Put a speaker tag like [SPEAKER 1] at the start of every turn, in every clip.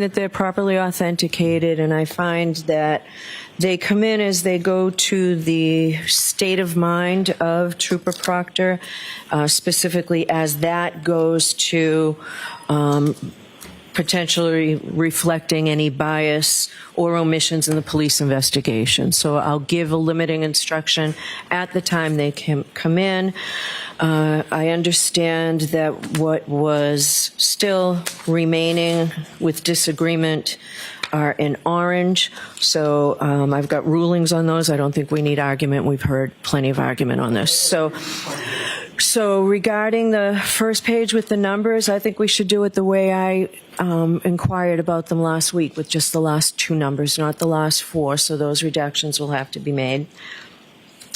[SPEAKER 1] that they're properly authenticated, and I find that they come in as they go to the state of mind of Trooper Proctor, specifically as that goes to potentially reflecting any bias or omissions in the police investigation. So I'll give a limiting instruction at the time they come in. I understand that what was still remaining with disagreement are in orange. So I've got rulings on those. I don't think we need argument. We've heard plenty of argument on this. So regarding the first page with the numbers, I think we should do it the way I inquired about them last week, with just the last two numbers, not the last four. So those redactions will have to be made.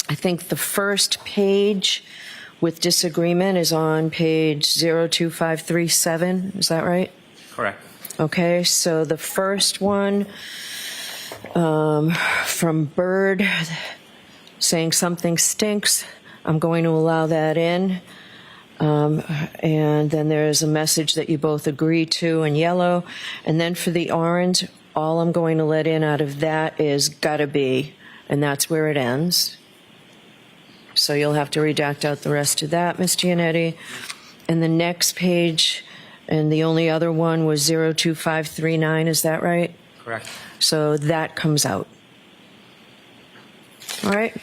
[SPEAKER 1] I think the first page with disagreement is on page 02537. Is that right?
[SPEAKER 2] Correct.
[SPEAKER 1] Okay, so the first one from Bird saying something stinks, I'm going to allow that in. And then there's a message that you both agree to in yellow. And then for the orange, all I'm going to let in out of that is gotta be, and that's where it ends. So you'll have to redact out the rest of that, Ms. Giannetti. And the next page, and the only other one was 02539, is that right?
[SPEAKER 2] Correct.
[SPEAKER 1] So that comes out. All right,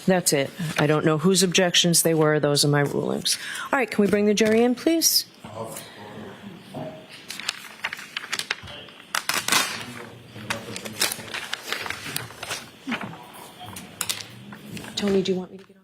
[SPEAKER 1] that's it. I don't know whose objections they were. Those are my rulings. All right, can we bring the jury in, please? Tony, do you want me to get on?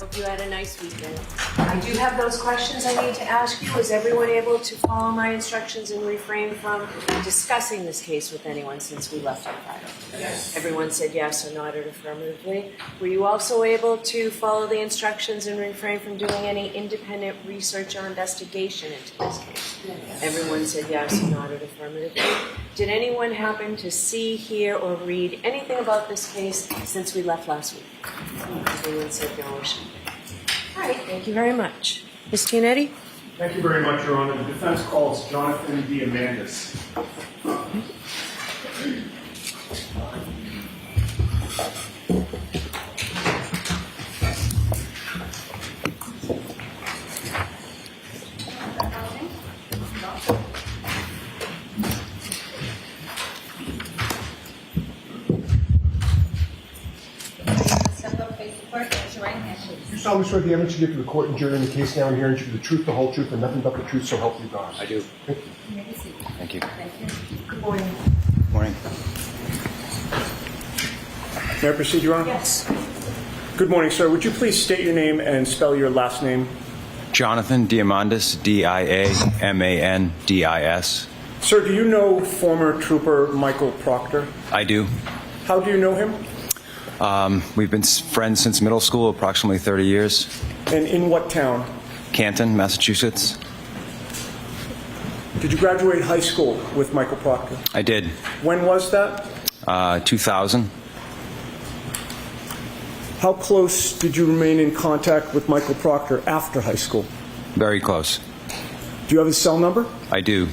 [SPEAKER 1] Hope you had a nice weekend. I do have those questions I need to ask you. Was everyone able to follow my instructions and refrain from discussing this case with anyone since we left on Friday? Yes. Everyone said yes or nodded affirmatively. Were you also able to follow the instructions and refrain from doing any independent research or investigation into this case? Yes. Everyone said yes or nodded affirmatively. Did anyone happen to see, hear, or read anything about this case since we left last week? Everyone said no or should. All right, thank you very much. Ms. Chianetti?
[SPEAKER 2] Thank you very much, Your Honor. The defense calls Jonathan Diamandis.
[SPEAKER 3] You solemnly swear the evidence you give to the court and jury in the case now and herein should be the truth, the whole truth, and nothing but the truth, so help you God.
[SPEAKER 4] I do.
[SPEAKER 3] Thank you.
[SPEAKER 4] Thank you.
[SPEAKER 5] Thank you. Good morning.
[SPEAKER 4] Morning.
[SPEAKER 2] May I proceed, Your Honor?
[SPEAKER 1] Yes.
[SPEAKER 2] Good morning, sir. Would you please state your name and spell your last name?
[SPEAKER 4] Jonathan Diamandis, Diamandis.
[SPEAKER 2] Sir, do you know former trooper Michael Proctor?
[SPEAKER 4] I do.
[SPEAKER 2] How do you know him?
[SPEAKER 4] We've been friends since middle school, approximately 30 years.
[SPEAKER 2] And in what town?
[SPEAKER 4] Canton, Massachusetts.
[SPEAKER 2] Did you graduate high school with Michael Proctor?
[SPEAKER 4] I did.
[SPEAKER 2] When was that?
[SPEAKER 4] 2000.
[SPEAKER 2] How close did you remain in contact with Michael Proctor after high school?
[SPEAKER 4] Very close.
[SPEAKER 2] Do you have his cell number?
[SPEAKER 4] I do.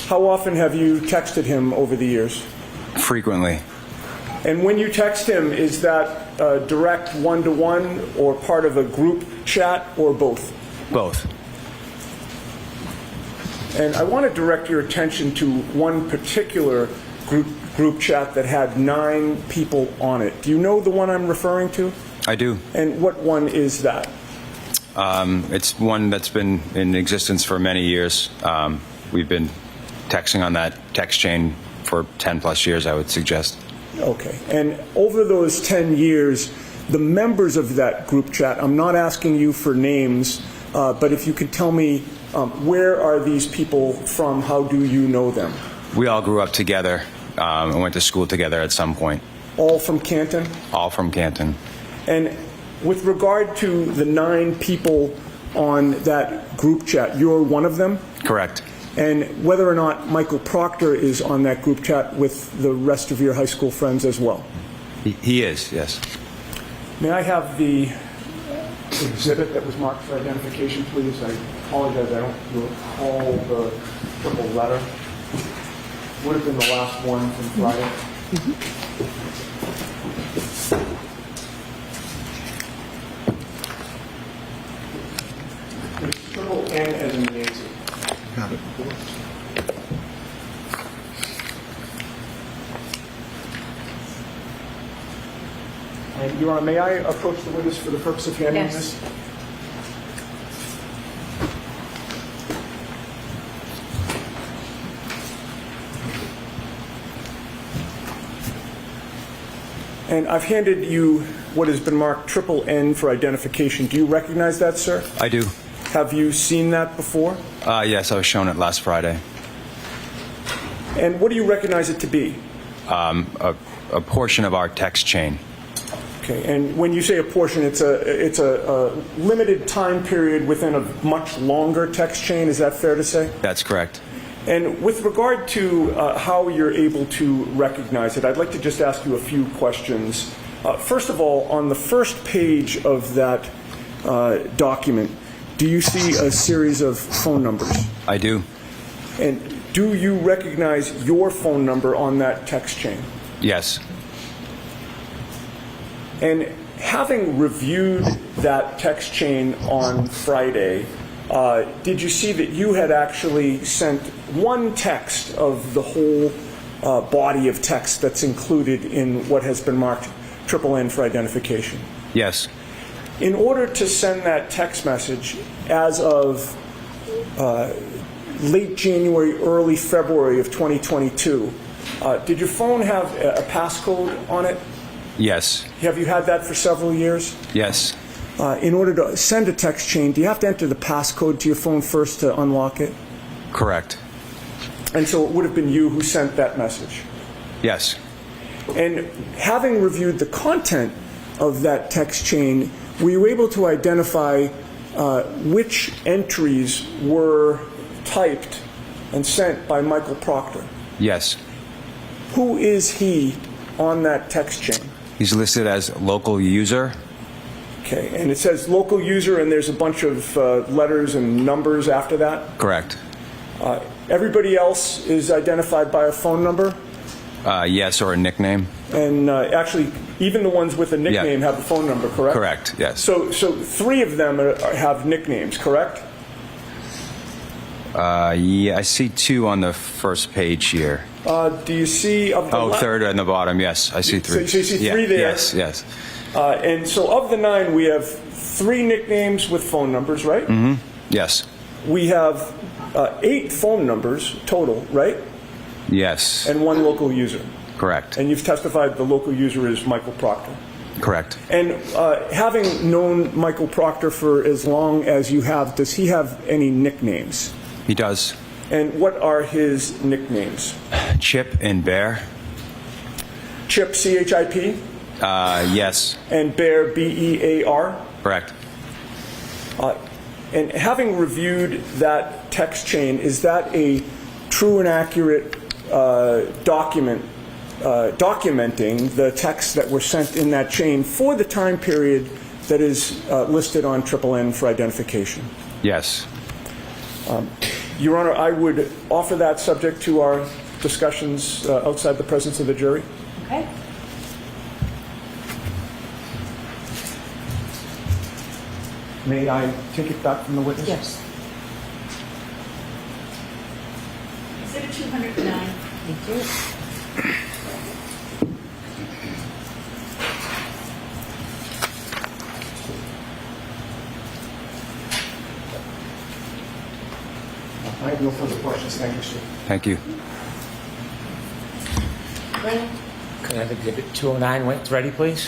[SPEAKER 2] How often have you texted him over the years?
[SPEAKER 4] Frequently.
[SPEAKER 2] And when you text him, is that direct one-to-one or part of a group chat or both?
[SPEAKER 4] Both.
[SPEAKER 2] And I want to direct your attention to one particular group chat that had 9 people on it. Do you know the one I'm referring to?
[SPEAKER 4] I do.
[SPEAKER 2] And what one is that?
[SPEAKER 4] It's one that's been in existence for many years. We've been texting on that text chain for 10 plus years, I would suggest.
[SPEAKER 2] Okay. And over those 10 years, the members of that group chat, I'm not asking you for names, but if you could tell me where are these people from, how do you know them?
[SPEAKER 4] We all grew up together and went to school together at some point.
[SPEAKER 2] All from Canton?
[SPEAKER 4] All from Canton.
[SPEAKER 2] And with regard to the 9 people on that group chat, you're one of them?
[SPEAKER 4] Correct.
[SPEAKER 2] And whether or not Michael Proctor is on that group chat with the rest of your high school friends as well?
[SPEAKER 4] He is, yes.
[SPEAKER 2] May I have the exhibit that was marked for identification, please? I apologize, I don't recall the triple letter. Would have been the last one from Friday. It's triple N as in Nancy.
[SPEAKER 3] Got it.
[SPEAKER 2] And Your Honor, may I approach the witness for the purpose of handling
[SPEAKER 1] Yes.
[SPEAKER 2] this? And I've handed you what has been marked triple N for identification. Do you recognize that, sir?
[SPEAKER 4] I do.
[SPEAKER 2] Have you seen that before?
[SPEAKER 4] Yes, I was shown it last Friday.
[SPEAKER 2] And what do you recognize it to be?
[SPEAKER 4] A portion of our text chain.
[SPEAKER 2] Okay, and when you say a portion, it's a limited time period within a much longer text chain. Is that fair to say?
[SPEAKER 4] That's correct.
[SPEAKER 2] And with regard to how you're able to recognize it, I'd like to just ask you a few questions. First of all, on the first page of that document, do you see a series of phone numbers?
[SPEAKER 4] I do.
[SPEAKER 2] And do you recognize your phone number on that text chain?
[SPEAKER 4] Yes.
[SPEAKER 2] And having reviewed that text chain on Friday, did you see that you had actually sent one text of the whole body of text that's included in what has been marked triple N for identification?
[SPEAKER 4] Yes.
[SPEAKER 2] In order to send that text message as of late January, early February of 2022, did your phone have a passcode on it?
[SPEAKER 4] Yes.
[SPEAKER 2] Have you had that for several years?
[SPEAKER 4] Yes.
[SPEAKER 2] in order to send a text chain, do you have to enter the passcode to your phone first to unlock it?
[SPEAKER 4] Correct.
[SPEAKER 2] And so it would have been you who sent that message.
[SPEAKER 4] Yes.
[SPEAKER 2] And having reviewed the content of that text chain, were you able to identify which entries were typed and sent by Michael Proctor?
[SPEAKER 4] Yes.
[SPEAKER 2] Who is he on that text chain?
[SPEAKER 4] He's listed as local user.
[SPEAKER 2] Okay, and it says local user, and there's a bunch of letters and numbers after that?
[SPEAKER 4] Correct.
[SPEAKER 2] Everybody else is identified by a phone number?
[SPEAKER 4] Yes, or a nickname.
[SPEAKER 2] And actually, even the ones with a nickname have a phone number, correct?
[SPEAKER 4] Correct, yes.
[SPEAKER 2] So 3 of them have nicknames, correct?
[SPEAKER 4] Yeah, I see 2 on the first page here.
[SPEAKER 2] Do you see... Of the
[SPEAKER 4] Third on the bottom, yes, I see 3.
[SPEAKER 2] So you see 3 there?
[SPEAKER 4] Yes, yes.
[SPEAKER 2] And so of the 9, we have 3 nicknames with phone numbers, right?
[SPEAKER 4] Mm-hmm. Yes.
[SPEAKER 2] We have 8 phone numbers total, right?
[SPEAKER 4] Yes.
[SPEAKER 2] And 1 local user.
[SPEAKER 4] Correct.
[SPEAKER 2] And you've testified the local user is Michael Proctor.
[SPEAKER 4] Correct.
[SPEAKER 2] And having known Michael Proctor for as long as you have, does he have any nicknames?
[SPEAKER 4] He does.
[SPEAKER 2] And what are his nicknames?
[SPEAKER 4] Chip and Bear.
[SPEAKER 2] Chip, C-H-I-P?
[SPEAKER 4] Yes.
[SPEAKER 2] And Bear, B-E-A-R?
[SPEAKER 4] Correct.
[SPEAKER 2] And having reviewed that text chain, is that a true and accurate documenting the texts that were sent in that chain for the time period that is listed on N for identification?
[SPEAKER 4] Yes.
[SPEAKER 2] Your Honor, I would offer that subject to our discussions outside the presence of the jury.
[SPEAKER 5] Okay.
[SPEAKER 2] May I take it back from the witness?
[SPEAKER 5] Yes.
[SPEAKER 6] Exhibit 209.
[SPEAKER 5] Thank you.
[SPEAKER 3] I have no further questions. Thank you, sir.
[SPEAKER 4] Thank you.
[SPEAKER 5] Ready?
[SPEAKER 7] Could I have Exhibit 209 when it's ready, please?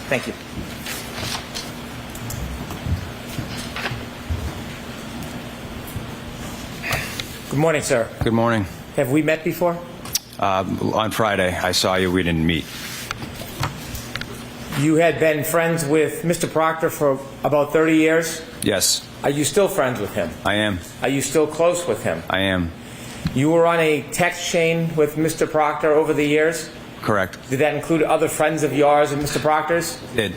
[SPEAKER 7] Thank you. Good morning, sir.
[SPEAKER 4] Good morning.
[SPEAKER 7] Have we met before?
[SPEAKER 4] On Friday, I saw you. We didn't meet.
[SPEAKER 7] You had been friends with Mr. Proctor for about 30 years.
[SPEAKER 4] Yes,
[SPEAKER 7] Are you still friends with him?
[SPEAKER 4] I am.
[SPEAKER 7] Are you still close with him?
[SPEAKER 4] I am.
[SPEAKER 7] You were on a text chain with Mr. Proctor over the years.
[SPEAKER 4] Correct.
[SPEAKER 7] Did that include other friends of yours and Mr. Proctor's?
[SPEAKER 4] Did.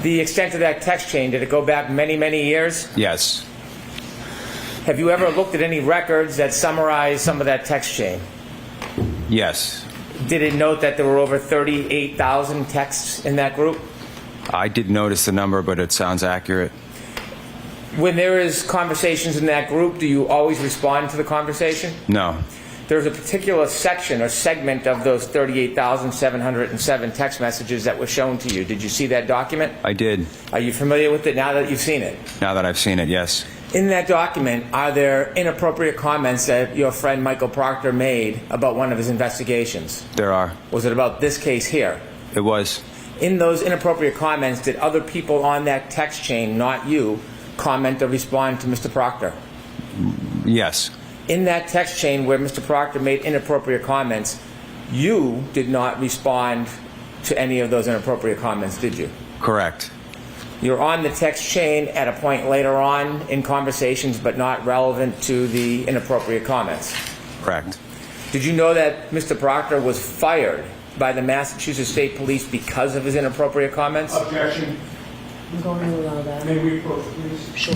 [SPEAKER 7] The extent of that text chain, did it go back many, many years?
[SPEAKER 4] Yes.
[SPEAKER 7] Have you ever looked at any records that summarize some of that text chain?
[SPEAKER 4] Yes.
[SPEAKER 7] Did it note that there were over 38,000 texts in that group?
[SPEAKER 4] I did notice the number, but it sounds accurate.
[SPEAKER 7] When there is conversations in that group, do you always respond to the conversation?
[SPEAKER 4] No.
[SPEAKER 7] There's a particular section or segment of those 38,707 text messages that was shown to you. Did you see that document?
[SPEAKER 4] I did.
[SPEAKER 7] Are you familiar with it now that you've seen it?
[SPEAKER 4] Now that I've seen it, yes.
[SPEAKER 7] In that document, are there inappropriate comments that your friend Michael Proctor made about one of his investigations?
[SPEAKER 4] There are.
[SPEAKER 7] Was it about this case here?
[SPEAKER 4] It was.
[SPEAKER 7] In those inappropriate comments, did other people on that text chain, not you, comment or respond to Mr. Proctor?
[SPEAKER 4] Yes.
[SPEAKER 7] In that text chain where Mr. Proctor made inappropriate comments, you did not respond to any of those inappropriate comments, did you?
[SPEAKER 4] Correct.
[SPEAKER 7] You're on the text chain at a point later on in conversations, but not relevant to the inappropriate comments.
[SPEAKER 4] Correct.
[SPEAKER 7] Did you know that Mr. Proctor was fired by the Massachusetts State Police because of his inappropriate comments?
[SPEAKER 2] Objection.
[SPEAKER 5] I'm going to allow that.
[SPEAKER 2] May we approach, please?
[SPEAKER 5] Sure.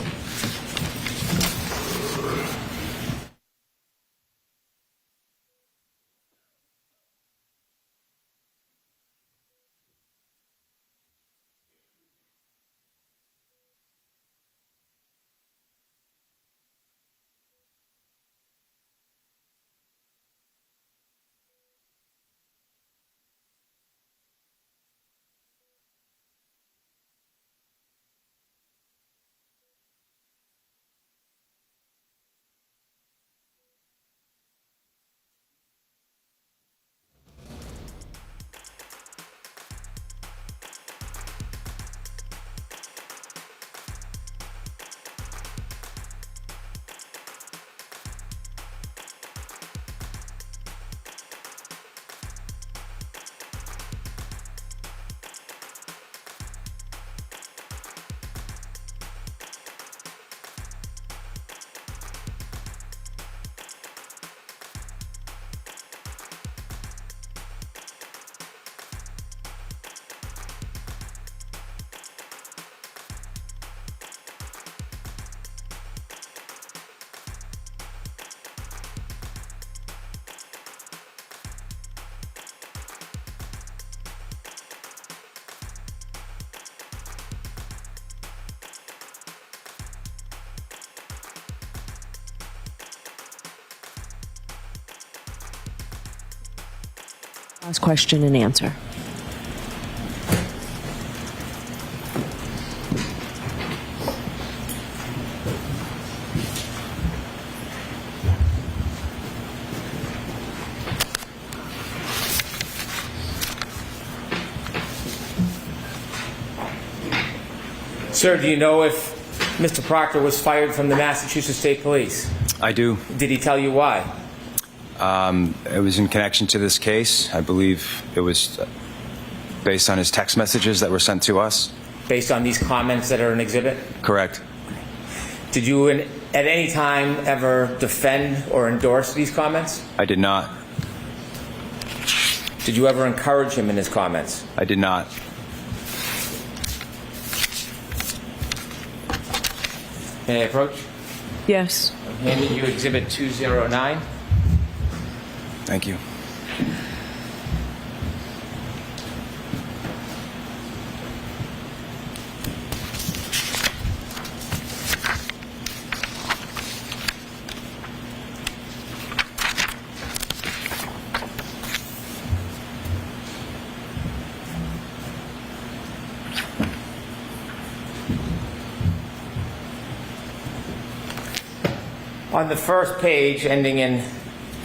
[SPEAKER 1] Last question and answer.
[SPEAKER 7] Sir, do you know if Mr. Proctor was fired from the Massachusetts State Police?
[SPEAKER 4] I do.
[SPEAKER 7] Did he tell you why?
[SPEAKER 4] It was in connection to this case. I believe it was based on his text messages that were sent to us.
[SPEAKER 7] Based on these comments that are in exhibit?
[SPEAKER 4] Correct.
[SPEAKER 7] Did you at any time ever defend or endorse these comments?
[SPEAKER 4] I did not.
[SPEAKER 7] Did you ever encourage him in his comments?
[SPEAKER 4] I did not.
[SPEAKER 7] May I approach?
[SPEAKER 1] Yes.
[SPEAKER 7] I'm handing you Exhibit 209.
[SPEAKER 4] Thank you.
[SPEAKER 7] On the first page, ending in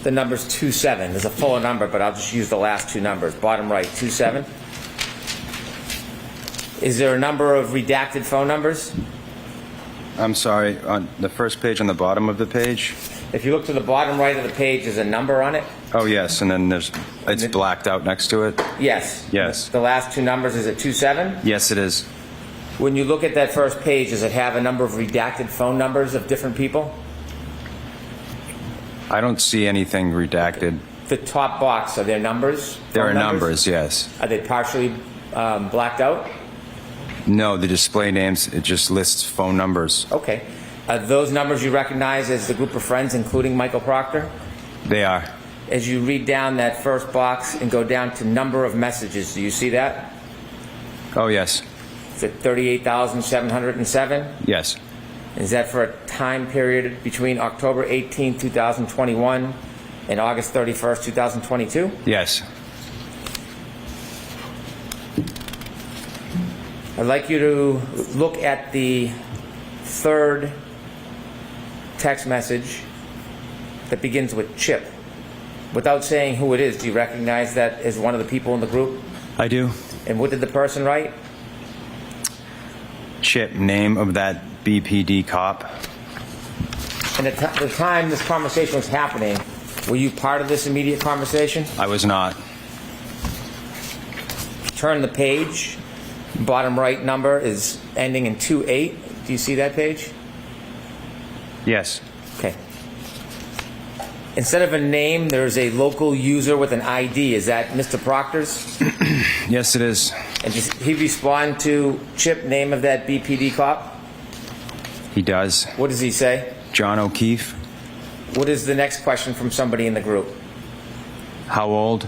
[SPEAKER 7] the numbers 27, there's a fuller number, but I'll just use the last two numbers. Bottom right, 27. Is there a number of redacted phone numbers?
[SPEAKER 4] I'm sorry. On the first page on the bottom of the page?
[SPEAKER 7] If you look to the bottom right of the page, there's a number on it?
[SPEAKER 4] Oh, yes. And then it's blacked out next to it?
[SPEAKER 7] Yes.
[SPEAKER 4] Yes.
[SPEAKER 7] The last two numbers, is it 27?
[SPEAKER 4] Yes, it is.
[SPEAKER 7] When you look at that first page, does it have a number of redacted phone numbers of different people?
[SPEAKER 4] I don't see anything redacted.
[SPEAKER 7] The top box, are there numbers?
[SPEAKER 4] There
[SPEAKER 7] Phone
[SPEAKER 4] are numbers, yes.
[SPEAKER 7] Are they partially blacked out?
[SPEAKER 4] No, the display names, it just lists phone numbers.
[SPEAKER 7] Okay. Are those numbers you recognize as the group of friends, including Michael Proctor?
[SPEAKER 4] They are.
[SPEAKER 7] As you read down that first box and go down to number of messages, do you see that?
[SPEAKER 4] Oh, yes.
[SPEAKER 7] Is it 38,707?
[SPEAKER 4] Yes.
[SPEAKER 7] Is that for a time period between October 18, 2021 and August 31st, 2022?
[SPEAKER 4] Yes.
[SPEAKER 7] I'd like you to look at the third text message that begins with Chip. Without saying who it is, do you recognize that as one of the people in the group?
[SPEAKER 4] I do.
[SPEAKER 7] And what did the person write?
[SPEAKER 4] Chip, name of that BPD cop.
[SPEAKER 7] And at the time this conversation was happening, were you part of this immediate conversation?
[SPEAKER 4] I was not.
[SPEAKER 7] Turn the page. Bottom right number is ending in 28. Do you see that page?
[SPEAKER 4] Yes.
[SPEAKER 7] Okay. Instead of a name, there's a local user with an ID. Is that Mr. Proctor's?
[SPEAKER 4] Yes, it is.
[SPEAKER 7] And does he respond to Chip, name of that BPD cop?
[SPEAKER 4] He does.
[SPEAKER 7] What does he say?
[SPEAKER 4] John O'Keefe.
[SPEAKER 7] What is the next question from somebody in the group?
[SPEAKER 4] How old?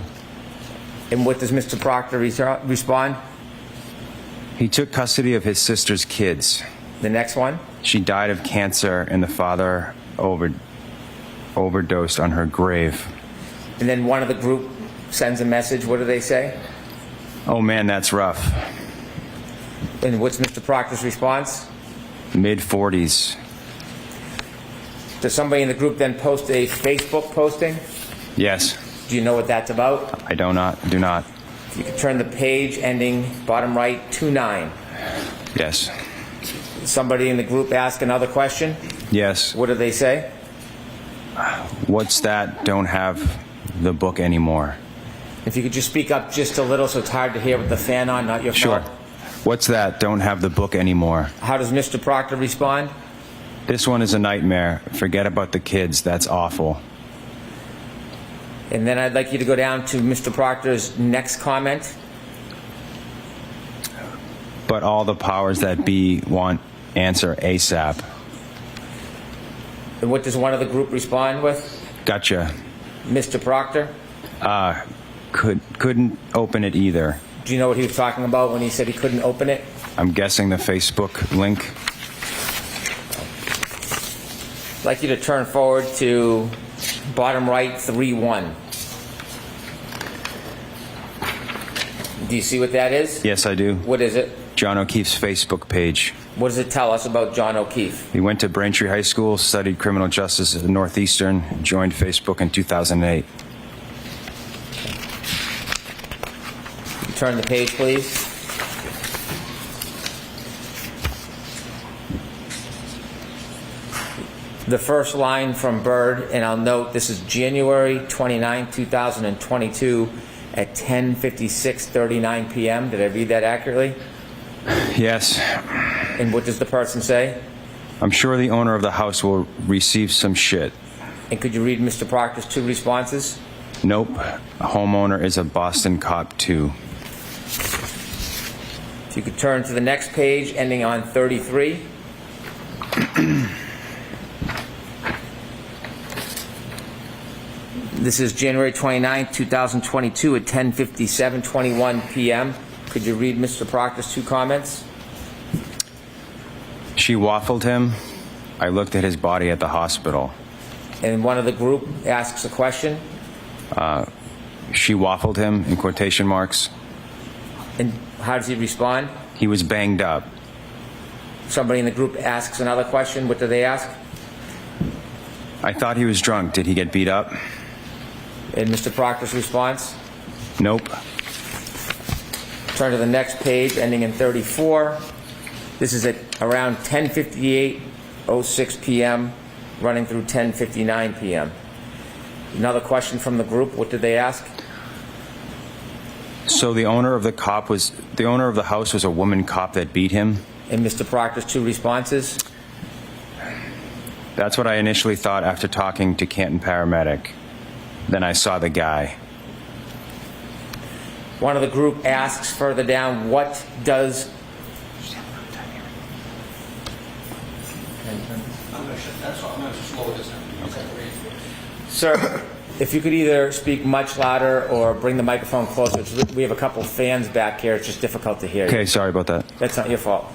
[SPEAKER 7] And what does Mr. Proctor respond?
[SPEAKER 4] He took custody of his sister's kids.
[SPEAKER 7] The next one?
[SPEAKER 4] She died of cancer and the father overdosed on her grave.
[SPEAKER 7] And then one of the group sends a message. What do they say?
[SPEAKER 4] Oh man, that's rough.
[SPEAKER 7] And what's Mr. Proctor's response?
[SPEAKER 4] Mid-40s.
[SPEAKER 7] Does somebody in the group then post a Facebook posting?
[SPEAKER 4] Yes.
[SPEAKER 7] Do you know what that's about?
[SPEAKER 4] I do not.
[SPEAKER 7] You can turn the page ending bottom right 29.
[SPEAKER 4] Yes.
[SPEAKER 7] Somebody in the group ask another question.
[SPEAKER 4] Yes.
[SPEAKER 7] What do they say?
[SPEAKER 4] What's that? Don't have the book anymore.
[SPEAKER 7] If you could just speak up just a little so it's hard to hear with the fan on, not your
[SPEAKER 4] Sure.
[SPEAKER 7] fault.
[SPEAKER 4] What's that? Don't have the book anymore.
[SPEAKER 7] How does Mr. Proctor respond?
[SPEAKER 4] This one is a nightmare. Forget about the kids. That's awful.
[SPEAKER 7] And then I'd like you to go down to Mr. Proctor's next comment.
[SPEAKER 4] But all the powers that be want answer ASAP.
[SPEAKER 7] And what does one of the group respond with?
[SPEAKER 4] Gotcha.
[SPEAKER 7] Mr. Proctor?
[SPEAKER 4] Couldn't open it either.
[SPEAKER 7] Do you know what he was talking about when he said he couldn't open it?
[SPEAKER 4] I'm guessing the Facebook link.
[SPEAKER 7] I'd like you to turn forward to bottom right 3-1. Do you see what that is?
[SPEAKER 4] Yes, I do.
[SPEAKER 7] What is it?
[SPEAKER 4] John O'Keefe's Facebook page.
[SPEAKER 7] What does it tell us about John O'Keefe?
[SPEAKER 4] He went to Braintree High School, studied criminal justice at Northeastern, joined Facebook in 2008.
[SPEAKER 7] Turn the page, please. The first line from Bird, and I'll note this is January 29, 2022 at 10:56:39 p.m. Did I read that accurately?
[SPEAKER 4] Yes.
[SPEAKER 7] And what does the person say?
[SPEAKER 4] I'm sure the owner of the house will receive some shit.
[SPEAKER 7] And could you read Mr. Proctor's two responses?
[SPEAKER 4] Nope. A homeowner is a Boston cop too.
[SPEAKER 7] If you could turn to the next page, ending on 33. This is January 29, 2022 at 10:57:21 p.m. Could you read Mr. Proctor's two comments?
[SPEAKER 4] She waffled him. I looked at his body at the hospital.
[SPEAKER 7] And one of the group asks a question.
[SPEAKER 4] She waffled him, in quotation marks.
[SPEAKER 7] And how does he respond?
[SPEAKER 4] He was banged up.
[SPEAKER 7] Somebody in the group asks another question. What do they ask?
[SPEAKER 4] I thought he was drunk. Did he get beat up?
[SPEAKER 7] And Mr. Proctor's response?
[SPEAKER 4] Nope.
[SPEAKER 7] Turn to the next page, ending in 34. This is at around 10:58:06 p.m., running through 10:59 p.m. Another question from the group. What did they ask?
[SPEAKER 4] So the owner of the house was a woman cop that beat him?
[SPEAKER 7] And Mr. Proctor's two responses?
[SPEAKER 4] That's what I initially thought after talking to Canton paramedic. Then I saw the guy.
[SPEAKER 7] One of the group asks further down, what does... Sir, if you could either speak much louder or bring the microphone closer. We have a couple fans back here. It's just difficult to hear you.
[SPEAKER 4] Okay, sorry about that.
[SPEAKER 7] That's not your fault.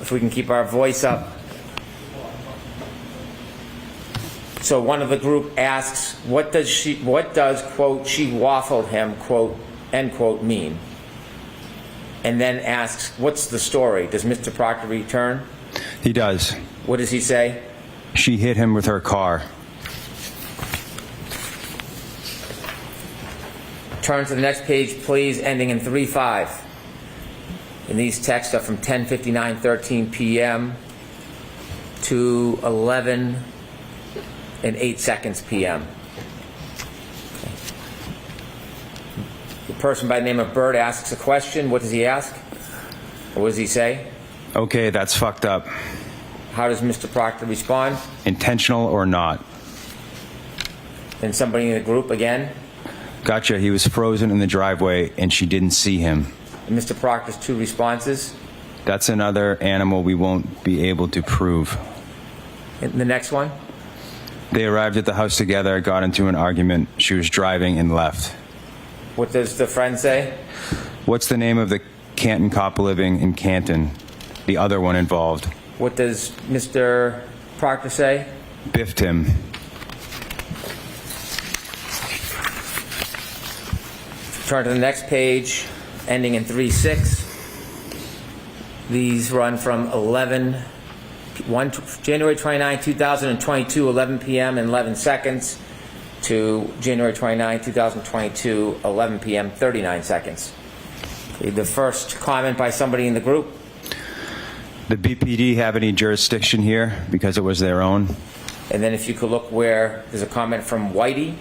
[SPEAKER 7] If we can keep our voice up. So one of the group asks, what does, quote, she waffled him, quote, end quote, mean? And then asks, what's the story? Does Mr. Proctor return?
[SPEAKER 4] He does.
[SPEAKER 7] What does he say?
[SPEAKER 4] She hit him with her car.
[SPEAKER 7] Turn to the next page, please, ending in 3-5. And these texts are from 10:59:13 p.m. to 11:08 p.m. Okay. The person by the name of Bird asks a question. What does he ask? Or what does he say?
[SPEAKER 4] Okay, that's fucked up.
[SPEAKER 7] How does Mr. Proctor respond?
[SPEAKER 4] Intentional or not?
[SPEAKER 7] And somebody in the group again?
[SPEAKER 4] Gotcha, he was frozen in the driveway and she didn't see him.
[SPEAKER 7] And Mr. Proctor's two responses?
[SPEAKER 4] That's another animal we won't be able to prove.
[SPEAKER 7] And the next one?
[SPEAKER 4] They arrived at the house together, got into an argument. She was driving and left.
[SPEAKER 7] What does the friend say?
[SPEAKER 4] What's the name of the Canton cop living in Canton? The other one involved.
[SPEAKER 7] What does Mr. Proctor say?
[SPEAKER 4] Biffed him.
[SPEAKER 7] Turn to the next page, ending in 3-6. These run from January 29, 2022, 11 p.m. and 11 seconds to January 29, 2022, 11 p.m., 39 seconds. Okay, the first comment by somebody in the group.
[SPEAKER 4] The BPD have any jurisdiction here because it was their own?
[SPEAKER 7] And then if you could look where there's a comment from Whitey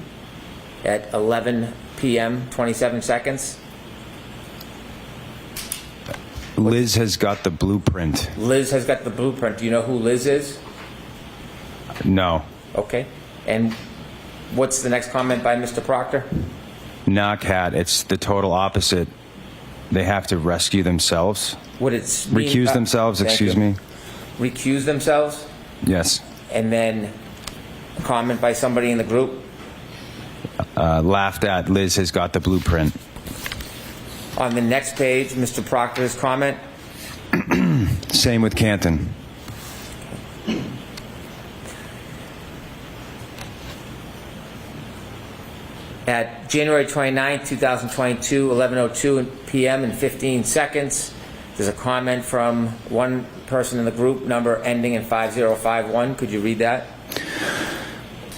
[SPEAKER 7] at 11 p.m., 27 seconds.
[SPEAKER 4] Liz has got the blueprint.
[SPEAKER 7] Liz has got the blueprint. Do you know who Liz is?
[SPEAKER 4] No.
[SPEAKER 7] Okay. And what's the next comment by Mr. Proctor?
[SPEAKER 4] Knockhat. It's the total opposite. They have to rescue themselves.
[SPEAKER 7] Would it mean,
[SPEAKER 4] Recuse themselves,
[SPEAKER 7] thank
[SPEAKER 4] excuse
[SPEAKER 7] you.
[SPEAKER 4] me.
[SPEAKER 7] Recuse themselves?
[SPEAKER 4] Yes.
[SPEAKER 7] And then a comment by somebody in the group?
[SPEAKER 4] Laughed at. Liz has got the blueprint.
[SPEAKER 7] On the next page, Mr. Proctor's comment?
[SPEAKER 4] Same with Canton.
[SPEAKER 7] At January 29, 2022, 11:02 p.m. and 15 seconds, there's a comment from one person in the group, number ending in 5051. Could you read that?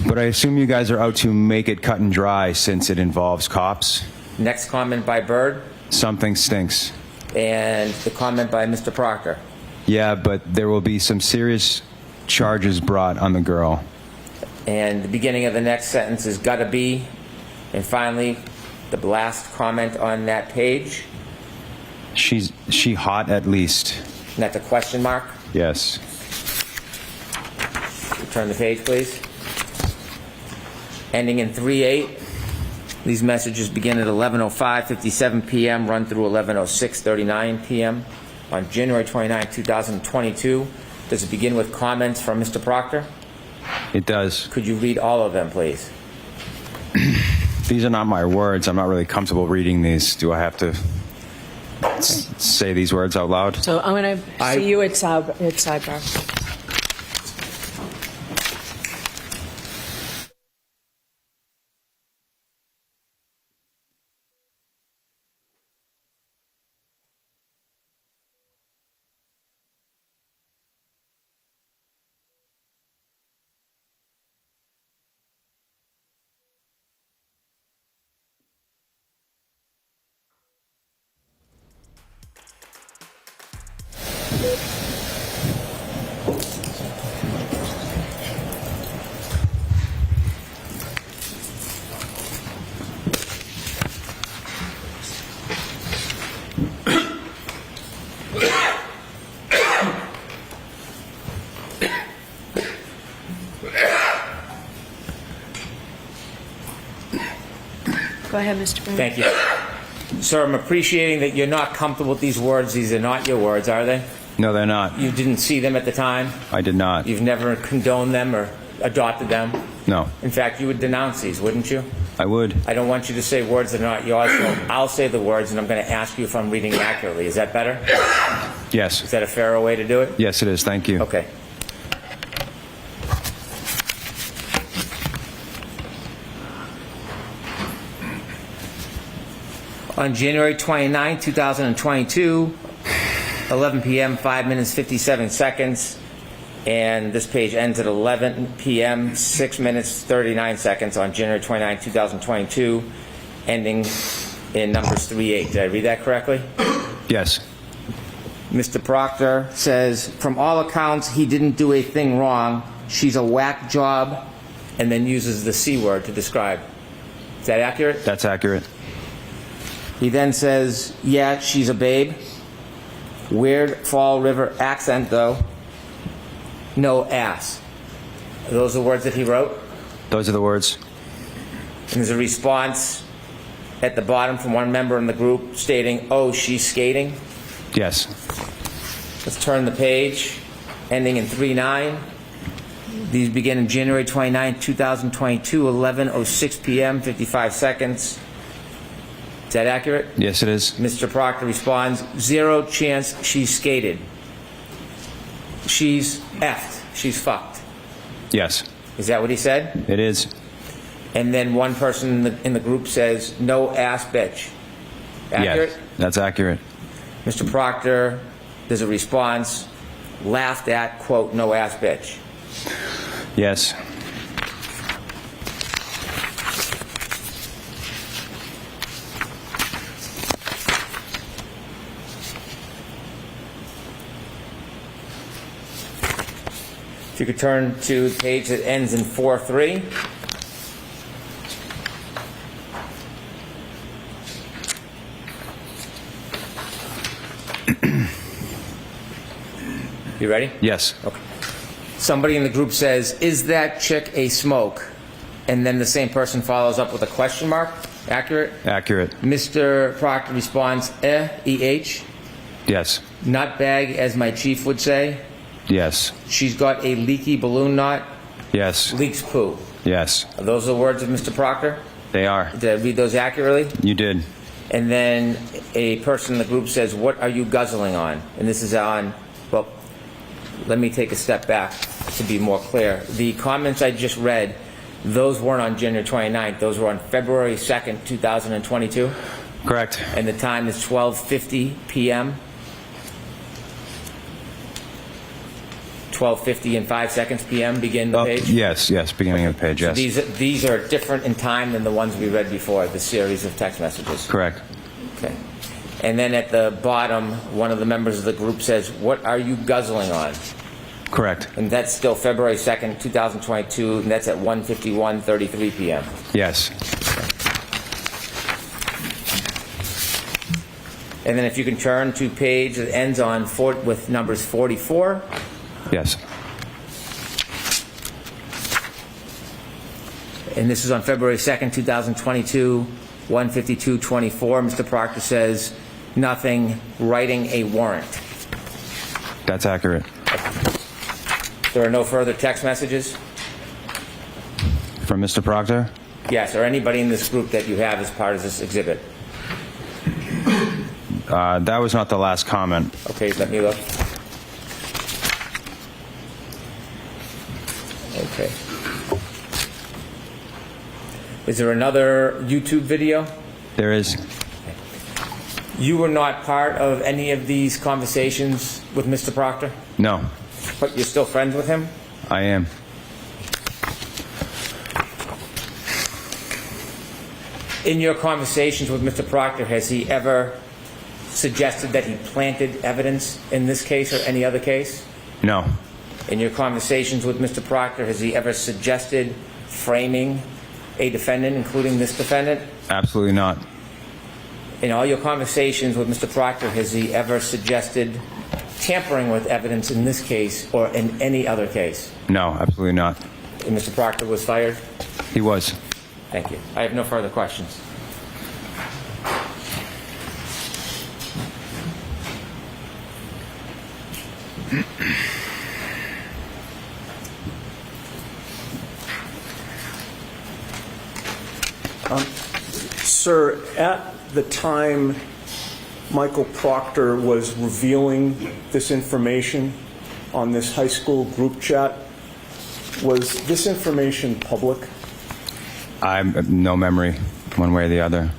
[SPEAKER 4] But I assume you guys are out to make it cut and dry since it involves cops.
[SPEAKER 7] Next comment by Bird,
[SPEAKER 4] Something stinks.
[SPEAKER 7] and the comment by Mr. Proctor.
[SPEAKER 4] Yeah, but there will be some serious charges brought on the girl.
[SPEAKER 7] And the beginning of the next sentence is gotta be. And finally, the last comment on that page,
[SPEAKER 4] She hot at least.
[SPEAKER 7] and that's a question mark.
[SPEAKER 4] Yes.
[SPEAKER 7] Turn the page, please. Ending in 38. These messages begin at 11:05:57 p.m., run through 11:06:39 p.m. on January 29, 2022. Does it begin with comments from Mr. Proctor?
[SPEAKER 4] It does.
[SPEAKER 7] Could you read all of them, please?
[SPEAKER 4] These are not my words. I'm not really comfortable reading these. Do I have to say these words out loud?
[SPEAKER 1] So I'm going to see you at sidebar. Go ahead, Mr. Brown.
[SPEAKER 7] Thank you. Sir, I'm appreciating that you're not comfortable with these words. These are not your words, are they?
[SPEAKER 4] No, they're not.
[SPEAKER 7] You didn't see them at the time?
[SPEAKER 4] I did not.
[SPEAKER 7] You've never condoned them or adopted them?
[SPEAKER 4] No,
[SPEAKER 7] In fact, you would denounce these, wouldn't you?
[SPEAKER 4] I would.
[SPEAKER 7] I don't want you to say words that are not yours, so I'll say the words, and I'm going to ask you if I'm reading accurately. Is that better?
[SPEAKER 4] Yes.
[SPEAKER 7] Is that a fairer way to do it?
[SPEAKER 4] Yes, it is. Thank you.
[SPEAKER 7] Okay. On January 29, 2022, 11 p.m., 5 minutes, 57 seconds, and this page ends at 11 p.m., 6 minutes, 39 seconds on January 29, 2022, ending in numbers 38. Did I read that correctly?
[SPEAKER 4] Yes.
[SPEAKER 7] Mr. Proctor says, from all accounts, he didn't do a thing wrong. She's a whack job, and then uses the C word to describe. Is that accurate?
[SPEAKER 4] That's accurate.
[SPEAKER 7] He then says, yeah, she's a babe. Weird Fall River accent, though. No ass. Are those the words that he wrote?
[SPEAKER 4] Those are the words.
[SPEAKER 7] And there's a response at the bottom from one member in the group stating, oh, she's skating.
[SPEAKER 4] Yes.
[SPEAKER 7] Let's turn the page, ending in 39. These begin in January 29, 2022, 11:06 p.m., 55 seconds. Is that accurate?
[SPEAKER 4] Yes, it is.
[SPEAKER 7] Mr. Proctor responds, zero chance she skated. She's effed. She's fucked.
[SPEAKER 4] Yes,
[SPEAKER 7] Is that what he said?
[SPEAKER 4] it is.
[SPEAKER 7] And then one person in the group says, no ass bitch. Accurate?
[SPEAKER 4] Yes, that's accurate.
[SPEAKER 7] Mr. Proctor, there's a response, laughed at, quote, no ass bitch.
[SPEAKER 4] Yes.
[SPEAKER 7] If you could turn to the page that ends in 4-3. You ready?
[SPEAKER 4] Yes.
[SPEAKER 7] Okay. Somebody in the group says, is that chick a smoke? And then the same person follows up with a question mark. Accurate?
[SPEAKER 4] Accurate.
[SPEAKER 7] Mr. Proctor responds, E-H.
[SPEAKER 4] Yes.
[SPEAKER 7] Nut bag, as my chief would say.
[SPEAKER 4] Yes.
[SPEAKER 7] She's got a leaky balloon knot.
[SPEAKER 4] Yes.
[SPEAKER 7] Leaks poo.
[SPEAKER 4] Yes.
[SPEAKER 7] Are those the words of Mr. Proctor?
[SPEAKER 4] They are.
[SPEAKER 7] Did I read those accurately?
[SPEAKER 4] You did.
[SPEAKER 7] And then a person in the group says, what are you guzzling on? And this is on, well, let me take a step back to be more clear. The comments I just read those weren't on January 29th. Those were on February 2nd, 2022.
[SPEAKER 4] Correct.
[SPEAKER 7] And the time is 12:50 p.m. 12:50 and 5 seconds p.m. begin the page.
[SPEAKER 4] Yes, beginning of the page, yes.
[SPEAKER 7] These are different in time than the ones we read before, the series of text messages.
[SPEAKER 4] Correct.
[SPEAKER 7] Okay. And then at the bottom, one of the members of the group says, "What are you guzzling on?"
[SPEAKER 4] Correct.
[SPEAKER 7] And that's still February 2nd, 2022, and that's at 1:51:33 p.m.
[SPEAKER 4] Yes.
[SPEAKER 7] And then if you can turn to page that ends on with numbers 44.
[SPEAKER 4] Yes.
[SPEAKER 7] And this is on February 2nd, 2022, 1:52:24. Mr. Proctor says, "Nothing, writing a warrant."
[SPEAKER 4] That's accurate.
[SPEAKER 7] There are no further text messages?
[SPEAKER 4] From Mr. Proctor?
[SPEAKER 7] Yes, or anybody in this group that you have as part of this exhibit?
[SPEAKER 4] That was not the last comment.
[SPEAKER 7] Okay, let me look. Okay. Is there another YouTube video?
[SPEAKER 4] There is.
[SPEAKER 7] You were not part of any of these conversations with Mr. Proctor,
[SPEAKER 4] No,
[SPEAKER 7] but you're still friends with him?
[SPEAKER 4] I am.
[SPEAKER 7] In your conversations with Mr. Proctor, has he ever suggested that he planted evidence in this case or any other case?
[SPEAKER 4] No,
[SPEAKER 7] In your conversations with Mr. Proctor, has he ever suggested framing a defendant, including this defendant?
[SPEAKER 4] absolutely not.
[SPEAKER 7] In all your conversations with Mr. Proctor, has he ever suggested tampering with evidence in this case or in any other case?
[SPEAKER 4] No, absolutely not.
[SPEAKER 7] And Mr. Proctor was fired?
[SPEAKER 4] He was.
[SPEAKER 7] Thank you. I have no further questions.
[SPEAKER 2] Sir, at the time Michael Proctor was revealing this information on this high school group chat, was this information public?
[SPEAKER 4] I have no memory, one way or the other.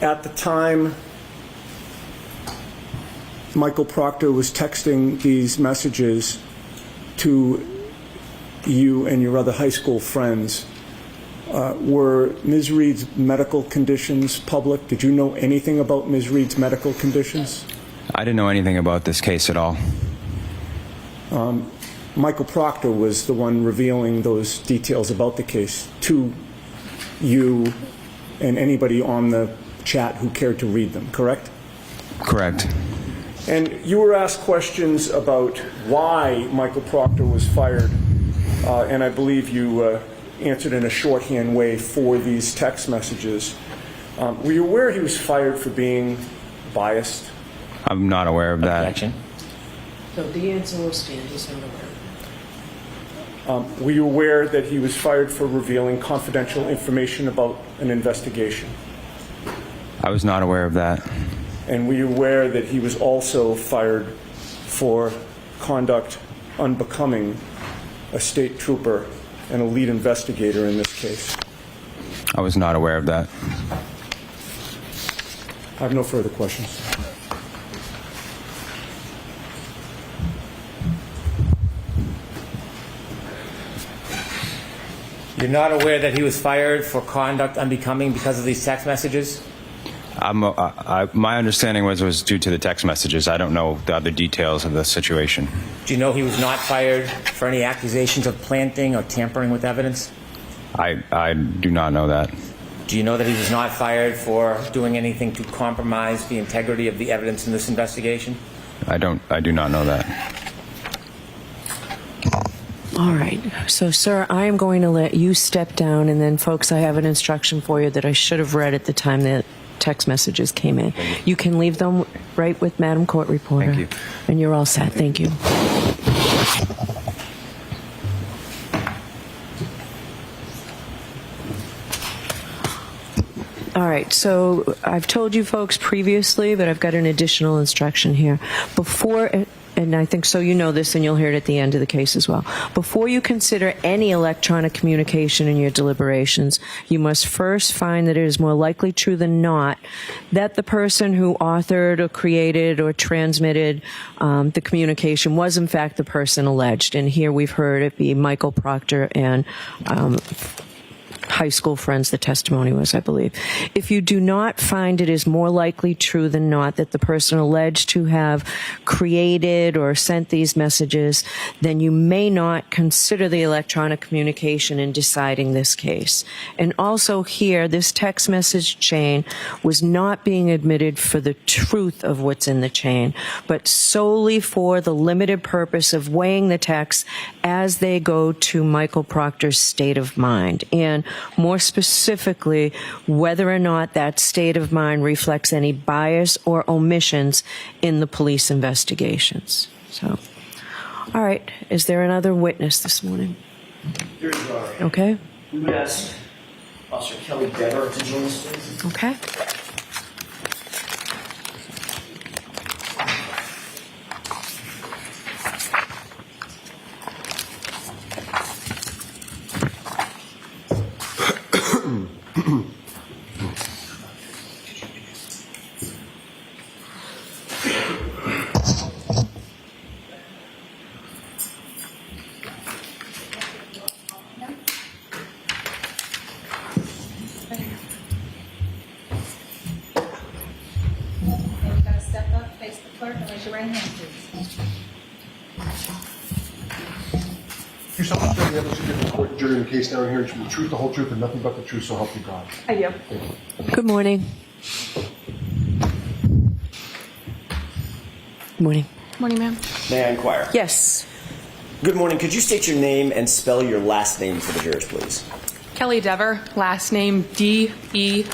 [SPEAKER 2] At the time Michael Proctor was texting these messages to you and your other high school friends, were Ms. Reed's medical conditions public? Did you know anything about Ms. Reed's medical conditions?
[SPEAKER 4] I didn't know anything about this case at all.
[SPEAKER 2] Michael Proctor was the one revealing those details about the case to you and anybody on the chat who cared to read them, correct?
[SPEAKER 4] Correct.
[SPEAKER 2] And you were asked questions about why Michael Proctor was fired, and I believe you answered in a shorthand way for these text messages. Were you aware he was fired for being biased?
[SPEAKER 4] I'm not aware of that.
[SPEAKER 7] Objection.
[SPEAKER 1] So the answer will stand. He's not aware.
[SPEAKER 2] Were you aware that he was fired for revealing confidential information about an investigation?
[SPEAKER 4] I was not aware of that.
[SPEAKER 2] And were you aware that he was also fired for conduct unbecoming a state trooper and a lead investigator in this case?
[SPEAKER 4] I was not aware of that.
[SPEAKER 2] I have no further questions.
[SPEAKER 7] You're not aware that he was fired for conduct unbecoming because of these text messages?
[SPEAKER 4] My understanding was it was due to the text messages. I don't know the other details of the situation.
[SPEAKER 7] Do you know he was not fired for any accusations of planting or tampering with evidence?
[SPEAKER 4] I do not know that.
[SPEAKER 7] Do you know that he was not fired for doing anything to compromise the integrity of the evidence in this investigation?
[SPEAKER 4] I do not know that.
[SPEAKER 1] All right. So, sir, I am going to let you step down, and then, folks, I have an instruction for you that I should have read at the time that text messages came in. You can leave them right with Madam Court Reporter.
[SPEAKER 4] Thank you.
[SPEAKER 1] And you're all set. Thank you. All right, so I've told you folks previously, but I've got an additional instruction here. Before, and I think so you know this, and you'll hear it at the end of the case as well. Before you consider any electronic communication in your deliberations, you must first find that it is more likely true than not that the person who authored or created or transmitted the communication was in fact the person alleged. And here we've heard it be Michael Proctor and high school friends, the testimony was, I believe. If you do not find it is more likely true than not that the person alleged to have created or sent these messages, then you may not consider the electronic communication in deciding this case. And also here, this text message chain was not being admitted for the truth of what's in the chain, but solely for the limited purpose of weighing the texts as they go to Michael Proctor's state of mind. And more specifically, whether or not that state of mind reflects any bias or omissions in the police investigations. So, all right, is there another witness this morning?
[SPEAKER 8] Here you are.
[SPEAKER 1] Okay.
[SPEAKER 8] We would ask Officer Kelly Dever to join us, please.
[SPEAKER 1] Okay.
[SPEAKER 6] You've got to step up, face the clerk, and raise your right hand, please.
[SPEAKER 3] You solemnly swear the evidence you give in court and jury in the case now and hearing shall be the truth, the whole truth, and nothing but the truth, so help you God.
[SPEAKER 5] I do.
[SPEAKER 1] Good morning. Good morning.
[SPEAKER 5] Morning, ma'am.
[SPEAKER 8] May I inquire?
[SPEAKER 1] Yes.
[SPEAKER 8] Good morning. Could you state your name and spell your last name for the jurors, please?
[SPEAKER 9] Kelly Dever, last name Dever.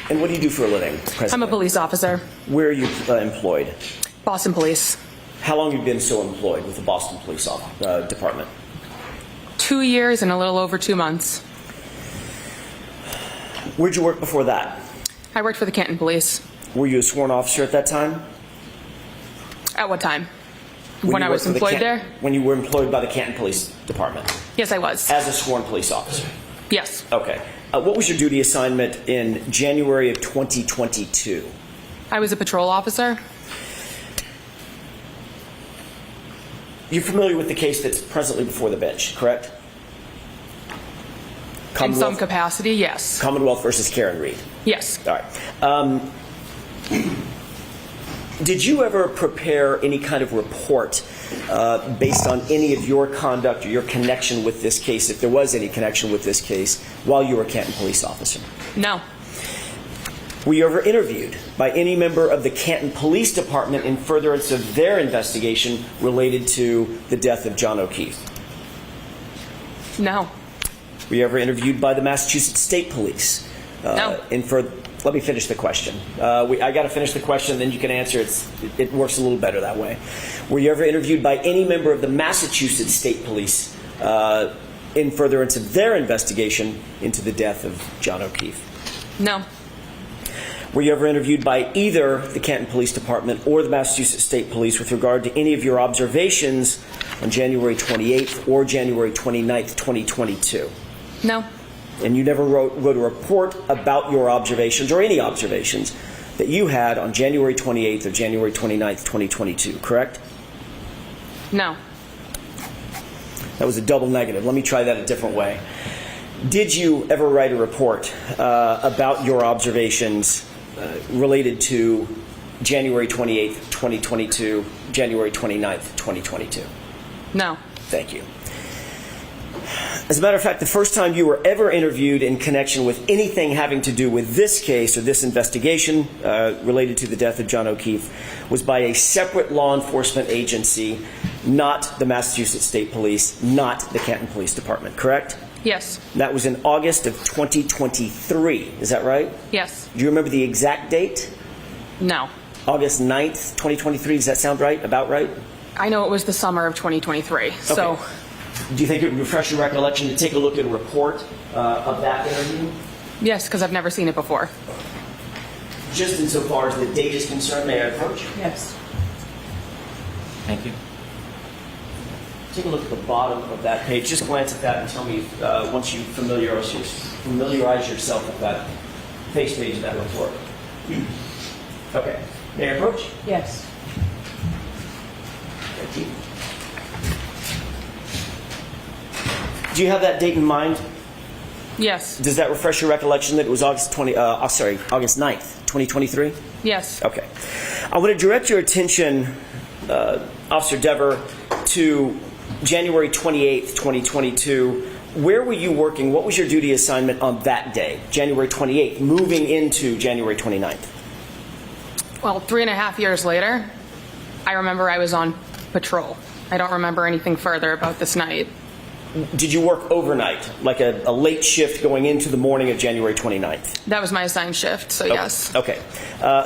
[SPEAKER 8] And what do you do for a living, presently?
[SPEAKER 9] I'm a police officer,
[SPEAKER 8] Where are you employed?
[SPEAKER 9] Boston Police.
[SPEAKER 8] How long have you been so employed with the Boston Police Department?
[SPEAKER 9] 2 years and a little over 2 months.
[SPEAKER 8] Where'd you work before that?
[SPEAKER 9] I worked for the Canton Police.
[SPEAKER 8] Were you a sworn officer at that time?
[SPEAKER 9] At what time?
[SPEAKER 8] When
[SPEAKER 9] I
[SPEAKER 8] you
[SPEAKER 9] was
[SPEAKER 8] worked for the
[SPEAKER 9] employed there?
[SPEAKER 8] When you were employed by the Canton Police Department?
[SPEAKER 9] Yes, I was.
[SPEAKER 8] As a sworn police officer?
[SPEAKER 9] Yes.
[SPEAKER 8] Okay. What was your duty assignment in January of 2022?
[SPEAKER 9] I was a patrol officer.
[SPEAKER 8] You're familiar with the case that's presently before the bench, correct?
[SPEAKER 9] In some capacity, yes.
[SPEAKER 8] Commonwealth versus Karen Reed.
[SPEAKER 9] Yes.
[SPEAKER 8] All right. Did you ever prepare any kind of report based on any of your conduct or your connection with this case, if there was any connection with this case, while you were a Canton police officer?
[SPEAKER 9] No.
[SPEAKER 8] Were you ever interviewed by any member of the Canton Police Department in furtherance of their investigation related to the death of John O'Keefe?
[SPEAKER 9] No.
[SPEAKER 8] Were you ever interviewed by the Massachusetts State Police?
[SPEAKER 9] No.
[SPEAKER 8] Let me finish the question. I got to finish the question, then you can answer. It works a little better that way. Were you ever interviewed by any member of the Massachusetts State Police in furtherance of their investigation into the death of John O'Keefe?
[SPEAKER 9] No.
[SPEAKER 8] Were you ever interviewed by either the Canton Police Department or the Massachusetts State Police with regard to any of your observations on January 28th or January 29th, 2022?
[SPEAKER 9] No.
[SPEAKER 8] And you never wrote a report about your observations or any observations that you had on January 28th or January 29th, 2022, correct?
[SPEAKER 9] No.
[SPEAKER 8] That was a double negative. Let me try that a different way. Did you ever write a report about your observations related to January 28th, 2022, January 29th, 2022?
[SPEAKER 9] No.
[SPEAKER 8] Thank you. As a matter of fact, the first time you were ever interviewed in connection with anything having to do with this case or this investigation related to the death of John O'Keefe was by a separate law enforcement agency, not the Massachusetts State Police, not the Canton Police Department, correct?
[SPEAKER 9] Yes.
[SPEAKER 8] That was in August of 2023, is that right?
[SPEAKER 9] Yes.
[SPEAKER 8] Do you remember the exact date?
[SPEAKER 9] No.
[SPEAKER 8] August 9th, 2023, does that sound right, about right?
[SPEAKER 9] I know it was the summer of 2023, so...
[SPEAKER 8] Okay. Do you think it would refresh your recollection to take a look at a report of that interview?
[SPEAKER 9] Yes, because I've never seen it before.
[SPEAKER 8] Just insofar as the date is concerned, may I approach?
[SPEAKER 5] Yes.
[SPEAKER 7] Thank you.
[SPEAKER 8] Take a look at the bottom of that page. Just glance at that and tell me once you familiarize yourself with that face page of that report. Okay. May I approach?
[SPEAKER 5] Yes.
[SPEAKER 8] Thank you. Do you have that date in mind?
[SPEAKER 9] Yes.
[SPEAKER 8] Does that refresh your recollection that it was August 9th, 2023?
[SPEAKER 9] Yes.
[SPEAKER 8] Okay. I want to direct your attention, Officer Dever, to January 28th, 2022. Where were you working? What was your duty assignment on that day, January 28th, moving into January 29th?
[SPEAKER 9] Well, 3.5 years later, I remember I was on patrol. I don't remember anything further about this night.
[SPEAKER 8] Did you work overnight, like a late shift going into the morning of January 29th?
[SPEAKER 9] That was my assigned shift, so yes.
[SPEAKER 8] Okay.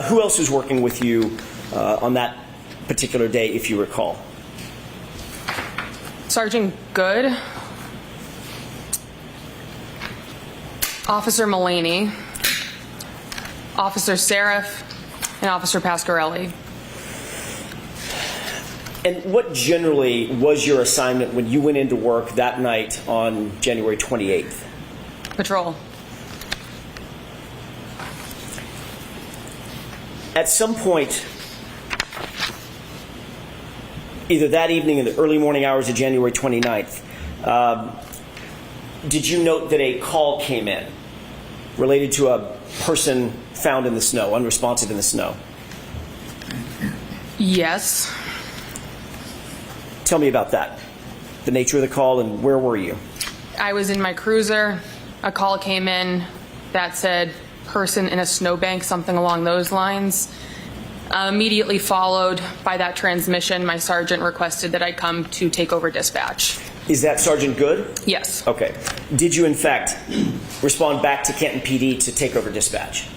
[SPEAKER 8] Who else was working with you on that particular day, if you recall?
[SPEAKER 9] Sergeant Good, Officer Mullaney, Officer Seraph, and Officer Pasquarelli.
[SPEAKER 8] And what generally was your assignment when you went into work that night on January 28th?
[SPEAKER 9] Patrol.
[SPEAKER 8] At some point, either that evening in the early morning hours of January 29th, did you note that a call came in related to a person found in the snow, unresponsive in the snow?
[SPEAKER 9] Yes.
[SPEAKER 8] Tell me about that. The nature of the call and where were you?
[SPEAKER 9] I was in my cruiser. A call came in that said person in a snowbank, something along those lines. Immediately followed by that transmission, my sergeant requested that I come to take over dispatch.
[SPEAKER 8] Is that Sergeant Good?
[SPEAKER 9] Yes.
[SPEAKER 8] Okay. Did you, in fact, respond back to Canton PD to take over dispatch?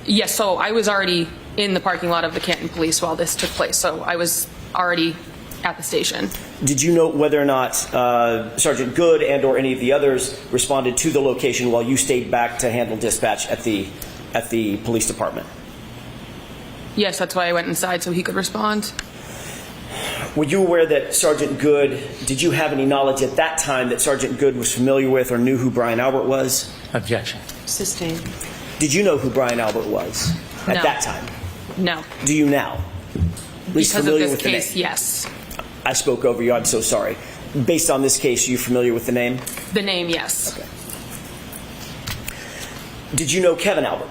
[SPEAKER 9] Yes, so I was already in the parking lot of the Canton Police while this took place, so I was already at the station.
[SPEAKER 8] Did you note whether or not Sergeant Good and or any of the others responded to the location while you stayed back to handle dispatch at the police department?
[SPEAKER 9] Yes, that's why I went inside so he could respond.
[SPEAKER 8] Were you aware that Sergeant Good, did you have any knowledge at that time that Sergeant Good was familiar with or knew who Brian Albert was?
[SPEAKER 7] Objection.
[SPEAKER 1] Sustained.
[SPEAKER 8] Did you know who Brian Albert was at
[SPEAKER 9] No.
[SPEAKER 8] that time?
[SPEAKER 9] No.
[SPEAKER 8] Do you now? At least
[SPEAKER 9] Because of
[SPEAKER 8] familiar
[SPEAKER 9] this
[SPEAKER 8] with the
[SPEAKER 9] case,
[SPEAKER 8] name?
[SPEAKER 9] yes.
[SPEAKER 8] I spoke over you. I'm so sorry. Based on this case, are you familiar with the name?
[SPEAKER 9] The name, yes.
[SPEAKER 8] Okay. Did you know Kevin Albert?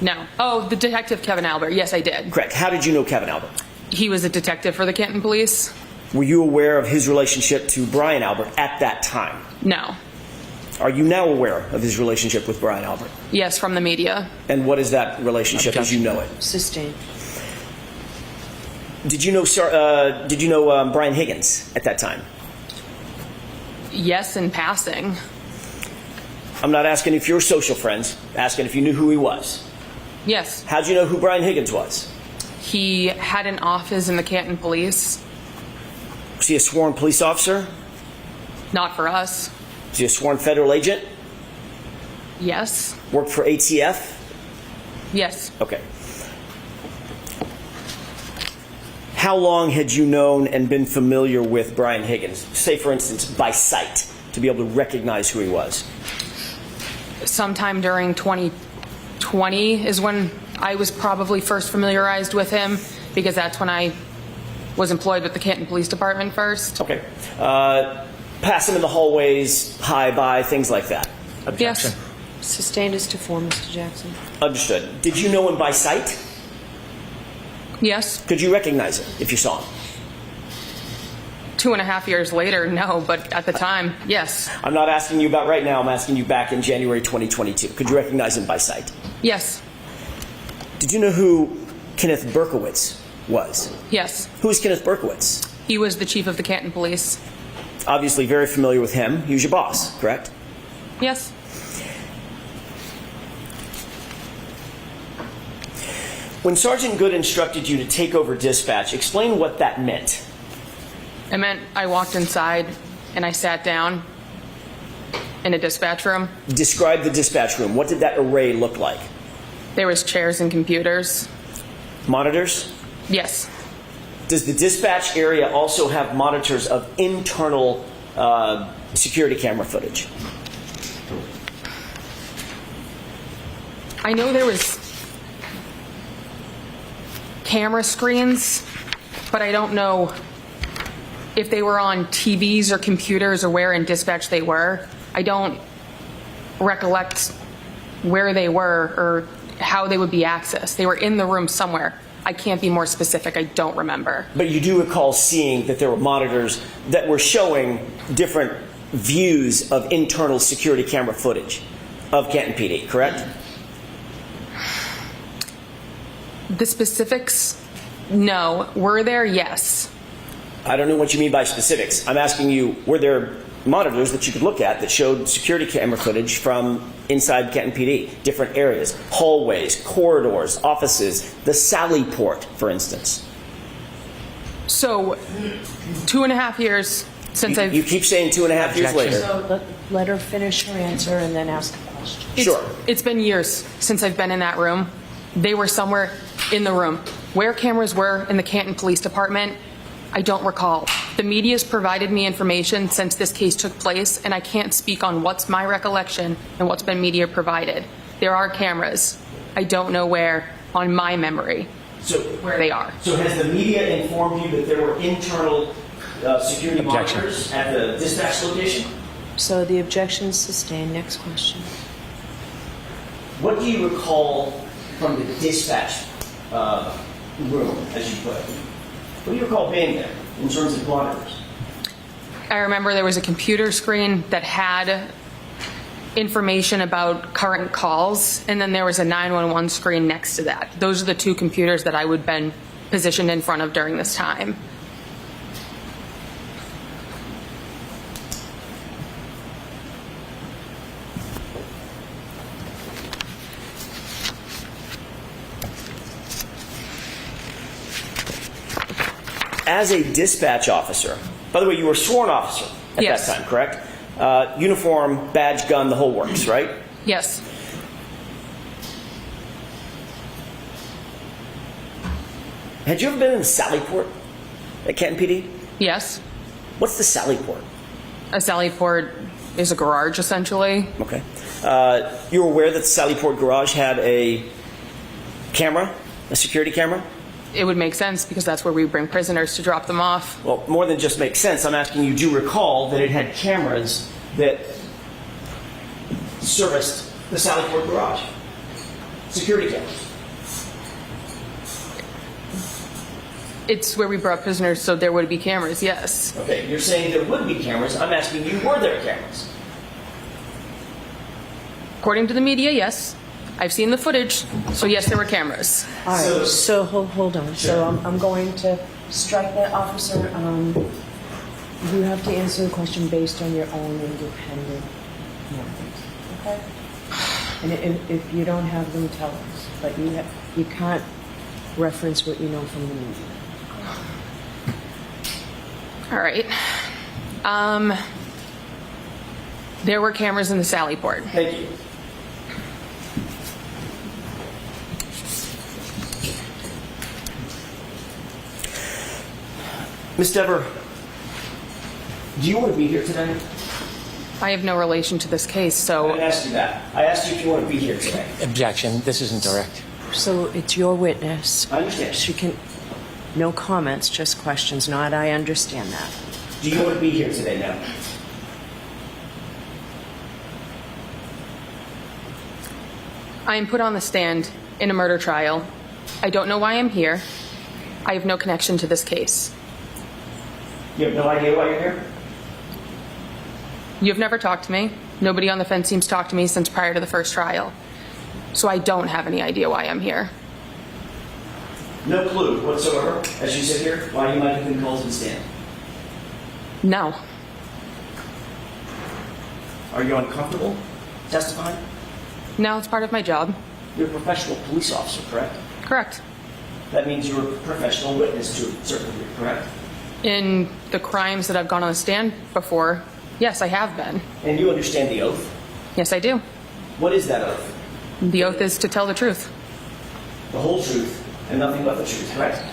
[SPEAKER 9] No. Oh, the detective Kevin Albert. Yes, I did.
[SPEAKER 8] Correct. How did you know Kevin Albert?
[SPEAKER 9] He was a detective for the Canton Police.
[SPEAKER 8] Were you aware of his relationship to Brian Albert at that time?
[SPEAKER 9] No.
[SPEAKER 8] Are you now aware of his relationship with Brian Albert?
[SPEAKER 9] Yes, from the media.
[SPEAKER 8] And what is that relationship as you know it?
[SPEAKER 1] Sustained.
[SPEAKER 8] Did you know Brian Higgins at that time?
[SPEAKER 9] Yes, in passing.
[SPEAKER 8] I'm not asking if you're social friends, asking if you knew who he was.
[SPEAKER 9] Yes.
[SPEAKER 8] How'd you know who Brian Higgins was?
[SPEAKER 9] He had an office in the Canton Police.
[SPEAKER 8] Was he a sworn police officer?
[SPEAKER 9] Not for us.
[SPEAKER 8] Was he a sworn federal agent?
[SPEAKER 9] Yes.
[SPEAKER 8] Worked for ATF?
[SPEAKER 9] Yes.
[SPEAKER 8] Okay. How long had you known and been familiar with Brian Higgins? Say, for instance, by sight, to be able to recognize who he was.
[SPEAKER 9] Sometime during 2020 is when I was probably first familiarized with him, because that's when I was employed with the Canton Police Department first.
[SPEAKER 8] Okay. Pass him in the hallways, hi, bye, things like that.
[SPEAKER 9] Yes.
[SPEAKER 1] Sustained is to four, Mr. Jackson.
[SPEAKER 8] Understood. Did you know him by sight?
[SPEAKER 9] Yes.
[SPEAKER 8] Could you recognize him if you saw him?
[SPEAKER 9] 2.5 years later, no, but at the time, yes.
[SPEAKER 8] I'm not asking you about right now. I'm asking you back in January 2022. Could you recognize him by sight?
[SPEAKER 9] Yes.
[SPEAKER 8] Did you know who Kenneth Berkowitz was?
[SPEAKER 9] Yes.
[SPEAKER 8] Who is Kenneth Berkowitz?
[SPEAKER 9] He was the chief of the Canton Police.
[SPEAKER 8] Obviously very familiar with him. He was your boss, correct?
[SPEAKER 9] Yes.
[SPEAKER 8] When Sergeant Good instructed you to take over dispatch, explain what that meant.
[SPEAKER 9] It meant I walked inside and I sat down in a dispatch room.
[SPEAKER 8] Describe the dispatch room. What did that array look like?
[SPEAKER 9] There was chairs and computers.
[SPEAKER 8] Monitors?
[SPEAKER 9] Yes.
[SPEAKER 8] Does the dispatch area also have monitors of internal security camera footage?
[SPEAKER 9] I know there was camera screens, but I don't know if they were on TVs or computers or where in dispatch they were. I don't recollect where they were or how they would be accessed. They were in the room somewhere. I can't be more specific. I don't remember.
[SPEAKER 8] But you do recall seeing that there were monitors that were showing different views of internal security camera footage of Canton PD, correct?
[SPEAKER 9] The specifics, no. Were there? Yes.
[SPEAKER 8] I don't know what you mean by specifics. I'm asking you, were there monitors that you could look at that showed security camera footage from inside Canton PD, different areas, hallways, corridors, offices, the Sally Port, for instance?
[SPEAKER 9] So, 2.5 years since I've...
[SPEAKER 8] You keep saying 2.5 years later.
[SPEAKER 1] So let her finish her answer and then ask a question.
[SPEAKER 8] Sure.
[SPEAKER 9] It's been years since I've been in that room. They were somewhere in the room. Where cameras were in the Canton Police Department, I don't recall. The media's provided me information since this case took place, and I can't speak on what's my recollection and what's been media provided. There are cameras. I don't know where on my memory where they are.
[SPEAKER 8] So has the media informed you that there were internal security monitors at the dispatch location?
[SPEAKER 1] So the objection is sustained. Next question.
[SPEAKER 8] What do you recall from the dispatch room, as you put it? What do you recall being there in terms of monitors?
[SPEAKER 9] I remember there was a computer screen that had information about current calls, and then there was a 911 screen next to that. Those are the two computers that I would have been positioned in front of during this time.
[SPEAKER 8] As a dispatch officer, by the way, you were a sworn officer at
[SPEAKER 9] Yes.
[SPEAKER 8] that time, correct? Uniform, badge, gun, the whole works, right?
[SPEAKER 9] Yes.
[SPEAKER 8] Had you ever been in the Sally Port at Canton PD?
[SPEAKER 9] Yes.
[SPEAKER 8] What's the Sally Port?
[SPEAKER 9] A Sally Port is a garage, essentially.
[SPEAKER 8] Okay. You were aware that the Sally Port garage had a camera, a security camera?
[SPEAKER 9] It would make sense because that's where we bring prisoners to drop them off.
[SPEAKER 8] Well, more than just makes sense. I'm asking you, do you recall that it had cameras that serviced the Sally Port garage? Security cameras.
[SPEAKER 9] It's where we brought prisoners, so there would be cameras, yes.
[SPEAKER 8] Okay, you're saying there would be cameras. I'm asking you, were there cameras?
[SPEAKER 9] According to the media, yes. I've seen the footage, so yes, there were cameras.
[SPEAKER 1] All right, so hold on. So I'm going to strike that, officer. You have to answer the question based on your own independent knowledge, okay? And if you don't have them, tell us. But you can't reference what you know from the media.
[SPEAKER 9] All right. There were cameras in the Sally Port.
[SPEAKER 8] Thank you. Ms. Dever, do you want to be here today?
[SPEAKER 9] I have no relation to this case,
[SPEAKER 8] I
[SPEAKER 9] so
[SPEAKER 8] didn't ask you that. I asked you if you want to be here today.
[SPEAKER 7] Objection. This isn't direct.
[SPEAKER 1] So it's your witness.
[SPEAKER 8] I understand.
[SPEAKER 1] She can, no comments, just questions. Not, I understand that.
[SPEAKER 8] Do you want to be here today now?
[SPEAKER 9] I am put on the stand in a murder trial. I don't know why I'm here. I have no connection to this case.
[SPEAKER 8] You have no idea why you're here?
[SPEAKER 9] You've never talked to me. Nobody on the fence seems to talk to me since prior to the first trial. So I don't have any idea why I'm here.
[SPEAKER 8] No clue whatsoever, as you sit here, why you might have been called to the stand.
[SPEAKER 9] No.
[SPEAKER 8] Are you uncomfortable testifying?
[SPEAKER 9] No, it's part of my job.
[SPEAKER 8] You're a professional police officer, correct?
[SPEAKER 9] Correct.
[SPEAKER 8] That means you're a professional witness to a certain degree, correct?
[SPEAKER 9] In the crimes that I've gone on the stand before, Yes, I have been.
[SPEAKER 8] And you understand the oath?
[SPEAKER 9] Yes, I do.
[SPEAKER 8] What is that oath?
[SPEAKER 9] The oath is to tell the truth.
[SPEAKER 8] The whole truth and nothing but the truth, correct?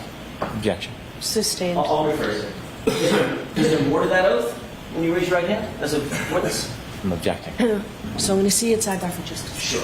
[SPEAKER 7] Objection.
[SPEAKER 1] Sustained.
[SPEAKER 8] I'll rephrase it. Is there more to that oath when you raise your right hand as a witness?
[SPEAKER 7] I'm objecting.
[SPEAKER 1] So I'm going to see it sidebar for just a
[SPEAKER 8] Sure.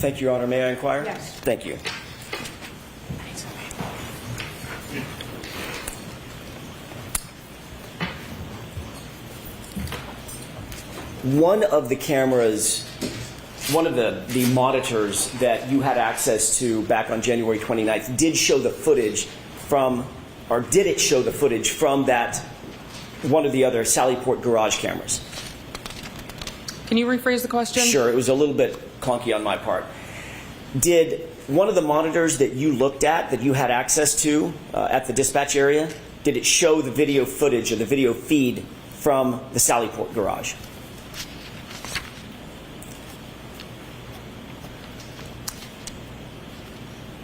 [SPEAKER 8] Thank you, Your Honor. May I inquire?
[SPEAKER 5] Yes.
[SPEAKER 8] Thank you. One of the cameras one of the monitors that you had access to back on January 29th did show the footage from, or did it show the footage from that one of the other Sallyport garage cameras?
[SPEAKER 9] Can you rephrase the question?
[SPEAKER 8] Sure, it was a little bit clunky on my part. Did one of the monitors that you looked at, that you had access to at the dispatch area, did it show the video footage or the video feed from the Sallyport garage?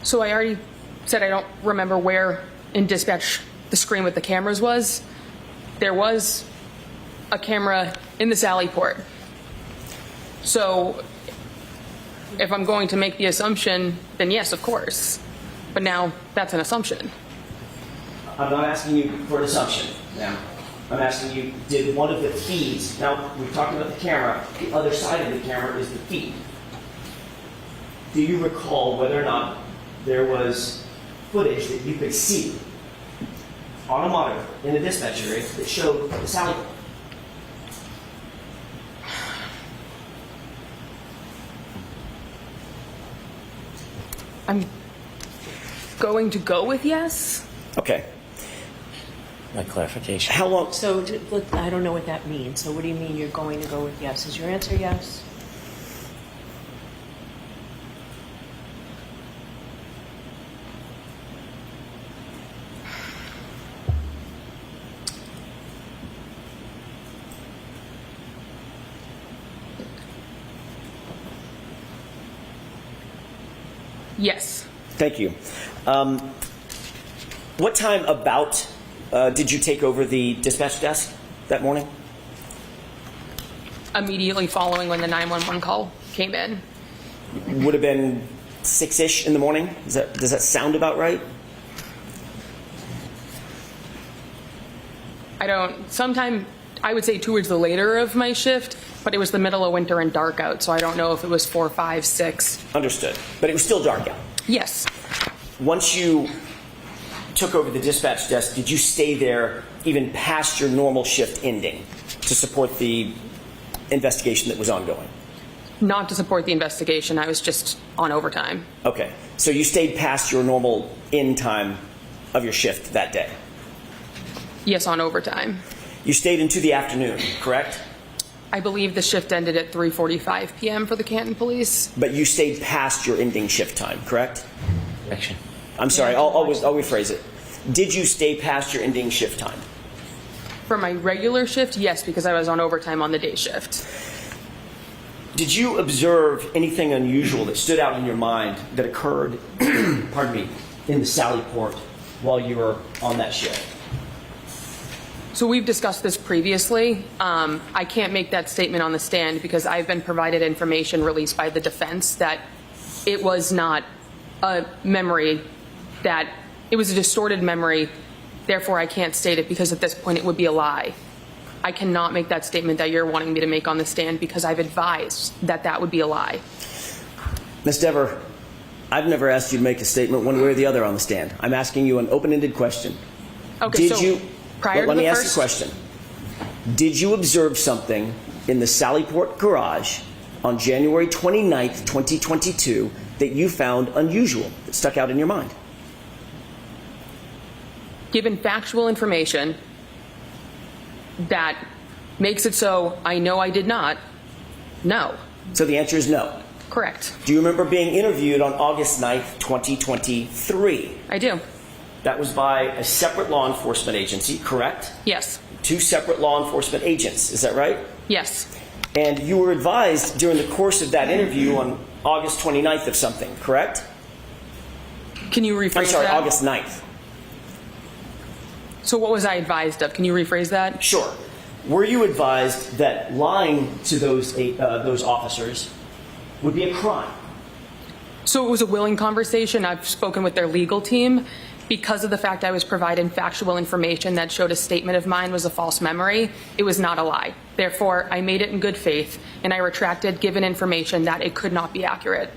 [SPEAKER 9] So I already said I don't remember where in dispatch the screen with the cameras was. There was a camera in the Sallyport. So if I'm going to make the assumption, then yes, of course. But now that's an assumption.
[SPEAKER 8] I'm not asking you for an assumption now. I'm asking you, did one of the feeds, now we're talking about the camera, the other side of the camera is the feed. Do you recall whether or not there was footage that you could see on a monitor in the dispatch area that showed the Sallyport?
[SPEAKER 9] I'm going to go with yes.
[SPEAKER 8] Okay.
[SPEAKER 7] My clarification.
[SPEAKER 8] How long?
[SPEAKER 1] So I don't know what that means. So what do you mean you're going to go with yes? Is your answer yes?
[SPEAKER 9] Yes.
[SPEAKER 8] Thank you. What time about did you take over the dispatch desk that morning?
[SPEAKER 9] Immediately following when the 911 call came in.
[SPEAKER 8] Would have been 6-ish in the morning. Does that sound about right?
[SPEAKER 9] Sometime I would say towards the later of my shift, but it was the middle of winter and dark out, so I don't know if it was 4, 5, 6.
[SPEAKER 8] Understood. But it was still dark out.
[SPEAKER 9] Yes.
[SPEAKER 8] Once you took over the dispatch desk, did you stay there even past your normal shift ending to support the investigation that was ongoing?
[SPEAKER 9] Not to support the investigation. I was just on overtime.
[SPEAKER 8] Okay. So you stayed past your normal end time of your shift that day?
[SPEAKER 9] Yes, on overtime.
[SPEAKER 8] You stayed into the afternoon, correct?
[SPEAKER 9] I believe the shift ended at 3:45 p.m. for the Canton Police.
[SPEAKER 8] But you stayed past your ending shift time, correct?
[SPEAKER 7] Correction.
[SPEAKER 8] I'm sorry, I'll rephrase it. Did you stay past your ending shift time?
[SPEAKER 9] For my regular shift, yes, because I was on overtime on the day shift.
[SPEAKER 8] Did you observe anything unusual that stood out in your mind that occurred, pardon me, in the Sallyport while you were on that shift?
[SPEAKER 9] So we've discussed this previously. I can't make that statement on the stand because I've been provided information released by the defense that it was not a memory, that it was a distorted memory. Therefore, I can't state it because at this point it would be a lie. I cannot make that statement that you're wanting me to make on the stand because I've advised that that would be a lie.
[SPEAKER 8] Ms. Dever, I've never asked you to make a statement one way or the other on the stand. I'm asking you an open-ended question.
[SPEAKER 9] Okay,
[SPEAKER 8] Did
[SPEAKER 9] so
[SPEAKER 8] you?
[SPEAKER 9] prior
[SPEAKER 8] Let
[SPEAKER 9] to
[SPEAKER 8] me
[SPEAKER 9] the
[SPEAKER 8] ask
[SPEAKER 9] first,
[SPEAKER 8] you a question. Did you observe something in the Sallyport garage on January 29th, 2022 that you found unusual, that stuck out in your mind?
[SPEAKER 9] given factual information that makes it so I know I did not, no.
[SPEAKER 8] So the answer is no.
[SPEAKER 9] Correct.
[SPEAKER 8] Do you remember being interviewed on August 9th, 2023?
[SPEAKER 9] I do.
[SPEAKER 8] That was by a separate law enforcement agency, correct?
[SPEAKER 9] Yes.
[SPEAKER 8] Two separate law enforcement agents, is that right?
[SPEAKER 9] Yes.
[SPEAKER 8] And you were advised during the course of that interview on August 29th of something, correct?
[SPEAKER 9] Can you rephrase
[SPEAKER 8] I'm sorry,
[SPEAKER 9] that?
[SPEAKER 8] August 9th.
[SPEAKER 9] So what was I advised of? Can you rephrase that?
[SPEAKER 8] Sure. Were you advised that lying to those officers would be a crime?
[SPEAKER 9] So it was a willing conversation. I've spoken with their legal team. Because of the fact I was provided factual information that showed a statement of mine was a false memory, it was not a lie. Therefore, I made it in good faith, and I retracted given information that it could not be accurate.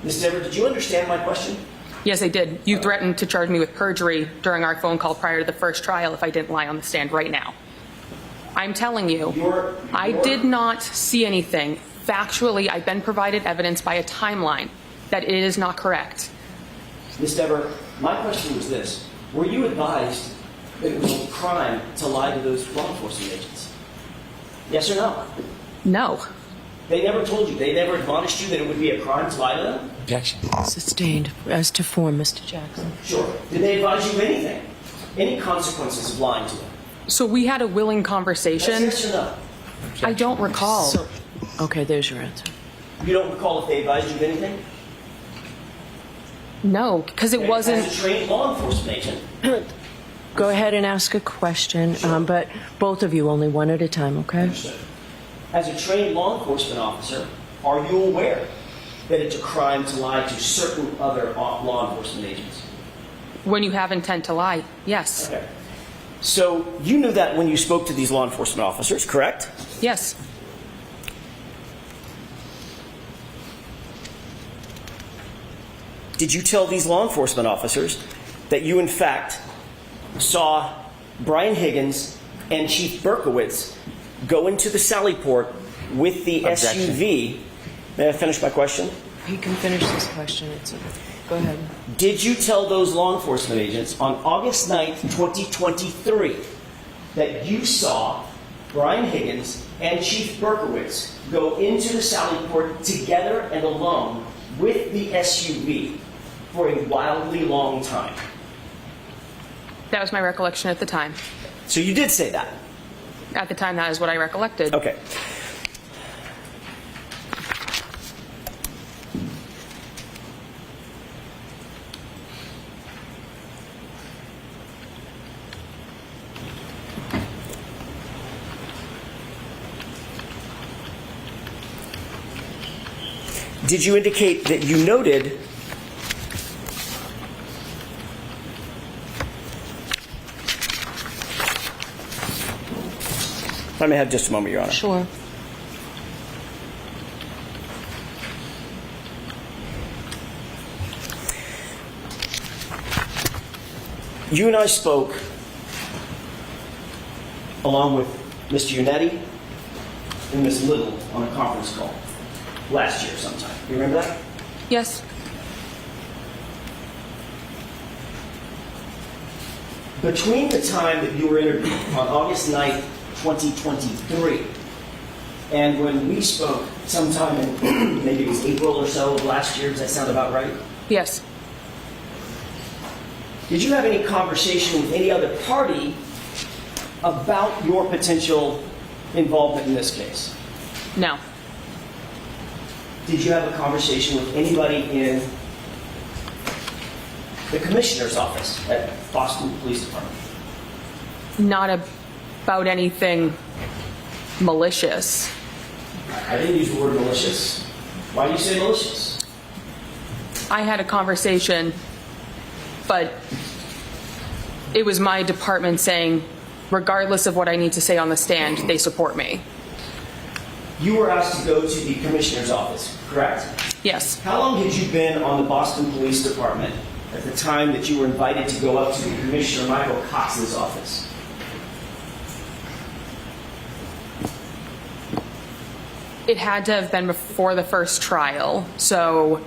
[SPEAKER 8] Ms. Dever, did you understand my question?
[SPEAKER 9] Yes, I did. You threatened to charge me with perjury during our phone call prior to the first trial if I didn't lie on the stand right now. I'm telling you, I did not see anything Factually, I've been provided evidence by a timeline that it is not correct.
[SPEAKER 8] Ms. Dever, my question was this. Were you advised that it was a crime to lie to those law enforcement agents? Yes or no?
[SPEAKER 9] No.
[SPEAKER 8] They never told you, they never admonished you that it would be a crime to lie to them?
[SPEAKER 7] Objection.
[SPEAKER 1] Sustained as to form, Mr. Jackson.
[SPEAKER 8] Sure. Did they advise you of anything? Any consequences of lying to them?
[SPEAKER 9] So we had a willing
[SPEAKER 8] That's
[SPEAKER 9] conversation.
[SPEAKER 8] yes or no?
[SPEAKER 9] I don't recall.
[SPEAKER 1] So, okay, there's your answer.
[SPEAKER 8] You don't recall if they advised you of anything?
[SPEAKER 9] No, because it wasn't.
[SPEAKER 8] As a trained law enforcement agent.
[SPEAKER 1] Go ahead and ask a question, but both of you only one at a time, okay?
[SPEAKER 8] As a trained law enforcement officer, are you aware that it's a crime to lie to certain other law enforcement agents?
[SPEAKER 9] When you have intent to lie, yes.
[SPEAKER 8] Okay. So you knew that when you spoke to these law enforcement officers, correct?
[SPEAKER 9] Yes.
[SPEAKER 8] Did you tell these law enforcement officers that you, in fact, saw Brian Higgins and Chief Berkowitz go into the Sallyport with the
[SPEAKER 7] Objection.
[SPEAKER 8] SUV? May I finish my question?
[SPEAKER 1] He can finish this question. Go ahead.
[SPEAKER 8] Did you tell those law enforcement agents on August 9th, 2023, that you saw Brian Higgins and Chief Berkowitz go into the Sallyport together and alone with the SUV for a wildly long time?
[SPEAKER 9] That was my recollection at the time.
[SPEAKER 8] So you did say that?
[SPEAKER 9] At the time, that is what I recollected.
[SPEAKER 8] Okay. Did you indicate that you noted I may have just a moment, Your Honor.
[SPEAKER 1] Sure.
[SPEAKER 8] You and I spoke, along with Mr. Unetti and Ms. Little, on a conference call last year sometime. You remember that?
[SPEAKER 9] Yes.
[SPEAKER 8] Between the time that you were interviewed on August 9th, 2023, and when we spoke sometime in maybe it was April or so of last year, does that sound about right?
[SPEAKER 9] Yes.
[SPEAKER 8] Did you have any conversation with any other party about your potential involvement in this case?
[SPEAKER 9] No.
[SPEAKER 8] Did you have a conversation with anybody in the commissioner's office at Boston Police Department?
[SPEAKER 9] Not about anything malicious.
[SPEAKER 8] I didn't use the word malicious. Why do you say malicious?
[SPEAKER 9] I had a conversation, but it was my department saying, regardless of what I need to say on the stand, they support me.
[SPEAKER 8] You were asked to go to the commissioner's office, correct?
[SPEAKER 9] Yes.
[SPEAKER 8] How long had you been on the Boston Police Department at the time that you were invited to go up to the Commissioner Michael Cox's office?
[SPEAKER 9] It had to have been before the first trial, so...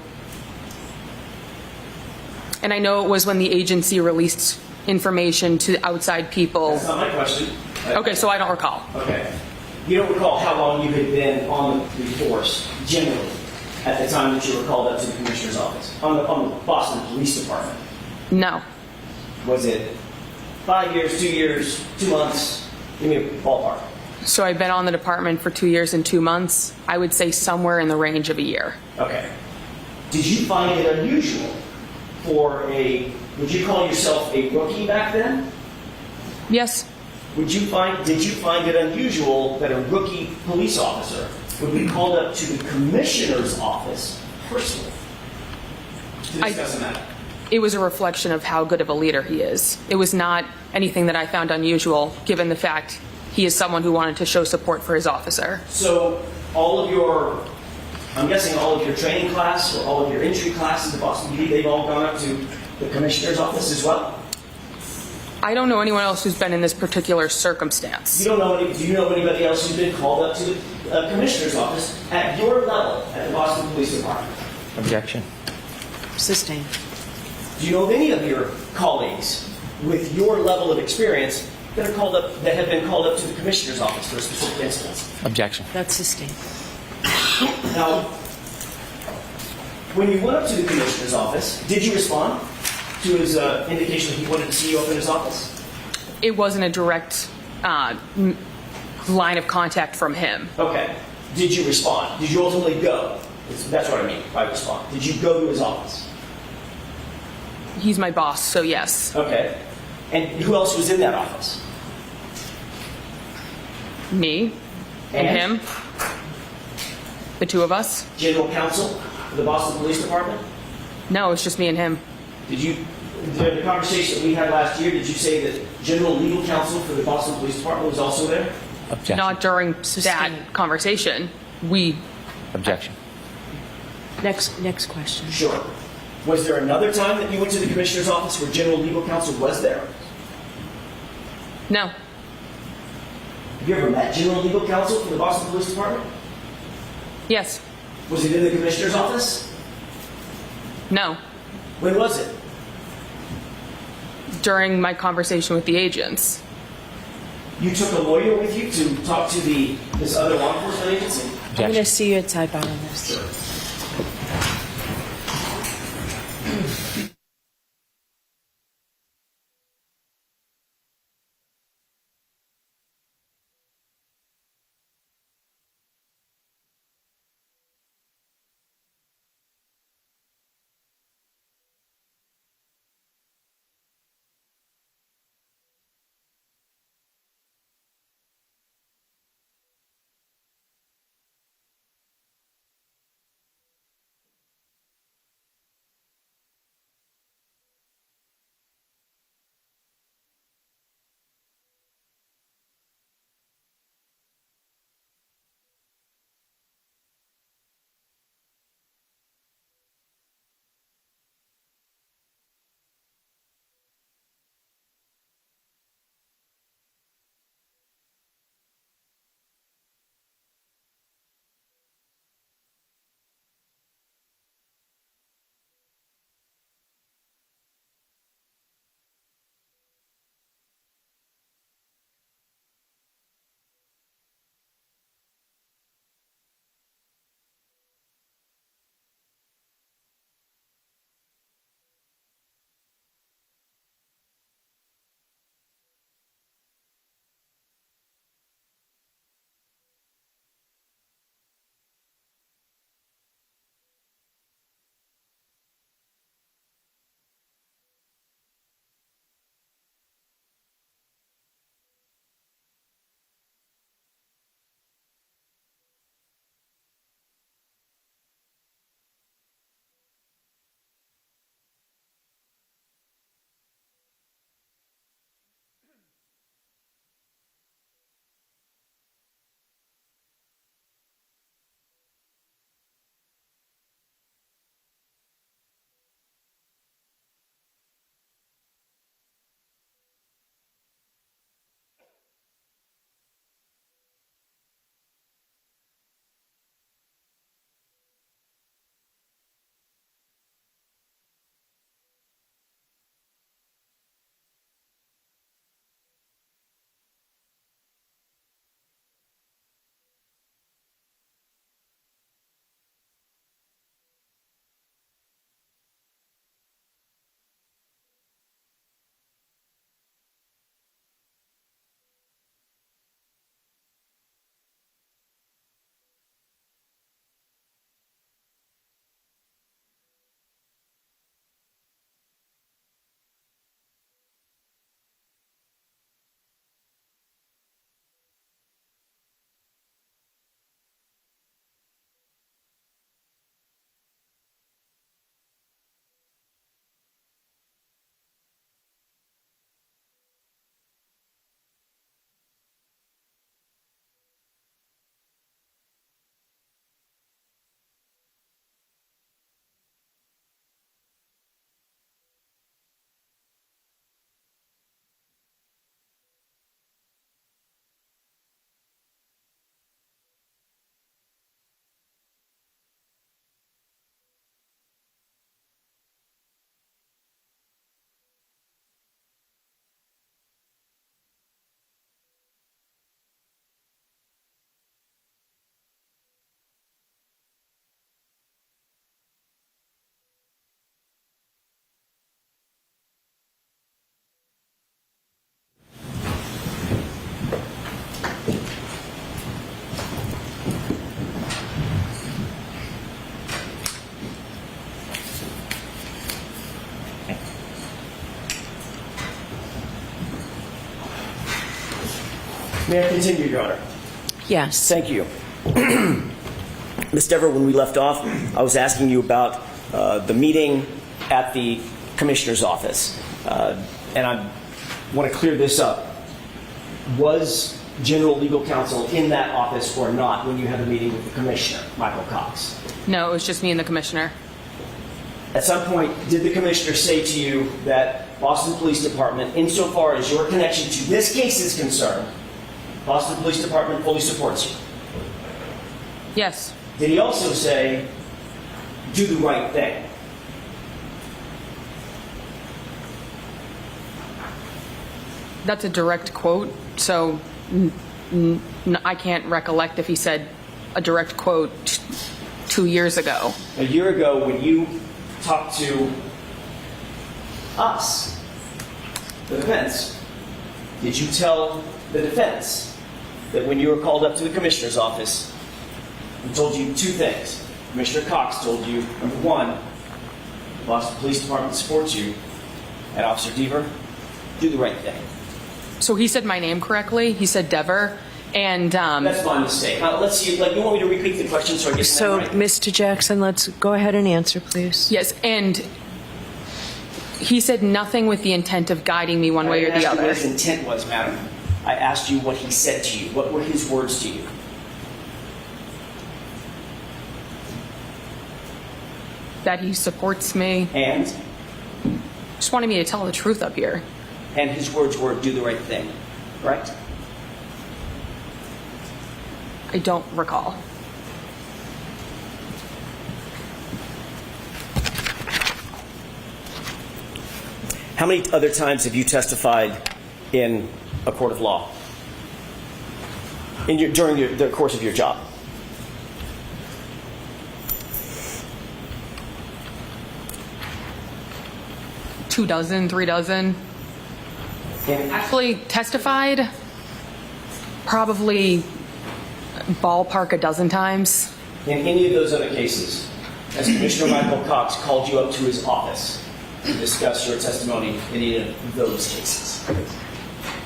[SPEAKER 9] And I know it was when the agency released information to outside people.
[SPEAKER 8] That's not my question.
[SPEAKER 9] Okay, so I don't recall.
[SPEAKER 8] Okay. You don't recall how long you had been on the force, generally, at the time that you were called up to the commissioner's office, on the Boston Police Department?
[SPEAKER 9] No.
[SPEAKER 8] Was it 5 years, 2 years, 2 months? Give me a ballpark.
[SPEAKER 9] So I've been on the department for 2 years and 2 months. I would say somewhere in the range of a year.
[SPEAKER 8] Okay. Did you find it unusual for would you call yourself a rookie back then?
[SPEAKER 9] Yes.
[SPEAKER 8] Did you find it unusual that a rookie police officer would be called up to the commissioner's office personally to discuss a matter?
[SPEAKER 9] It was a reflection of how good of a leader he is. It was not anything that I found unusual, given the fact he is someone who wanted to show support for his officer.
[SPEAKER 8] So I'm guessing all of your training class or all of your entry classes at Boston PD, they've all gone up to the commissioner's office as well?
[SPEAKER 9] I don't know anyone else who's been in this particular circumstance.
[SPEAKER 8] You don't know any, do you know anybody else who's been called up to the commissioner's office at your level at the Boston Police Department?
[SPEAKER 7] Objection.
[SPEAKER 1] Sustained.
[SPEAKER 8] Do you know of any of your colleagues with your level of experience that are called up, that have been called up to the commissioner's office for a specific instance?
[SPEAKER 7] Objection.
[SPEAKER 1] That's sustained.
[SPEAKER 8] Now, when you went up to the commissioner's office, did you respond to his indication that he wanted to see you up in his office?
[SPEAKER 9] It wasn't a direct line of contact from him.
[SPEAKER 8] Okay. Did you respond? Did you ultimately go? That's what I mean by respond. Did you go to his office?
[SPEAKER 9] He's my boss, so yes.
[SPEAKER 8] Okay. And who else was in that office?
[SPEAKER 9] Me and him. The two of us.
[SPEAKER 8] General counsel for the Boston Police Department?
[SPEAKER 9] No, it's just me and him.
[SPEAKER 8] Did you, during the conversation that we had last year, did you say that general legal counsel for the Boston Police Department was also there?
[SPEAKER 7] Objection.
[SPEAKER 9] Not during
[SPEAKER 1] Sustained.
[SPEAKER 9] that conversation. We
[SPEAKER 7] Objection.
[SPEAKER 1] Next question.
[SPEAKER 8] Sure. Was there another time that you went to the commissioner's office where general legal counsel was there?
[SPEAKER 9] no.
[SPEAKER 8] Have you ever met general legal counsel for the Boston Police Department?
[SPEAKER 9] Yes.
[SPEAKER 8] Was it in the commissioner's office?
[SPEAKER 9] No.
[SPEAKER 8] When was it?
[SPEAKER 9] During my conversation with the agents.
[SPEAKER 8] You took a lawyer with you to talk to this other law enforcement agency?
[SPEAKER 1] I'm going to see you at sidebar on this.
[SPEAKER 8] May I continue, Your Honor?
[SPEAKER 1] Yes.
[SPEAKER 8] Thank you. Ms. Dever, when we left off, I was asking you about the meeting at the Commissioner's office. And I want to clear this up. Was General Legal Counsel in that office or not when you had the meeting with the Commissioner, Michael Cox?
[SPEAKER 9] No, it was just me and the commissioner.
[SPEAKER 8] At some point, did the Commissioner say to you that Boston Police Department, insofar as your connection to this case is concerned, Boston Police Department fully supports you?
[SPEAKER 9] Yes.
[SPEAKER 8] Did he also say, do the right thing?
[SPEAKER 9] That's a direct quote, so I can't recollect if he said a direct quote 2 years ago.
[SPEAKER 8] A year ago, when you talked to us, the defense, did you tell the defense that when you were called up to the Commissioner's office, he told you two things? Commissioner Cox told you, number one, the Boston Police Department supports you, and Officer Dever, do the right thing.
[SPEAKER 9] So he said my name correctly. He said Dever, and
[SPEAKER 8] That's my mistake. Let's see. Like, you want me to repeat the question so I get
[SPEAKER 1] So,
[SPEAKER 8] that right?
[SPEAKER 1] Mr. Jackson, let's go ahead and answer, please.
[SPEAKER 9] yes, and he said nothing with the intent of guiding me one way or
[SPEAKER 8] I
[SPEAKER 9] the
[SPEAKER 8] didn't ask you
[SPEAKER 9] other.
[SPEAKER 8] what his intent was, madam. I asked you what he said to you. What were his words to you?
[SPEAKER 9] That he supports me.
[SPEAKER 8] And
[SPEAKER 9] Just wanted me to tell the truth up here.
[SPEAKER 8] his words were, do the right thing. Correct?
[SPEAKER 9] I don't recall.
[SPEAKER 8] How many other times have you testified in a court of law during the course of your job?
[SPEAKER 9] Two dozen, 3 dozen.
[SPEAKER 8] In,
[SPEAKER 9] Actually testified probably ballpark a dozen times.
[SPEAKER 8] in any of those other cases, has Commissioner Michael Cox called you up to his office to discuss your testimony in any of those cases?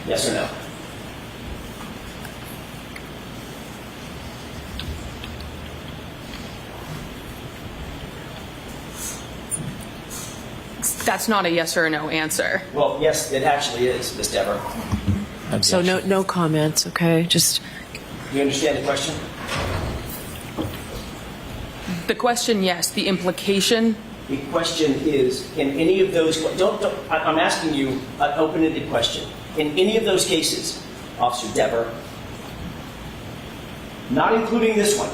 [SPEAKER 8] Yes or no?
[SPEAKER 9] That's not a yes or a no answer.
[SPEAKER 8] Well, yes, it actually is, Ms. Dever.
[SPEAKER 1] So no comments, okay? Just,
[SPEAKER 8] Do you understand the question?
[SPEAKER 9] The question, yes. The implication,
[SPEAKER 8] The question is, in any of those, I'm asking you an open-ended question. In any of those cases, Officer Dever, not including this one,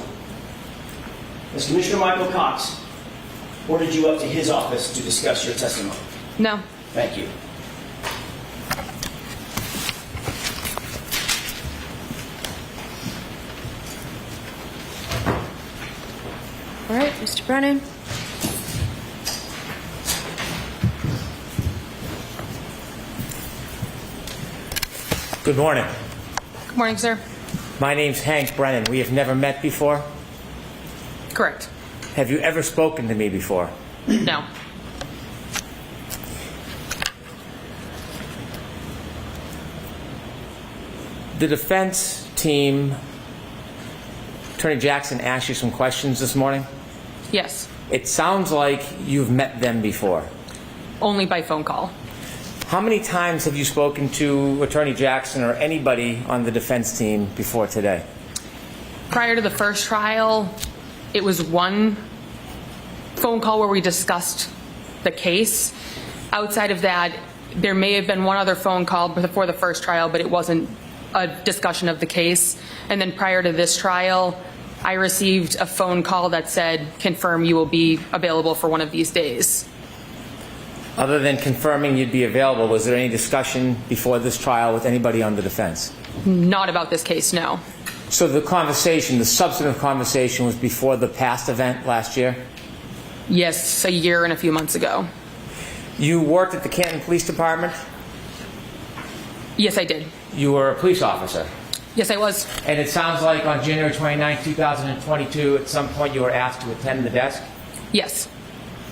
[SPEAKER 8] has Commissioner Michael Cox ordered you up to his office to discuss your testimony?
[SPEAKER 9] no.
[SPEAKER 8] Thank you.
[SPEAKER 1] all right, Mr. Brennan?
[SPEAKER 7] Good morning.
[SPEAKER 9] Good morning, sir.
[SPEAKER 7] My name's Hank Brennan. We have never met before.
[SPEAKER 9] Correct.
[SPEAKER 7] Have you ever spoken to me before?
[SPEAKER 9] No.
[SPEAKER 7] The defense team, Attorney Jackson, asked you some questions this morning.
[SPEAKER 9] Yes.
[SPEAKER 7] It sounds like you've met them before.
[SPEAKER 9] Only by phone call.
[SPEAKER 7] How many times have you spoken to Attorney Jackson or anybody on the defense team before today?
[SPEAKER 9] Prior to the first trial, it was one phone call where we discussed the case. Outside of that, there may have been one other phone call before the first trial, but it wasn't a discussion of the case. And then prior to this trial, I received a phone call that said, confirm you will be available for one of these days.
[SPEAKER 7] Other than confirming you'd be available, was there any discussion before this trial with anybody on the defense?
[SPEAKER 9] Not about this case, no.
[SPEAKER 7] So the conversation, the substantive conversation, was before the past event last year?
[SPEAKER 9] Yes, a year and a few months ago.
[SPEAKER 7] You worked at the Canton Police Department?
[SPEAKER 9] Yes, I did.
[SPEAKER 7] You were a police officer?
[SPEAKER 9] Yes, I was.
[SPEAKER 7] And it sounds like on January 29, 2022, at some point you were asked to attend the desk?
[SPEAKER 9] Yes.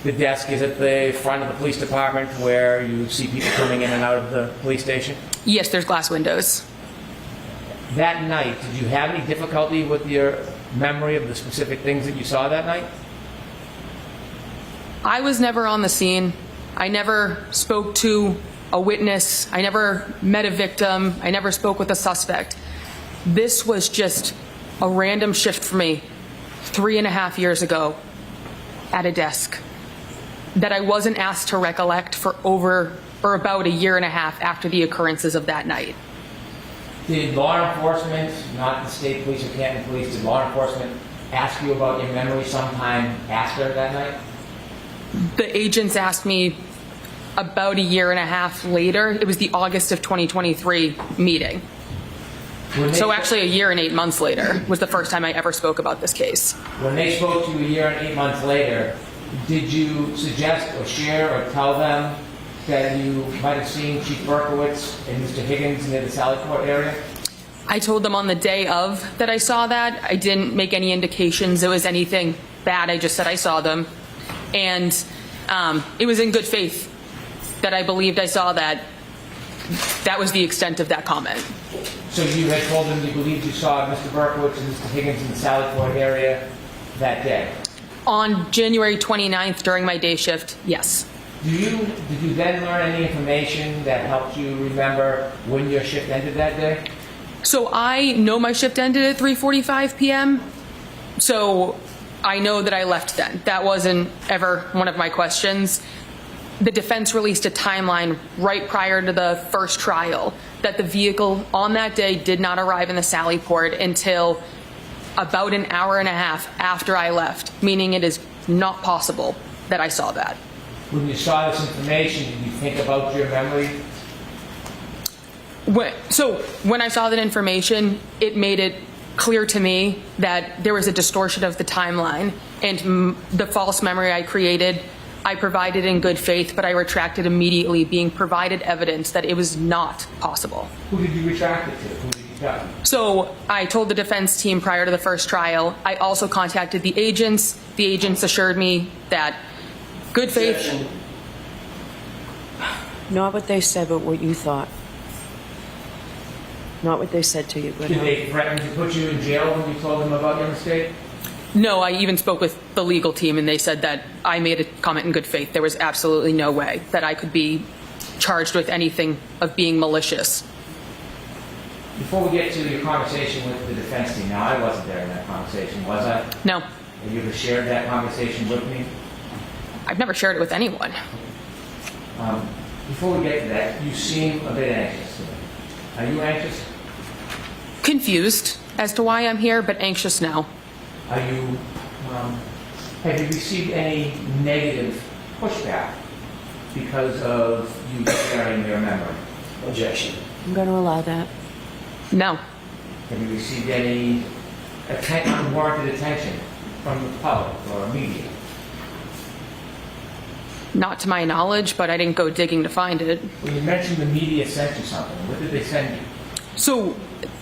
[SPEAKER 7] The desk is at the front of the police department where you see people coming in and out of the police station?
[SPEAKER 9] Yes, there's glass windows.
[SPEAKER 7] that night, did you have any difficulty with your memory of the specific things that you saw that night?
[SPEAKER 9] I was never on the scene. I never spoke to a witness. I never met a victim. I never spoke with a suspect. This was just a random shift for me 3.5 years ago at a desk that I wasn't asked to recollect for about 1.5 years after the occurrences of that night.
[SPEAKER 7] Did law enforcement, not the state police or Canton police, did law enforcement ask you about your memory sometime after that night?
[SPEAKER 9] The agents asked me about 1.5 years later. It was the August of 2023 meeting. So actually 1 year and 8 months later was the first time I ever spoke about this case.
[SPEAKER 7] When they spoke to you 1 year and 8 months later, did you suggest or share or tell them that you might have seen Chief Berkowitz and Mr. Higgins near the Sally Port area?
[SPEAKER 9] I told them on the day of that I saw that. I didn't make any indications it was anything bad. I just said I saw them. And it was in good faith that I believed I saw that. That was the extent of that comment.
[SPEAKER 7] So you had told them you believed you saw Mr. Berkowitz and Mr. Higgins in the Sally Port area that day?
[SPEAKER 9] On January 29th during my day shift, yes.
[SPEAKER 7] Did you then learn any information that helped you remember when your shift ended that day?
[SPEAKER 9] So I know my shift ended at 3:45 p.m. So I know that I left then. That wasn't ever one of my questions. The defense released a timeline right prior to the first trial that the vehicle on that day did not arrive in the Sally Port until about 1.5 hours after I left, meaning it is not possible that I saw that.
[SPEAKER 7] When you saw this information, did you think about your memory?
[SPEAKER 9] So when I saw that information, it made it clear to me that there was a distortion of the timeline, and the false memory I created, I provided in good faith, but I retracted immediately, being provided evidence that it was not possible.
[SPEAKER 7] Who did you retract it to? Who did you tell?
[SPEAKER 9] So I told the defense team prior to the first trial. I also contacted the agents. The agents assured me that good faith.
[SPEAKER 1] Not what they said, but what you thought. Not what they said to you, but
[SPEAKER 7] Did they threaten to put you in jail when you told them about your mistake?
[SPEAKER 9] No, I even spoke with the legal team, and they said that I made a comment in good faith. There was absolutely no way that I could be charged with anything of being malicious.
[SPEAKER 7] Before we get to your conversation with the defense team, now I wasn't there in that conversation, was I?
[SPEAKER 9] No,
[SPEAKER 7] Have you ever shared that conversation with me?
[SPEAKER 9] I've never shared it with anyone.
[SPEAKER 7] Before we get to that, you seem a bit anxious today. Are you anxious?
[SPEAKER 9] Confused as to why I'm here, but anxious now.
[SPEAKER 7] Are you, have you received any negative pushback because of you sharing your memory?
[SPEAKER 8] Objection.
[SPEAKER 1] I'm going to allow that.
[SPEAKER 9] No.
[SPEAKER 7] Have you received any unwarranted attention from the public or media?
[SPEAKER 9] Not to my knowledge, but I didn't go digging to find it.
[SPEAKER 7] When you mentioned the media sent you something, what did they send you?
[SPEAKER 9] So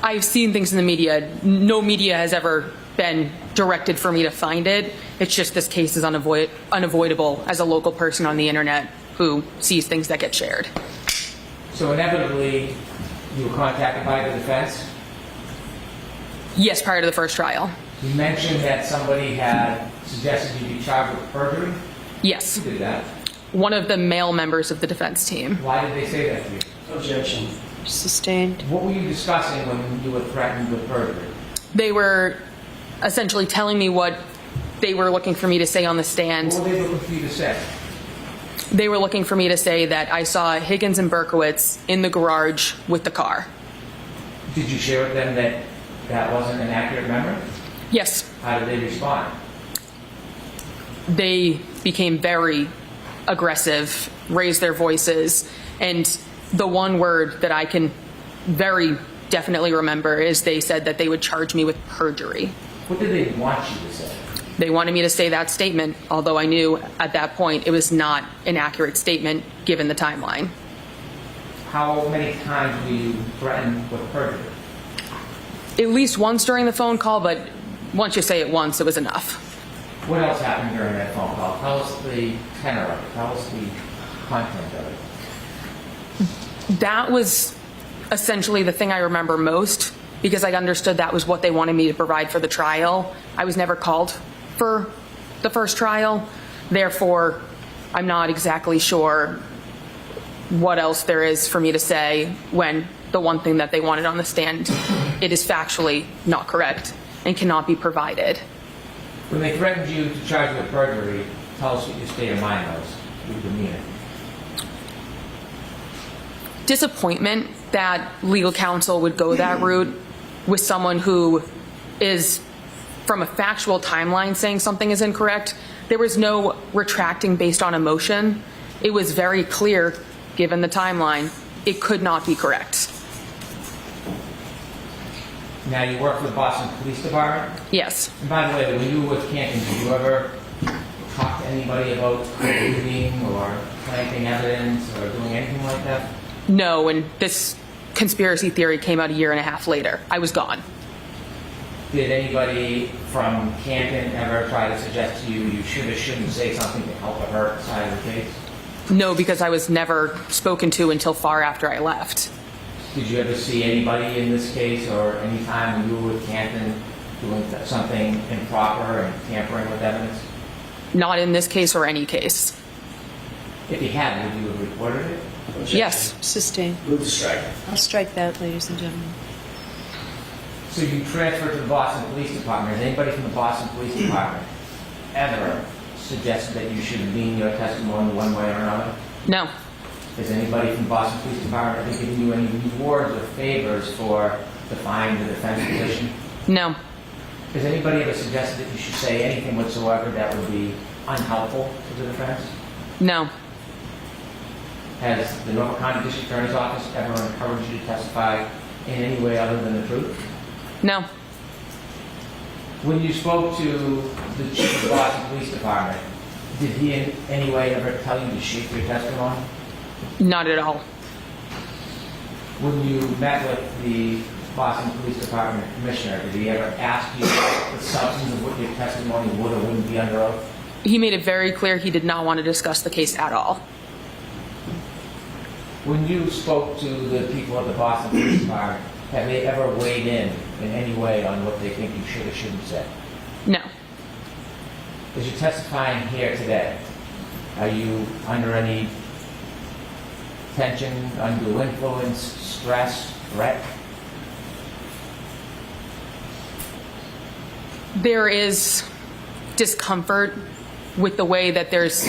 [SPEAKER 9] I've seen things in the media. No media has ever been directed for me to find it. It's just this case is unavoidable as a local person on the internet who sees things that get shared.
[SPEAKER 7] So inevitably, you were contacted by the defense?
[SPEAKER 9] Yes, prior to the first trial.
[SPEAKER 7] You mentioned that somebody had suggested you be charged with perjury?
[SPEAKER 9] Yes.
[SPEAKER 7] Who did that?
[SPEAKER 9] One of the male members of the defense team.
[SPEAKER 7] Why did they say that to you?
[SPEAKER 8] Objection.
[SPEAKER 1] Sustained.
[SPEAKER 7] What were you discussing when you were threatened with perjury?
[SPEAKER 9] They were essentially telling me what they were looking for me to say on the stand.
[SPEAKER 7] What were they looking for you to say?
[SPEAKER 9] They were looking for me to say that I saw Higgins and Berkowitz in the garage with the car.
[SPEAKER 7] Did you share with them that that wasn't an accurate memory?
[SPEAKER 9] Yes.
[SPEAKER 7] How did they respond?
[SPEAKER 9] They became very aggressive, raised their voices, and the one word that I can very definitely remember is they said that they would charge me with perjury.
[SPEAKER 7] What did they want you to say?
[SPEAKER 9] They wanted me to say that statement, although I knew at that point it was not an accurate statement given the timeline.
[SPEAKER 7] How many times were you threatened with perjury?
[SPEAKER 9] At least once during the phone call, but once you say it once, it was enough.
[SPEAKER 7] What else happened during that phone call? Tell us the tenor of it. Tell us the content of it.
[SPEAKER 9] That was essentially the thing I remember most. because I understood that was what they wanted me to provide for the trial. I was never called for the first trial. Therefore, I'm not exactly sure what else there is for me to say when the one thing that they wanted on the stand, it is factually not correct and cannot be provided.
[SPEAKER 7] When they threatened you to charge you with perjury, tell us what your state of mind was, your demeanor.
[SPEAKER 9] Disappointment that legal counsel would go that route with someone who is, from a factual timeline, saying something is incorrect. There was no retracting based on emotion. It was very clear, given the timeline, it could not be correct.
[SPEAKER 7] Now, you work for the Boston Police Department?
[SPEAKER 9] Yes.
[SPEAKER 7] And by the way, when you were with Canton, did you ever talk to anybody about leaving or planting evidence or doing anything like that?
[SPEAKER 9] No, and this conspiracy theory came out a year and a half later. I was gone.
[SPEAKER 7] Did anybody from Canton ever try to suggest to you you should or shouldn't say something to help the hurt side of the case?
[SPEAKER 9] No, because I was never spoken to until far after I left.
[SPEAKER 7] Did you ever see anybody in this case or any time when you were with Canton doing something improper and tampering with evidence?
[SPEAKER 9] Not in this case or any case.
[SPEAKER 7] If you had, would you have reported it?
[SPEAKER 9] Yes.
[SPEAKER 1] Sustain.
[SPEAKER 8] Move to strike.
[SPEAKER 1] I'll strike that, ladies and gentlemen.
[SPEAKER 7] So you transferred to the Boston Police Department. Has anybody from the Boston Police Department ever suggested that you should lean your testimony one way or another?
[SPEAKER 9] No.
[SPEAKER 7] Has anybody from the Boston Police Department ever given you any rewards or favors for defying the defense position?
[SPEAKER 9] No.
[SPEAKER 7] Has anybody ever suggested that you should say anything whatsoever that would be unhelpful to the defense?
[SPEAKER 9] No.
[SPEAKER 7] Has the Norfolk County District Attorney's Office ever encouraged you to testify in any way other than the truth?
[SPEAKER 9] No.
[SPEAKER 7] When you spoke to the chief of the Boston Police Department, did he in any way ever tell you to shape your testimony?
[SPEAKER 9] Not at all.
[SPEAKER 7] When you met with the Boston Police Department commissioner, did he ever ask you the substance of what your testimony would or wouldn't be under oath?
[SPEAKER 9] He made it very clear he did not want to discuss the case at all.
[SPEAKER 7] When you spoke to the people at the Boston Police Department, have they ever weighed in any way on what they think you should or shouldn't say?
[SPEAKER 9] No.
[SPEAKER 7] As you're testifying here today, are you under any tension, undue influence, stress, threat?
[SPEAKER 9] There is discomfort with the way that there's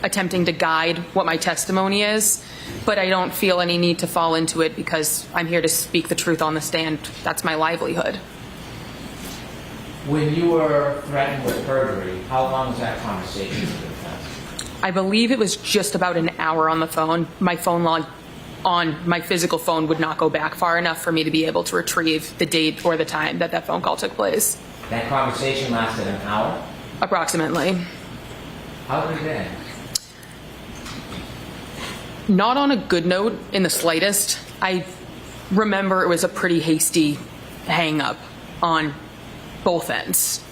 [SPEAKER 9] attempting to guide what my testimony is, but I don't feel any need to fall into it because I'm here to speak the truth on the stand. That's my livelihood.
[SPEAKER 7] When you were threatened with perjury, how long was that conversation with the defense?
[SPEAKER 9] I believe it was just about an hour on the phone. My phone log on my physical phone would not go back far enough for me to be able to retrieve the date or the time that that phone call took place.
[SPEAKER 7] That conversation lasted an hour?
[SPEAKER 9] Approximately.
[SPEAKER 7] How did it end?
[SPEAKER 9] Not on a good note in the slightest. I remember it was a pretty hasty hang up on both ends.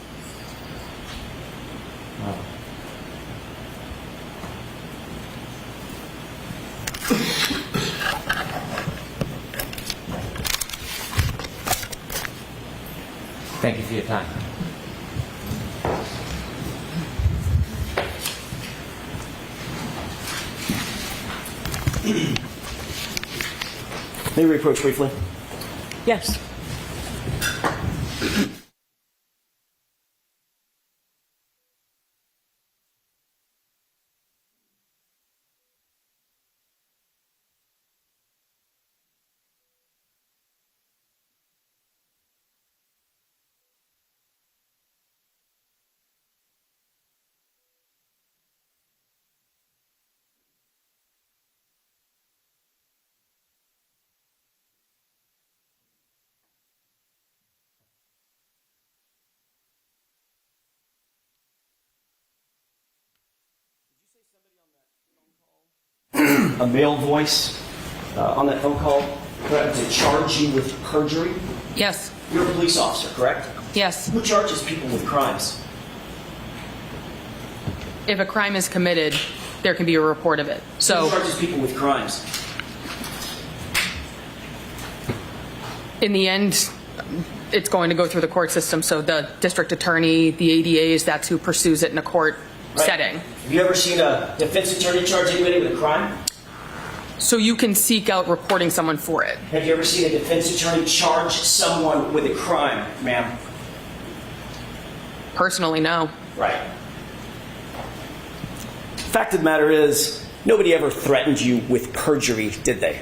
[SPEAKER 7] Thank you for your time.
[SPEAKER 8] May we approach briefly?
[SPEAKER 1] Yes.
[SPEAKER 8] A male voice on that phone call threatened to charge you with perjury?
[SPEAKER 9] Yes.
[SPEAKER 8] You're a police officer, correct?
[SPEAKER 9] Yes.
[SPEAKER 8] Who charges people with crimes?
[SPEAKER 9] If a crime is committed, there can be a report of it.
[SPEAKER 8] Who
[SPEAKER 9] So
[SPEAKER 8] charges people with crimes?
[SPEAKER 9] in the end, it's going to go through the court system. So the district attorney, the ADAs, that's who pursues it in a court setting.
[SPEAKER 8] Have you ever seen a defense attorney charge anybody with a crime?
[SPEAKER 9] So you can seek out reporting someone for it.
[SPEAKER 8] Have you ever seen a defense attorney charge someone with a crime, ma'am?
[SPEAKER 9] Personally, no.
[SPEAKER 8] Right. Fact of the matter is, nobody ever threatened you with perjury, did they?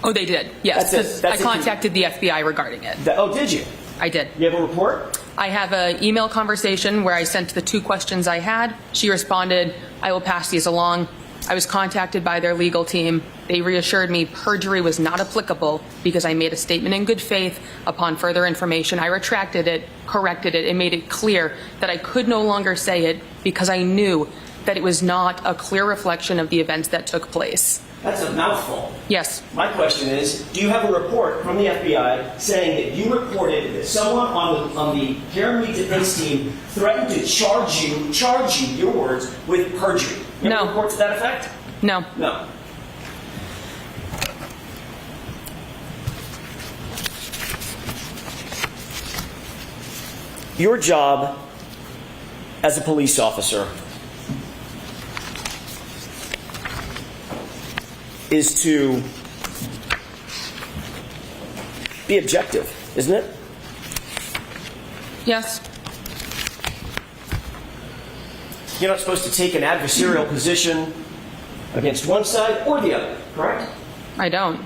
[SPEAKER 9] Oh, they did. Yes,
[SPEAKER 8] That's it.
[SPEAKER 9] because I contacted the FBI regarding it.
[SPEAKER 8] Oh, did you?
[SPEAKER 9] I did.
[SPEAKER 8] You have a report?
[SPEAKER 9] I have an email conversation where I sent the 2 questions I had. She responded, I will pass these along. I was contacted by their legal team. They reassured me perjury was not applicable because I made a statement in good faith. Upon further information, I retracted it, corrected it, and made it clear that I could no longer say it because I knew that it was not a clear reflection of the events that took place.
[SPEAKER 8] That's a mouthful.
[SPEAKER 9] Yes.
[SPEAKER 8] My question is, do you have a report from the FBI saying that you reported that someone on the Karen Reed defense team threatened to charge you, your words, with perjury? You have
[SPEAKER 9] No.
[SPEAKER 8] a report to that effect?
[SPEAKER 9] No.
[SPEAKER 8] No. Your job as a police officer is to be objective, isn't it?
[SPEAKER 9] Yes.
[SPEAKER 8] You're not supposed to take an adversarial position against one side or the other, correct?
[SPEAKER 9] I don't.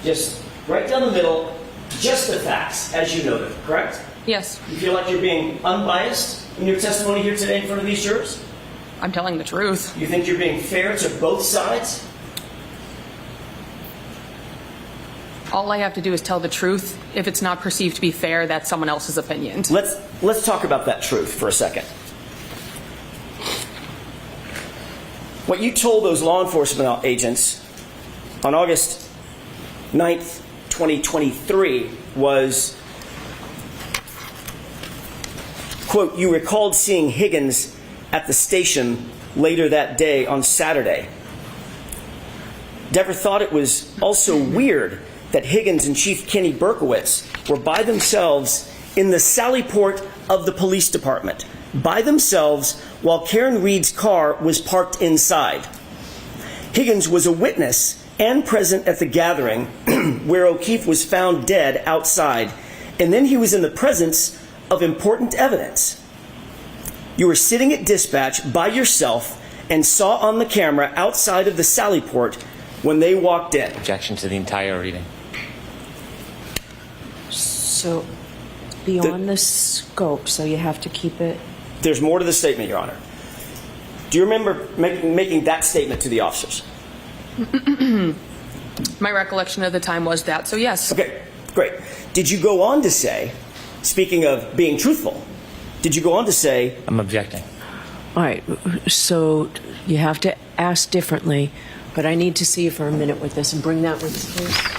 [SPEAKER 8] Just right down the middle, just the facts as you know them, correct?
[SPEAKER 9] Yes.
[SPEAKER 8] You feel like you're being unbiased in your testimony here today in front of these jurors?
[SPEAKER 9] I'm telling the truth.
[SPEAKER 8] You think you're being fair to both sides?
[SPEAKER 9] All I have to do is tell the truth. If it's not perceived to be fair, that's someone else's opinion.
[SPEAKER 8] Let's talk about that truth for a second. What you told those law enforcement agents on August 9th, 2023 was, quote, you recalled seeing Higgins at the station later that day on Saturday. Deborah thought it was also weird that Higgins and Chief Kenny Berkowitz were by themselves in the Sallyport of the police department, by themselves while Karen Reed's car was parked inside. Higgins was a witness and present at the gathering where O'Keefe was found dead outside, and then he was in the presence of important evidence. You were sitting at dispatch by yourself and saw on the camera outside of the Sallyport when they walked in.
[SPEAKER 7] Objection to the entire reading.
[SPEAKER 1] So beyond the scope, so you have to keep it.
[SPEAKER 8] There's more to the statement, Your Honor. Do you remember making that statement to the officers?
[SPEAKER 9] My recollection of the time was that, so yes.
[SPEAKER 8] Okay, great. Did you go on to say, speaking of being truthful, did you go on to say...
[SPEAKER 7] I'm objecting.
[SPEAKER 1] All right, so you have to ask differently, but I need to see you for a minute with this and bring that with us, please.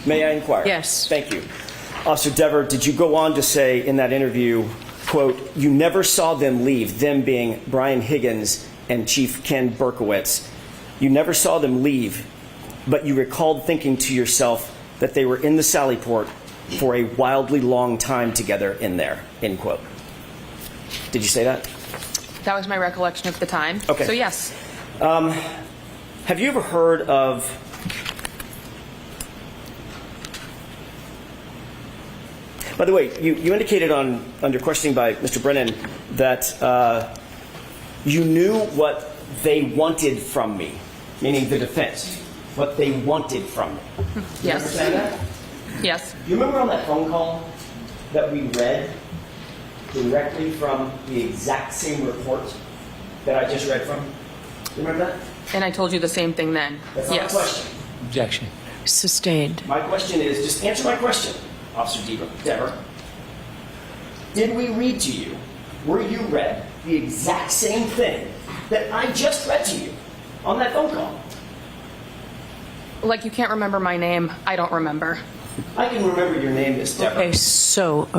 [SPEAKER 8] May I inquire?
[SPEAKER 1] Yes.
[SPEAKER 8] Thank you. Officer Dever, did you go on to say in that interview, quote, you never saw them leave, them being Brian Higgins and Chief Ken Berkowitz. You never saw them leave, but you recalled thinking to yourself that they were in the Sallyport for a wildly long time together in there, end quote. Did you say that?
[SPEAKER 9] That was my recollection at the time.
[SPEAKER 8] Okay.
[SPEAKER 9] So yes.
[SPEAKER 8] Have you ever heard of By the way, you indicated under questioning by Mr. Brennan that you knew what they wanted from me, meaning the defense, what they wanted from me. You
[SPEAKER 9] Yes.
[SPEAKER 8] understand that?
[SPEAKER 9] Yes.
[SPEAKER 8] Do you remember on that phone call that we read directly from the exact same report that I just read from? You remember that?
[SPEAKER 9] And I told you the same thing then.
[SPEAKER 8] That's not
[SPEAKER 9] Yes.
[SPEAKER 8] my question.
[SPEAKER 7] Objection.
[SPEAKER 1] Sustained.
[SPEAKER 8] My question is, just answer my question, Officer Dever. Did we read to you, were you read the exact same thing that I just read to you on that phone call?
[SPEAKER 9] Like you can't remember my name, I don't remember.
[SPEAKER 8] I can remember your name, Miss Dever.
[SPEAKER 1] Okay, so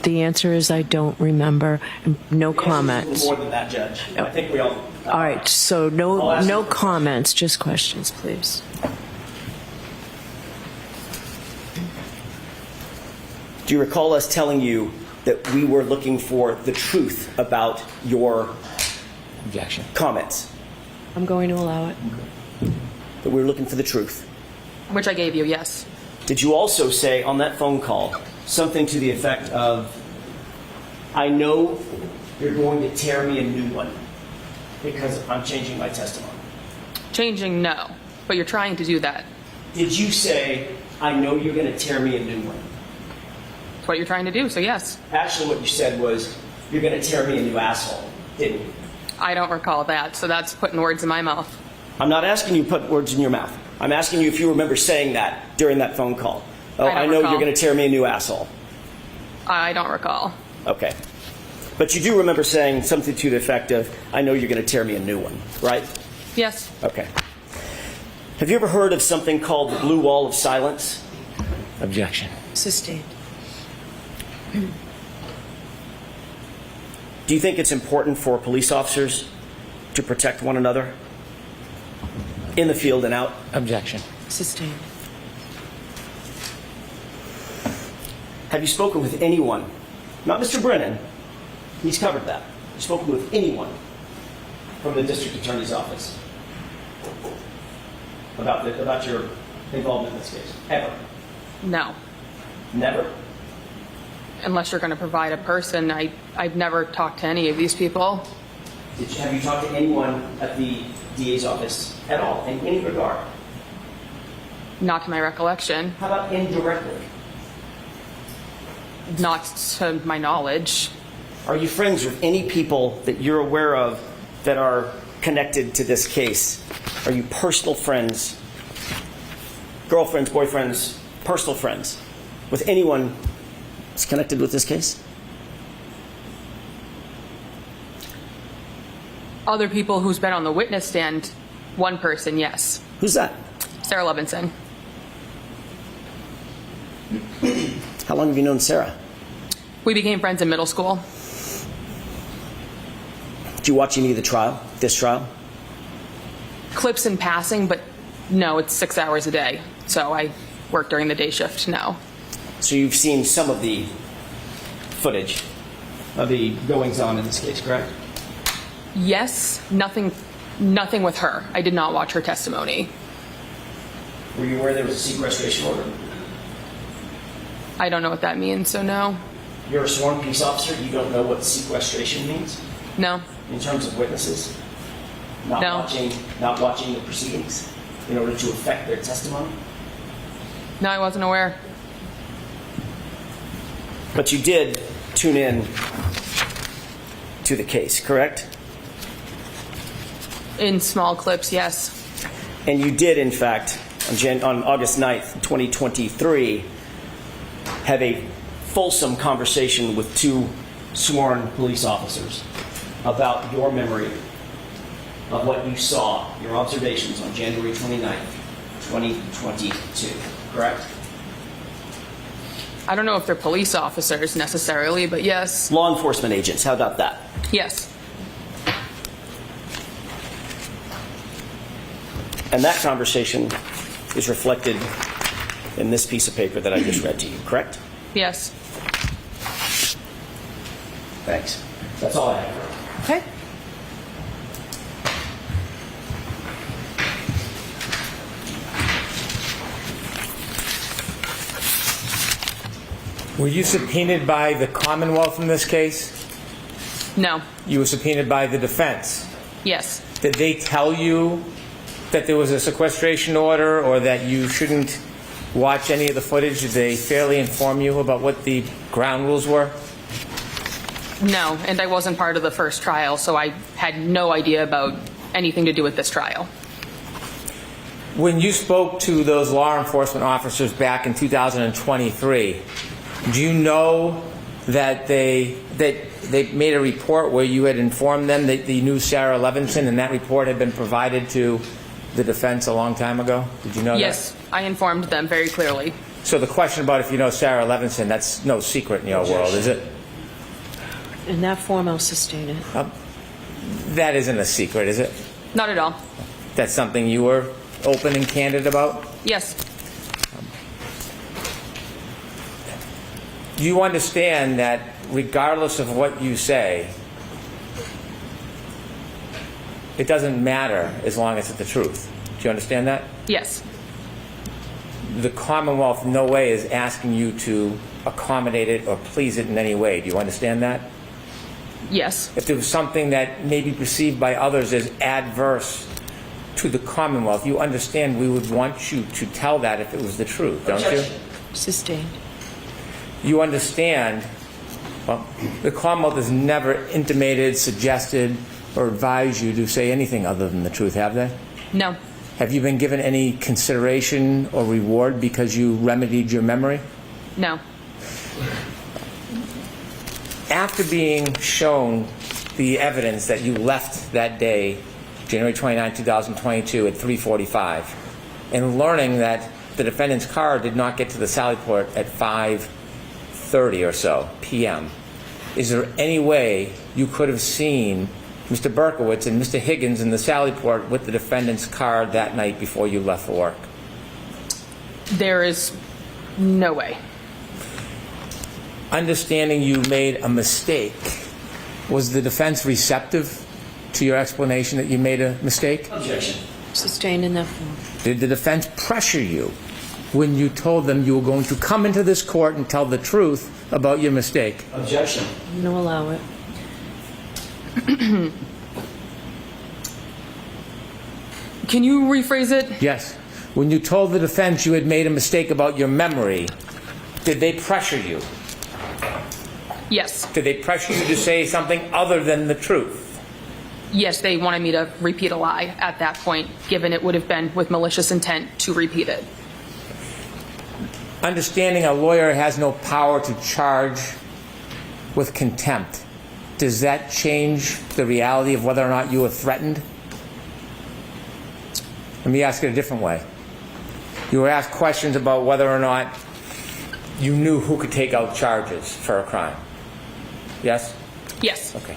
[SPEAKER 1] the answer is I don't remember. No
[SPEAKER 8] The answer is
[SPEAKER 1] comments.
[SPEAKER 8] more than that, Judge. I think we all...
[SPEAKER 1] All right, so
[SPEAKER 8] I'll
[SPEAKER 1] no
[SPEAKER 8] ask
[SPEAKER 1] no
[SPEAKER 8] you.
[SPEAKER 1] comments, just questions, please.
[SPEAKER 8] Do you recall us telling you that we were looking for the truth about your
[SPEAKER 7] Objection.
[SPEAKER 8] comments?
[SPEAKER 1] I'm going to allow it.
[SPEAKER 8] That we were looking for the truth?
[SPEAKER 9] Which I gave you, yes.
[SPEAKER 8] Did you also say on that phone call something to the effect of, I know you're going to tear me a new one because I'm changing my testimony?
[SPEAKER 9] Changing, no. But you're trying to do that.
[SPEAKER 8] Did you say, I know you're going to tear me a new one?
[SPEAKER 9] It's what you're trying to do, so yes.
[SPEAKER 8] Actually, what you said was, you're going to tear me a new asshole, didn't you?
[SPEAKER 9] I don't recall that, so that's putting words in my mouth.
[SPEAKER 8] I'm not asking you to put words in your mouth. I'm asking you if you remember saying that during that phone call. Oh,
[SPEAKER 9] I don't
[SPEAKER 8] I know
[SPEAKER 9] recall.
[SPEAKER 8] you're going to tear me a new asshole.
[SPEAKER 9] I don't recall.
[SPEAKER 8] Okay. But you do remember saying something to the effect of, I know you're going to tear me a new one, right?
[SPEAKER 9] Yes.
[SPEAKER 8] Okay. Have you ever heard of something called the blue wall of silence?
[SPEAKER 7] Objection.
[SPEAKER 1] Sustained.
[SPEAKER 8] Do you think it's important for police officers to protect one another in the field and out?
[SPEAKER 7] Objection.
[SPEAKER 1] Sustained.
[SPEAKER 8] Have you spoken with anyone, not Mr. Brennan, he's covered that. Have you spoken with anyone from the district attorney's office about your involvement in this case? Ever?
[SPEAKER 9] No.
[SPEAKER 8] Never?
[SPEAKER 9] Unless you're going to provide a person. I've never talked to any of these people.
[SPEAKER 8] Have you talked to anyone at the DA's office at all, in any regard?
[SPEAKER 9] Not to my recollection.
[SPEAKER 8] How about indirectly?
[SPEAKER 9] Not to my knowledge.
[SPEAKER 8] Are you friends with any people that you're aware of that are connected to this case? Are you personal friends, girlfriends, boyfriends, personal friends with anyone that's connected with this case?
[SPEAKER 9] Other people who's been on the witness stand, one person, yes.
[SPEAKER 8] Who's that?
[SPEAKER 9] Sarah Levinson.
[SPEAKER 8] How long have you known Sarah?
[SPEAKER 9] We became friends in middle school.
[SPEAKER 8] Did you watch any of the trial, this trial?
[SPEAKER 9] Clips in passing, but no, it's 6 hours a day. So I work during the day shift, no.
[SPEAKER 8] So you've seen some of the footage of the goings-on in this case, correct?
[SPEAKER 9] Yes, nothing with her. I did not watch her testimony.
[SPEAKER 8] Were you aware there was a sequestration order?
[SPEAKER 9] I don't know what that means, so no.
[SPEAKER 8] You're a sworn peace officer. You don't know what sequestration means
[SPEAKER 9] No.
[SPEAKER 8] in terms of witnesses not
[SPEAKER 9] No.
[SPEAKER 8] watching the proceedings in order to affect their testimony.
[SPEAKER 9] No, I wasn't aware.
[SPEAKER 8] But you did tune in to the case, correct?
[SPEAKER 9] In small clips, yes.
[SPEAKER 8] And you did, in fact, on August 9th, 2023, have a fulsome conversation with two sworn police officers about your memory of what you saw, your observations on January 29th, 2022, correct?
[SPEAKER 9] I don't know if they're police officers necessarily, but yes.
[SPEAKER 8] Law enforcement agents, how about that?
[SPEAKER 9] Yes.
[SPEAKER 8] And that conversation is reflected in this piece of paper that I just read to you, correct?
[SPEAKER 9] Yes.
[SPEAKER 8] Thanks. That's all I have.
[SPEAKER 1] Okay.
[SPEAKER 7] Were you subpoenaed by the Commonwealth in this case?
[SPEAKER 9] No.
[SPEAKER 7] You were subpoenaed by the defense.
[SPEAKER 9] Yes.
[SPEAKER 7] Did they tell you that there was a sequestration order or that you shouldn't watch any of the footage? Did they fairly inform you about what the ground rules were?
[SPEAKER 9] No, and I wasn't part of the first trial, so I had no idea about anything to do with this trial.
[SPEAKER 7] When you spoke to those law enforcement officers back in 2023, do you know that they made a report where you had informed them that you knew Sarah Levinson, and that report had been provided to the defense a long time ago? Did you know
[SPEAKER 9] Yes,
[SPEAKER 7] that?
[SPEAKER 9] I informed them very clearly.
[SPEAKER 7] So the question about if you know Sarah Levinson, that's no secret in your world, is it?
[SPEAKER 1] In that form, I'll sustain it.
[SPEAKER 7] That isn't a secret, is it?
[SPEAKER 9] Not at all.
[SPEAKER 7] That's something you were open and candid about?
[SPEAKER 9] Yes.
[SPEAKER 7] Do you understand that regardless of what you say, it doesn't matter as long as it's the truth? Do you understand that?
[SPEAKER 9] Yes.
[SPEAKER 7] The Commonwealth in no way is asking you to accommodate it or please it in any way. Do you understand that?
[SPEAKER 9] Yes.
[SPEAKER 7] If there was something that may be perceived by others as adverse to the Commonwealth, you understand we would want you to tell that if it was the truth, don't you?
[SPEAKER 1] Sustained.
[SPEAKER 7] You understand, well, the Commonwealth has never intimated, suggested, or advised you to say anything other than the truth, have they?
[SPEAKER 9] No.
[SPEAKER 7] Have you been given any consideration or reward because you remedied your memory?
[SPEAKER 9] No.
[SPEAKER 7] After being shown the evidence that you left that day, January 29, 2022 at 3:45, and learning that the defendant's car did not get to the Sallyport at 5:30 or so p.m., is there any way you could have seen Mr. Berkowitz and Mr. Higgins in the Sallyport with the defendant's car that night before you left for work?
[SPEAKER 9] There is no way.
[SPEAKER 7] Understanding you made a mistake, was the defense receptive to your explanation that you made a mistake?
[SPEAKER 8] Objection.
[SPEAKER 1] Sustained in that form.
[SPEAKER 7] Did the defense pressure you when you told them you were going to come into this court and tell the truth about your mistake?
[SPEAKER 8] Objection.
[SPEAKER 1] I'm going to allow it.
[SPEAKER 9] Can you rephrase it?
[SPEAKER 7] Yes. When you told the defense you had made a mistake about your memory, did they pressure you?
[SPEAKER 9] Yes.
[SPEAKER 7] Did they pressure you to say something other than the truth?
[SPEAKER 9] Yes, they wanted me to repeat a lie at that point, given it would have been with malicious intent to repeat it.
[SPEAKER 7] Understanding a lawyer has no power to charge with contempt, does that change the reality of whether or not you were threatened? Let me ask it a different way. You were asked questions about whether or not you knew who could take out charges for a crime. Yes?
[SPEAKER 9] Yes.
[SPEAKER 7] Okay.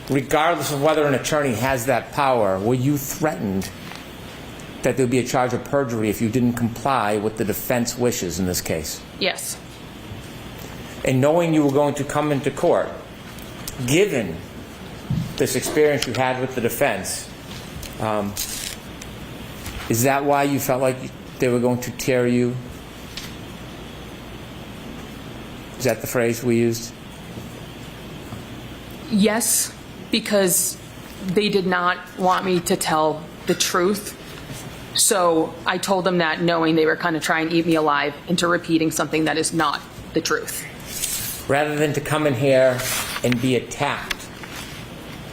[SPEAKER 7] Regardless of whether an attorney has that power, were you threatened that there would be a charge of perjury if you didn't comply with the defense wishes in this case?
[SPEAKER 9] Yes.
[SPEAKER 7] And knowing you were going to come into court, given this experience you had with the defense, is that why you felt like they were going to tear you? Is that the phrase we used?
[SPEAKER 9] Yes, because they did not want me to tell the truth. So I told them that knowing they were kind of trying to eat me alive into repeating something that is not the truth.
[SPEAKER 7] Rather than to come in here and be attacked,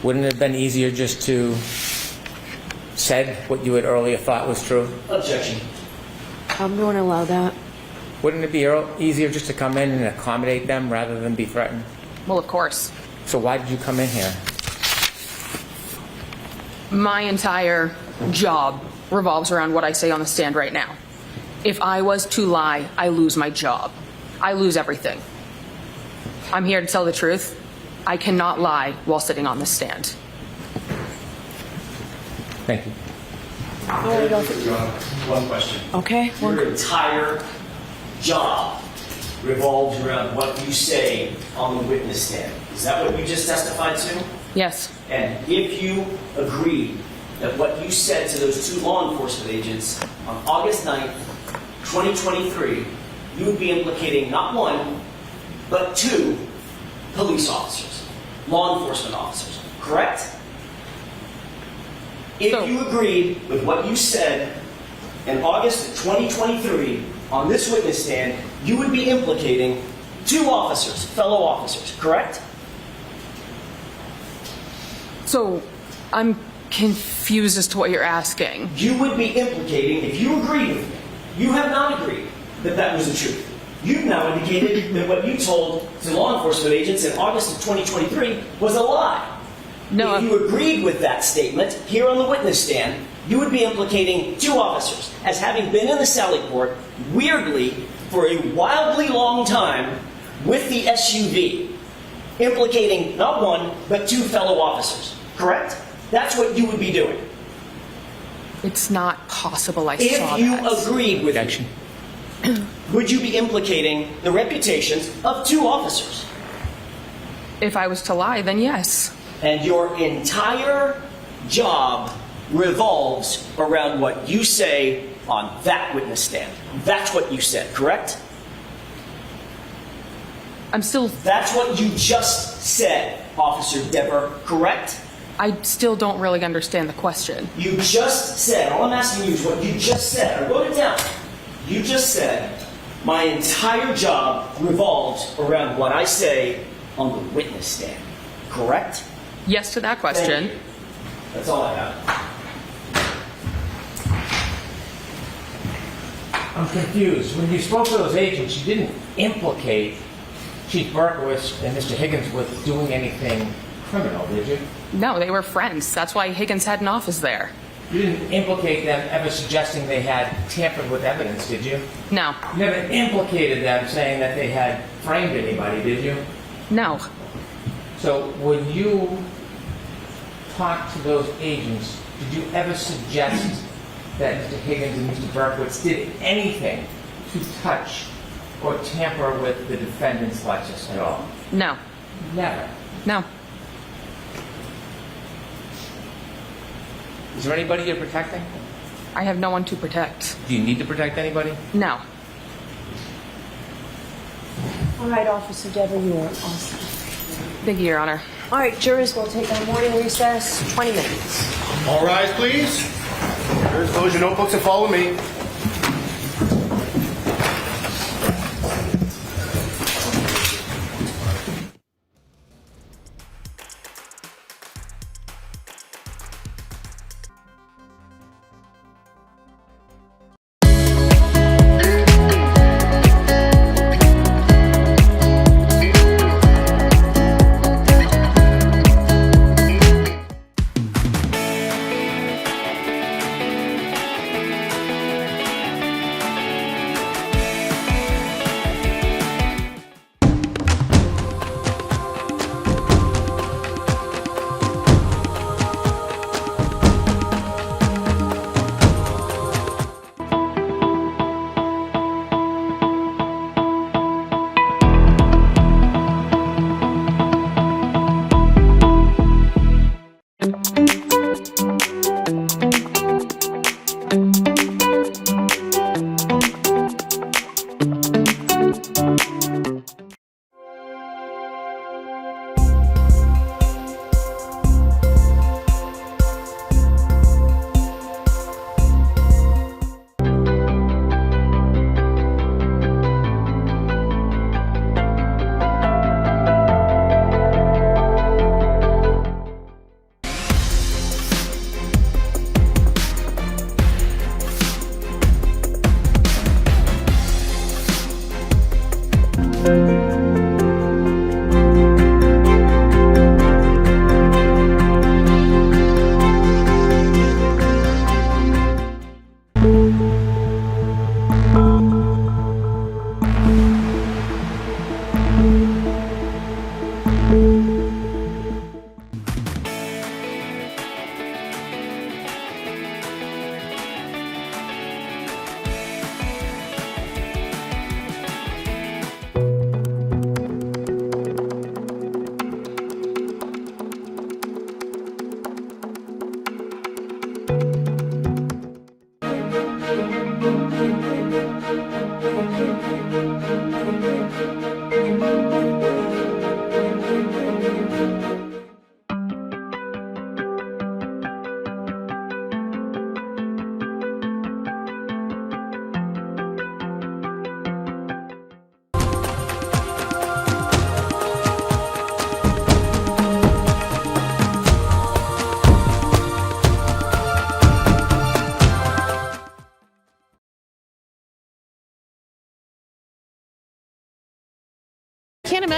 [SPEAKER 7] wouldn't it have been easier just to said what you had earlier thought was true?
[SPEAKER 8] Objection.
[SPEAKER 1] I'm going to allow that.
[SPEAKER 7] Wouldn't it be easier just to come in and accommodate them rather than be threatened?
[SPEAKER 9] Well, of course.
[SPEAKER 7] So why did you come in here?
[SPEAKER 9] My entire job revolves around what I say on the stand right now. If I was to lie, I lose my job. I lose everything. I'm here to tell the truth. I cannot lie while sitting on this stand.
[SPEAKER 7] Thank you.
[SPEAKER 8] One question.
[SPEAKER 1] Okay.
[SPEAKER 8] Your entire job revolves around what you say on the witness stand. Is that what you just testified to?
[SPEAKER 9] Yes.
[SPEAKER 8] And if you agree that what you said to those two law enforcement agents on August 9th, 2023, you would be implicating not one, but two police officers, law enforcement officers, correct? If
[SPEAKER 9] So-
[SPEAKER 8] you agreed with what you said in August of 2023 on this witness stand, you would be implicating two officers, fellow officers, correct?
[SPEAKER 9] So I'm confused as to what you're asking.
[SPEAKER 8] You would be implicating, if you agreed with me, you have not agreed that that was the truth. You've now indicated that what you told to law enforcement agents in August of 2023 was a lie.
[SPEAKER 9] No,
[SPEAKER 8] If you agreed with that statement here on the witness stand, you would be implicating two officers as having been in the Sally Port, weirdly, for a wildly long time with the SUV, implicating not one, but two fellow officers, correct? That's what you would be doing.
[SPEAKER 9] it's not possible I saw
[SPEAKER 8] If you
[SPEAKER 9] that.
[SPEAKER 8] agreed with
[SPEAKER 7] Objection.
[SPEAKER 8] me, would you be implicating the reputations of two officers?
[SPEAKER 9] If I was to lie, then yes.
[SPEAKER 8] And your entire job revolves around what you say on that witness stand. That's what you said, correct?
[SPEAKER 9] I'm still,
[SPEAKER 8] That's what you just said, Officer Dever, correct?
[SPEAKER 9] I still don't really understand the question.
[SPEAKER 8] You just said, all I'm asking you is what you just said. I wrote it down. You just said, my entire job revolves around what I say on the witness stand, correct?
[SPEAKER 9] Yes to that
[SPEAKER 8] Thank
[SPEAKER 9] question.
[SPEAKER 8] you. That's all I have.
[SPEAKER 7] I'm confused. When you spoke to those agents, you didn't implicate Chief Berkowitz and Mr. Higgins with doing anything criminal, did you?
[SPEAKER 9] No, they were friends. That's why Higgins had an office there.
[SPEAKER 7] You didn't implicate them ever suggesting they had tampered with evidence, did you?
[SPEAKER 9] No,
[SPEAKER 7] You never implicated them saying that they had framed anybody, did you?
[SPEAKER 9] no.
[SPEAKER 7] So when you talked to those agents, did you ever suggest that Mr. Higgins and Mr. Berkowitz did anything to touch or tamper with the defendant's Lexus at all?
[SPEAKER 9] No,
[SPEAKER 7] Never.
[SPEAKER 9] no.
[SPEAKER 7] Is there anybody you're protecting?
[SPEAKER 9] I have no one to protect.
[SPEAKER 7] Do you need to protect anybody?
[SPEAKER 9] No.
[SPEAKER 5] All right, Officer Dever, you are awesome.
[SPEAKER 9] Thank you, Your Honor.
[SPEAKER 5] All right, jurors, we'll take our morning recess, 20 minutes.
[SPEAKER 3] All rise, please. Jurors, close your notebooks and follow me.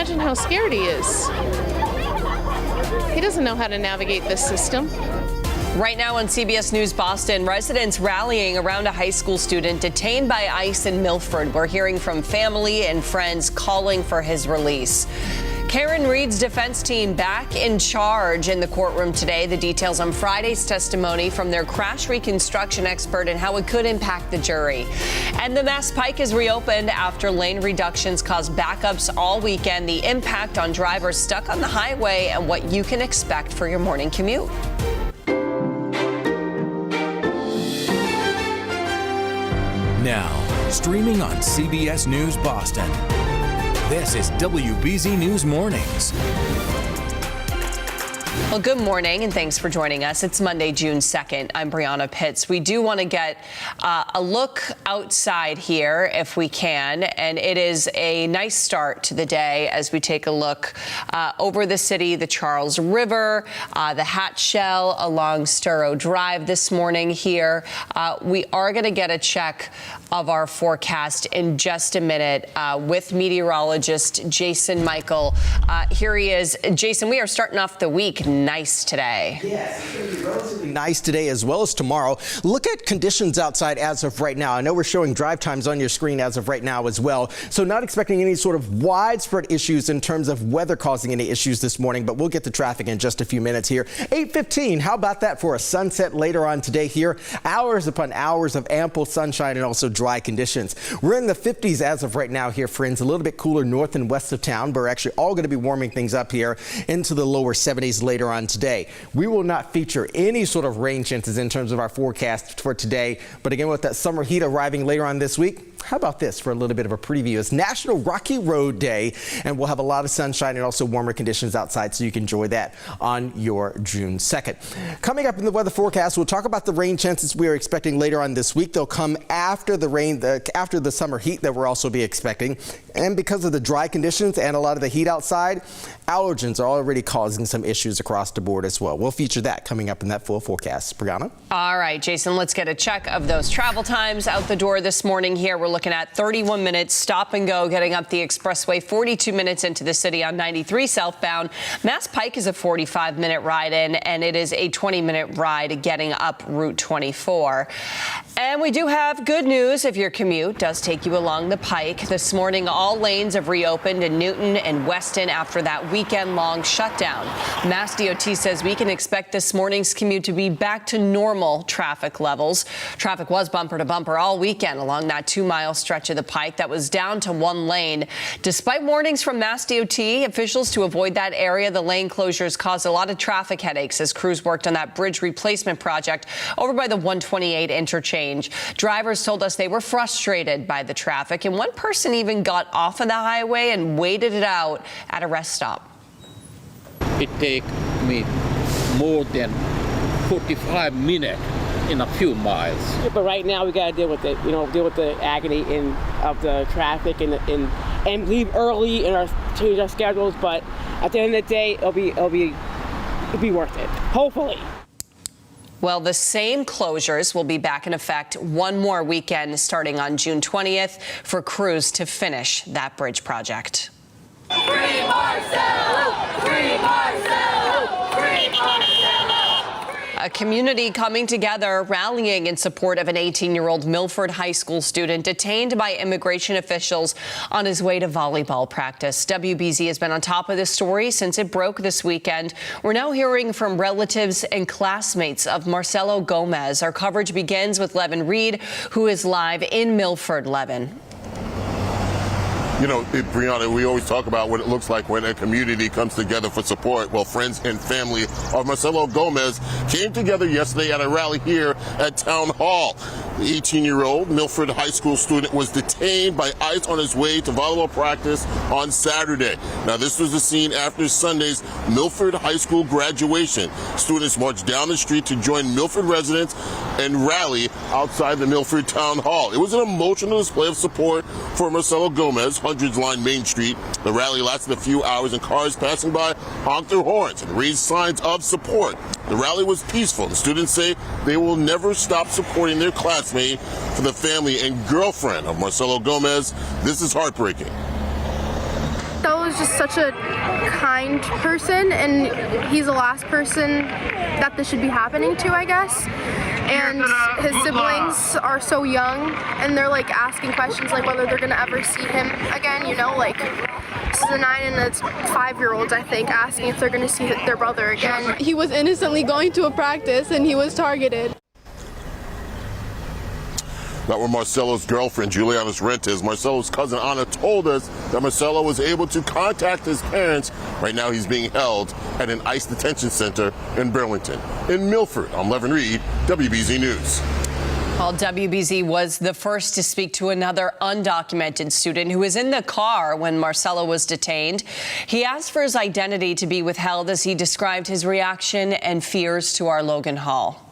[SPEAKER 10] imagine how scared he is. He doesn't know how to navigate this system.
[SPEAKER 5] Right now on CBS News Boston, residents rallying around a high school student detained by ICE in Milford. We're hearing from family and friends calling for his release. Karen Reed's defense team back in charge in the courtroom today. The details on Friday's testimony from their crash reconstruction expert and how it could impact the jury. And the Mass Pike is reopened after lane reductions caused backups all weekend. The impact on drivers stuck on the highway and what you can expect for your morning commute.
[SPEAKER 11] Now, streaming on CBS News Boston. This is WBZ News Mornings.
[SPEAKER 5] Well, good morning and thanks for joining us. It's Monday, June 2nd. I'm Brianna Pitts. We do want to get a look outside here if we can, and it is a nice start to the day as we take a look over the city, the Charles River, the Hatch Shell along Sturrow Drive this morning here. We are going to get a check of our forecast in just a minute with meteorologist Jason Michael. Here he is. Jason, we are starting off the week nice today.
[SPEAKER 12] Yes, it's going to be relatively nice today as well as tomorrow. Look at conditions outside as of right now. I know we're showing drive times on your screen as of right now as well. So not expecting any sort of widespread issues in terms of weather causing any issues this morning, but we'll get to traffic in just a few minutes here. 8:15, how about that for a sunset later on today here? Hours upon hours of ample sunshine and also dry conditions. We're in the 50s as of right now here, friends. A little bit cooler north and west of town, but we're actually all going to be warming things up here into the lower 70s later on today. We will not feature any sort of rain chances in terms of our forecast for today. But again, with that summer heat arriving later on this week, how about this for a little bit of a preview? It's National Rocky Road Day, and we'll have a lot of sunshine and also warmer conditions outside, so you can enjoy that on your June 2nd. Coming up in the weather forecast, we'll talk about the rain chances we are expecting later on this week. They'll come after the rain, after the summer heat that we'll also be expecting. And because of the dry conditions and a lot of the heat outside, allergens are already causing some issues across the board as well. We'll feature that coming up in that full forecast. Brianna?
[SPEAKER 5] All right, Jason, let's get a check of those travel times out the door this morning here. We're looking at 31 minutes stop and go getting up the expressway, 42 minutes into the city on 93 southbound. Mass Pike is a 45-minute ride in, and it is a 20-minute ride getting up Route 24. And we do have good news if your commute does take you along the Pike. This morning, all lanes have reopened in Newton and Weston after that weekend-long shutdown. Mass DOT says we can expect this morning's commute to be back to normal traffic levels. Traffic was bumper to bumper all weekend along that 2-mile stretch of the Pike that was down to 1 lane. Despite warnings from Mass DOT officials to avoid that area, the lane closures caused a lot of traffic headaches as crews worked on that bridge replacement project over by the 128 interchange. Drivers told us they were frustrated by the traffic, and one person even got off of the highway and waited it out at a rest stop.
[SPEAKER 13] It takes me more than 45 minutes in a few miles.
[SPEAKER 14] But right now we got to deal with it, deal with the agony of the traffic and leave early and change our schedules. But at the end of the day, it'll be worth it, hopefully.
[SPEAKER 5] Well, the same closures will be back in effect one more weekend starting on June 20th for crews to finish that bridge project.
[SPEAKER 15] Free Marcelo! Free Marcelo! Free Marcelo!
[SPEAKER 5] A community coming together, rallying in support of an 18-year-old Milford High School student detained by immigration officials on his way to volleyball practice. WBZ has been on top of this story since it broke this weekend. We're now hearing from relatives and classmates of Marcelo Gomez. Our coverage begins with Levin Reed, who is live in Milford. Levin.
[SPEAKER 16] Brianna, we always talk about what it looks like when a community comes together for support. Well, friends and family of Marcelo Gomez came together yesterday at a rally here at Town Hall. The 18-year-old Milford High School student was detained by ICE on his way to volleyball practice on Saturday. Now, this was the scene after Sunday's Milford High School graduation. Students marched down the street to join Milford residents and rally outside the Milford Town Hall. It was an emotional display of support for Marcelo Gomez. Hundreds lined Main Street. The rally lasted a few hours and cars passing by honked their horns and raised signs of support. The rally was peaceful. The students say they will never stop supporting their classmate. For the family and girlfriend of Marcelo Gomez, this is heartbreaking.
[SPEAKER 17] Todo
[SPEAKER 10] was just such a kind person, and he's the last person that this should be happening to, I guess. And his siblings are so young, and they're like asking questions like whether they're gonna ever see him again, you know, like this is a 9 and a 5-year-old, I think, asking if they're gonna see their brother again.
[SPEAKER 17] He was innocently going to a practice and he was targeted.
[SPEAKER 16] That were Marcelo's girlfriend, Juliana Rentes. Marcelo's cousin, Anna, told us that Marcelo was able to contact his parents. Right now, he's being held at an ICE detention center in Burlington. In Milford, I'm Levin Reed, WBZ News.
[SPEAKER 5] Well, WBZ was the first to speak to another undocumented student who was in the car when Marcelo was detained. He asked for his identity to be withheld as he described his reaction and fears to our Logan Hall.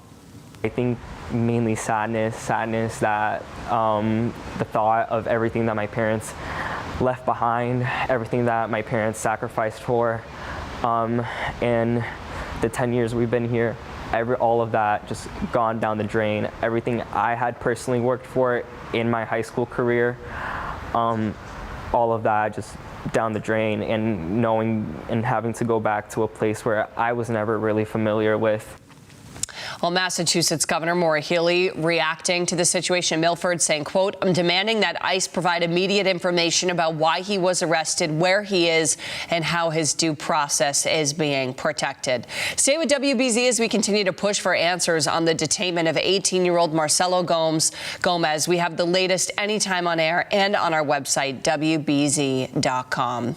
[SPEAKER 18] I think mainly sadness that the thought of everything that my parents left behind, everything that my parents sacrificed for, and the 10 years we've been here, all of that just gone down the drain. Everything I had personally worked for in my high school career, all of that just down the drain, and knowing and having to go back to a place where I was never really familiar with.
[SPEAKER 5] Well, Massachusetts Governor Maura Healey reacting to the situation in Milford, saying, quote, I'm demanding that ICE provide immediate information about why he was arrested, where he is, and how his due process is being protected. Stay with WBZ as we continue to push for answers on the detainment of 18-year-old Marcelo Gomez. We have the latest anytime on air and on our website, WBZ.com.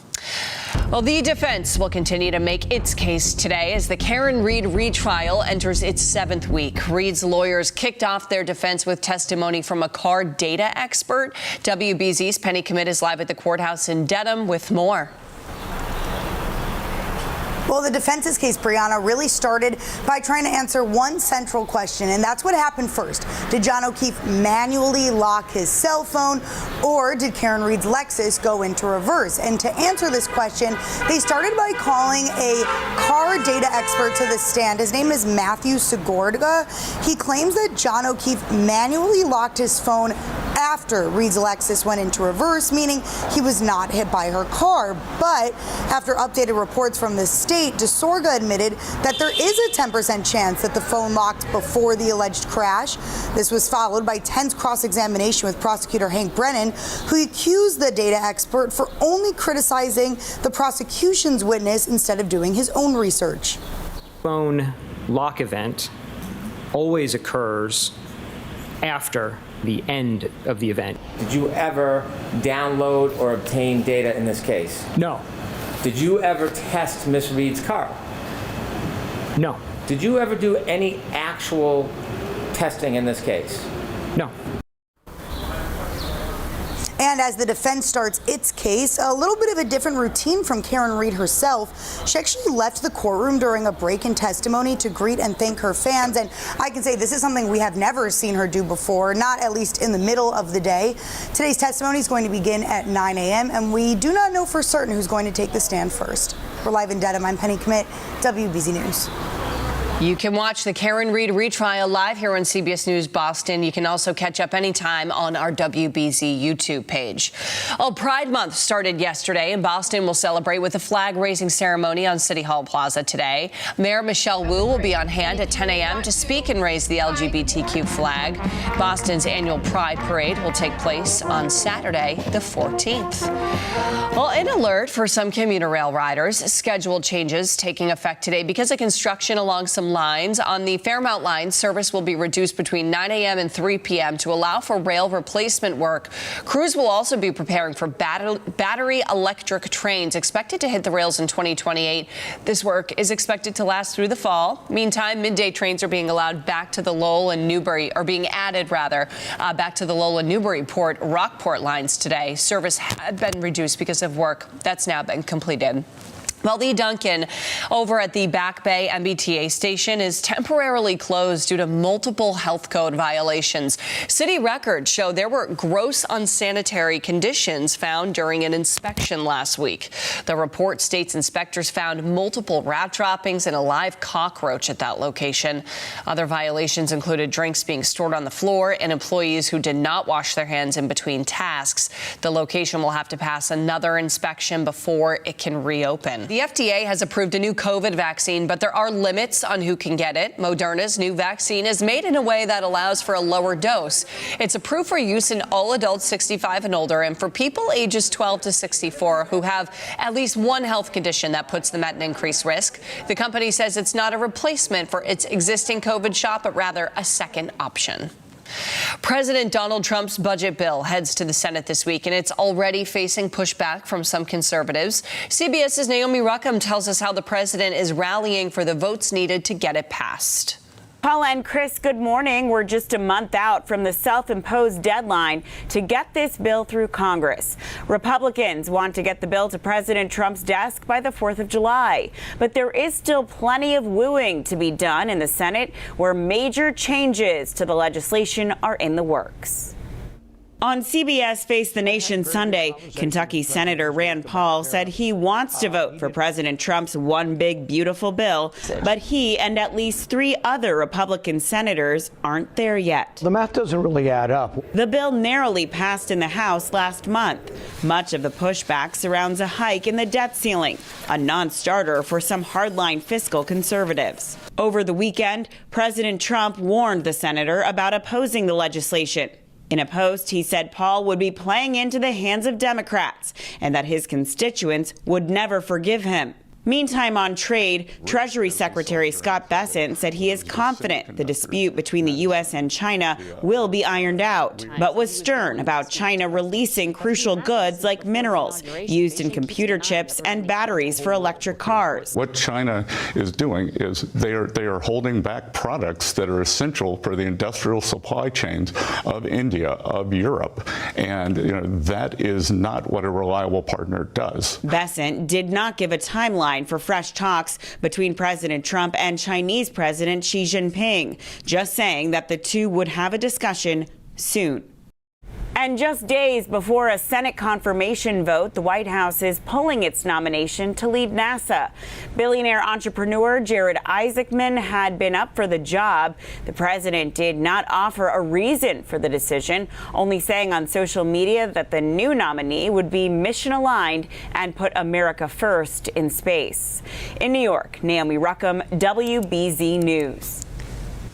[SPEAKER 5] Well, the defense will continue to make its case today as the Karen Reed retrial enters its 7th week. Reed's lawyers kicked off their defense with testimony from a car data expert. WBZ's Penny Commit is live at the courthouse in Dedham with more.
[SPEAKER 19] Well, the defense's case, Brianna, really started by trying to answer one central question, and that's what happened first. Did John O'Keefe manually lock his cell phone, or did Karen Reed's Lexus go into reverse? And to answer this question, they started by calling a car data expert to the stand. His name is Matthew Segorga. He claims that John O'Keefe manually locked his phone after Reed's Lexus went into reverse, meaning he was not hit by her car. But after updated reports from the state, DeSorga admitted that there is a 10% chance that the phone locked before the alleged crash. This was followed by tense cross-examination with prosecutor Hank Brennan, who accused the data expert for only criticizing the prosecution's witness instead of doing his own research.
[SPEAKER 20] Phone lock event always occurs after the end of the event.
[SPEAKER 7] Did you ever download or obtain data in this case?
[SPEAKER 20] No.
[SPEAKER 7] Did you ever test Miss Reed's car?
[SPEAKER 20] No.
[SPEAKER 7] Did you ever do any actual testing in this case?
[SPEAKER 20] No.
[SPEAKER 19] And as the defense starts its case, a little bit of a different routine from Karen Reed herself. She actually left the courtroom during a break in testimony to greet and thank her fans. And I can say this is something we have never seen her do before, not at least in the middle of the day. Today's testimony is going to begin at 9 a.m. and we do not know for certain who's going to take the stand first. We're live in Dedham. I'm Penny Commit, WBZ News.
[SPEAKER 5] You can watch the Karen Reed retrial live here on CBS News Boston. You can also catch up anytime on our WBZ YouTube page. Oh, Pride Month started yesterday, and Boston will celebrate with a flag-raising ceremony on City Hall Plaza today. Mayor Michelle Wu will be on hand at 10 a.m. to speak and raise the LGBTQ flag. Boston's annual Pride Parade will take place on Saturday, the 14th. Well, an alert for some commuter rail riders. Schedule changes taking effect today because of construction along some lines. On the Fairmount line, service will be reduced between 9 a.m. and 3 p.m. to allow for rail replacement work. Crews will also be preparing for battery electric trains expected to hit the rails in 2028. This work is expected to last through the fall. Meantime, midday trains are being allowed back to the Lowell and Newbury, or being added rather, back to the Lowell and Newburyport Rockport lines today. Service had been reduced because of work that's now been completed. Well, the Dunkin' over at the Back Bay MBTA station is temporarily closed due to multiple health code violations. City records show there were gross unsanitary conditions found during an inspection last week. The report states inspectors found multiple rat droppings and a live cockroach at that location. Other violations included drinks being stored on the floor and employees who did not wash their hands in between tasks. The location will have to pass another inspection before it can reopen. The FDA has approved a new COVID vaccine, but there are limits on who can get it. Moderna's new vaccine is made in a way that allows for a lower dose. It's approved for use in all adults 65 and older and for people ages 12 to 64 who have at least one health condition that puts them at an increased risk. The company says it's not a replacement for its existing COVID shot, but rather a second option. President Donald Trump's budget bill heads to the Senate this week, and it's already facing pushback from some conservatives. CBS's Naomi Ruckham tells us how the president is rallying for the votes needed to get it passed.
[SPEAKER 21] Paula and Chris, good morning. We're just a month out from the self-imposed deadline to get this bill through Congress. Republicans want to get the bill to President Trump's desk by the 4th of July. But there is still plenty of wooing to be done in the Senate, where major changes to the legislation are in the works. On CBS Face the Nation Sunday, Kentucky Senator Rand Paul said he wants to vote for President Trump's one big beautiful bill, but he and at least 3 other Republican senators aren't there yet.
[SPEAKER 22] The math doesn't really add up.
[SPEAKER 21] The bill narrowly passed in the House last month. Much of the pushback surrounds a hike in the debt ceiling, a non-starter for some hardline fiscal conservatives. Over the weekend, President Trump warned the senator about opposing the legislation. In a post, he said Paul would be playing into the hands of Democrats and that his constituents would never forgive him. Meantime, on trade, Treasury Secretary Scott Bessent said he is confident the dispute between the U.S. and China will be ironed out, but was stern about China releasing crucial goods like minerals used in computer chips and batteries for electric cars.
[SPEAKER 23] What China is doing is they are holding back products that are essential for the industrial supply chains of India, of Europe, and that is not what a reliable partner does.
[SPEAKER 21] Bessent did not give a timeline for fresh talks between President Trump and Chinese President Xi Jinping, just saying that the two would have a discussion soon. And just days before a Senate confirmation vote, the White House is pulling its nomination to lead NASA. Billionaire entrepreneur Jared Isaacman had been up for the job. The president did not offer a reason for the decision, only saying on social media that the new nominee would be mission aligned and put America first in space. In New York, Naomi Ruckham, WBZ News.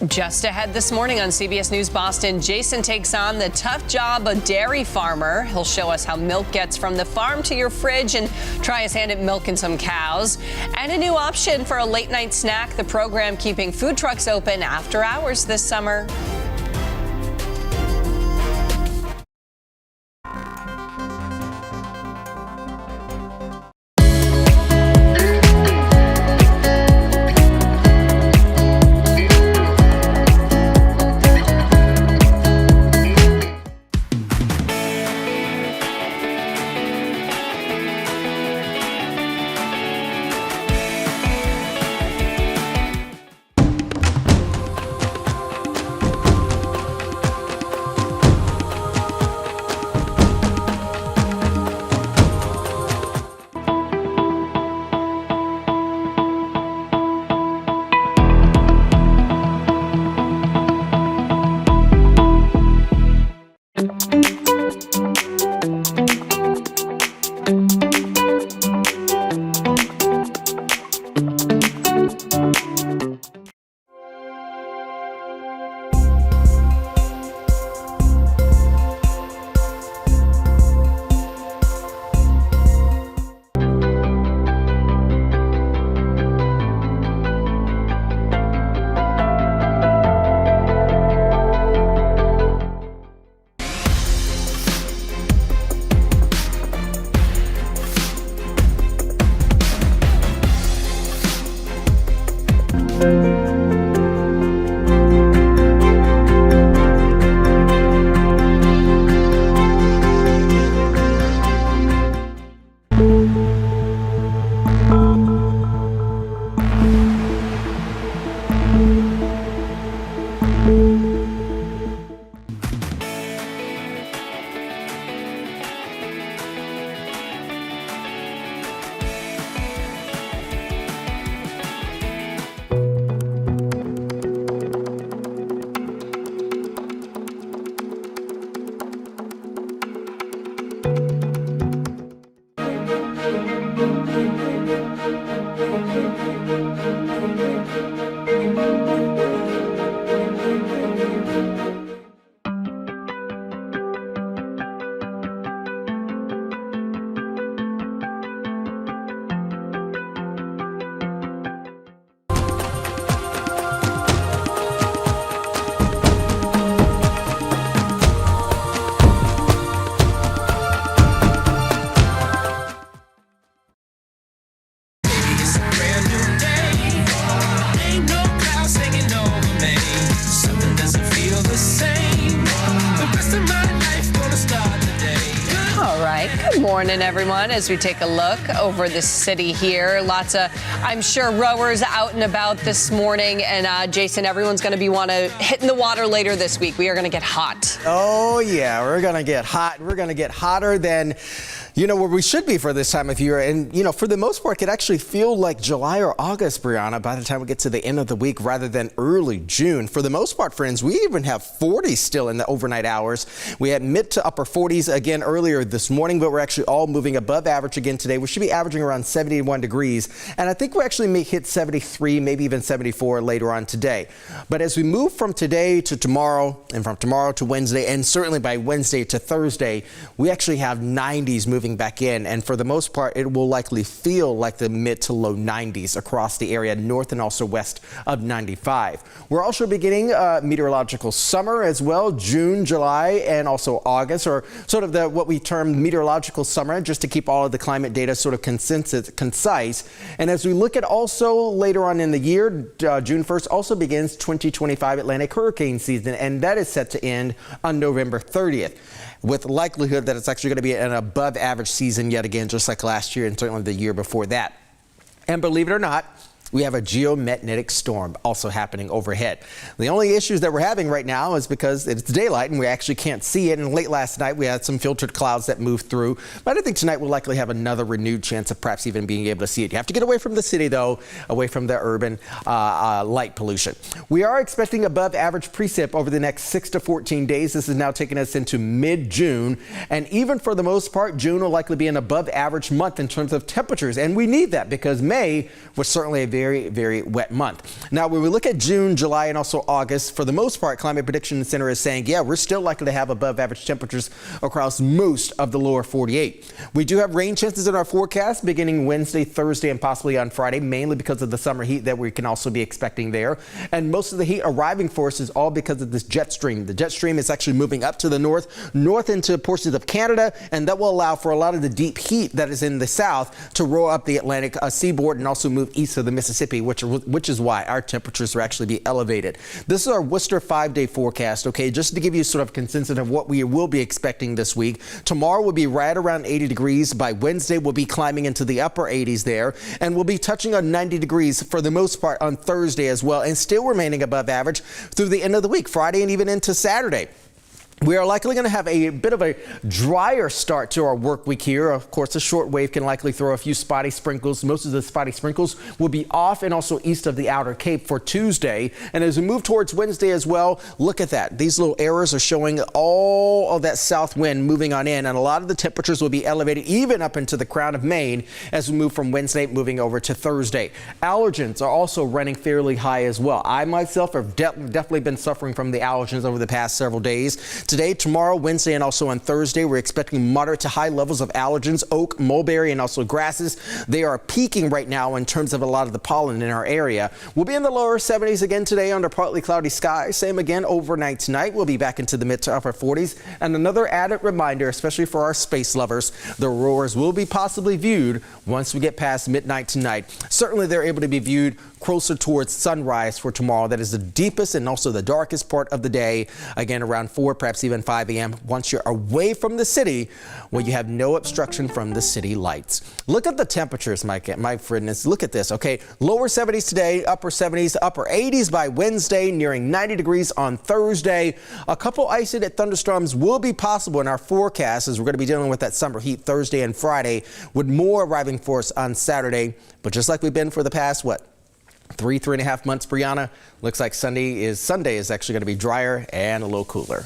[SPEAKER 5] Just ahead this morning on CBS News Boston, Jason takes on the tough job of dairy farmer. He'll show us how milk gets from the farm to your fridge and try his hand at milking some cows. And a new option for a late night snack, the program keeping food trucks open after hours this summer. Good morning, everyone. As we take a look over the city here, lots of, I'm sure, rowers out and about this morning. And Jason, everyone's going to be hitting the water later this week. We are going to get hot.
[SPEAKER 12] Oh, yeah, we're going to get hot. We're going to get hotter than, where we should be for this time of year. And, for the most part, it could actually feel like July or August, Brianna, by the time we get to the end of the week rather than early June. For the most part, friends, we even have 40s still in the overnight hours. We had mid to upper 40s again earlier this morning, but we're actually all moving above average again today. We should be averaging around 71 degrees. And I think we actually may hit 73, maybe even 74 later on today. But as we move from today to tomorrow and from tomorrow to Wednesday, and certainly by Wednesday to Thursday, we actually have 90s moving back in. And for the most part, it will likely feel like the mid to low 90s across the area, north and also west of 95. We're also beginning meteorological summer as well, June, July, and also August, or sort of what we term meteorological summer, just to keep all of the climate data sort of concise. And as we look at also later on in the year, June 1st also begins 2025 Atlantic hurricane season, and that is set to end on November 30th. With likelihood that it's actually going to be an above average season yet again, just like last year and certainly the year before that. And believe it or not, we have a geomagnetic storm also happening overhead. The only issues that we're having right now is because it's daylight and we actually can't see it. And late last night, we had some filtered clouds that moved through. But I think tonight we'll likely have another renewed chance of perhaps even being able to see it. You have to get away from the city, though, away from the urban light pollution. We are expecting above average precip over the next 6 to 14 days. This is now taking us into mid-June. And even for the most part, June will likely be an above average month in terms of temperatures. And we need that because May was certainly a very, very wet month. Now, when we look at June, July, and also August, for the most part, Climate Prediction Center is saying, yeah, we're still likely to have above average temperatures across most of the lower 48. We do have rain chances in our forecast beginning Wednesday, Thursday, and possibly on Friday, mainly because of the summer heat that we can also be expecting there. And most of the heat arriving for us is all because of this jet stream. The jet stream is actually moving up to the north into portions of Canada, and that will allow for a lot of the deep heat that is in the south to roll up the Atlantic seaboard and also move east of the Mississippi, which is why our temperatures will actually be elevated. This is our Worcester 5-day forecast, okay, just to give you sort of consensus of what we will be expecting this week. Tomorrow will be right around 80 degrees. By Wednesday, we'll be climbing into the upper 80s there, and we'll be touching on 90 degrees for the most part on Thursday as well, and still remaining above average through the end of the week, Friday and even into Saturday. We are likely going to have a bit of a drier start to our work week here. Of course, a short wave can likely throw a few spotty sprinkles. Most of the spotty sprinkles will be off and also east of the Outer Cape for Tuesday. And as we move towards Wednesday as well, look at that. These little arrows are showing all of that south wind moving on in, and a lot of the temperatures will be elevated even up into the crown of Maine as we move from Wednesday moving over to Thursday. Allergens are also running fairly high as well. I myself have definitely been suffering from the allergens over the past several days. Today, tomorrow, Wednesday, and also on Thursday, we're expecting moderate to high levels of allergens, oak, mulberry, and also grasses. They are peaking right now in terms of a lot of the pollen in our area. We'll be in the lower 70s again today under partly cloudy skies. Same again overnight tonight. We'll be back into the mid to upper 40s. And another added reminder, especially for our space lovers, the auroras will be possibly viewed once we get past midnight tonight. Certainly, they're able to be viewed closer towards sunrise for tomorrow. That is the deepest and also the darkest part of the day. Again, around 4, perhaps even 5 a.m. once you're away from the city, where you have no obstruction from the city lights. Look at the temperatures, my friends. Look at this, okay? Lower 70s today, upper 70s, upper 80s by Wednesday, nearing 90 degrees on Thursday. A couple isolated thunderstorms will be possible in our forecast as we're going to be dealing with that summer heat Thursday and Friday, with more arriving for us on Saturday. But just like we've been for the past, 3.5 months, Brianna, looks like Sunday is actually going to be drier and a little cooler.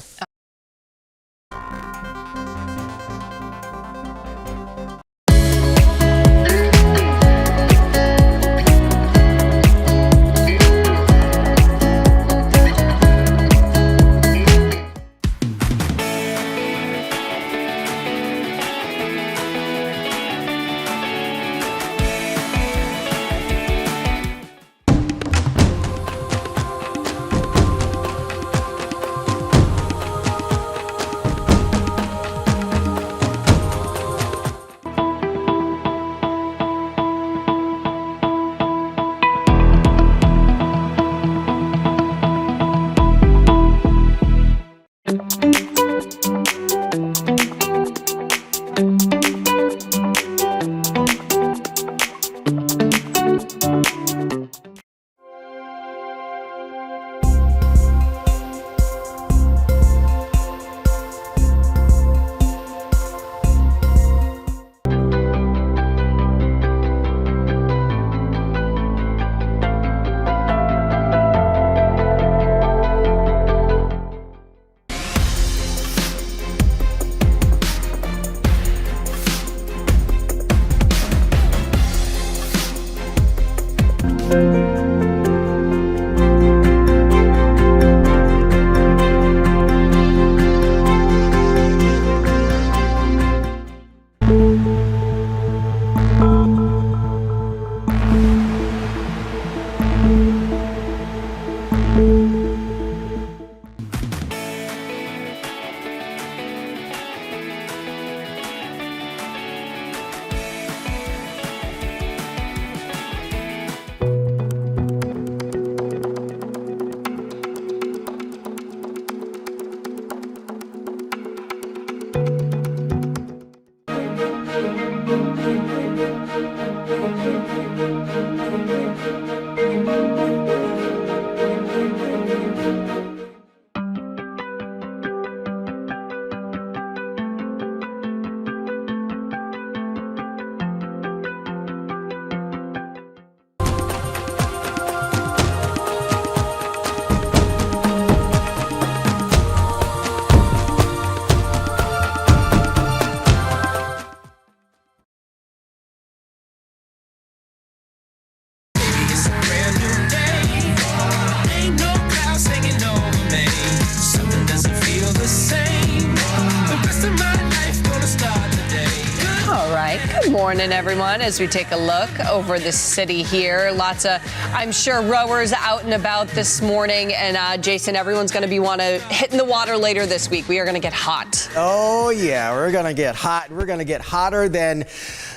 [SPEAKER 5] Morning, everyone. As we take a look over the city here, lots of, I'm sure, rowers out and about this morning. And Jason, everyone's going to be hitting the water later this week. We are going to get hot.
[SPEAKER 12] Oh yeah, we're going to get hot. We're going to get hotter than,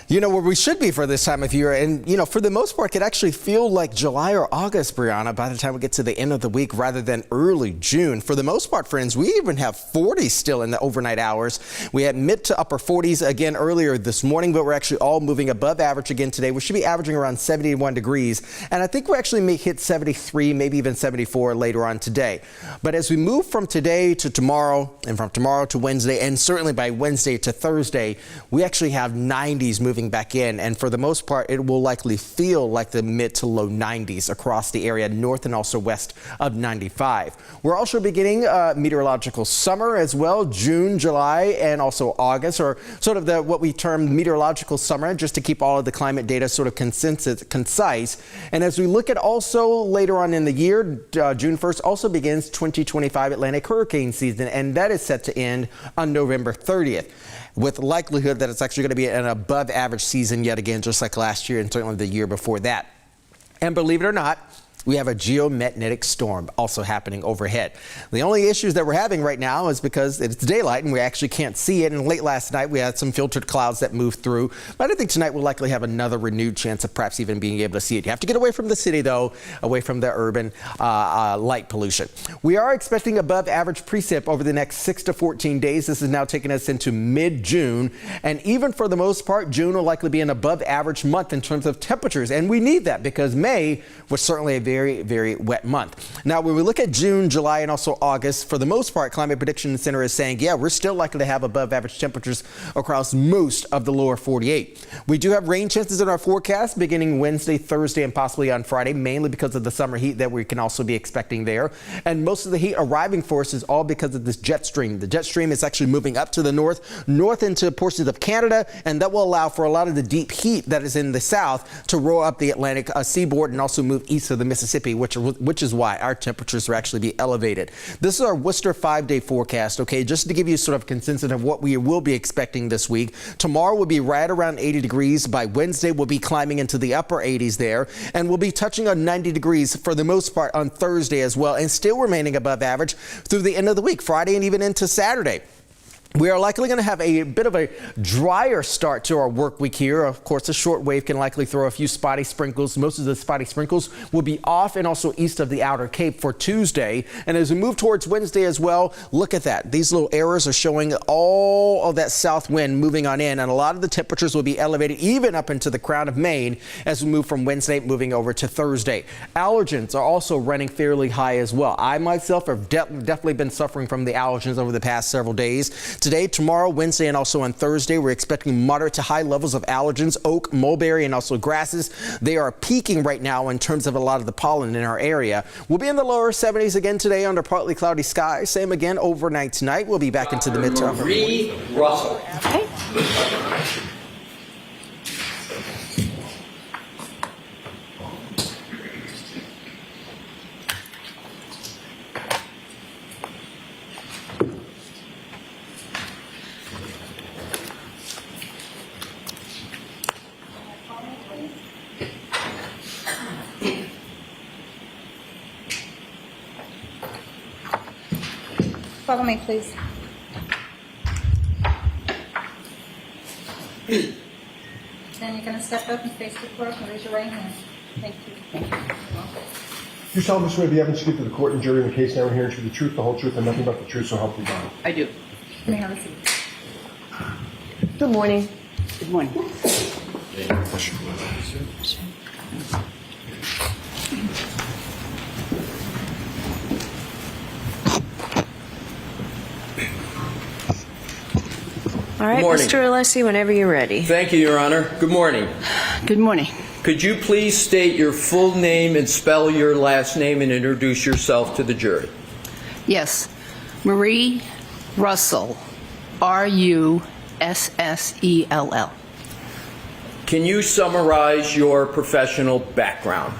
[SPEAKER 12] where we should be for this time of year. And, for the most part, it could actually feel like July or August, Brianna, by the time we get to the end of the week rather than early June. For the most part, friends, we even have 40s still in the overnight hours. We had mid to upper 40s again earlier this morning, but we're actually all moving above average again today. We should be averaging around 71 degrees. And I think we actually may hit 73, maybe even 74 later on today. But as we move from today to tomorrow and from tomorrow to Wednesday, and certainly by Wednesday to Thursday, we actually have 90s moving back in. And for the most part, it will likely feel like the mid to low 90s across the area, north and also west of 95. We're also beginning meteorological summer as well, June, July, and also August, or sort of what we term meteorological summer, just to keep all of the climate data sort of concise. And as we look at also later on in the year, June 1st also begins 2025 Atlantic hurricane season, and that is set to end on November 30th. With likelihood that it's actually going to be an above average season yet again, just like last year and certainly the year before that. And believe it or not, we have a geomagnetic storm also happening overhead. The only issues that we're having right now is because it's daylight and we actually can't see it. And late last night, we had some filtered clouds that moved through. But I think tonight we'll likely have another renewed chance of perhaps even being able to see it. You have to get away from the city, though, away from the urban light pollution. We are expecting above average precip over the next 6 to 14 days. This is now taking us into mid-June. And even for the most part, June will likely be an above average month in terms of temperatures. And we need that because May was certainly a very, very wet month. Now, when we look at June, July, and also August, for the most part, Climate Prediction Center is saying, yeah, we're still likely to have above average temperatures across most of the lower 48. We do have rain chances in our forecast beginning Wednesday, Thursday, and possibly on Friday, mainly because of the summer heat that we can also be expecting there. And most of the heat arriving for us is all because of this jet stream. The jet stream is actually moving up to the north into portions of Canada, and that will allow for a lot of the deep heat that is in the south to roll up the Atlantic seaboard and also move east of the Mississippi, which is why our temperatures will actually be elevated. This is our Worcester 5-day forecast, okay, just to give you sort of consensus of what we will be expecting this week. Tomorrow will be right around 80 degrees. By Wednesday, we'll be climbing into the upper 80s there, and we'll be touching on 90 degrees for the most part on Thursday as well, and still remaining above average through the end of the week, Friday and even into Saturday. We are likely going to have a bit of a drier start to our work week here. Of course, a short wave can likely throw a few spotty sprinkles. Most of the spotty sprinkles will be off and also east of the outer Cape for Tuesday. And as we move towards Wednesday as well, look at that. These little arrows are showing all of that south wind moving on in, and a lot of the temperatures will be elevated even up into the crown of Maine as we move from Wednesday moving over to Thursday. Allergens are also running fairly high as well. I myself have definitely been suffering from the allergens over the past several days. Today, tomorrow, Wednesday, and also on Thursday, we're expecting moderate to high levels of allergens, oak, mulberry, and also grasses. They are peaking right now in terms of a lot of the pollen in our area. We'll be in the lower 70s again today under partly cloudy skies. Same again overnight tonight. We'll be back into the mid to upper.
[SPEAKER 2] Russell.
[SPEAKER 1] Okay.
[SPEAKER 4] Follow me, please. Then you're going to step up and face the court and raise your right hand. Thank you.
[SPEAKER 3] You solemnly swear the evidence you give to the court and jury in the case now and hearing to be the truth, the whole truth, and nothing but the truth, so help you God.
[SPEAKER 4] I do. You may have a seat.
[SPEAKER 1] Good morning.
[SPEAKER 4] Good morning.
[SPEAKER 1] All right,
[SPEAKER 2] morning.
[SPEAKER 1] Mr. Alessi, whenever you're ready.
[SPEAKER 2] Thank you, Your Honor. Good morning.
[SPEAKER 4] Good morning.
[SPEAKER 2] Could you please state your full name and spell your last name and introduce yourself to the jury?
[SPEAKER 4] Yes. Marie Russell. Russell.
[SPEAKER 2] Can you summarize your professional background?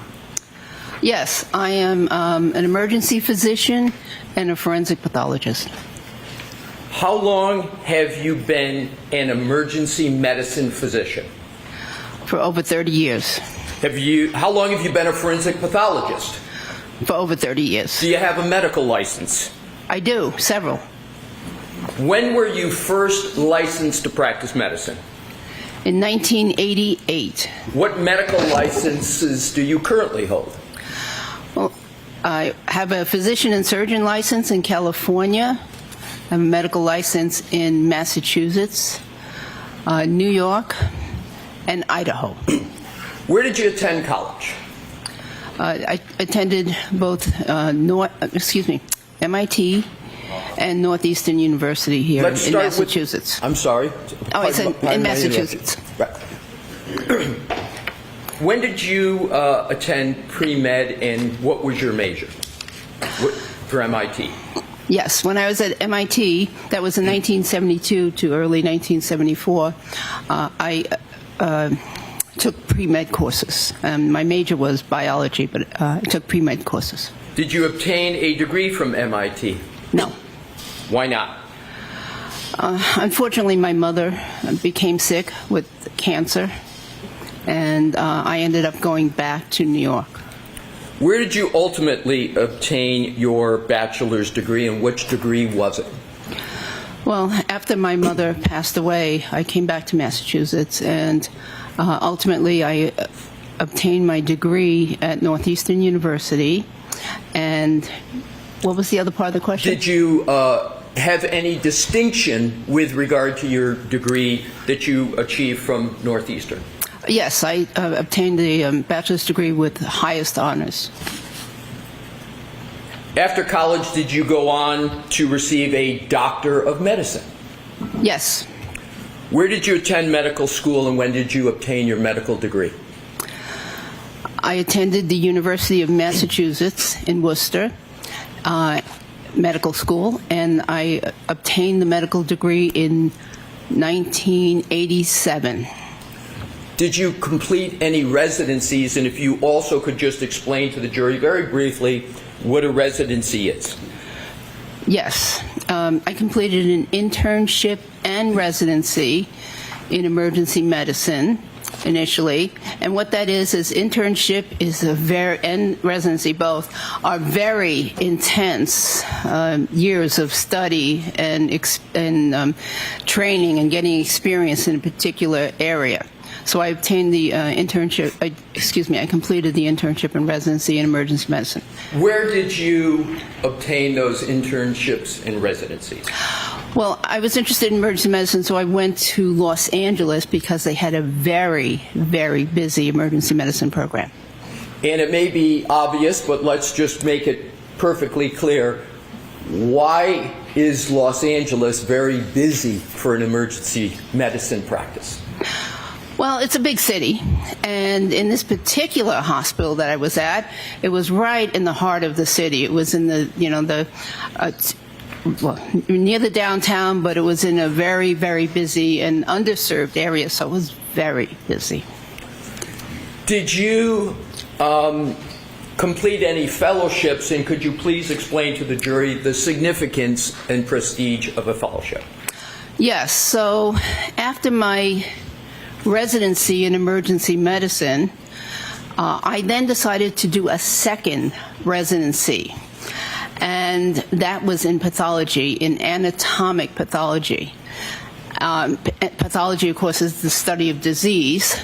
[SPEAKER 4] Yes, I am an emergency physician and a forensic pathologist.
[SPEAKER 2] How long have you been an emergency medicine physician?
[SPEAKER 4] For over 30 years.
[SPEAKER 2] How long have you been a forensic pathologist?
[SPEAKER 4] For over 30 years.
[SPEAKER 2] Do you have a medical license?
[SPEAKER 4] I do, several.
[SPEAKER 2] When were you first licensed to practice medicine?
[SPEAKER 4] In 1988.
[SPEAKER 2] What medical licenses do you currently hold?
[SPEAKER 4] Well, I have a physician and surgeon license in California. I have a medical license in Massachusetts, New York, and Idaho.
[SPEAKER 2] Where did you attend college?
[SPEAKER 4] I attended both MIT and Northeastern University here in Massachusetts.
[SPEAKER 2] I'm sorry.
[SPEAKER 4] Oh, I said in Massachusetts.
[SPEAKER 2] Right. When did you attend pre-med, and what was your major for MIT?
[SPEAKER 4] Yes, when I was at MIT, that was in 1972 to early 1974, I took pre-med courses. My major was biology, but I took pre-med courses.
[SPEAKER 2] Did you obtain a degree from MIT?
[SPEAKER 4] No.
[SPEAKER 2] Why not?
[SPEAKER 4] Unfortunately, my mother became sick with cancer, and I ended up going back to New York.
[SPEAKER 2] Where did you ultimately obtain your bachelor's degree, and which degree was it?
[SPEAKER 4] Well, after my mother passed away, I came back to Massachusetts, and ultimately I obtained my degree at Northeastern University. And what was the other part of the question?
[SPEAKER 2] Did you have any distinction with regard to your degree that you achieved from Northeastern?
[SPEAKER 4] Yes, I obtained the bachelor's degree with the highest honors.
[SPEAKER 2] After college, did you go on to receive a Doctor of Medicine?
[SPEAKER 4] Yes.
[SPEAKER 2] Where did you attend medical school, and when did you obtain your medical degree?
[SPEAKER 4] I attended the University of Massachusetts in Worcester medical school, and I obtained the medical degree in 1987.
[SPEAKER 2] Did you complete any residencies, and if you also could just explain to the jury very briefly what a residency is?
[SPEAKER 4] Yes. I completed an internship and residency in emergency medicine initially, and what that is internship is and residency both are very intense years of study and training and getting experience in a particular area. So I obtained the I completed the internship and residency in emergency medicine.
[SPEAKER 2] Where did you obtain those internships and residencies?
[SPEAKER 4] Well, I was interested in emergency medicine, so I went to Los Angeles because they had a very, very busy emergency medicine program.
[SPEAKER 2] And it may be obvious, but let's just make it perfectly clear. Why is Los Angeles very busy for an emergency medicine practice?
[SPEAKER 4] Well, it's a big city, and in this particular hospital that I was at, it was right in the heart of the city. It was in the, near the downtown, but it was in a very, very busy and underserved area, so it was very busy.
[SPEAKER 2] Did you complete any fellowships, and could you please explain to the jury the significance and prestige of a fellowship?
[SPEAKER 4] Yes, so after my residency in emergency medicine, I then decided to do a second residency, and that was in pathology, in anatomic pathology. Pathology, of course, is the study of disease,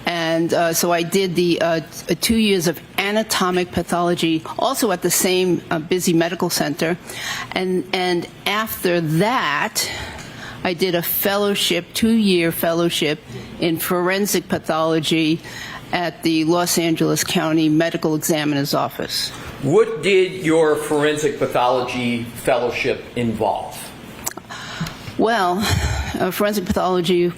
[SPEAKER 4] and so I did the 2 years of anatomic pathology, also at the same busy medical center, and after that, I did a fellowship, 2-year fellowship in forensic pathology at the Los Angeles County Medical Examiner's Office.
[SPEAKER 2] What did your forensic pathology fellowship involve?
[SPEAKER 4] Well, forensic pathology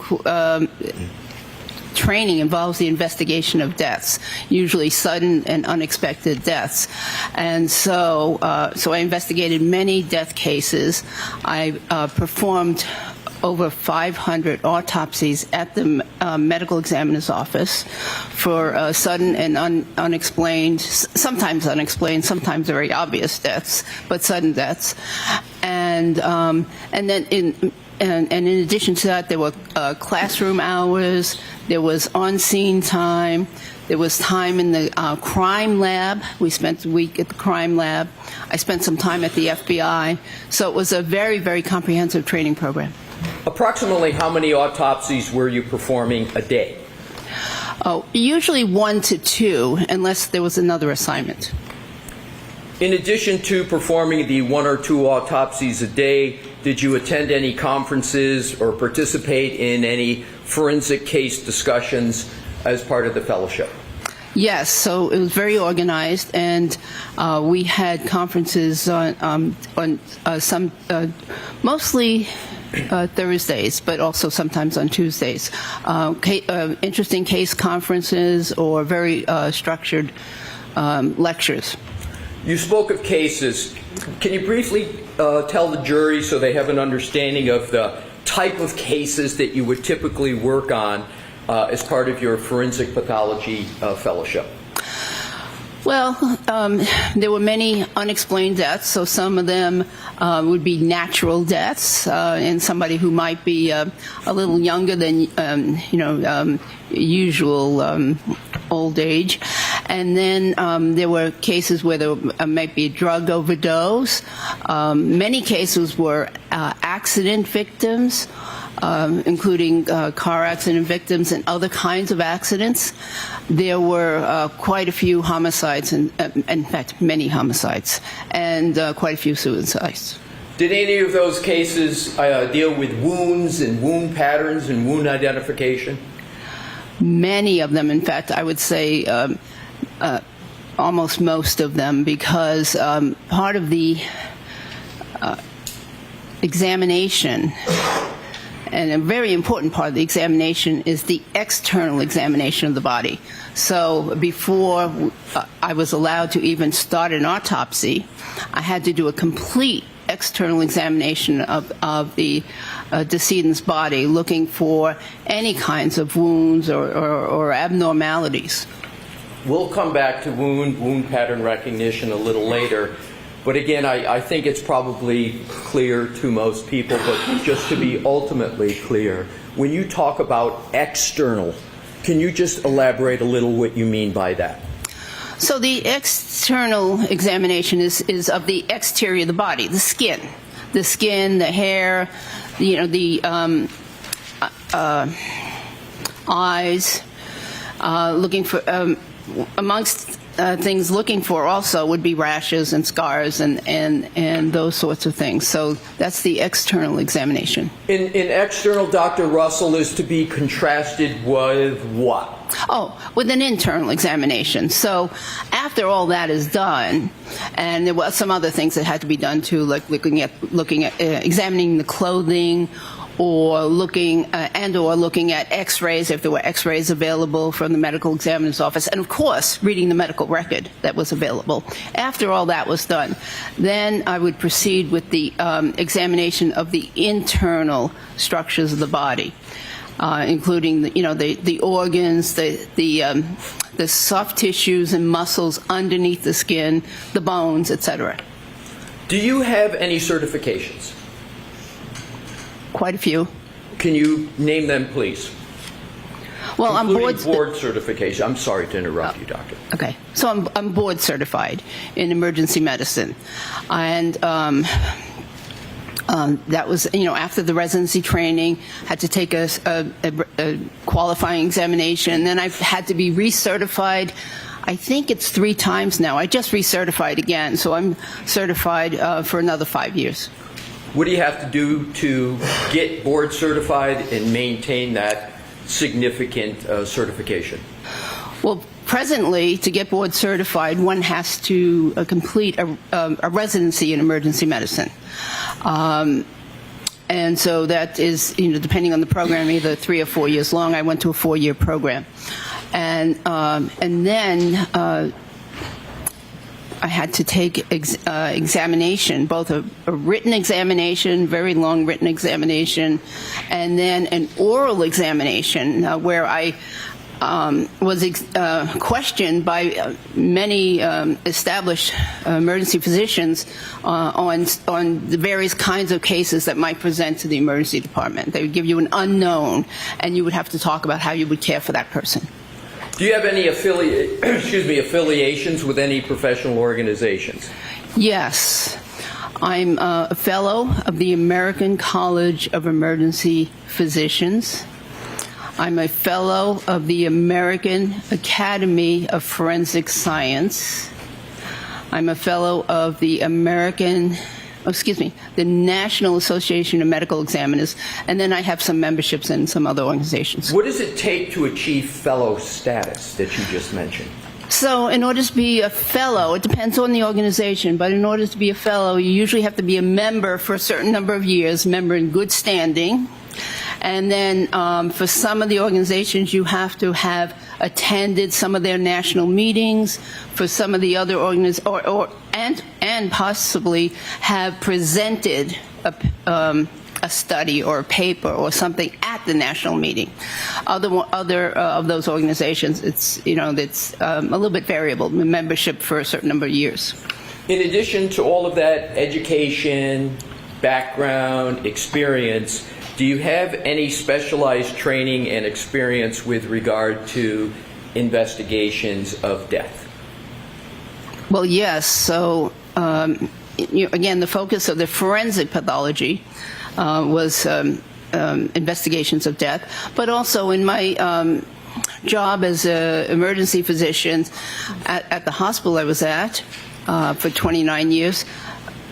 [SPEAKER 4] training involves the investigation of deaths, usually sudden and unexpected deaths. And so I investigated many death cases. I performed over 500 autopsies at the medical examiner's office for sudden and unexplained, sometimes very obvious deaths, but sudden deaths. And then in addition to that, there were classroom hours, there was on-scene time, there was time in the crime lab. We spent a week at the crime lab. I spent some time at the FBI. So it was a very, very comprehensive training program.
[SPEAKER 2] Approximately how many autopsies were you performing a day?
[SPEAKER 4] Oh, usually 1 to 2, unless there was another assignment.
[SPEAKER 2] In addition to performing the 1 or 2 autopsies a day, did you attend any conferences or participate in any forensic case discussions as part of the fellowship?
[SPEAKER 4] Yes, so it was very organized, and we had conferences on some, mostly Thursdays, but also sometimes on Tuesdays. Interesting case conferences or very structured lectures.
[SPEAKER 2] You spoke of cases. Can you briefly tell the jury so they have an understanding of the type of cases that you would typically work on as part of your forensic pathology fellowship?
[SPEAKER 4] Well, there were many unexplained deaths, so some of them would be natural deaths in somebody who might be a little younger than usual old age. And then there were cases where there might be a drug overdose. Many cases were accident victims, including car accident victims and other kinds of accidents. There were quite a few homicides, and in fact, many homicides, and quite a few suicides.
[SPEAKER 2] Did any of those cases deal with wounds and wound patterns and wound identification?
[SPEAKER 4] Many of them, in fact, I would say almost most of them, because part of the examination, and a very important part of the examination, is the external examination of the body. So before I was allowed to even start an autopsy, I had to do a complete external examination of the decedent's body, looking for any kinds of wounds or abnormalities.
[SPEAKER 2] We'll come back to wound pattern recognition a little later. But again, I think it's probably clear to most people, but just to be ultimately clear, when you talk about external Can you just elaborate a little what you mean by that?
[SPEAKER 4] So the external examination is of the exterior of the body, the skin, the hair, the eyes, looking for, amongst things looking for also would be rashes and scars and those sorts of things. So that's the external examination.
[SPEAKER 2] In external, Dr. Russell, is to be contrasted with what?
[SPEAKER 4] Oh, with an internal examination. So after all that is done, and there were some other things that had to be done too, like looking at examining the clothing, or looking at X-rays if there were X-rays available from the medical examiner's office, and of course reading the medical record that was available. After all that was done, then I would proceed with the examination of the internal structures of the body, including the organs, the soft tissues and muscles underneath the skin, the bones, etc.
[SPEAKER 2] Do you have any certifications?
[SPEAKER 4] Quite a few.
[SPEAKER 2] Can you name them, please?
[SPEAKER 4] Well, I'm
[SPEAKER 2] board certification. I'm sorry to interrupt you, doctor.
[SPEAKER 4] Okay, so I'm board certified in emergency medicine, and that was after the residency training, had to take a qualifying examination. Then I've had to be recertified. I think it's 3 times now. I just recertified again, so I'm certified for another 5 years.
[SPEAKER 2] What do you have to do to get board certified and maintain that significant certification?
[SPEAKER 4] Well, presently, to get board certified, one has to complete a residency in emergency medicine. And so that is, depending on the program, either 3 or 4 years long. I went to a 4-year program. And then I had to take examination, both a written examination, very long written examination, and then an oral examination where I was questioned by many established emergency physicians on the various kinds of cases that might present to the emergency department. They would give you an unknown, and you would have to talk about how you would care for that person.
[SPEAKER 2] Do you have any affiliations with any professional organizations?
[SPEAKER 4] Yes. I'm a fellow of the American College of Emergency Physicians. I'm a fellow of the American Academy of Forensic Science. I'm a fellow of the the National Association of Medical Examiners, and then I have some memberships in some other organizations.
[SPEAKER 2] What does it take to achieve fellow status that you just mentioned?
[SPEAKER 4] So in order to be a fellow, it depends on the organization, but in order to be a fellow, you usually have to be a member for a certain number of years, member in good standing. And then for some of the organizations, you have to have attended some of their national meetings. For some of the other organizations, and possibly have presented a study or a paper or something at the national meeting. Other of those organizations, it's a little bit variable, membership for a certain number of years.
[SPEAKER 2] In addition to all of that education, background, experience, do you have any specialized training and experience with regard to investigations of death?
[SPEAKER 4] Well, yes. So, again, the focus of the forensic pathology was investigations of death, but also in my job as an emergency physician at the hospital I was at for 29 years,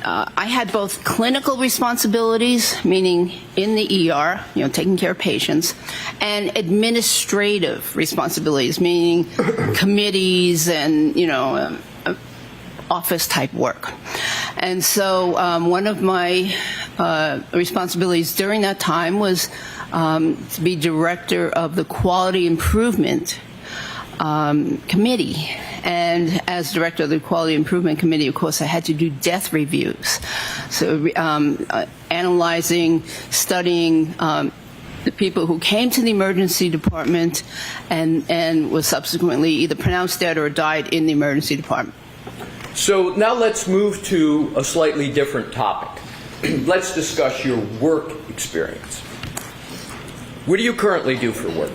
[SPEAKER 4] I had both clinical responsibilities, meaning in the ER, taking care of patients, and administrative responsibilities, meaning committees and, office type work. And so one of my responsibilities during that time was to be director of the Quality Improvement Committee. And as director of the Quality Improvement Committee, of course, I had to do death reviews. So analyzing, studying the people who came to the emergency department and was subsequently either pronounced dead or died in the emergency department.
[SPEAKER 2] So now let's move to a slightly different topic. Let's discuss your work experience. What do you currently do for work?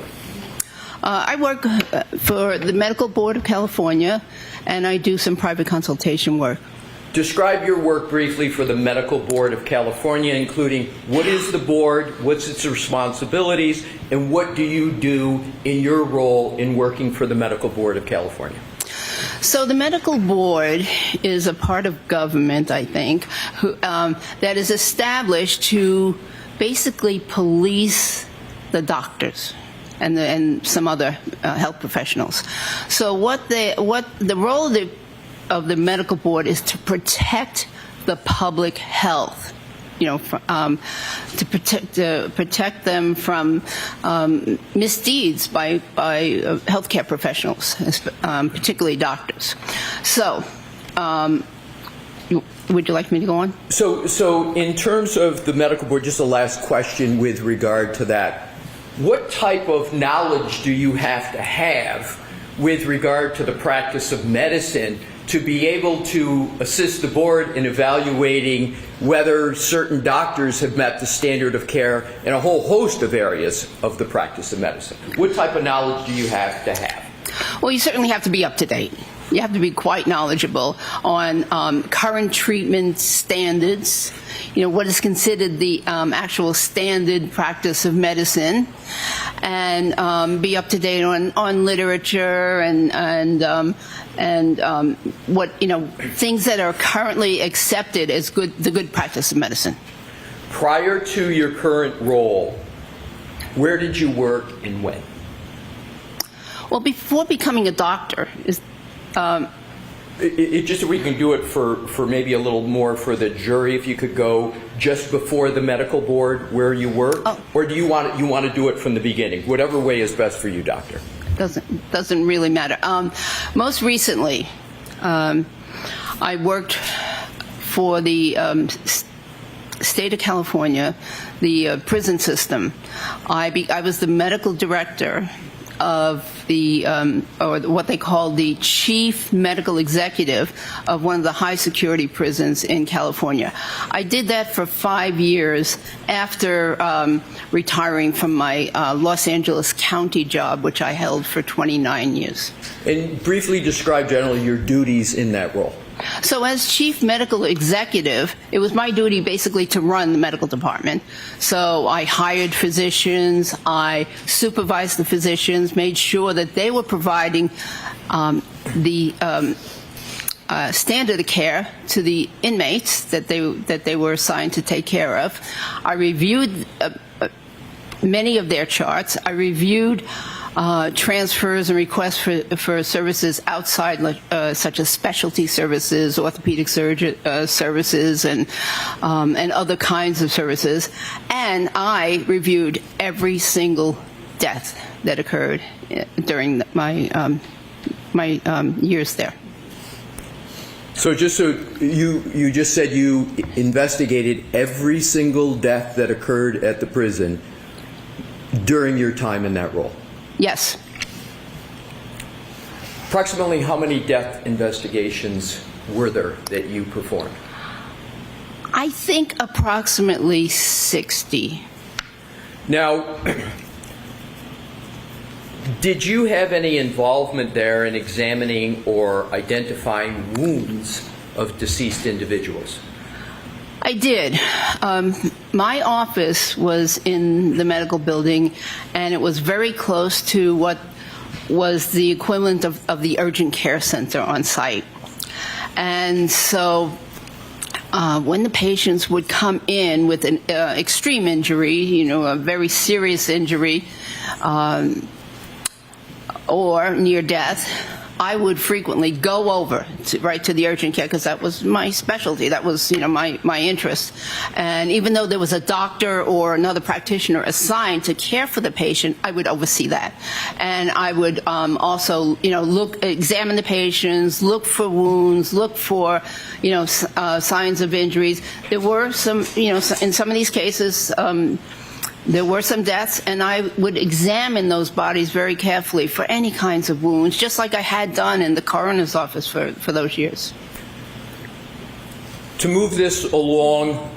[SPEAKER 4] I work for the Medical Board of California, and I do some private consultation work.
[SPEAKER 2] Describe your work briefly for the Medical Board of California, including what is the board, what's its responsibilities, and what do you do in your role in working for the Medical Board of California?
[SPEAKER 4] So the medical board is a part of government, I think, that is established to basically police the doctors and some other health professionals. So what the role of the medical board is to protect the public health. To protect them from misdeeds by healthcare professionals, particularly doctors. So, would you like me to go on?
[SPEAKER 2] So in terms of the medical board, just a last question with regard to that. What type of knowledge do you have to have with regard to the practice of medicine to be able to assist the board in evaluating whether certain doctors have met the standard of care in a whole host of areas of the practice of medicine? What type of knowledge do you have to have?
[SPEAKER 4] Well, you certainly have to be up to date. You have to be quite knowledgeable on current treatment standards, what is considered the actual standard practice of medicine, and be up to date on literature and what things that are currently accepted as the good practice of medicine.
[SPEAKER 2] Prior to your current role, where did you work and when?
[SPEAKER 4] Well, before becoming a doctor,
[SPEAKER 2] just so we can do it for maybe a little more for the jury, if you could go just before the medical board where you work, or do you want to do it from the beginning? Whatever way is best for you, doctor.
[SPEAKER 4] Doesn't really matter. Most recently, I worked for the state of California, the prison system. I was the medical director of the, or what they call the chief medical executive of one of the high security prisons in California. I did that for 5 years after retiring from my Los Angeles County job, which I held for 29 years.
[SPEAKER 2] And briefly describe generally your duties in that role.
[SPEAKER 4] So as chief medical executive, it was my duty basically to run the medical department. So I hired physicians, I supervised the physicians, made sure that they were providing the standard of care to the inmates that they were assigned to take care of. I reviewed many of their charts. I reviewed transfers and requests for services outside, such as specialty services, orthopedic services, and other kinds of services. And I reviewed every single death that occurred during my years there.
[SPEAKER 2] So you just said you investigated every single death that occurred at the prison during your time in that role?
[SPEAKER 4] Yes.
[SPEAKER 2] Approximately how many death investigations were there that you performed?
[SPEAKER 4] I think approximately 60.
[SPEAKER 2] Now, did you have any involvement there in examining or identifying wounds of deceased individuals?
[SPEAKER 4] I did. My office was in the medical building, and it was very close to what was the equivalent of the urgent care center on site. And so when the patients would come in with an extreme injury, a very serious injury, or near death, I would frequently go over right to the urgent care because that was my specialty. That was, my interest. And even though there was a doctor or another practitioner assigned to care for the patient, I would oversee that. And I would also, examine the patients, look for wounds, look for, signs of injuries. There were some, in some of these cases, there were some deaths, and I would examine those bodies very carefully for any kinds of wounds, just like I had done in the coroner's office for those years.
[SPEAKER 2] To move this along,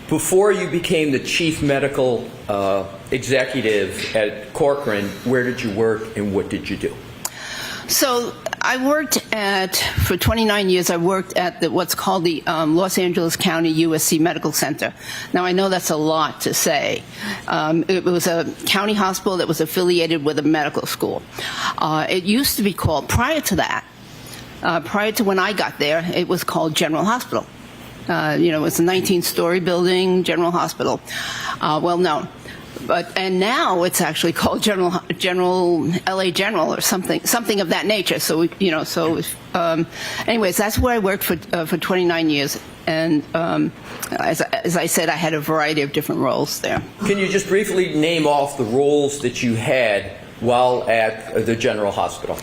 [SPEAKER 2] Before you became the chief medical executive at Corcoran, where did you work and what did you do?
[SPEAKER 4] So I worked for 29 years, I worked at what's called the Los Angeles County USC Medical Center. Now, I know that's a lot to say. It was a county hospital that was affiliated with a medical school. It used to be called, prior to that, prior to when I got there, it was called General Hospital. It was a 19-story building, General Hospital, well known. And now it's actually called LA General or something of that nature. So anyways, that's where I worked for 29 years. And as I said, I had a variety of different roles there.
[SPEAKER 2] Can you just briefly name off the roles that you had while at the General Hospital?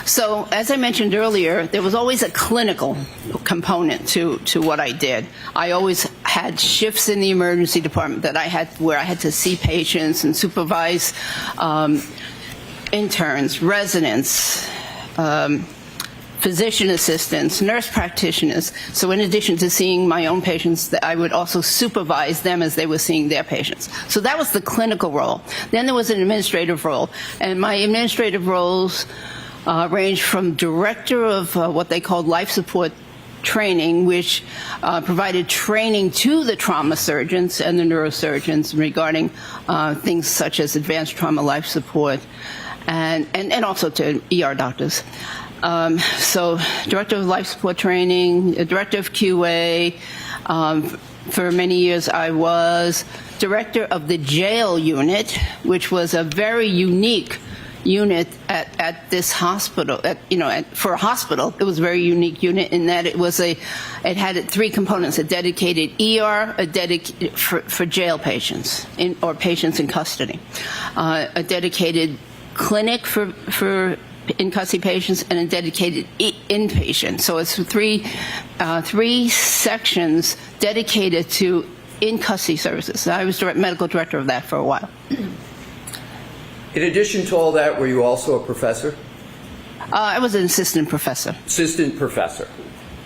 [SPEAKER 4] So, as I mentioned earlier, there was always a clinical component to what I did. I always had shifts in the emergency department where I had to see patients and supervise interns, residents, physician assistants, nurse practitioners. So in addition to seeing my own patients, I would also supervise them as they were seeing their patients. So that was the clinical role. Then there was an administrative role, and my administrative roles ranged from director of what they called life support training, which provided training to the trauma surgeons and the neurosurgeons regarding things such as advanced trauma life support, and also to ER doctors. So director of life support training, director of QA. For many years I was director of the jail unit, which was a very unique unit at this hospital. For a hospital, it was a very unique unit in that it had three components: a dedicated ER, for jail patients or patients in custody, a dedicated clinic for in custody patients, and a dedicated inpatient. So it's three sections dedicated to in custody services. I was medical director of that for a while.
[SPEAKER 2] In addition to all that, were you also a professor?
[SPEAKER 4] I was an assistant professor.
[SPEAKER 2] Assistant professor.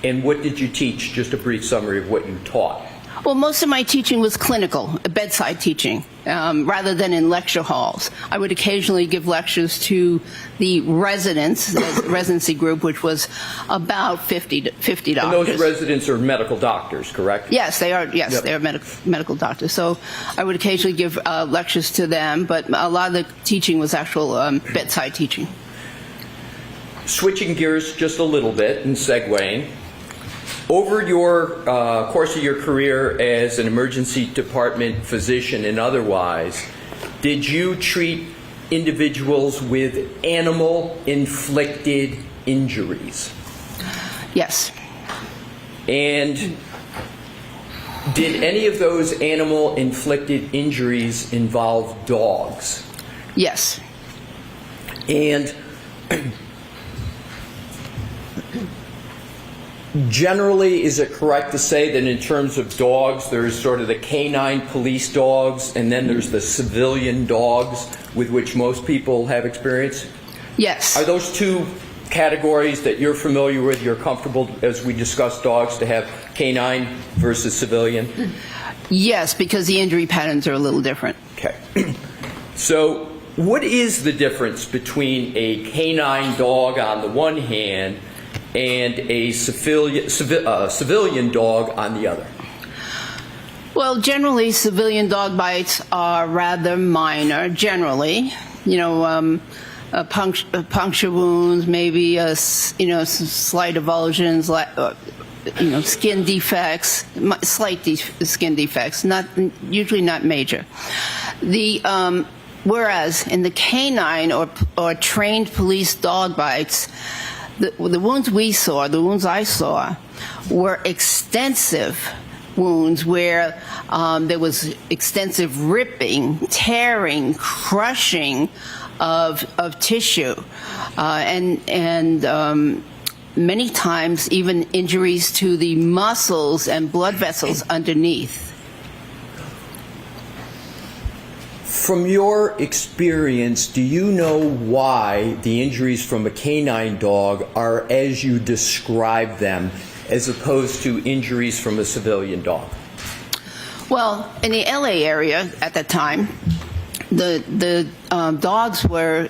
[SPEAKER 2] And what did you teach? Just a brief summary of what you taught.
[SPEAKER 4] Well, most of my teaching was clinical, bedside teaching, rather than in lecture halls. I would occasionally give lectures to the residents, the residency group, which was about 50 doctors.
[SPEAKER 2] And those residents are medical doctors, correct?
[SPEAKER 4] Yes, they are. Yes,
[SPEAKER 2] Yep.
[SPEAKER 4] they are medical doctors. So I would occasionally give lectures to them, but a lot of the teaching was actual bedside teaching.
[SPEAKER 2] Switching gears just a little bit and segueing. Over your course of your career as an emergency department physician and otherwise, did you treat individuals with animal-inflicted injuries?
[SPEAKER 4] Yes.
[SPEAKER 2] And did any of those animal-inflicted injuries involve dogs?
[SPEAKER 4] Yes.
[SPEAKER 2] And generally, is it correct to say that in terms of dogs, there's sort of the canine police dogs, and then there's the civilian dogs with which most people have experience?
[SPEAKER 4] Yes.
[SPEAKER 2] Are those two categories that you're familiar with, you're comfortable, as we discuss dogs, to have canine versus civilian?
[SPEAKER 4] Yes, because the injury patterns are a little different.
[SPEAKER 2] Okay. So what is the difference between a canine dog on the one hand and a civilian dog on the other?
[SPEAKER 4] Well, generally, civilian dog bites are rather minor. Generally, puncture wounds, maybe some slight avulsions, skin defects, slight skin defects, usually not major. Whereas in the canine or trained police dog bites, the wounds the wounds I saw, were extensive wounds where there was extensive ripping, tearing, crushing of tissue, and many times even injuries to the muscles and blood vessels underneath.
[SPEAKER 2] From your experience, do you know why the injuries from a canine dog are as you describe them, as opposed to injuries from a civilian dog?
[SPEAKER 4] Well, in the LA area at that time, the dogs were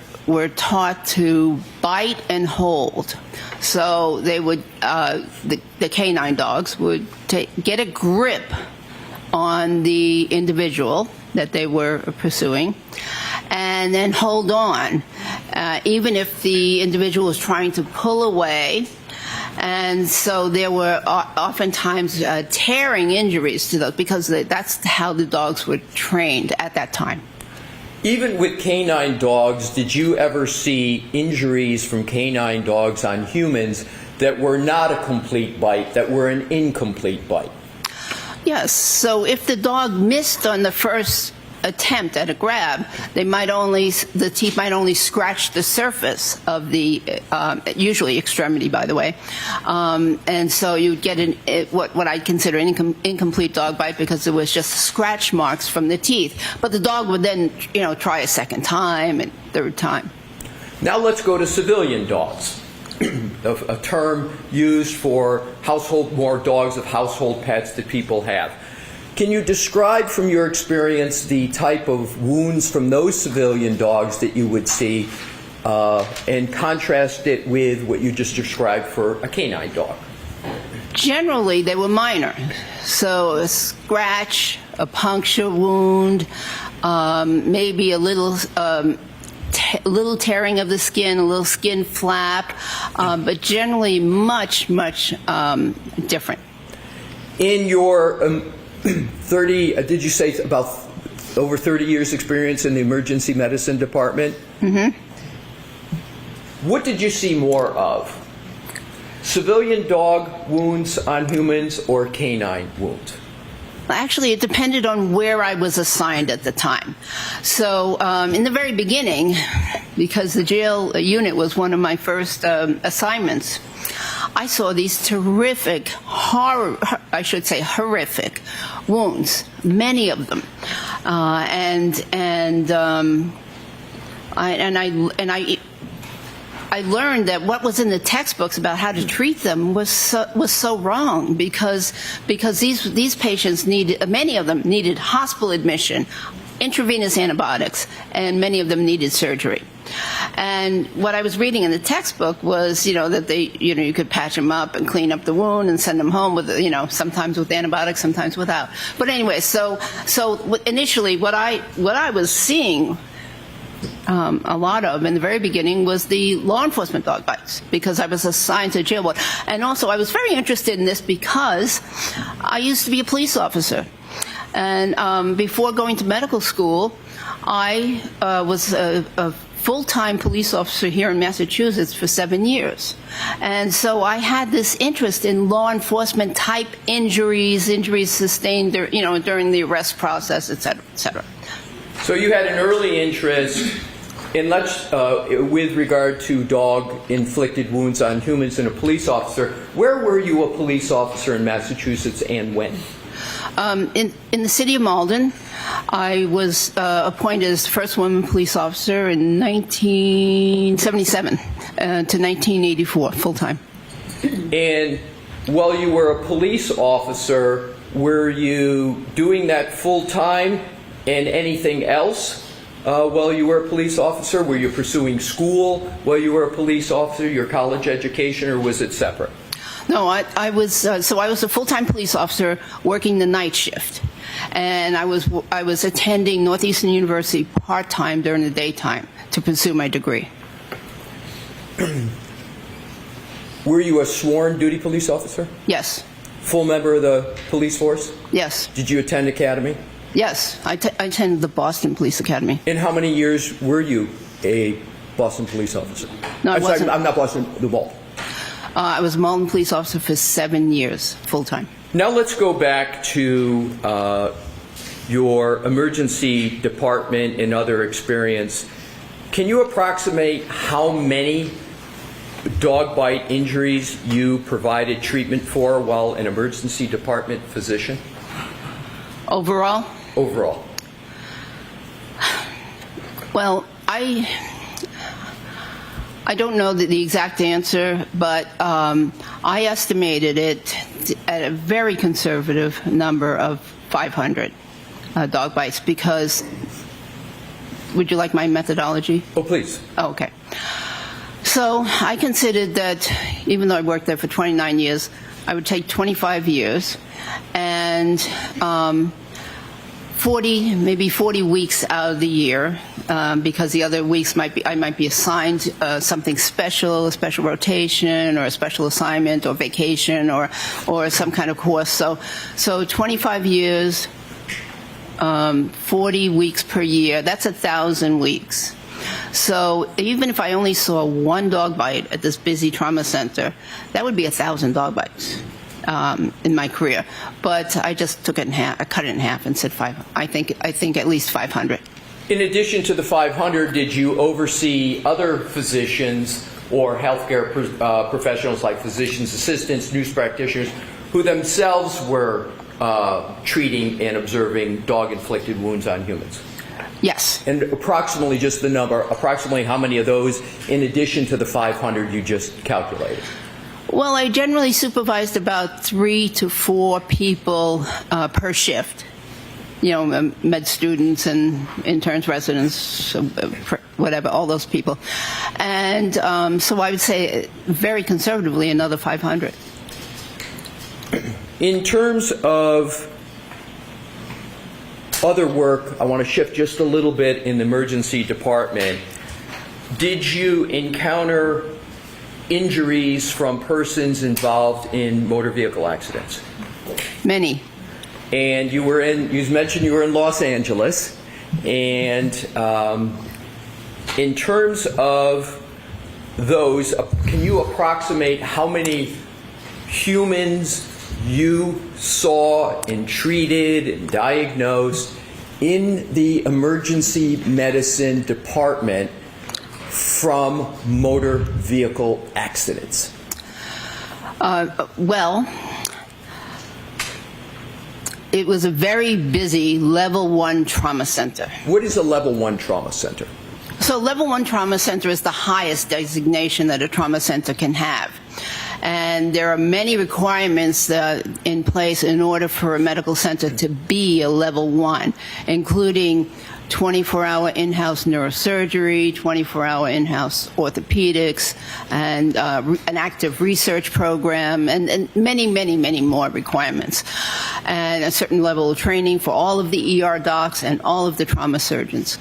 [SPEAKER 4] taught to bite and hold. So they would the canine dogs would get a grip on the individual that they were pursuing, and then hold on, even if the individual was trying to pull away. And so there were oftentimes tearing injuries to those, because that's how the dogs were trained at that time.
[SPEAKER 2] Even with canine dogs, did you ever see injuries from canine dogs on humans that were not a complete bite, that were an incomplete bite?
[SPEAKER 4] Yes. So if the dog missed on the first attempt at a grab, the teeth might only scratch the surface of the usually extremity, by the way, and so you'd get what I'd consider an incomplete dog bite, because it was just scratch marks from the teeth. But the dog would then try a second time and third time.
[SPEAKER 2] Now let's go to civilian dogs, a term used for more dogs of household pets that people have. Can you describe from your experience the type of wounds from those civilian dogs that you would see, and contrast it with what you just described for a canine dog?
[SPEAKER 4] Generally, they were minor. So a scratch, a puncture wound, maybe a little tearing of the skin, a little skin flap, but generally much different.
[SPEAKER 2] In your did you say about over 30 years experience in the emergency medicine department?
[SPEAKER 4] Mm-hmm.
[SPEAKER 2] What did you see more of? Civilian dog wounds on humans or canine wounds?
[SPEAKER 4] Actually, it depended on where I was assigned at the time. So in the very beginning, because the jail unit was one of my first assignments, I saw these terrific, horrific wounds, many of them, I learned that what was in the textbooks about how to treat them was so wrong, because these patients many of them needed hospital admission, intravenous antibiotics, and many of them needed surgery. And what I was reading in the textbook was, that you could patch them up and clean up the wound and send them home with, sometimes with antibiotics, sometimes without. But anyway, so initially what I was seeing a lot of in the very beginning was the law enforcement dog bites, because I was assigned to jail ward. And also I was very interested in this because I used to be a police officer. And before going to medical school, I was a full-time police officer here in Massachusetts for 7 years. And so I had this interest in law enforcement type injuries sustained during the arrest process, et cetera, et cetera.
[SPEAKER 2] So you had an early interest in with regard to dog-inflicted wounds on humans and a police officer. Where were you a police officer in Massachusetts and when?
[SPEAKER 4] In the city of Malden. I was appointed as the first woman police officer in 1977 to 1984, full-time.
[SPEAKER 2] And while you were a police officer, were you doing that full-time and anything else while you were a police officer? Were you pursuing school while you were a police officer, your college education, or was it separate?
[SPEAKER 4] No, I was a full-time police officer working the night shift, and I was attending Northeastern University part-time during the daytime to pursue my degree.
[SPEAKER 2] Were you a sworn duty police officer?
[SPEAKER 4] Yes.
[SPEAKER 2] Full member of the police force?
[SPEAKER 4] Yes.
[SPEAKER 2] Did you attend academy?
[SPEAKER 4] Yes, I attended the Boston Police Academy.
[SPEAKER 2] And how many years were you a Boston police officer?
[SPEAKER 4] No, I wasn't.
[SPEAKER 2] I'm not Boston, the Malden.
[SPEAKER 4] I was a Malden police officer for 7 years, full-time.
[SPEAKER 2] Now let's go back to your emergency department and other experience. Can you approximate how many dog bite injuries you provided treatment for while an emergency department physician?
[SPEAKER 4] Overall?
[SPEAKER 2] Overall.
[SPEAKER 4] Well, I don't know the exact answer, but I estimated it at a very conservative number of 500 dog bites because, would you like my methodology?
[SPEAKER 2] Oh, please.
[SPEAKER 4] Oh, okay. So I considered that even though I worked there for 29 years, I would take 25 years and 40 weeks out of the year, because the other weeks I might be assigned something special, a special rotation or a special assignment or vacation or some kind of course. So 25 years, 40 weeks per year, that's 1,000 weeks. So even if I only saw one dog bite at this busy trauma center, that would be 1,000 dog bites in my career. But I just took it in half. I cut it in half and said I think at least 500.
[SPEAKER 2] In addition to the 500, did you oversee other physicians or healthcare professionals like physicians' assistants, nurse practitioners, who themselves were treating and observing dog-inflicted wounds on humans?
[SPEAKER 4] Yes.
[SPEAKER 2] And approximately, just the number, approximately how many of those, in addition to the 500 you just calculated?
[SPEAKER 4] Well, I generally supervised about 3 to 4 people per shift. You know, med students and interns, residents, whatever, all those people. And so I would say, very conservatively, another 500.
[SPEAKER 2] In terms of other work, I want to shift just a little bit in the emergency department. Did you encounter injuries from persons involved in motor vehicle accidents?
[SPEAKER 4] Many.
[SPEAKER 2] And you mentioned you were in Los Angeles, and in terms of those, can you approximate how many humans you saw and treated and diagnosed in the emergency medicine department from motor vehicle accidents?
[SPEAKER 4] Well, it was a very busy level 1 trauma center.
[SPEAKER 2] What is a level 1 trauma center?
[SPEAKER 4] So level 1 trauma center is the highest designation that a trauma center can have. And there are many requirements in place in order for a medical center to be a level 1, including 24-hour in-house neurosurgery, 24-hour in-house orthopedics, and an active research program, and many more requirements. And a certain level of training for all of the ER docs and all of the trauma surgeons.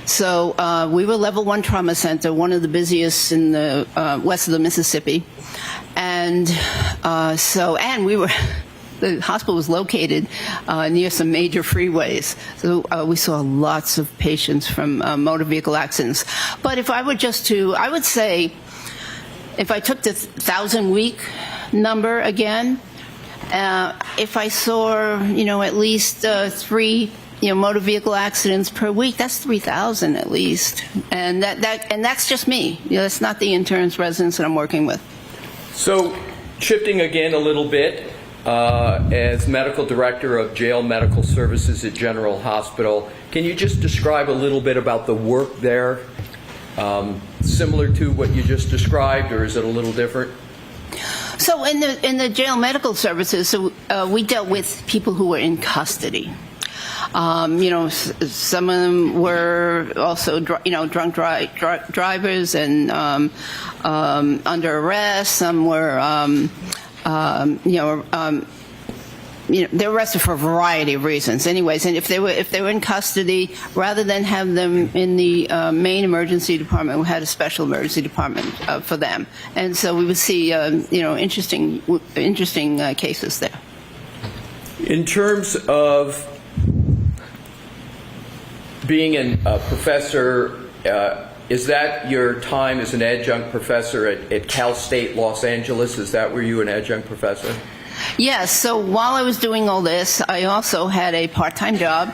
[SPEAKER 4] So we were level 1 trauma center, one of the busiest in the west of the Mississippi. And the hospital was located near some major freeways. So we saw lots of patients from motor vehicle accidents. But if I were I would say, if I took the 1,000-week number again, if I saw, at least 3 motor vehicle accidents per week, that's 3,000 at least. And that's just me. That's not the interns, residents that I'm working with.
[SPEAKER 2] So, shifting again a little bit, as medical director of jail medical services at General Hospital, can you just describe a little bit about the work there, similar to what you just described, or is it a little different?
[SPEAKER 4] So in the jail medical services, we dealt with people who were in custody. Some of them were also, drunk drivers and under arrest. Some were, they were arrested for a variety of reasons. Anyways, and if they were in custody, rather than have them in the main emergency department, we had a special emergency department for them. And so we would see, interesting cases there.
[SPEAKER 2] In terms of being a professor, is that your time as an adjunct professor at Cal State Los Angeles? Is that where you were an adjunct professor?
[SPEAKER 4] Yes. So while I was doing all this, I also had a part-time job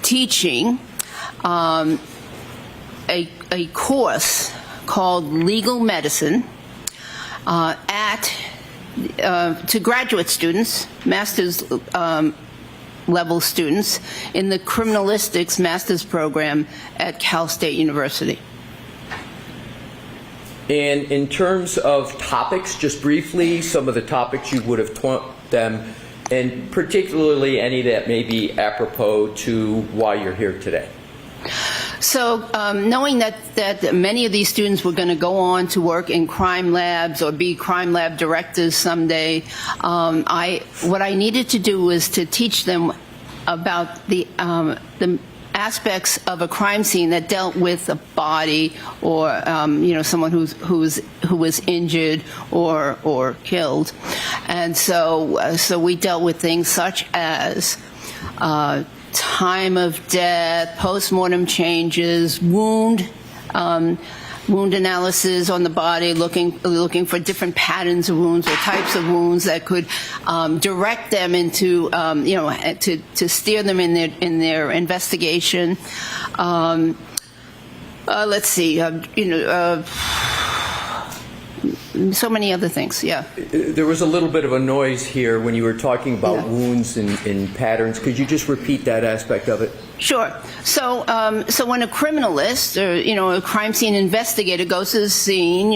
[SPEAKER 4] teaching a course called Legal Medicine to graduate students, master's level students in the criminalistics master's program at Cal State University.
[SPEAKER 2] And in terms of topics, just briefly, some of the topics you would have taught them and particularly any that may be apropos to why you're here today.
[SPEAKER 4] So knowing that many of these students were going to go on to work in crime labs or be crime lab directors someday, what I needed to do was to teach them about the aspects of a crime scene that dealt with a body or someone who was injured or killed, and so we dealt with things such as time of death, post-mortem changes, wound analysis on the body, looking for different patterns of wounds or types of wounds that could direct them into, to steer them in their investigation. Let's see, so many other things, yeah.
[SPEAKER 2] There was a little bit of a noise here when you were talking about wounds and patterns. Could you just repeat that aspect of it?
[SPEAKER 4] Sure. So when a criminalist or a crime scene investigator goes to the scene,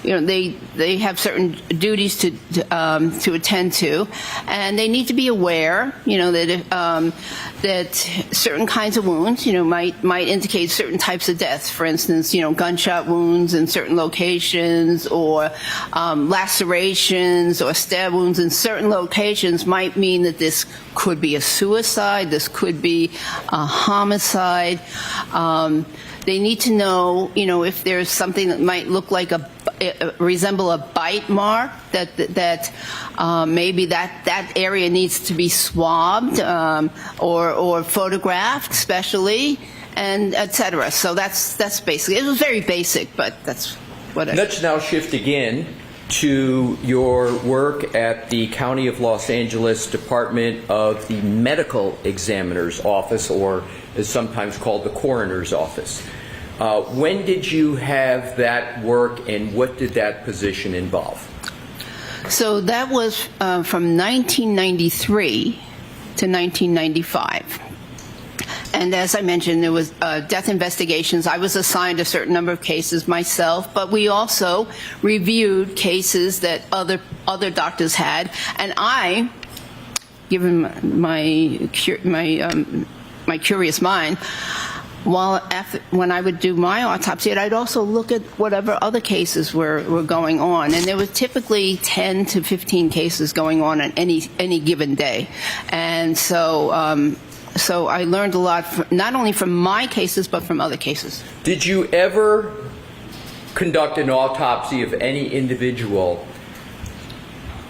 [SPEAKER 4] they have certain duties to attend to, and they need to be aware, that certain kinds of wounds, might indicate certain types of deaths. For instance, gunshot wounds in certain locations, or lacerations or stab wounds in certain locations might mean that this could be a suicide. This could be a homicide. They need to know, if there's something that might look like resemble a bite mark, that maybe that area needs to be swabbed or photographed, especially, and etc. So that's basically. It was very basic, but that's what.
[SPEAKER 2] Let's now shift again to your work at the County of Los Angeles Department of the Medical Examiner's Office, or is sometimes called the Coroner's Office. When did you have that work, and what did that position involve?
[SPEAKER 4] So that was from 1993 to 1995. And as I mentioned, there was death investigations. I was assigned a certain number of cases myself, but we also reviewed cases that other doctors had. And I, given my curious mind, when I would do my autopsy, I'd also look at whatever other cases were going on. And there was typically 10 to 15 cases going on any given day. And so I learned a lot, not only from my cases, but from other cases.
[SPEAKER 2] Did you ever conduct an autopsy of any individual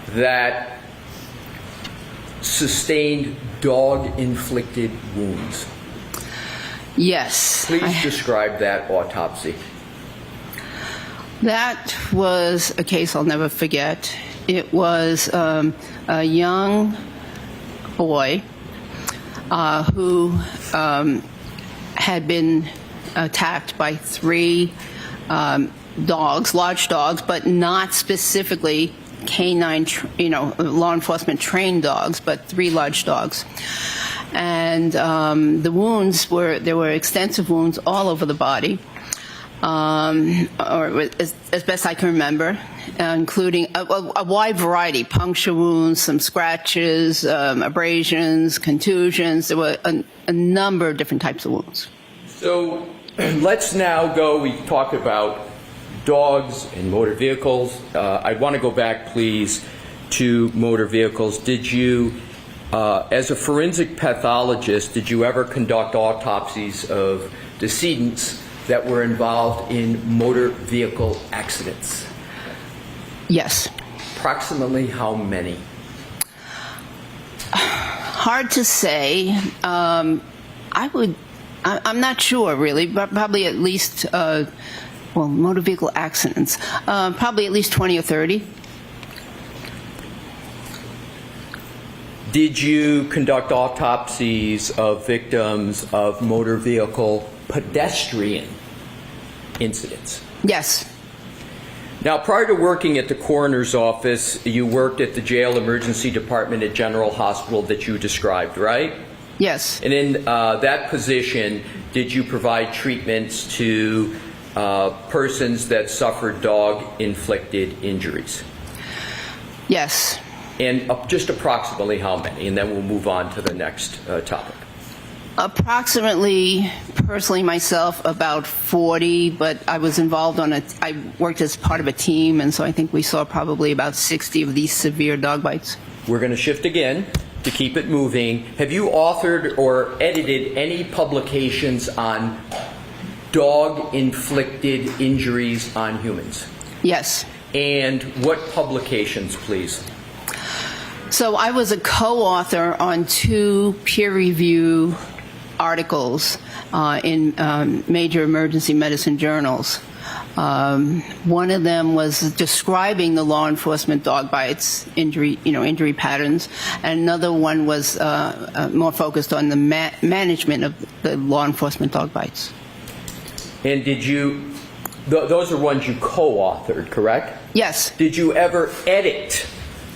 [SPEAKER 2] that sustained dog-inflicted wounds?
[SPEAKER 4] Yes.
[SPEAKER 2] Please describe that autopsy.
[SPEAKER 4] That was a case I'll never forget. It was a young boy who had been attacked by 3 dogs, large dogs, but not specifically canine, law enforcement trained dogs, but 3 large dogs. And the wounds there were extensive wounds all over the body, or as best I can remember, including a wide variety: puncture wounds, some scratches, abrasions, contusions. There were a number of different types of wounds.
[SPEAKER 2] So let's now go. We talked about dogs and motor vehicles. I want to go back, please, to motor vehicles. Did you, as a forensic pathologist, did you ever conduct autopsies of decedents that were involved in motor vehicle accidents?
[SPEAKER 4] Yes.
[SPEAKER 2] Approximately how many?
[SPEAKER 4] Hard to say. I'm not sure, really, but probably at least, motor vehicle accidents, probably at least 20 or 30.
[SPEAKER 2] Did you conduct autopsies of victims of motor vehicle pedestrian incidents?
[SPEAKER 4] Yes.
[SPEAKER 2] Now, prior to working at the coroner's office, you worked at the jail emergency department at General Hospital that you described, right?
[SPEAKER 4] Yes.
[SPEAKER 2] And in that position, did you provide treatments to persons that suffered dog-inflicted injuries?
[SPEAKER 4] Yes.
[SPEAKER 2] And just approximately how many? And then we'll move on to the next topic.
[SPEAKER 4] Approximately, personally myself, about 40, but I was involved I worked as part of a team, and so I think we saw probably about 60 of these severe dog bites.
[SPEAKER 2] We're going to shift again to keep it moving. Have you authored or edited any publications on dog-inflicted injuries on humans?
[SPEAKER 4] Yes.
[SPEAKER 2] And what publications, please?
[SPEAKER 4] So I was a co-author on 2 peer-review articles in major emergency medicine journals. One of them was describing the law enforcement dog bites, injury patterns, and another one was more focused on the management of the law enforcement dog bites.
[SPEAKER 2] And did you, those are ones you co-authored, correct?
[SPEAKER 4] Yes.
[SPEAKER 2] Did you ever edit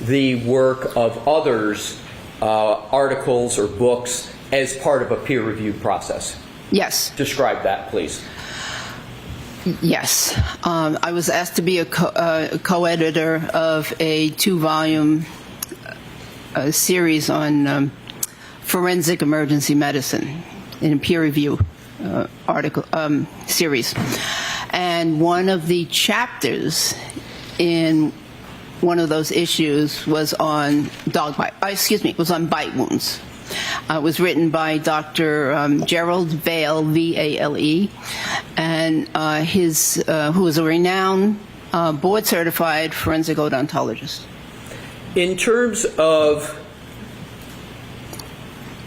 [SPEAKER 2] the work of others' articles or books as part of a peer-reviewed process?
[SPEAKER 4] Yes.
[SPEAKER 2] Describe that, please.
[SPEAKER 4] Yes. I was asked to be a co-editor of a 2-volume series on forensic emergency medicine in a peer review article series. And one of the chapters in one of those issues was on was on bite wounds. It was written by Dr. Gerald Vale, V-A-L-E, and who is a renowned board-certified forensic odontologist.
[SPEAKER 2] In terms of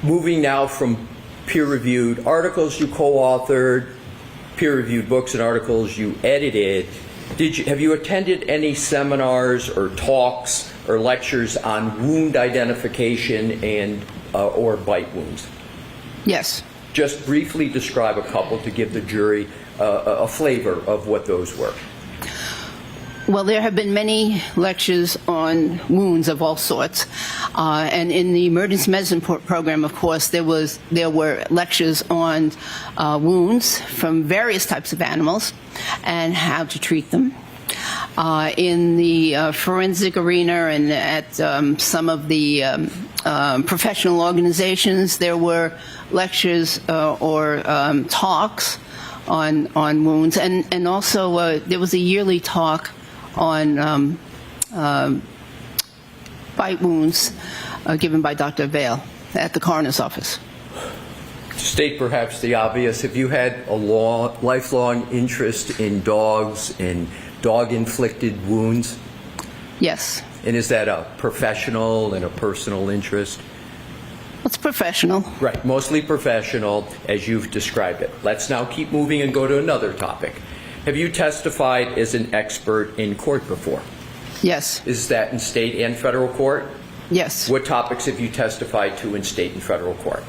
[SPEAKER 2] moving now from peer-reviewed articles you co-authored, peer-reviewed books and articles you edited, have you attended any seminars or talks or lectures on wound identification and or bite wounds?
[SPEAKER 4] Yes.
[SPEAKER 2] Just briefly describe a couple to give the jury a flavor of what those were.
[SPEAKER 4] Well, there have been many lectures on wounds of all sorts, and in the emergency medicine program, of course, there were lectures on wounds from various types of animals and how to treat them. In the forensic arena and at some of the professional organizations, there were lectures or talks on wounds, and also there was a yearly talk on bite wounds given by Dr. Vale at the coroner's office.
[SPEAKER 2] To state perhaps the obvious, have you had a lifelong interest in dogs and dog-inflicted wounds?
[SPEAKER 4] Yes.
[SPEAKER 2] And is that a professional and a personal interest?
[SPEAKER 4] It's professional.
[SPEAKER 2] Right, mostly professional, as you've described it. Let's now keep moving and go to another topic. Have you testified as an expert in court before?
[SPEAKER 4] Yes.
[SPEAKER 2] Is that in state and federal court?
[SPEAKER 4] Yes.
[SPEAKER 2] What topics have you testified to in state and federal court?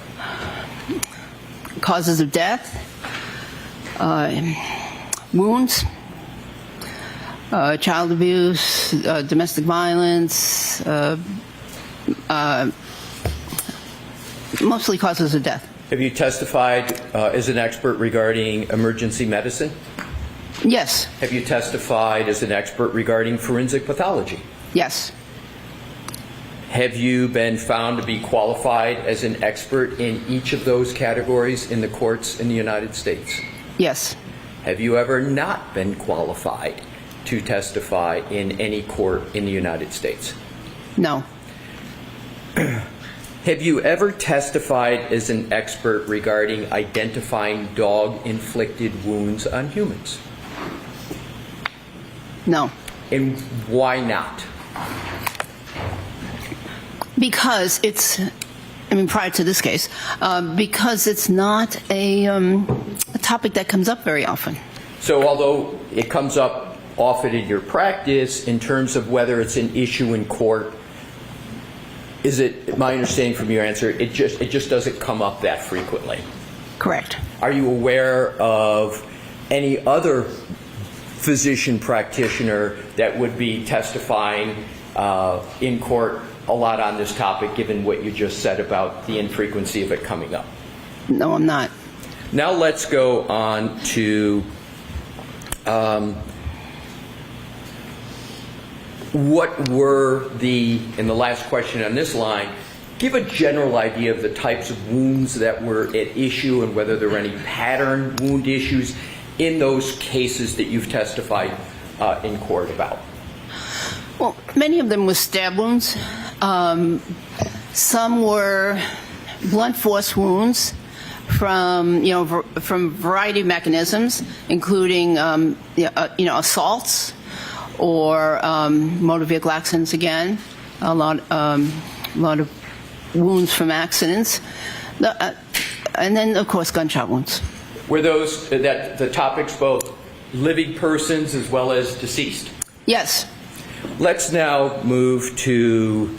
[SPEAKER 4] Causes of death, wounds, child abuse, domestic violence, mostly causes of death.
[SPEAKER 2] Have you testified as an expert regarding emergency medicine?
[SPEAKER 4] Yes.
[SPEAKER 2] Have you testified as an expert regarding forensic pathology?
[SPEAKER 4] Yes.
[SPEAKER 2] Have you been found to be qualified as an expert in each of those categories in the courts in the United States?
[SPEAKER 4] Yes.
[SPEAKER 2] Have you ever not been qualified to testify in any court in the United States?
[SPEAKER 4] No.
[SPEAKER 2] Have you ever testified as an expert regarding identifying dog-inflicted wounds on humans?
[SPEAKER 4] No.
[SPEAKER 2] And why not?
[SPEAKER 4] Because prior to this case, because it's not a topic that comes up very often.
[SPEAKER 2] So although it comes up often in your practice, in terms of whether it's an issue in court, is it my understanding from your answer, it just doesn't come up that frequently?
[SPEAKER 4] Correct.
[SPEAKER 2] Are you aware of any other physician practitioner that would be testifying in court a lot on this topic, given what you just said about the infrequency of it coming up?
[SPEAKER 4] No, I'm not.
[SPEAKER 2] Now let's go on what were in the last question on this line, give a general idea of the types of wounds that were at issue and whether there were any pattern wound issues in those cases that you've testified in court about.
[SPEAKER 4] Well, many of them were stab wounds. Some were blunt force wounds from from a variety of mechanisms, including assaults or motor vehicle accidents. Again, a lot of wounds from accidents, and then of course gunshot wounds.
[SPEAKER 2] Were those the topics both living persons as well as deceased?
[SPEAKER 4] Yes.
[SPEAKER 2] Let's now move to,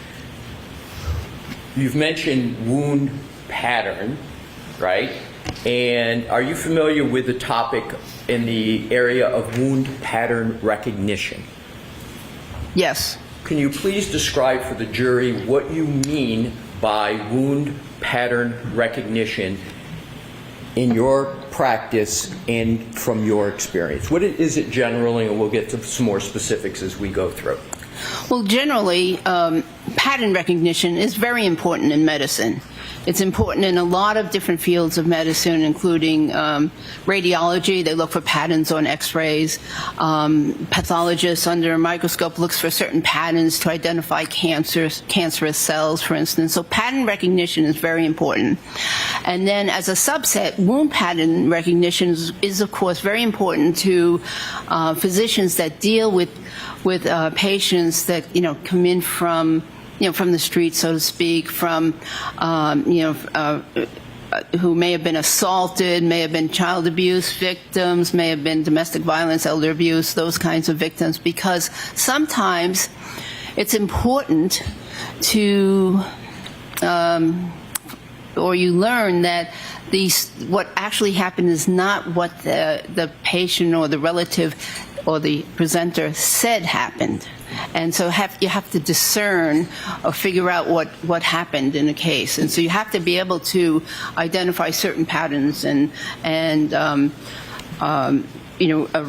[SPEAKER 2] you've mentioned wound pattern, right? And are you familiar with the topic in the area of wound pattern recognition?
[SPEAKER 4] Yes.
[SPEAKER 2] Can you please describe for the jury what you mean by wound pattern recognition in your practice and from your experience? What is it generally, and we'll get to some more specifics as we go through.
[SPEAKER 4] Well, generally, pattern recognition is very important in medicine. It's important in a lot of different fields of medicine, including radiology. They look for patterns on x-rays. Pathologists under a microscope looks for certain patterns to identify cancerous cells, for instance. So pattern recognition is very important. And then as a subset, wound pattern recognition is of course very important to physicians that deal with patients that come in from the street, so to speak, from who may have been assaulted, may have been child abuse victims, may have been domestic violence, elder abuse, those kinds of victims, because sometimes it's important to, or you learn that what actually happened is not what the patient or the relative or the presenter said happened. And so you have to discern or figure out what happened in a case. And so you have to be able to identify certain patterns and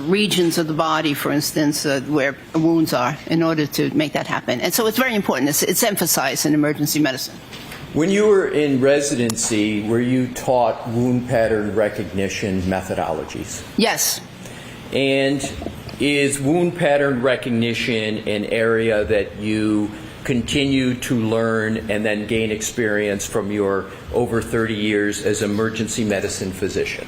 [SPEAKER 4] regions of the body, for instance, where wounds are, in order to make that happen. And so it's very important. It's emphasized in emergency medicine.
[SPEAKER 2] When you were in residency, were you taught wound pattern recognition methodologies?
[SPEAKER 4] Yes.
[SPEAKER 2] And is wound pattern recognition an area that you continue to learn and then gain experience from your over 30 years as emergency medicine physician?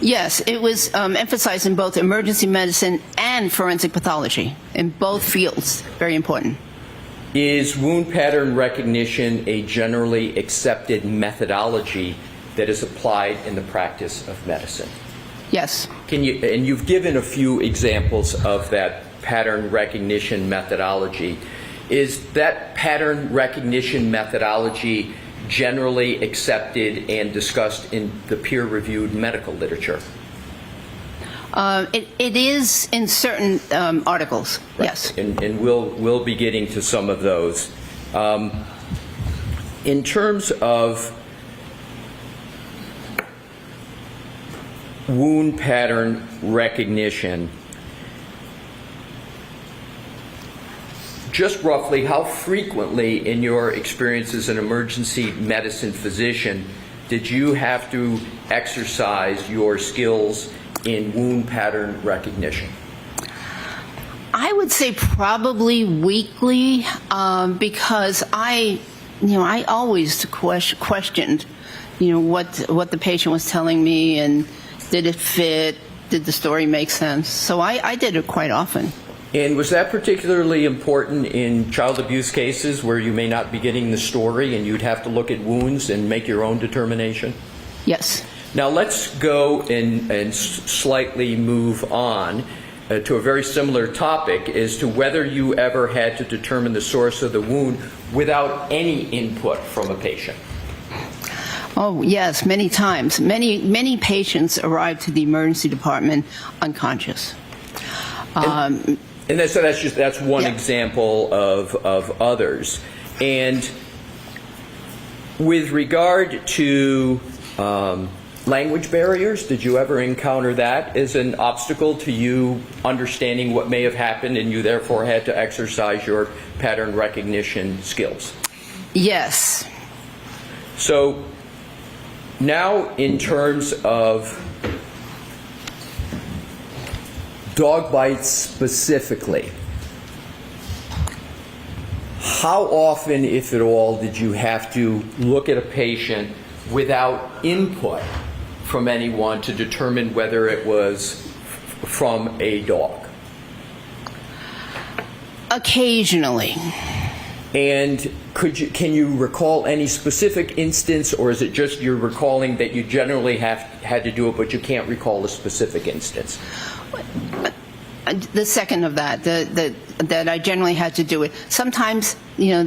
[SPEAKER 4] Yes, it was emphasized in both emergency medicine and forensic pathology, in both fields. Very important.
[SPEAKER 2] Is wound pattern recognition a generally accepted methodology that is applied in the practice of medicine?
[SPEAKER 4] Yes.
[SPEAKER 2] And you've given a few examples of that pattern recognition methodology. Is that pattern recognition methodology generally accepted and discussed in the peer-reviewed medical literature?
[SPEAKER 4] It is in certain articles, right. Yes.
[SPEAKER 2] And we'll be getting to some of those. In terms of wound pattern recognition, just roughly how frequently in your experience as an emergency medicine physician did you have to exercise your skills in wound pattern recognition?
[SPEAKER 4] I would say probably weekly, because I always questioned, what the patient was telling me, and did it fit? Did the story make sense? So I did it quite often.
[SPEAKER 2] And was that particularly important in child abuse cases where you may not be getting the story and you'd have to look at wounds and make your own determination?
[SPEAKER 4] Yes.
[SPEAKER 2] Now let's go and slightly move on to a very similar topic as to whether you ever had to determine the source of the wound without any input from a patient.
[SPEAKER 4] Oh, yes, many times. Many patients arrive to the emergency department unconscious.
[SPEAKER 2] And that's one example of others. And with regard to Language barriers, did you ever encounter that as an obstacle to you understanding what may have happened and you therefore had to exercise your pattern recognition skills?
[SPEAKER 4] Yes.
[SPEAKER 2] So now in terms of dog bites specifically, how often, if at all, did you have to look at a patient without input from anyone to determine whether it was from a dog?
[SPEAKER 4] Occasionally.
[SPEAKER 2] And can you recall any specific instance, or is it just you're recalling that you generally had to do it, but you can't recall a specific instance?
[SPEAKER 4] The second of that, that I generally had to do it. Sometimes, there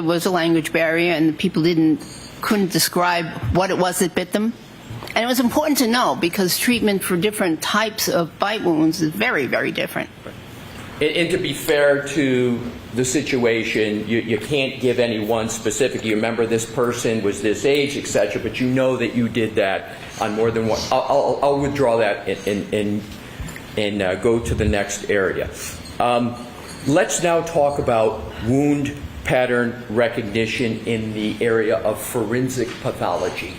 [SPEAKER 4] was a language barrier, and people couldn't describe what it was that bit them. And it was important to know, because treatment for different types of bite wounds is very, very different.
[SPEAKER 2] And to be fair to the situation, you can't give any one specific. You remember this person was this age, etc., but you know that you did that on more than one. I'll withdraw that and go to the next area. Let's now talk about wound pattern recognition in the area of forensic pathology.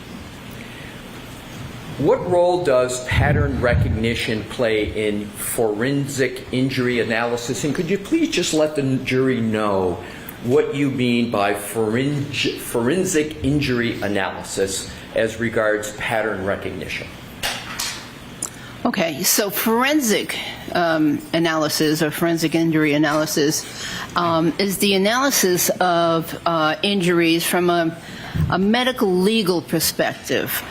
[SPEAKER 2] What role does pattern recognition play in forensic injury analysis? And could you please just let the jury know what you mean by forensic injury analysis as regards pattern recognition?
[SPEAKER 4] Okay, so forensic analysis or forensic injury analysis is the analysis of injuries from a medical legal perspective.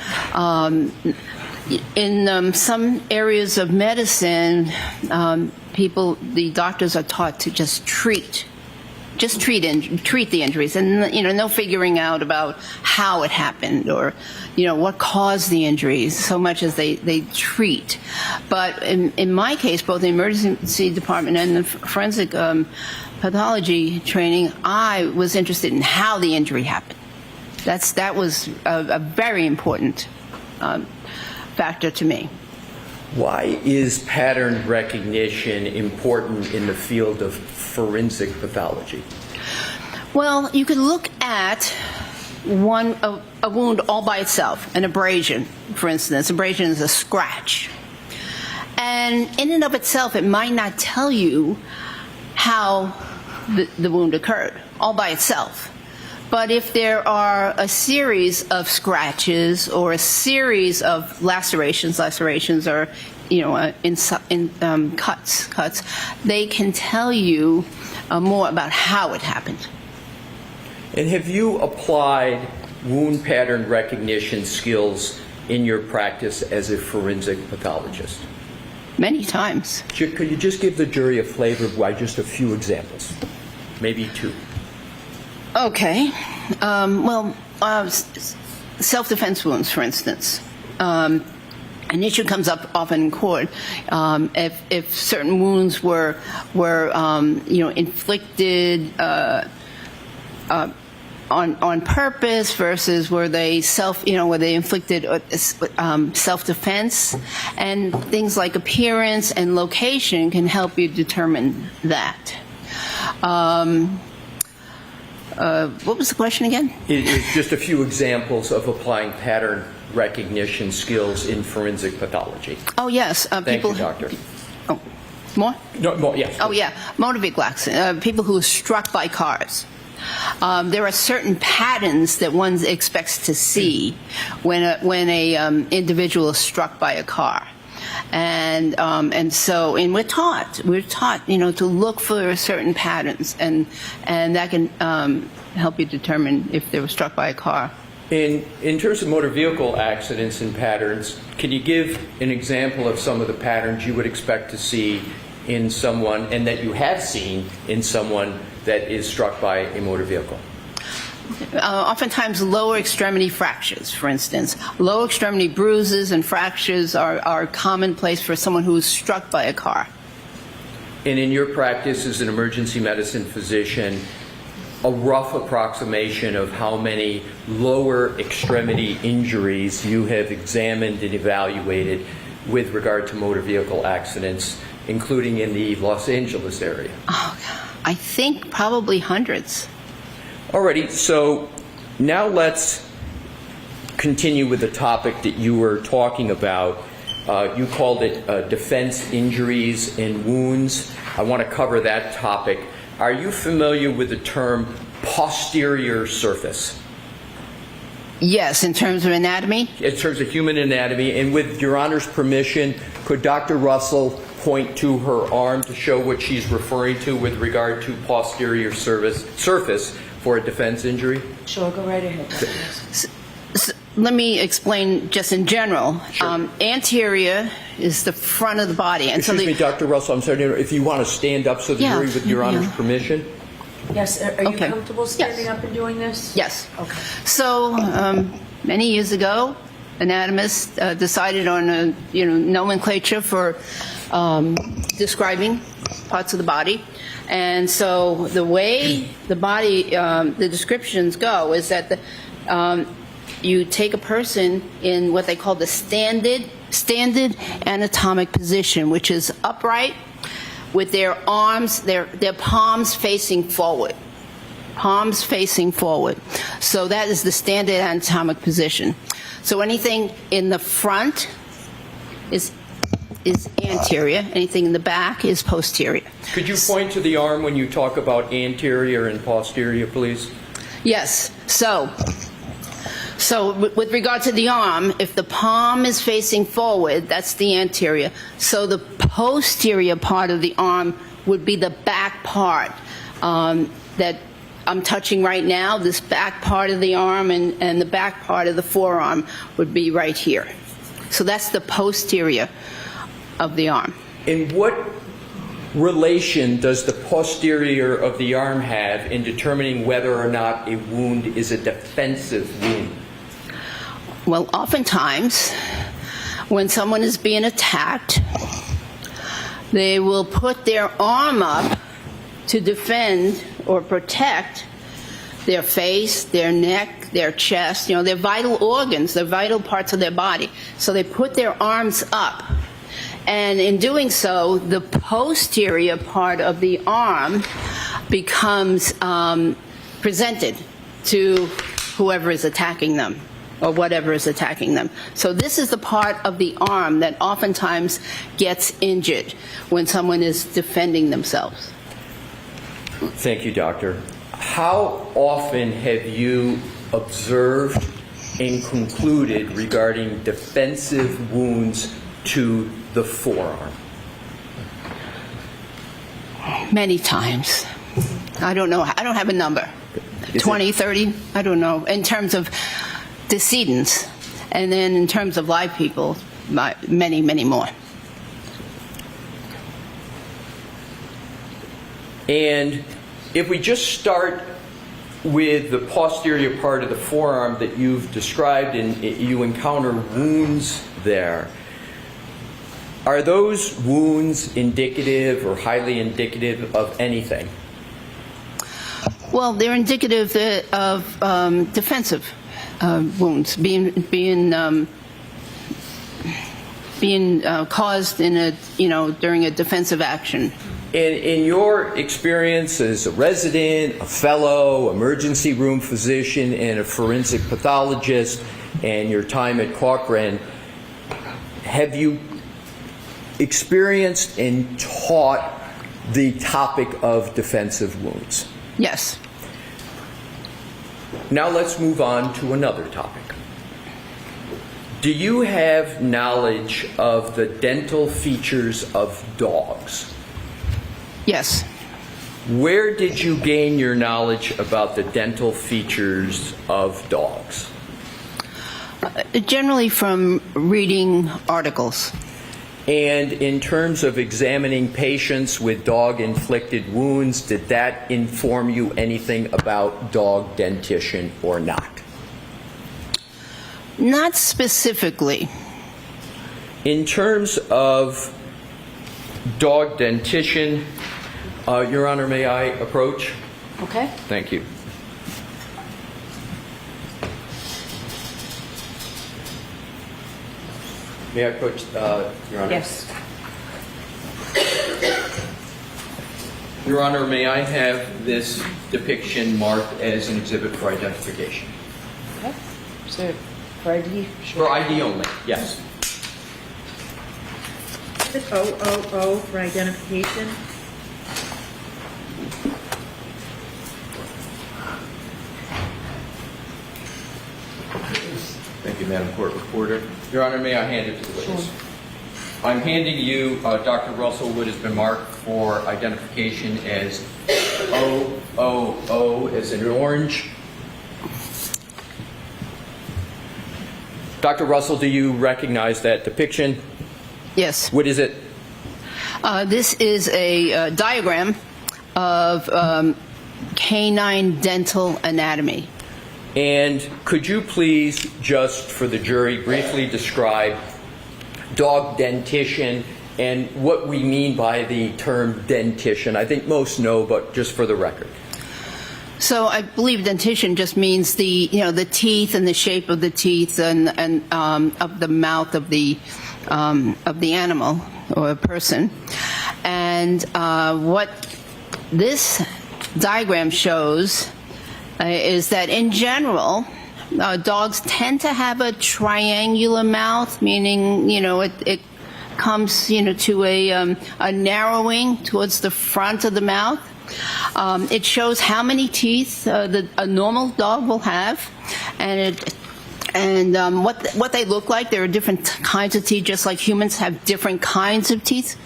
[SPEAKER 4] In some areas of medicine, the doctors are taught to just treat the injuries, and no figuring out about how it happened or what caused the injuries, so much as they treat. But in my case, both the emergency department and the forensic pathology training, I was interested in how the injury happened. That was a very important factor to me.
[SPEAKER 2] Why is pattern recognition important in the field of forensic pathology?
[SPEAKER 4] Well, you could look at a wound all by itself, an abrasion, for instance. Abrasion is a scratch. And in and of itself, it might not tell you how the wound occurred, all by itself. But if there are a series of scratches or a series of lacerations or cuts, they can tell you more about how it happened.
[SPEAKER 2] And have you applied wound pattern recognition skills in your practice as a forensic pathologist?
[SPEAKER 4] Many times.
[SPEAKER 2] Could you just give the jury a flavor by just a few examples? Maybe two.
[SPEAKER 4] Okay. Self-defense wounds, for instance. An issue comes up often in court if certain wounds were inflicted on purpose versus were they inflicted self-defense, and things like appearance and location can help you determine that. What was the question again?
[SPEAKER 2] It's just a few examples of applying pattern recognition skills in forensic pathology.
[SPEAKER 4] Oh, yes.
[SPEAKER 2] Thank you, doctor.
[SPEAKER 4] Oh, more?
[SPEAKER 2] No, more, yes.
[SPEAKER 4] Oh, yeah. Motor vehicle accidents, people who are struck by cars. There are certain patterns that one expects to see when a individual is struck by a car. And we're taught, to look for certain patterns, and that can help you determine if they were struck by a car.
[SPEAKER 2] In terms of motor vehicle accidents and patterns, can you give an example of some of the patterns you would expect to see in someone, and that you have seen in someone that is struck by a motor vehicle?
[SPEAKER 4] Oftentimes lower extremity fractures, for instance. Lower extremity bruises and fractures are commonplace for someone who is struck by a car.
[SPEAKER 2] And in your practice as an emergency medicine physician, a rough approximation of how many lower extremity injuries you have examined and evaluated with regard to motor vehicle accidents, including in the Los Angeles area?
[SPEAKER 4] Oh, I think probably hundreds.
[SPEAKER 2] Alrighty, so now let's continue with the topic that you were talking about. You called it defense injuries and wounds. I want to cover that topic. Are you familiar with the term posterior surface?
[SPEAKER 4] Yes, in terms of anatomy?
[SPEAKER 2] In terms of human anatomy. And with Your Honor's permission, could Dr. Russell point to her arm to show what she's referring to with regard to posterior surface for a defense injury?
[SPEAKER 1] Sure, go right ahead.
[SPEAKER 4] Let me explain just in general.
[SPEAKER 2] Sure.
[SPEAKER 4] Anterior is the front of the body. And
[SPEAKER 2] Excuse me, Dr. Russell, I'm sorry to interrupt. If you want to stand up so the jury, with Your Honor's permission.
[SPEAKER 1] Yes, are you comfortable standing up and doing this?
[SPEAKER 4] Yes.
[SPEAKER 1] Okay.
[SPEAKER 4] So many years ago, anatomists decided on a nomenclature for describing parts of the body. And so the way the body, the descriptions go is that you take a person in what they call the standard anatomic position, which is upright with their arms, their palms facing forward. Palms facing forward. So that is the standard anatomic position. So anything in the front is anterior. Anything in the back is posterior.
[SPEAKER 2] Could you point to the arm when you talk about anterior and posterior, please?
[SPEAKER 4] Yes. So with regard to the arm, if the palm is facing forward, that's the anterior. So the posterior part of the arm would be the back part that I'm touching right now. This back part of the arm and the back part of the forearm would be right here. So that's the posterior of the arm.
[SPEAKER 2] And what relation does the posterior of the arm have in determining whether or not a wound is a defensive wound?
[SPEAKER 4] Well, oftentimes, when someone is being attacked, they will put their arm up to defend or protect their face, their neck, their chest, their vital organs, their vital parts of their body. So they put their arms up. And in doing so, the posterior part of the arm becomes presented to whoever is attacking them or whatever is attacking them. So this is the part of the arm that oftentimes gets injured when someone is defending themselves.
[SPEAKER 2] Thank you, Doctor. How often have you observed and concluded regarding defensive wounds to the forearm?
[SPEAKER 4] Many times. I don't know. I don't have a number. 20, 30, I don't know. In terms of decedents, and then in terms of live people, many, many more.
[SPEAKER 2] And if we just start with the posterior part of the forearm that you've described and you encounter wounds there, are those wounds indicative or highly indicative of anything?
[SPEAKER 4] Well, they're indicative of defensive wounds being caused during a defensive action.
[SPEAKER 2] In your experience as a resident, a fellow, emergency room physician, and a forensic pathologist, and your time at Cochrane, have you experienced and taught the topic of defensive wounds?
[SPEAKER 4] Yes.
[SPEAKER 2] Now let's move on to another topic. Do you have knowledge of the dental features of dogs?
[SPEAKER 4] Yes.
[SPEAKER 2] Where did you gain your knowledge about the dental features of dogs?
[SPEAKER 4] Generally from reading articles.
[SPEAKER 2] And in terms of examining patients with dog-inflicted wounds, did that inform you anything about dog dentition or not?
[SPEAKER 4] Not specifically.
[SPEAKER 2] In terms of dog dentition, Your Honor, may I approach?
[SPEAKER 1] Okay.
[SPEAKER 2] Thank you. May I approach, Your Honor?
[SPEAKER 1] Yes.
[SPEAKER 2] Your Honor, may I have this depiction marked as an exhibit for identification?
[SPEAKER 1] Okay. So, for ID?
[SPEAKER 2] For ID only, yes.
[SPEAKER 6] O for identification.
[SPEAKER 2] Thank you, Madam Court Reporter. Your Honor, may I hand it to the witness? I'm handing you Dr. Russell what has been marked for identification as OOO as in orange. Dr. Russell, do you recognize that depiction?
[SPEAKER 4] Yes.
[SPEAKER 2] What is it?
[SPEAKER 4] This is a diagram of canine dental anatomy.
[SPEAKER 2] And could you please, just for the jury, briefly describe dog dentition and what we mean by the term dentition? I think most know, but just for the record.
[SPEAKER 4] So I believe dentition just means the teeth and the shape of the teeth and of the mouth of the animal or a person. And what this diagram shows is that in general, dogs tend to have a triangular mouth, meaning it comes to a narrowing towards the front of the mouth. It shows how many teeth a normal dog will have, and what they look like. There are different kinds of teeth, just like humans have different kinds of teeth.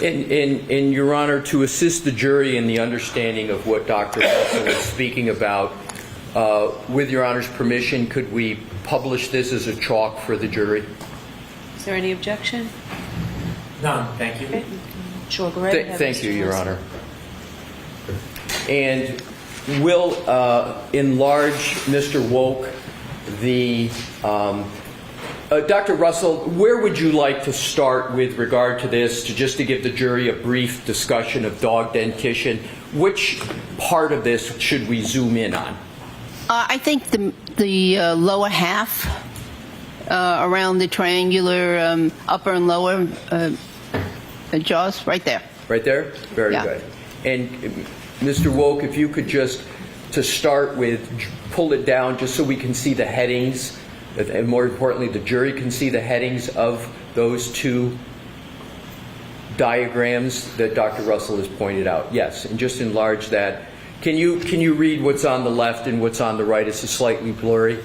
[SPEAKER 2] And Your Honor, to assist the jury in the understanding of what Dr. Russell was speaking about, with Your Honor's permission, could we publish this as a chalk for the jury?
[SPEAKER 1] Is there any objection?
[SPEAKER 20] None, thank you.
[SPEAKER 1] Okay. Sure, go ahead.
[SPEAKER 2] Thank you, Your Honor. And will enlarge Mr. Woke the Dr. Russell, where would you like to start with regard to this, just to give the jury a brief discussion of dog dentition? Which part of this should we zoom in on?
[SPEAKER 4] I think the lower half around the triangular upper and lower jaws, right there.
[SPEAKER 2] Right there? Very good. And Mr. Woke, if you could just, to start with, pull it down just so we can see the headings, and more importantly, the jury can see the headings of those two diagrams that Dr. Russell has pointed out. Yes, and just enlarge that. Can you read what's on the left and what's on the right? It's slightly blurry.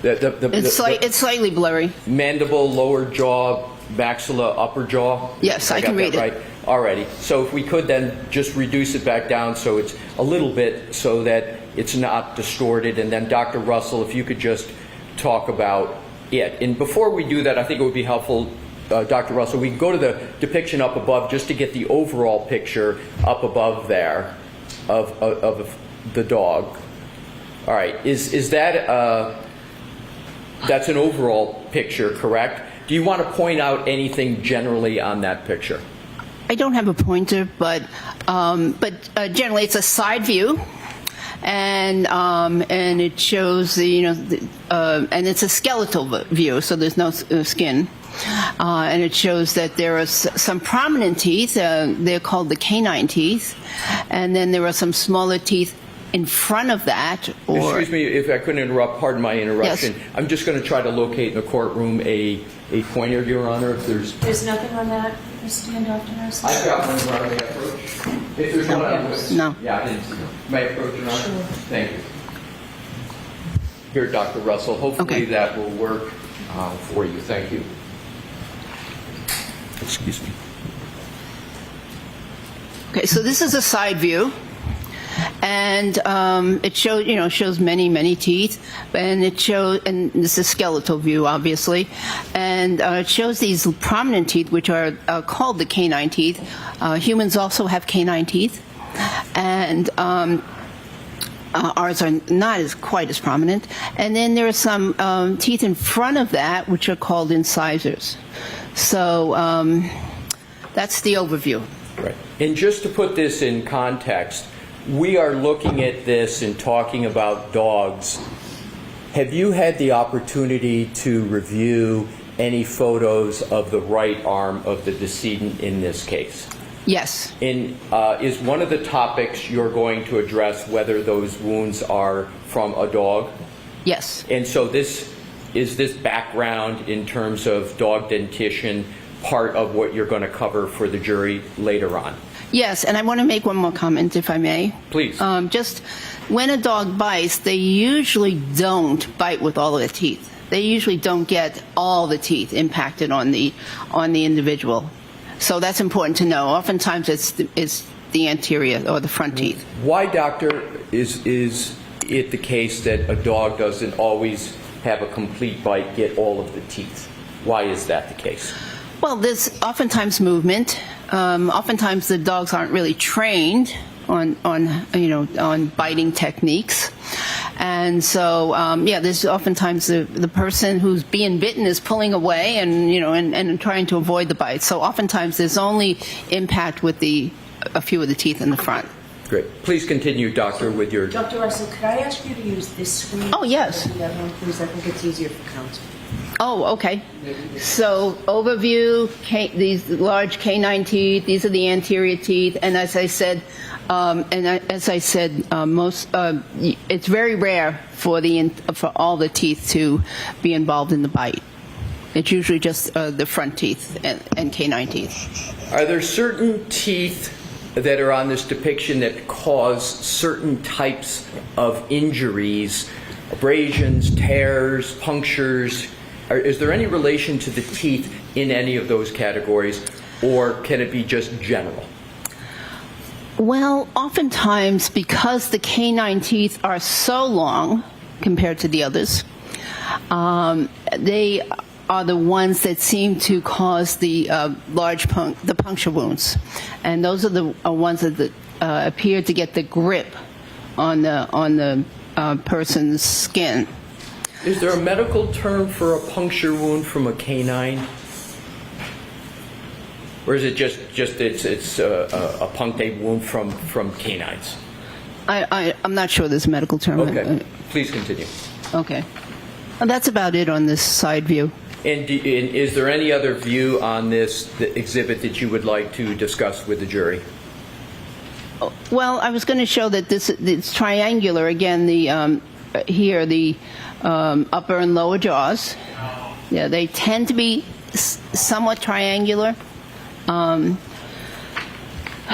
[SPEAKER 4] It's slightly blurry.
[SPEAKER 2] Mandible, lower jaw, maxilla, upper jaw?
[SPEAKER 4] Yes, I can read it.
[SPEAKER 2] Right. Alrighty. So if we could then just reduce it back down so it's a little bit so that it's not distorted. And then Dr. Russell, if you could just talk about it. And before we do that, I think it would be helpful, Dr. Russell, we can go to the depiction up above just to get the overall picture up above there of the dog. All right. Is that that's an overall picture, correct? Do you want to point out anything generally on that picture?
[SPEAKER 4] I don't have a pointer, but generally it's a side view, and it shows and it's a skeletal view, so there's no skin, and it shows that there are some prominent teeth. They're called the canine teeth, and then there are some smaller teeth in front of that.
[SPEAKER 2] Excuse me if I couldn't interrupt. Pardon my interruption.
[SPEAKER 4] Yes.
[SPEAKER 2] I'm just going to try to locate in the courtroom a pointer, Your Honor. If
[SPEAKER 1] There's nothing on that. Stand, Dr. Russell.
[SPEAKER 2] I've got one where I may approach. If there's one on this.
[SPEAKER 4] No.
[SPEAKER 2] Yeah, I didn't see one. May I approach, Your Honor?
[SPEAKER 1] Sure.
[SPEAKER 2] Thank you. Here, Dr. Russell. Hopefully that will work for you. Thank you. Excuse me.
[SPEAKER 4] Okay, so this is a side view, and it shows many teeth, and and this is a skeletal view, obviously, and it shows these prominent teeth, which are called the canine teeth. Humans also have canine teeth, and ours are not quite as prominent. And then there are some teeth in front of that, which are called incisors. So that's the overview.
[SPEAKER 2] Right. And just to put this in context, we are looking at this and talking about dogs. Have you had the opportunity to review any photos of the right arm of the decedent in this case?
[SPEAKER 4] Yes.
[SPEAKER 2] And is one of the topics you're going to address whether those wounds are from a dog?
[SPEAKER 4] Yes.
[SPEAKER 2] And so this background in terms of dog dentition part of what you're going to cover for the jury later on?
[SPEAKER 4] Yes, and I want to make one more comment, if I may.
[SPEAKER 2] Please.
[SPEAKER 4] Just when a dog bites, they usually don't bite with all of the teeth. They usually don't get all the teeth impacted on the individual. So that's important to know. Oftentimes it's the anterior or the front teeth.
[SPEAKER 2] Why, doctor, is it the case that a dog doesn't always have a complete bite, get all of the teeth? Why is that the case?
[SPEAKER 4] Well, there's oftentimes movement. Oftentimes the dogs aren't really trained on biting techniques. And so, there's oftentimes the person who's being bitten is pulling away and trying to avoid the bite. So oftentimes there's only impact with a few of the teeth in the front.
[SPEAKER 2] Great. Please continue, doctor, with your...
[SPEAKER 8] Dr. Russell, could I ask you to use this screen?
[SPEAKER 4] Oh, yes.
[SPEAKER 8] The other one, please. I think it's easier for counsel.
[SPEAKER 4] Oh, okay. So overview, these large canine teeth, these are the anterior teeth, and as I said, it's very rare for all the teeth to be involved in the bite. It's usually just the front teeth and canine teeth.
[SPEAKER 2] Are there certain teeth that are on this depiction that cause certain types of injuries, abrasions, tears, punctures? Is there any relation to the teeth in any of those categories, or can it be just general?
[SPEAKER 4] Well, oftentimes, because the canine teeth are so long compared to the others, they are the ones that seem to cause the the puncture wounds, and those are the ones that appear to get the grip on the person's skin.
[SPEAKER 2] Is there a medical term for a puncture wound from a canine? Or is it just it's a punctate wound from canines?
[SPEAKER 4] I'm not sure there's a medical term.
[SPEAKER 2] Okay. Please continue.
[SPEAKER 4] Okay. And that's about it on this side view.
[SPEAKER 2] And is there any other view on the exhibit that you would like to discuss with the jury?
[SPEAKER 4] Well, I was going to show that it's triangular. Again, the upper and lower jaws. Yeah, they tend to be somewhat triangular.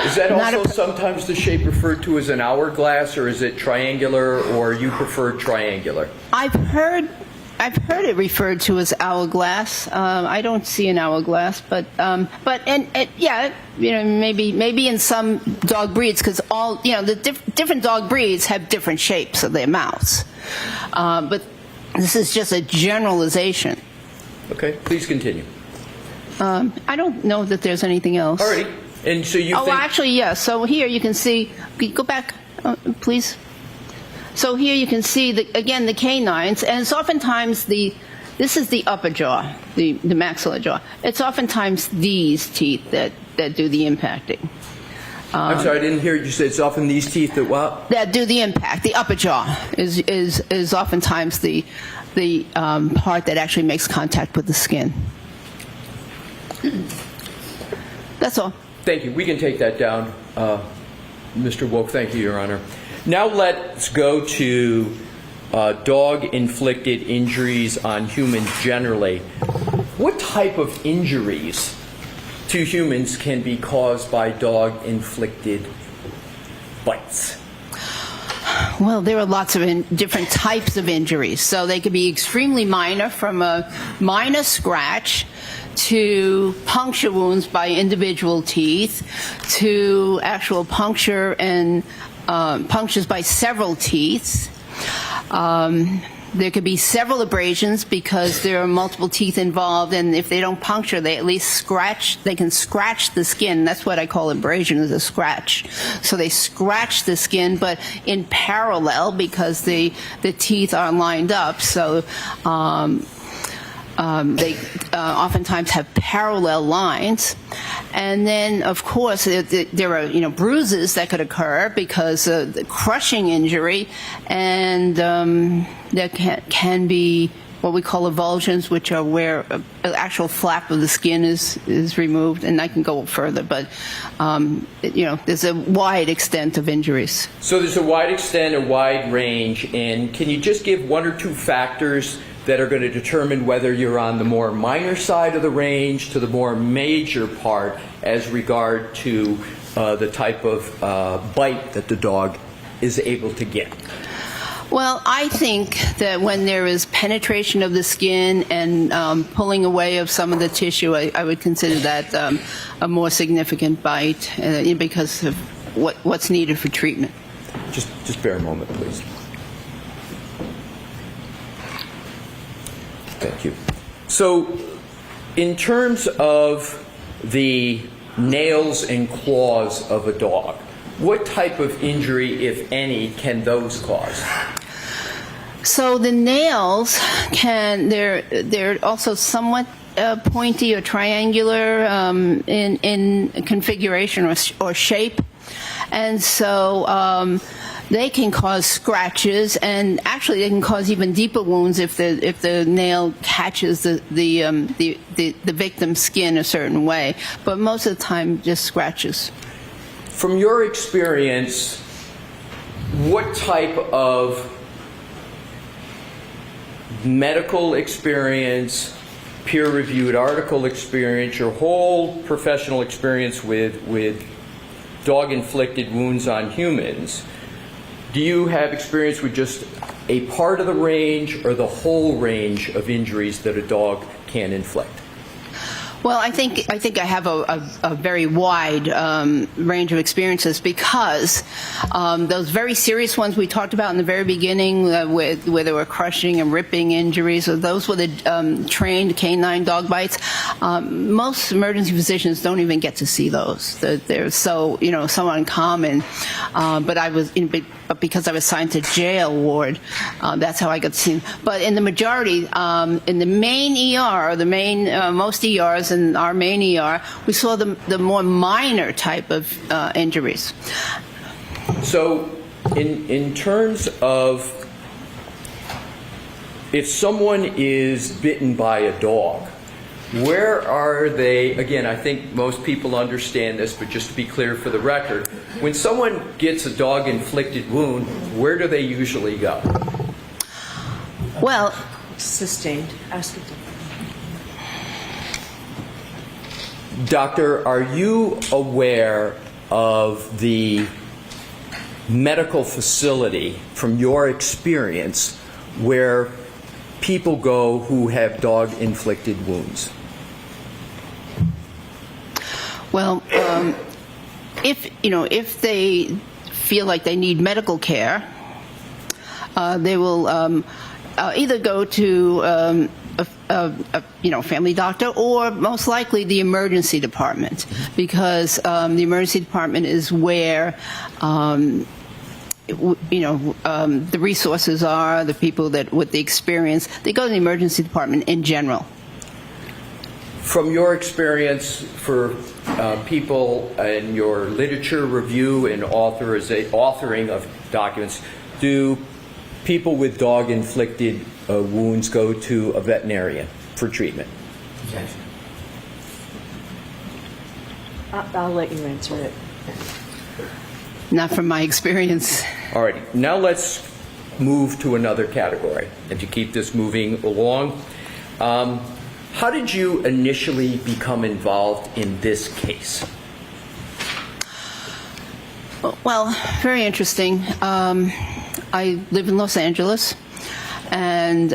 [SPEAKER 2] Is that also sometimes the shape referred to as an hourglass, or is it triangular, or you prefer triangular?
[SPEAKER 4] I've heard it referred to as hourglass. I don't see an hourglass, but maybe in some dog breeds, because all the different dog breeds have different shapes of their mouths. But this is just a generalization.
[SPEAKER 2] Okay, please continue.
[SPEAKER 4] I don't know that there's anything else.
[SPEAKER 2] All right. And so you think...
[SPEAKER 4] actually, yes. So here you can see, go back, please. So here you can see, again, the canines, and it's oftentimes this is the upper jaw, the maxilla jaw. It's oftentimes these teeth that do the impacting.
[SPEAKER 2] I'm sorry, I didn't hear you say it's often these teeth that what?
[SPEAKER 4] That do the impact. The upper jaw is oftentimes the part that actually makes contact with the skin. That's all.
[SPEAKER 2] Thank you. We can take that down, Mr. Woke. Thank you, Your Honor. Now let's go to dog-inflicted injuries on humans generally. What type of injuries to humans can be caused by dog-inflicted bites?
[SPEAKER 4] Well, there are lots of different types of injuries. So they could be extremely minor, from a minor scratch to puncture wounds by individual teeth, to actual puncture and punctures by several teeth. There could be several abrasions because there are multiple teeth involved, and if they don't puncture, they at least scratch. They can scratch the skin. That's what I call abrasion, is a scratch. So they scratch the skin, but in parallel because the teeth are lined up. So They oftentimes have parallel lines. And then, of course, there are, bruises that could occur because of the crushing injury, and there can be what we call avulsions, which are where an actual flap of the skin is removed, and I can go further, but there's a wide extent of injuries.
[SPEAKER 2] So there's a wide extent, a wide range, and can you just give one or two factors that are going to determine whether you're on the more minor side of the range to the more major part as regard to the type of bite that the dog is able to get?
[SPEAKER 4] Well, I think that when there is penetration of the skin and pulling away of some of the tissue, I would consider that a more significant bite because of what's needed for treatment.
[SPEAKER 2] Just bear a moment, please. Thank you. So, in terms of the nails and claws of a dog, what type of injury, if any, can those cause?
[SPEAKER 4] So the nails they're also somewhat pointy or triangular in configuration or shape, and so they can cause scratches, and actually they can cause even deeper wounds if the nail catches the victim's skin a certain way. But most of the time, just scratches.
[SPEAKER 2] From your experience, what type of medical experience, peer-reviewed article experience, your whole professional experience with dog-inflicted wounds on humans, do you have experience with just a part of the range or the whole range of injuries that a dog can inflict?
[SPEAKER 4] Well, I think I have a very wide range of experiences because those very serious ones we talked about in the very beginning, where there were crushing and ripping injuries, or those were the trained canine dog bites. Most emergency physicians don't even get to see those. They're so uncommon. But because I was assigned to jail ward, that's how I got to see them. But in the majority, in the main ER, most ERs in our main ER, we saw the more minor type of injuries.
[SPEAKER 2] So, in terms of if someone is bitten by a dog, where are they? Again, I think most people understand this, but just to be clear for the record, when someone gets a dog-inflicted wound, where do they usually go?
[SPEAKER 4] Well,
[SPEAKER 8] sustained. Ask it.
[SPEAKER 2] Doctor, are you aware of the medical facility, from your experience, where people go who have dog-inflicted wounds?
[SPEAKER 4] Well, if they feel like they need medical care, they will either go to a family doctor or most likely the emergency department, because the emergency department is where the resources are, the people that with the experience. They go to the emergency department in general.
[SPEAKER 2] From your experience, for people in your literature review and authoring of documents, do people with dog-inflicted wounds go to a veterinarian for treatment?
[SPEAKER 8] Yes. I'll let you answer it.
[SPEAKER 4] Not from my experience.
[SPEAKER 2] All right. Now let's move to another category, and to keep this moving along. How did you initially become involved in this case?
[SPEAKER 4] Well, very interesting. I live in Los Angeles, and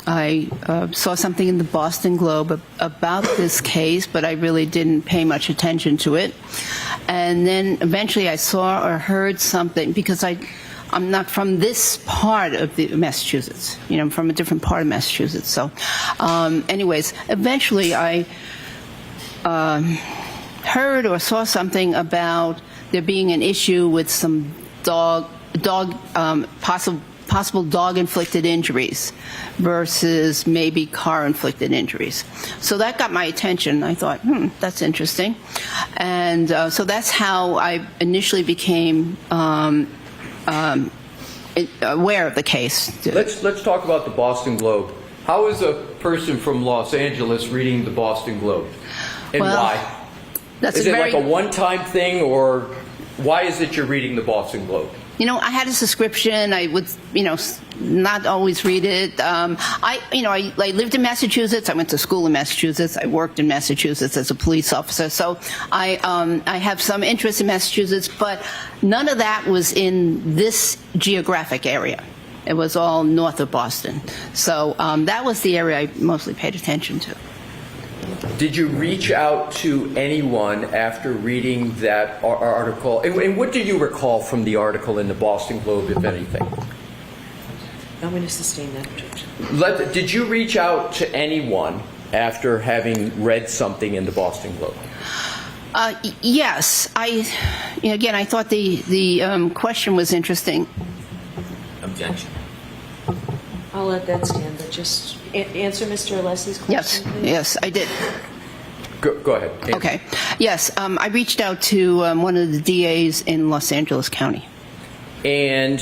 [SPEAKER 4] I saw something in the Boston Globe about this case, but I really didn't pay much attention to it. And then eventually I saw or heard something, because I'm not from this part of the Massachusetts. I'm from a different part of Massachusetts. So, anyways, eventually I heard or saw something about there being an issue with some possible possible dog-inflicted injuries versus maybe car-inflicted injuries. So that got my attention. I thought, that's interesting. And so that's how I initially became aware of the case.
[SPEAKER 2] Let's talk about the Boston Globe. How is a person from Los Angeles reading the Boston Globe, and why? Is it like a one-time thing, or why is it you're reading the Boston Globe?
[SPEAKER 4] You know, I had a subscription. I would, not always read it. I lived in Massachusetts. I went to school in Massachusetts. I worked in Massachusetts as a police officer. So I have some interest in Massachusetts, but none of that was in this geographic area. It was all north of Boston. So that was the area I mostly paid attention to.
[SPEAKER 2] Did you reach out to anyone after reading that article? And what do you recall from the article in the Boston Globe, if anything?
[SPEAKER 8] I'm going to sustain that objection.
[SPEAKER 2] Did you reach out to anyone after having read something in the Boston Globe?
[SPEAKER 4] Yes. I thought the question was interesting.
[SPEAKER 2] Objection.
[SPEAKER 8] I'll let that stand, but just answer Mr. Alessi's question, please.
[SPEAKER 4] Yes, I did.
[SPEAKER 2] Go ahead. Answer.
[SPEAKER 4] Okay. Yes, I reached out to one of the DAs in Los Angeles County.
[SPEAKER 2] And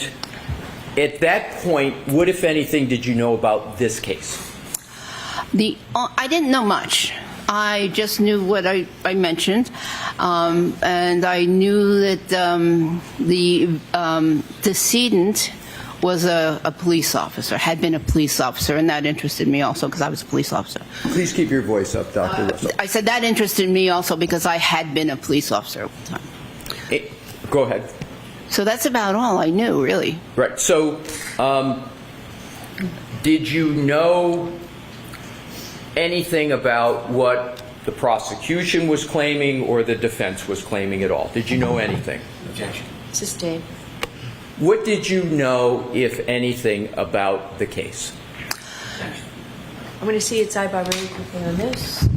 [SPEAKER 2] at that point, what, if anything, did you know about this case?
[SPEAKER 4] I didn't know much. I just knew what I mentioned, and I knew that the decedent was a police officer, had been a police officer, and that interested me also because I was a police officer.
[SPEAKER 2] Please keep your voice up, Dr. Russell.
[SPEAKER 4] I said that interested me also because I had been a police officer at the time.
[SPEAKER 2] Go ahead.
[SPEAKER 4] So that's about all I knew, really.
[SPEAKER 2] Right. So did you know anything about what the prosecution was claiming or the defense was claiming at all? Did you know anything?
[SPEAKER 8] Objection. Sustained.
[SPEAKER 2] What did you know, if anything, about the case?
[SPEAKER 8] I'm going to see its eyeball really quickly on this.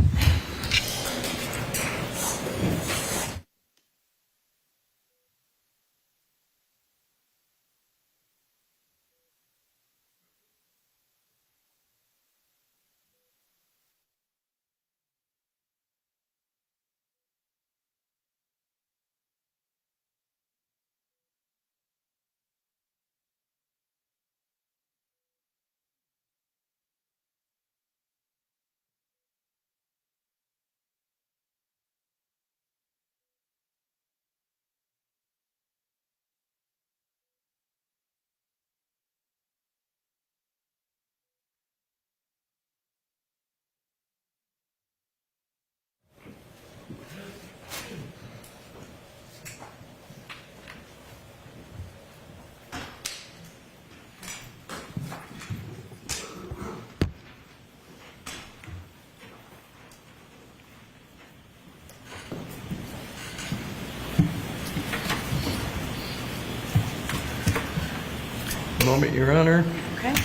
[SPEAKER 2] Moment, Your Honor.
[SPEAKER 8] Okay.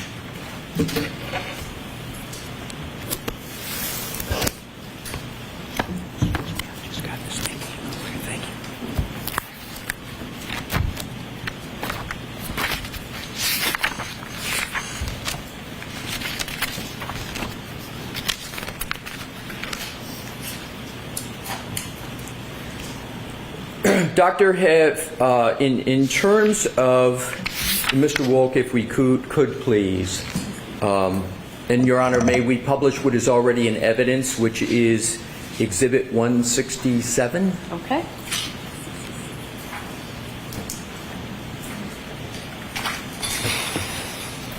[SPEAKER 2] Doctor, in terms of Mr. Wolk, if we could please, and Your Honor, may we publish what is already in evidence, which is Exhibit 167?
[SPEAKER 8] Okay.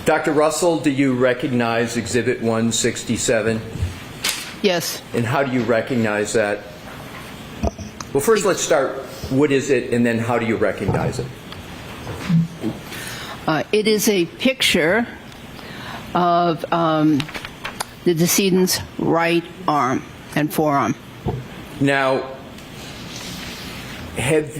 [SPEAKER 2] Dr. Russell, do you recognize Exhibit 167?
[SPEAKER 4] Yes.
[SPEAKER 2] And how do you recognize that? Well, first let's start, what is it, and then how do you recognize it?
[SPEAKER 4] It is a picture of the decedent's right arm and forearm.
[SPEAKER 2] Now,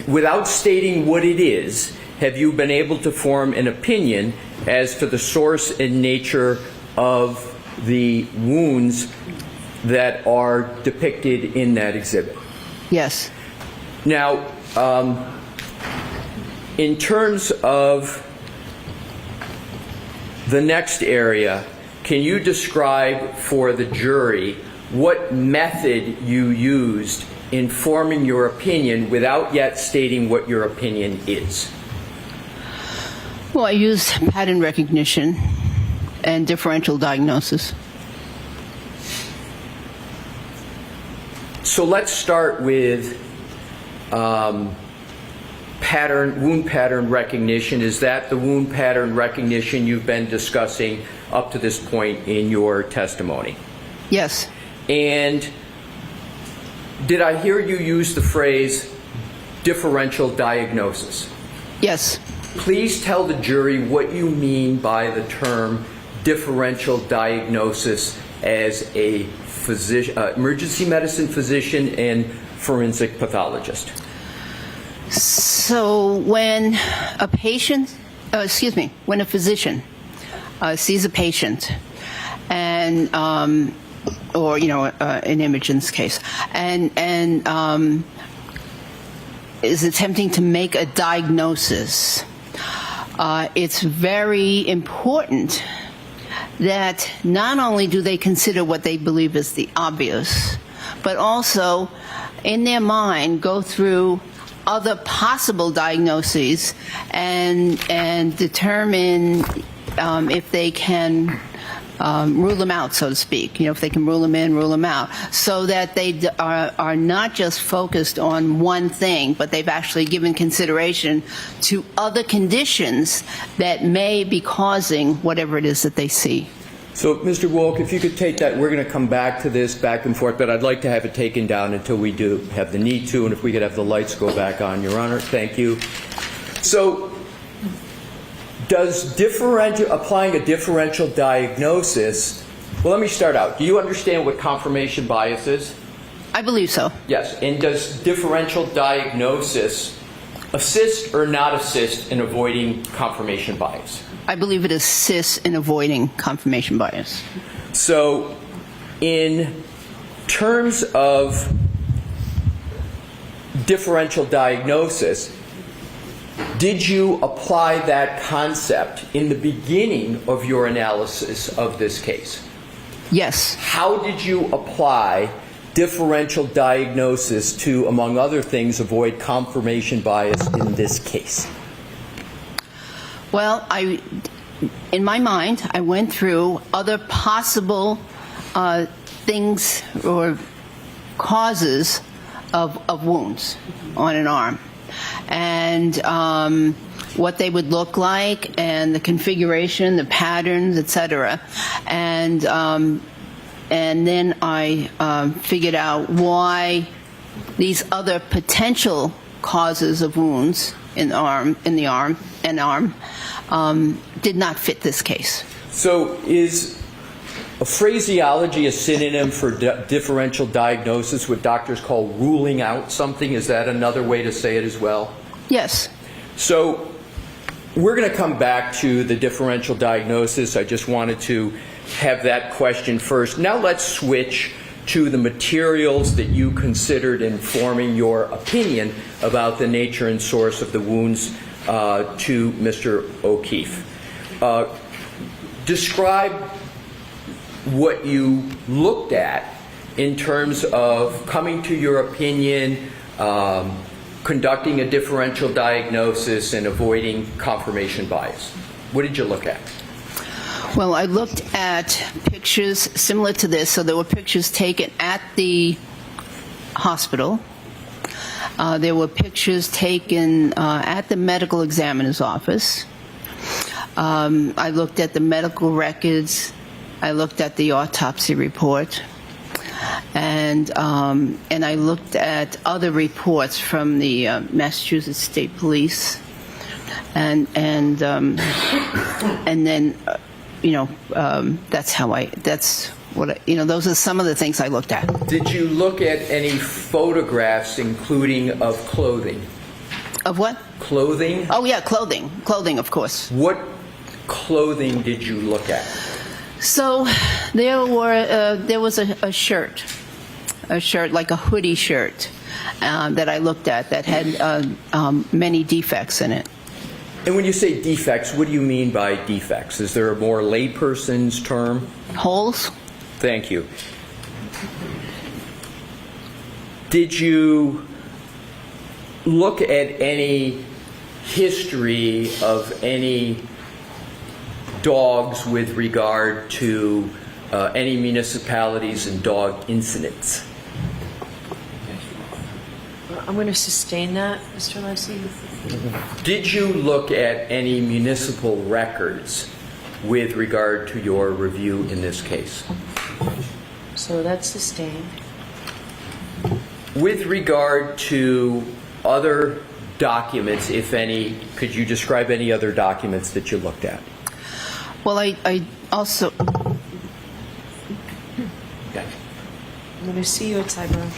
[SPEAKER 2] without stating what it is, have you been able to form an opinion as to the source and nature of the wounds that are depicted in that exhibit?
[SPEAKER 4] Yes.
[SPEAKER 2] Now, in terms of The next area, can you describe for the jury what method you used in forming your opinion without yet stating what your opinion is?
[SPEAKER 4] Well, I used pattern recognition and differential diagnosis.
[SPEAKER 2] So let's start with wound pattern recognition. Is that the wound pattern recognition you've been discussing up to this point in your testimony?
[SPEAKER 4] Yes.
[SPEAKER 2] And did I hear you use the phrase differential diagnosis?
[SPEAKER 4] Yes.
[SPEAKER 2] Please tell the jury what you mean by the term differential diagnosis as a physician, emergency medicine physician and forensic pathologist.
[SPEAKER 4] So when a patient, when a physician sees a patient and or an Imogen's case, and is attempting to make a diagnosis, it's very important that not only do they consider what they believe is the obvious, but also in their mind go through other possible diagnoses and determine if they can rule them out, so to speak. If they can rule them in, rule them out, so that they are not just focused on one thing, but they've actually given consideration to other conditions that may be causing whatever it is that they see.
[SPEAKER 2] So, Mr. Wolk, if you could take that, we're going to come back to this back and forth, but I'd like to have it taken down until we do have the need to, and if we could have the lights go back on, Your Honor. Thank you. So, does applying a differential diagnosis, well, let me start out. Do you understand what confirmation bias is?
[SPEAKER 4] I believe so.
[SPEAKER 2] Yes. And does differential diagnosis assist or not assist in avoiding confirmation bias?
[SPEAKER 4] I believe it assists in avoiding confirmation bias.
[SPEAKER 2] So, in terms of differential diagnosis, did you apply that concept in the beginning of your analysis of this case?
[SPEAKER 4] Yes.
[SPEAKER 2] How did you apply differential diagnosis to, among other things, avoid confirmation bias in this case?
[SPEAKER 4] Well, in my mind, I went through other possible things or causes of wounds on an arm, and what they would look like, and the configuration, the patterns, etc. And then I figured out why these other potential causes of wounds in the arm did not fit this case.
[SPEAKER 2] So is a phraseology a synonym for differential diagnosis, what doctors call ruling out something? Is that another way to say it as well?
[SPEAKER 4] Yes.
[SPEAKER 2] So we're going to come back to the differential diagnosis. I just wanted to have that question first. Now let's switch to the materials that you considered in forming your opinion about the nature and source of the wounds to Mr. O'Keefe. Describe what you looked at in terms of coming to your opinion, conducting a differential diagnosis, and avoiding confirmation bias. What did you look at?
[SPEAKER 4] Well, I looked at pictures similar to this. So there were pictures taken at the hospital. There were pictures taken at the medical examiner's office. I looked at the medical records. I looked at the autopsy report. And I looked at other reports from the Massachusetts State Police. And then those are some of the things I looked at.
[SPEAKER 2] Did you look at any photographs, including of clothing?
[SPEAKER 4] Of what?
[SPEAKER 2] Clothing?
[SPEAKER 4] Oh, yeah, clothing. Clothing, of course.
[SPEAKER 2] What clothing did you look at?
[SPEAKER 4] So there was a shirt, like a hoodie shirt, that I looked at that had many defects in it.
[SPEAKER 2] And when you say defects, what do you mean by defects? Is there a more layperson's term?
[SPEAKER 4] Holes?
[SPEAKER 2] Thank you. Did you look at any history of any dogs with regard to any municipalities and dog incidents?
[SPEAKER 1] I'm going to sustain that, Mr. Leslie.
[SPEAKER 2] Did you look at any municipal records with regard to your review in this case?
[SPEAKER 1] So that's sustained.
[SPEAKER 2] With regard to other documents, if any, could you describe any other documents that you looked at?
[SPEAKER 4] Well, I also...
[SPEAKER 2] Okay.
[SPEAKER 1] I'm going to see you at Cyber.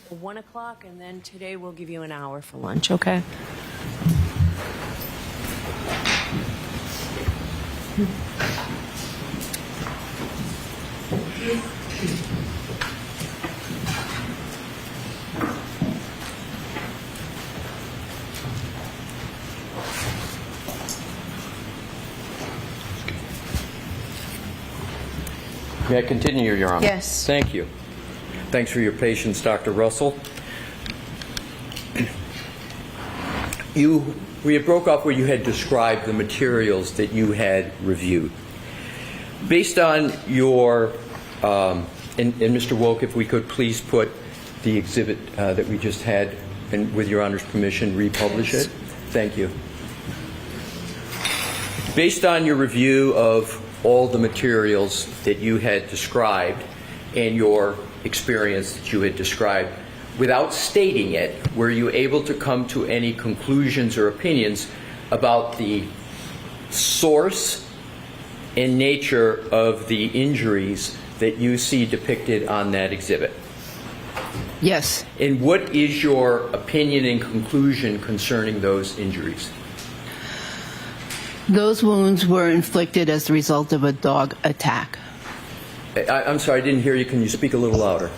[SPEAKER 1] for 1 o'clock, and then today we'll give you an hour for lunch, okay?
[SPEAKER 2] May I continue, Your Honor?
[SPEAKER 1] Yes.
[SPEAKER 2] Thank you. Thanks for your patience, Dr. Russell. We had broke off where you had described the materials that you had reviewed. Based on your, and Mr. Woke, if we could please put the exhibit that we just had, and with Your Honor's permission, republish it. Thank you. Based on your review of all the materials that you had described and your experience that you had described, without stating it, were you able to come to any conclusions or opinions about the source and nature of the injuries that you see depicted on that exhibit?
[SPEAKER 4] Yes.
[SPEAKER 2] And what is your opinion and conclusion concerning those injuries?
[SPEAKER 4] Those wounds were inflicted as the result of a dog attack.
[SPEAKER 2] I'm sorry, I didn't hear you. Can you speak a little louder?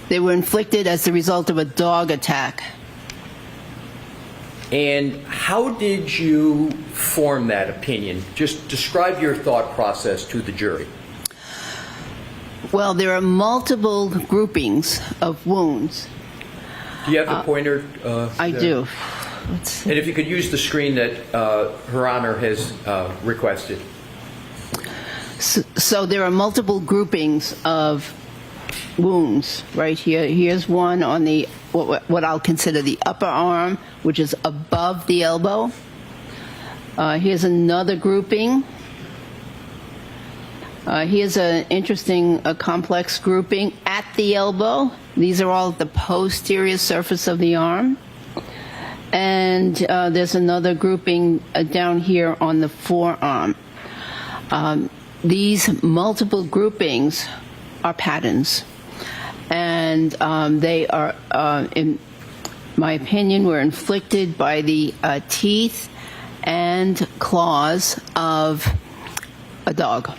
[SPEAKER 4] They were inflicted as the result of a dog attack.
[SPEAKER 2] And how did you form that opinion? Just describe your thought process to the jury.
[SPEAKER 4] Well, there are multiple groupings of wounds.
[SPEAKER 2] Do you have the pointer?
[SPEAKER 4] I
[SPEAKER 2] there?
[SPEAKER 4] do.
[SPEAKER 2] And if you could use the screen that Her Honor has requested.
[SPEAKER 4] So there are multiple groupings of wounds right here. Here's one on the what I'll consider the upper arm, which is above the elbow. Here's another grouping. Here's an interesting complex grouping at the elbow. These are all at the posterior surface of the arm. And there's another grouping down here on the forearm. These multiple groupings are patterns. And they are, in my opinion, were inflicted by the teeth and claws of a dog.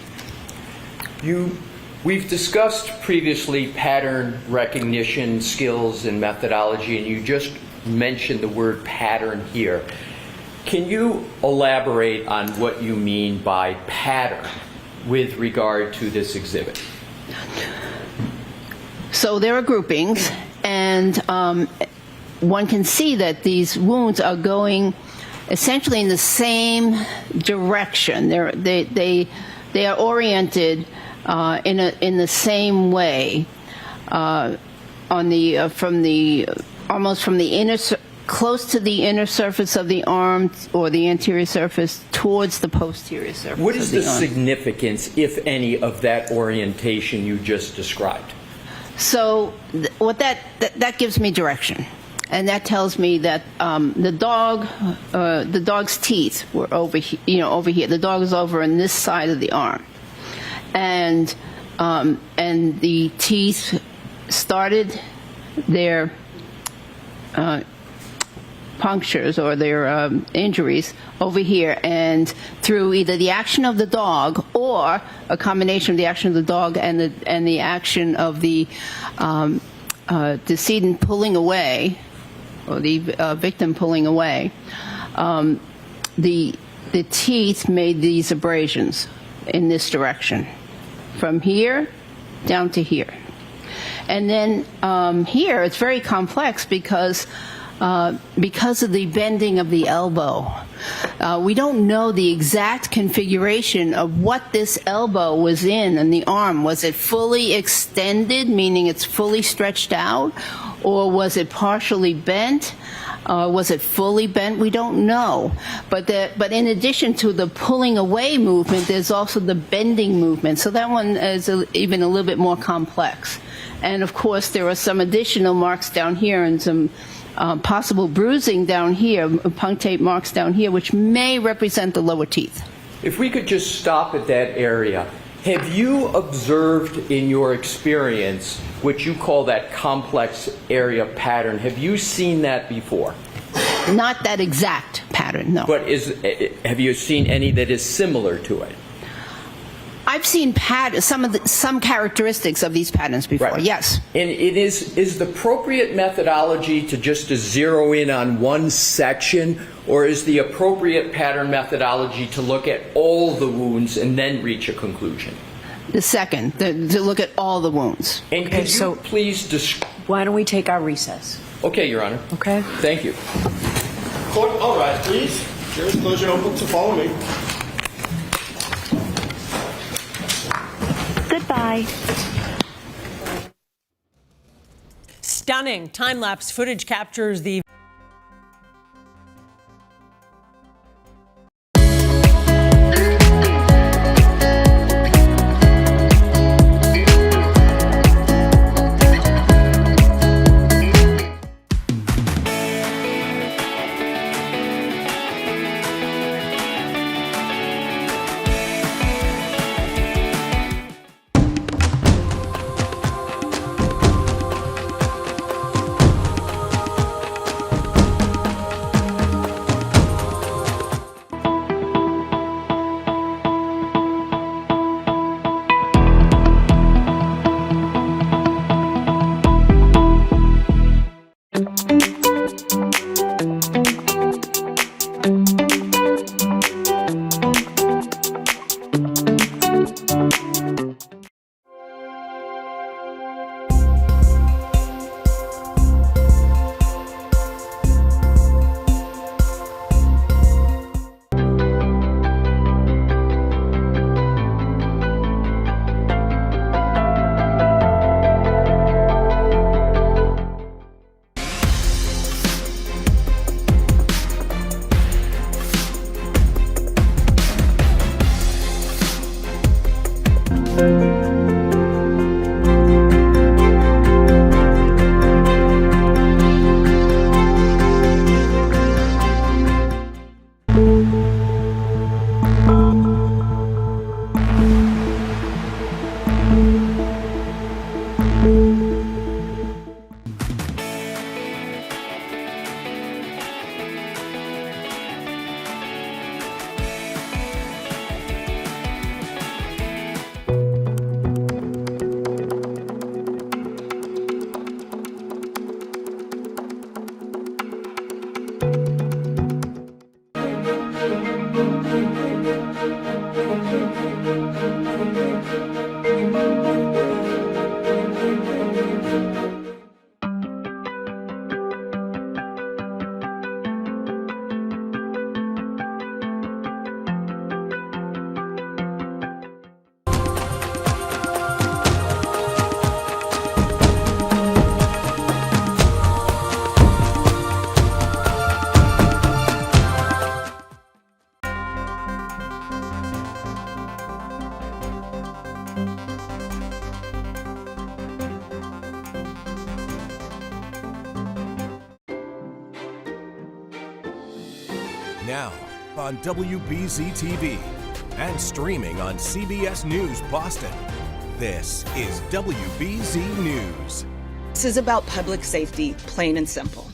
[SPEAKER 2] We've discussed previously pattern recognition skills and methodology, and you just mentioned the word pattern here. Can you elaborate on what you mean by pattern with regard to this exhibit?
[SPEAKER 4] So there are groupings, and one can see that these wounds are going essentially in the same direction. They are oriented in the same way almost from the inner, close to the inner surface of the arm or the anterior surface towards the posterior surface.
[SPEAKER 2] What is the
[SPEAKER 4] arm.
[SPEAKER 2] significance, if any, of that orientation you just described?
[SPEAKER 4] So what that gives me direction, and that tells me that the dog's teeth were over here. Over here. The dog is over on this side of the arm, and the teeth started their punctures or their injuries over here, and through either the action of the dog or a combination of the action of the dog and the action of the decedent pulling away, or the victim pulling away, the teeth made these abrasions in this direction, from here down to here. And then here it's very complex because of the bending of the elbow. We don't know the exact configuration of what this elbow was in the arm. Was it fully extended, meaning it's fully stretched out, or was it partially bent? Was it fully bent? We don't know. But in addition to the pulling away movement, there's also the bending movement. So that one is even a little bit more complex. And of course, there are some additional marks down here and some possible bruising down here, punctate marks down here, which may represent the lower teeth.
[SPEAKER 2] If we could just stop at that area, have you observed in your experience what you call that complex area pattern? Have you seen that before?
[SPEAKER 4] Not that exact pattern, no.
[SPEAKER 2] But have you seen any that is similar to it?
[SPEAKER 4] I've seen some characteristics of these patterns before, right. Yes.
[SPEAKER 2] And it is the appropriate methodology to zero in on one section, or is the appropriate pattern methodology to look at all the wounds and then reach a conclusion?
[SPEAKER 4] The second, to look at all the wounds.
[SPEAKER 2] And could you please describe...
[SPEAKER 1] Why don't we take our recess?
[SPEAKER 2] Okay, Your Honor.
[SPEAKER 1] Okay.
[SPEAKER 2] Thank you.
[SPEAKER 16] Court, all right, please. Jury's close your notebook to follow me.
[SPEAKER 9] Goodbye.
[SPEAKER 11] Stunning time-lapse footage captures the
[SPEAKER 13] Now on WBZ TV and streaming on CBS News Boston. This is WBZ News.
[SPEAKER 24] This is about public safety, plain and simple.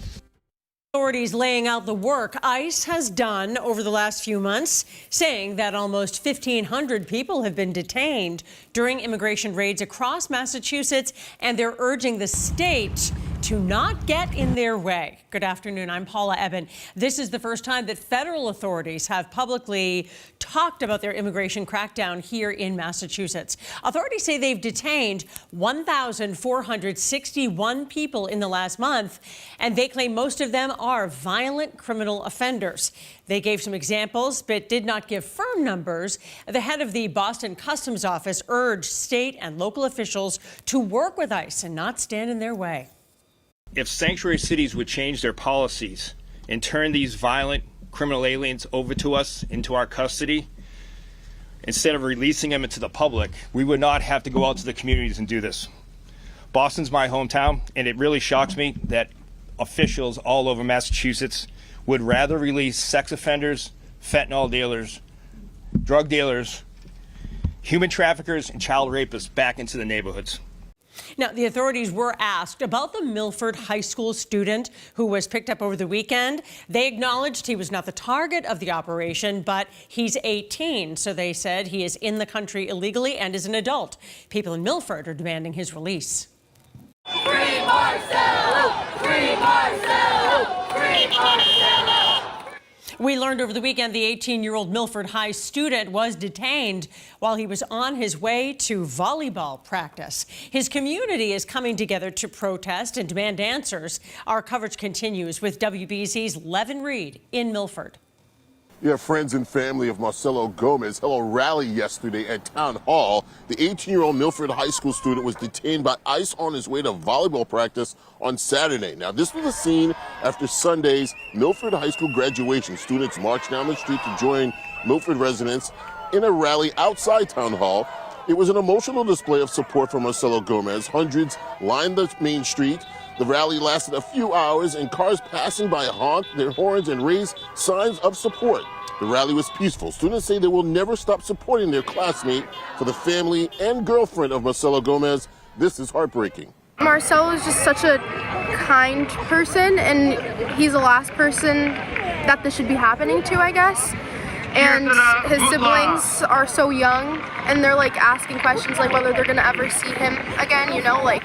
[SPEAKER 11] Authorities laying out the work ICE has done over the last few months, saying that almost 1,500 people have been detained during immigration raids across Massachusetts, and they're urging the state to not get in their way. Good afternoon, I'm Paula Eben. This is the first time that federal authorities have publicly talked about their immigration crackdown here in Massachusetts. Authorities say they've detained 1,461 people in the last month, and they claim most of them are violent criminal offenders. They gave some examples, but did not give firm numbers. The head of the Boston Customs Office urged state and local officials to work with ICE and not stand in their way.
[SPEAKER 25] If sanctuary cities would change their policies and turn these violent criminal aliens over to us into our custody, instead of releasing them into the public, we would not have to go out to the communities and do this. Boston's my hometown, and it really shocks me that officials all over Massachusetts would rather release sex offenders, fentanyl dealers, drug dealers, human traffickers, and child rapists back into the neighborhoods.
[SPEAKER 11] Now, the authorities were asked about the Milford High School student who was picked up over the weekend. They acknowledged he was not the target of the operation, but he's 18, so they said he is in the country illegally and is an adult. People in Milford are demanding his release.
[SPEAKER 15] Free Marcelo! Free Marcelo! Free Marcelo!
[SPEAKER 11] We learned over the weekend the 18-year-old Milford High student was detained while he was on his way to volleyball practice. His community is coming together to protest and demand answers. Our coverage continues with WBZ's Levin Reed in Milford.
[SPEAKER 16] Yeah, friends and family of Marcelo Gomez held a rally yesterday at Town Hall. The 18-year-old Milford High School student was detained by ICE on his way to volleyball practice on Saturday. Now, this was a scene after Sunday's Milford High School graduation. Students marched down the street to join Milford residents in a rally outside Town Hall. It was an emotional display of support for Marcelo Gomez. Hundreds lined the main street. The rally lasted a few hours, and cars passing by honked their horns and raised signs of support. The rally was peaceful. Students say they will never stop supporting their classmate. For the family and girlfriend of Marcelo Gomez, this is heartbreaking.
[SPEAKER 9] Marcelo is just such a kind person, and he's the last person that this should be happening to, I guess. And his siblings are so young, and they're like asking questions like whether they're gonna ever see him again, you know, like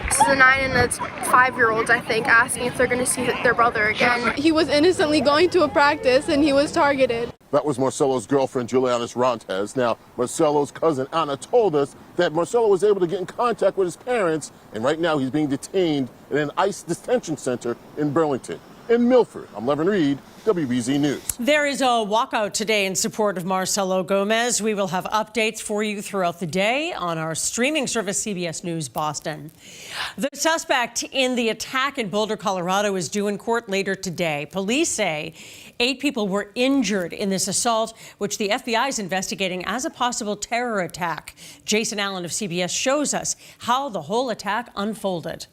[SPEAKER 9] this is a 9 and a 5-year-olds, I think, asking if they're gonna see their brother again.
[SPEAKER 10] He was innocently going to a practice and he was targeted.
[SPEAKER 16] That was Marcelo's girlfriend, Juliana Rantes. Now, Marcelo's cousin, Anna, told us that Marcelo was able to get in contact with his parents, and right now he's being detained in an ICE detention center in Burlington. In Milford, I'm Levin Reed, WBZ News.
[SPEAKER 11] There is a walkout today in support of Marcelo Gomez. We will have updates for you throughout the day on our streaming service, CBS News Boston. The suspect in the attack in Boulder, Colorado, is due in court later today. Police say 8 people were injured in this assault, which the FBI is investigating as a possible terror attack. Jason Allen of CBS shows us how the whole attack unfolded.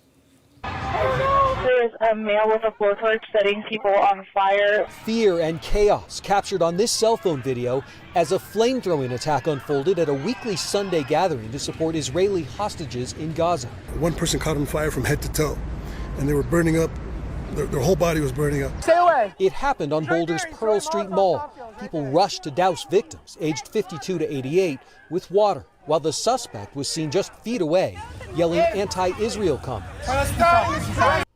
[SPEAKER 14] There's a male with a blowtorch setting people on fire.
[SPEAKER 17] Fear and chaos captured on this cell phone video as a flamethrowing attack unfolded at a weekly Sunday gathering to support Israeli hostages in Gaza.
[SPEAKER 18] One person caught on fire from head to toe, and they were burning up. Their whole body was burning up.
[SPEAKER 17] Stay away! It happened on Boulder's Pearl Street Mall. People rushed to douse victims, aged 52 to 88, with water, while the suspect was seen just feet away, yelling anti-Israel comments.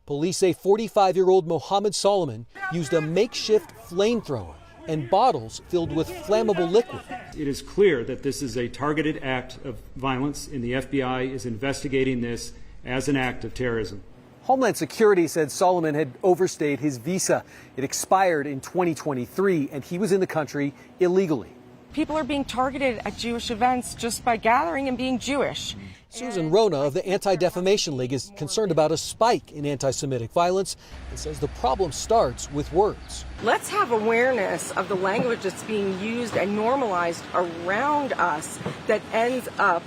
[SPEAKER 17] Police say 45-year-old Mohammed Solomon used a makeshift flamethrower and bottles filled with flammable liquid.
[SPEAKER 26] It is clear that this is a targeted act of violence, and the FBI is investigating this as an act of terrorism.
[SPEAKER 17] Homeland Security said Solomon had overstayed his visa. It expired in 2023, and he was in the country illegally.
[SPEAKER 27] People are being targeted at Jewish events just by gathering and being Jewish.
[SPEAKER 17] Susan Rona of the Anti-Defamation League is concerned about a spike in anti-Semitic violence and says the problem starts with words.
[SPEAKER 27] Let's have awareness of the language that's being used and normalized around us that ends up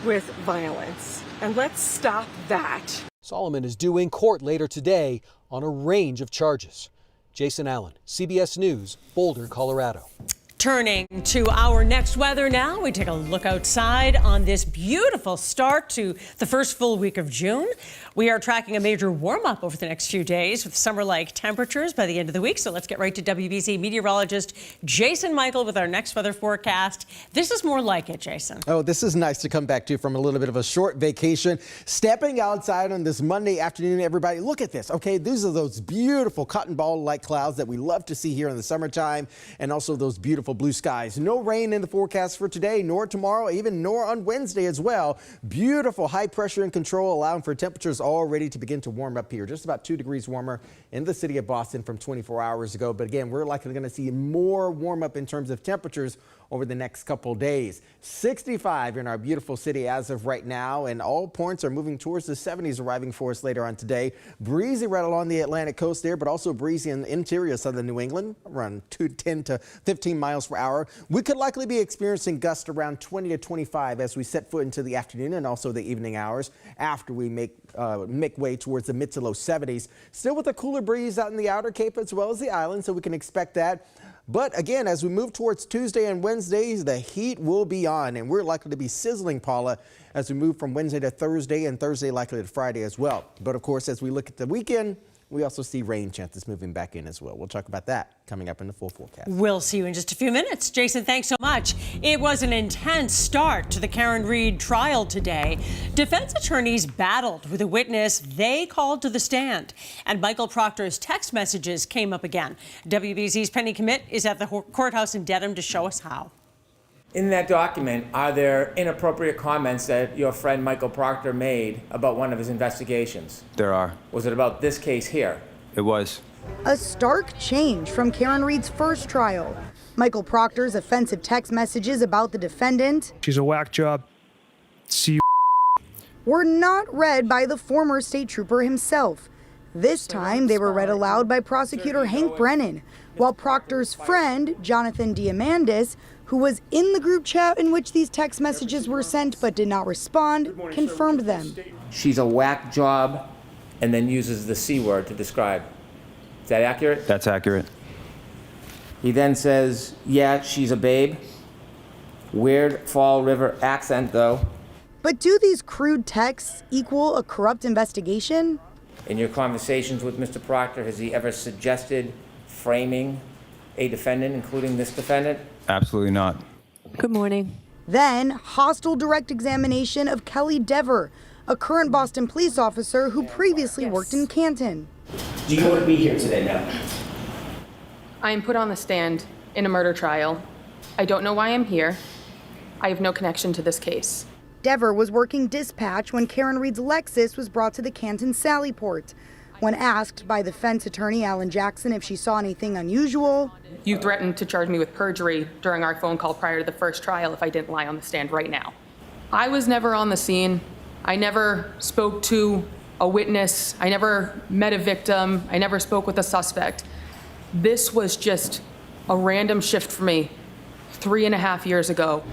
[SPEAKER 27] with violence. And let's stop that.
[SPEAKER 17] Solomon is due in court later today on a range of charges. Jason Allen, CBS News, Boulder, Colorado.
[SPEAKER 11] Turning to our next weather now, we take a look outside on this beautiful start to the first full week of June. We are tracking a major warm-up over the next few days with summer-like temperatures by the end of the week. So let's get right to WBZ meteorologist Jason Michael with our next weather forecast. This is more like it, Jason.
[SPEAKER 12] Oh, this is nice to come back to from a little bit of a short vacation. Stepping outside on this Monday afternoon, everybody, look at this. Okay, these are those beautiful cotton ball-like clouds that we love to see here in the summertime, and also those beautiful blue skies. No rain in the forecast for today, nor tomorrow, nor on Wednesday as well. Beautiful high pressure and control, allowing for temperatures already to begin to warm up here. Just about 2 degrees warmer in the city of Boston from 24 hours ago. But again, we're likely going to see more warm up in terms of temperatures over the next couple days. 65 in our beautiful city as of right now, and all points are moving towards the 70s arriving for us later on today. Breezy right along the Atlantic coast there, but also breezy in the interior southern New England, around 10 to 15 miles per hour. We could likely be experiencing gusts around 20 to 25 as we set foot into the afternoon and also the evening hours after we make way towards the mid to low 70s. Still with a cooler breeze out in the outer Cape as well as the island, so we can expect that. But again, as we move towards Tuesday and Wednesday, the heat will be on, and we're likely to be sizzling, Paula, as we move from Wednesday to Thursday, and Thursday likely to Friday as well. But of course, as we look at the weekend We also see rain chances moving back in as well. We'll talk about that coming up in the full forecast.
[SPEAKER 11] We'll see you in just a few minutes. Jason, thanks so much. It was an intense start to the Karen Reed trial today. Defense attorneys battled with a witness they called to the stand. And Michael Proctor's text messages came up again. WBZ's Penny Commit is at the courthouse in Dedham to show us how.
[SPEAKER 20] In that document, are there inappropriate comments that your friend Michael Proctor made about one of his investigations?
[SPEAKER 3] There are.
[SPEAKER 20] Was it about this case here?
[SPEAKER 3] It was.
[SPEAKER 5] A stark change from Karen Reed's first trial. Michael Proctor's offensive text messages about the defendant.
[SPEAKER 7] She's a whack job. See you.
[SPEAKER 5] Were not read by the former state trooper himself. This time, they were read aloud by prosecutor Hank Brennan, while Proctor's friend, Jonathan Diamandis, who was in the group chat in which these text messages were sent but did not respond, confirmed them.
[SPEAKER 20] She's a whack job, and then uses the C word to describe. Is that accurate?
[SPEAKER 3] That's accurate.
[SPEAKER 20] He then says, yeah, she's a babe. Weird Fall River accent, though.
[SPEAKER 5] But do these crude texts equal a corrupt investigation?
[SPEAKER 20] In your conversations with Mr. Proctor, has he ever suggested framing a defendant, including this defendant?
[SPEAKER 3] Absolutely not.
[SPEAKER 1] Good morning.
[SPEAKER 5] Then, hostile direct examination of Kelly Dever, a current Boston police officer who previously worked in Canton.
[SPEAKER 20] Do you want to be here today, now?
[SPEAKER 27] I am put on the stand in a murder trial. I don't know why I'm here. I have no connection to this case.
[SPEAKER 5] Dever was working dispatch when Karen Reed's Lexus was brought to the Canton Sallyport. When asked by defense attorney Alan Jackson if she saw anything unusual,
[SPEAKER 27] You threatened to charge me with perjury during our phone call prior to the first trial if I didn't lie on the stand right now. I was never on the scene. I never spoke to a witness. I never met a victim. I never spoke with a suspect. This was just a random shift for me 3.5 years ago.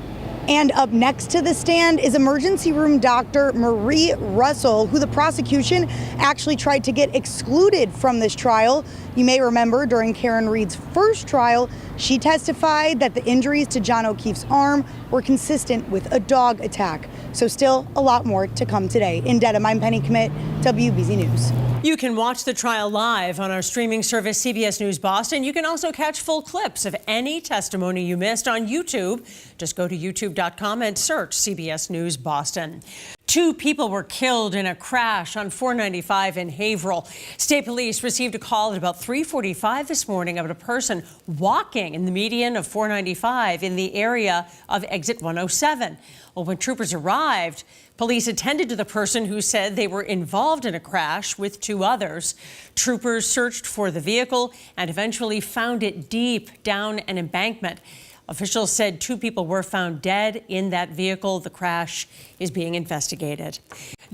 [SPEAKER 5] And up next to the stand is emergency room doctor Marie Russell, who the prosecution actually tried to get excluded from this trial. You may remember during Karen Reed's first trial, she testified that the injuries to John O'Keefe's arm were consistent with a dog attack. So still a lot more to come today. In Dedham, I'm Penny Commit, WBZ News.
[SPEAKER 11] You can watch the trial live on our streaming service, CBS News Boston. You can also catch full clips of any testimony you missed on YouTube. Just go to youtube.com and search CBS News Boston. 2 people were killed in a crash on 495 in Haverhill. State police received a call at about 3:45 this morning about a person walking in the median of 495 in the area of exit 107. Well, when troopers arrived, police attended to the person who said they were involved in a crash with 2 others. Troopers searched for the vehicle and eventually found it deep down an embankment. Officials said 2 people were found dead in that vehicle. The crash is being investigated.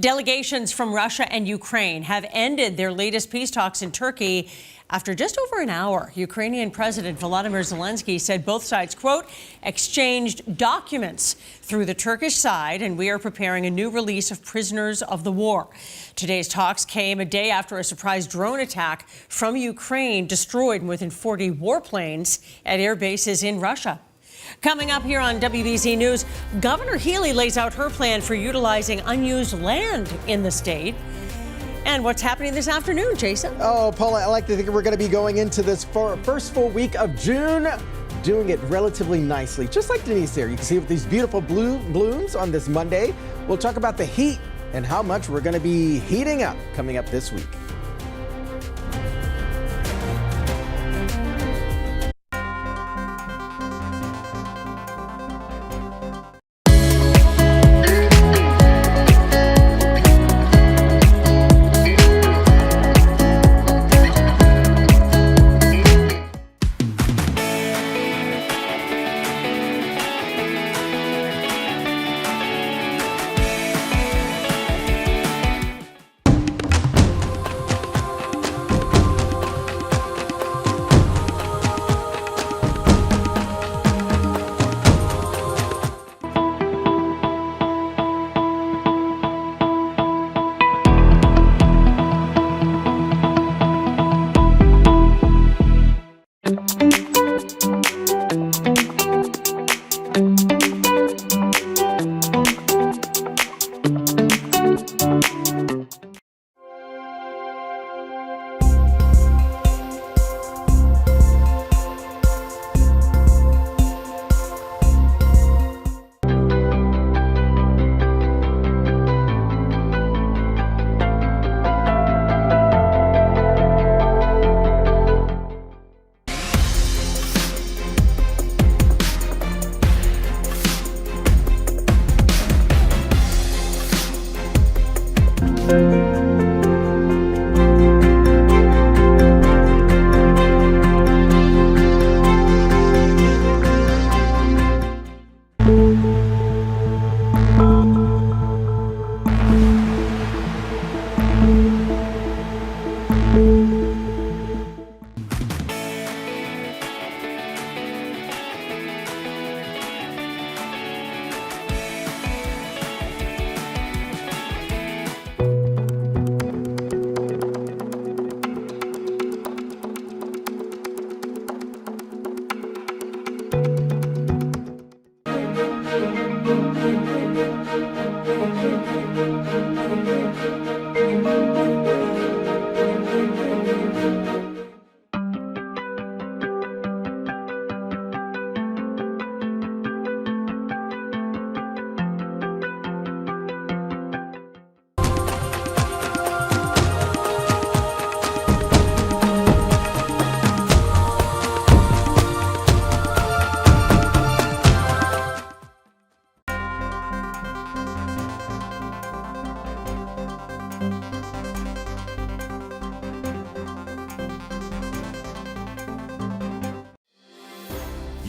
[SPEAKER 11] Delegations from Russia and Ukraine have ended their latest peace talks in Turkey after just over an hour. Ukrainian President Volodymyr Zelensky said both sides, quote, exchanged documents through the Turkish side, and we are preparing a new release of prisoners of the war. Today's talks came a day after a surprise drone attack from Ukraine destroyed more than 40 warplanes at air bases in Russia. Coming up here on WBZ News, Governor Healy lays out her plan for utilizing unused land in the state. And what's happening this afternoon, Jason?
[SPEAKER 12] Oh, Paula, I like to think we're going to be going into this first full week of June, doing it relatively nicely, just like Denise here. You can see with these beautiful blooms on this Monday. We'll talk about the heat and how much we're going to be heating up coming up this week.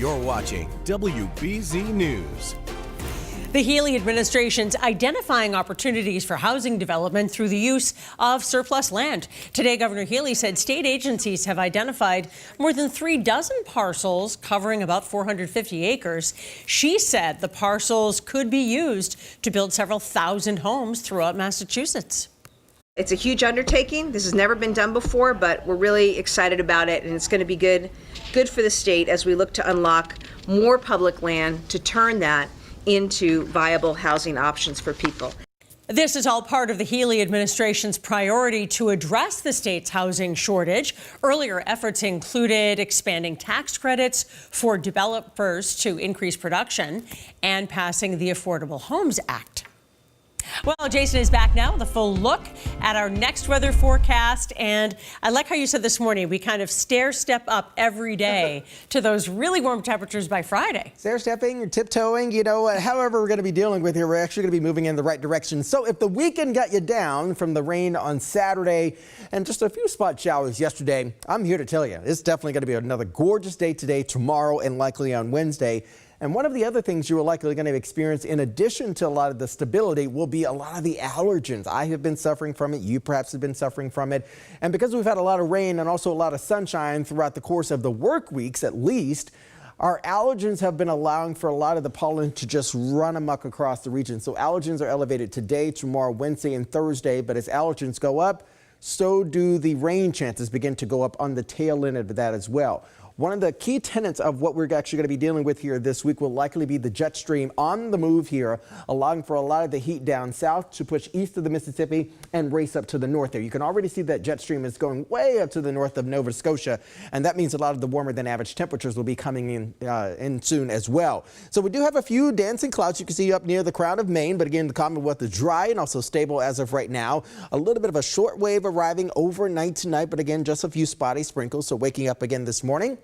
[SPEAKER 13] You're watching WBZ News.
[SPEAKER 11] The Healy administration's identifying opportunities for housing development through the use of surplus land. Today, Governor Healy said state agencies have identified more than 36 parcels covering about 450 acres. She said the parcels could be used to build several thousand homes throughout Massachusetts.
[SPEAKER 3] It's a huge undertaking. This has never been done before, but we're really excited about it, and it's going to be good for the state as we look to unlock more public land to turn that into viable housing options for people.
[SPEAKER 11] This is all part of the Healy administration's priority to address the state's housing shortage. Earlier efforts included expanding tax credits for developers to increase production and passing the Affordable Homes Act. Well, Jason is back now with a full look at our next weather forecast. And I like how you said this morning, we kind of step up every day to those really warm temperatures by Friday.
[SPEAKER 12] Stair-stepping or tiptoeing, however we're going to be dealing with here, we're actually going to be moving in the right direction. So if the weekend got you down from the rain on Saturday and just a few spot showers yesterday, I'm here to tell you, it's definitely going to be another gorgeous day today, tomorrow, and likely on Wednesday. And one of the other things you are likely going to experience, in addition to a lot of the stability, will be a lot of the allergens. I have been suffering from it. You perhaps have been suffering from it. And because we've had a lot of rain and also a lot of sunshine throughout the course of the work weeks, at least, our allergens have been allowing for a lot of the pollen to just run amok across the region. So allergens are elevated today, tomorrow, Wednesday, and Thursday. But as allergens go up, so do the rain chances begin to go up on the tail end of that as well. One of the key tenets of what we're actually going to be dealing with here this week will likely be the jet stream on the move here, allowing for a lot of the heat down south to push east of the Mississippi and race up to the north there. You can already see that jet stream is going way up to the north of Nova Scotia, and that means a lot of the warmer than average temperatures will be coming in soon as well. So we do have a few dancing clouds you can see up near the Crown of Maine, but again, the Commonwealth is dry and also stable as of right now. A little bit of a short wave arriving overnight tonight, but again, just a few spotty sprinkles. So waking up again this morning,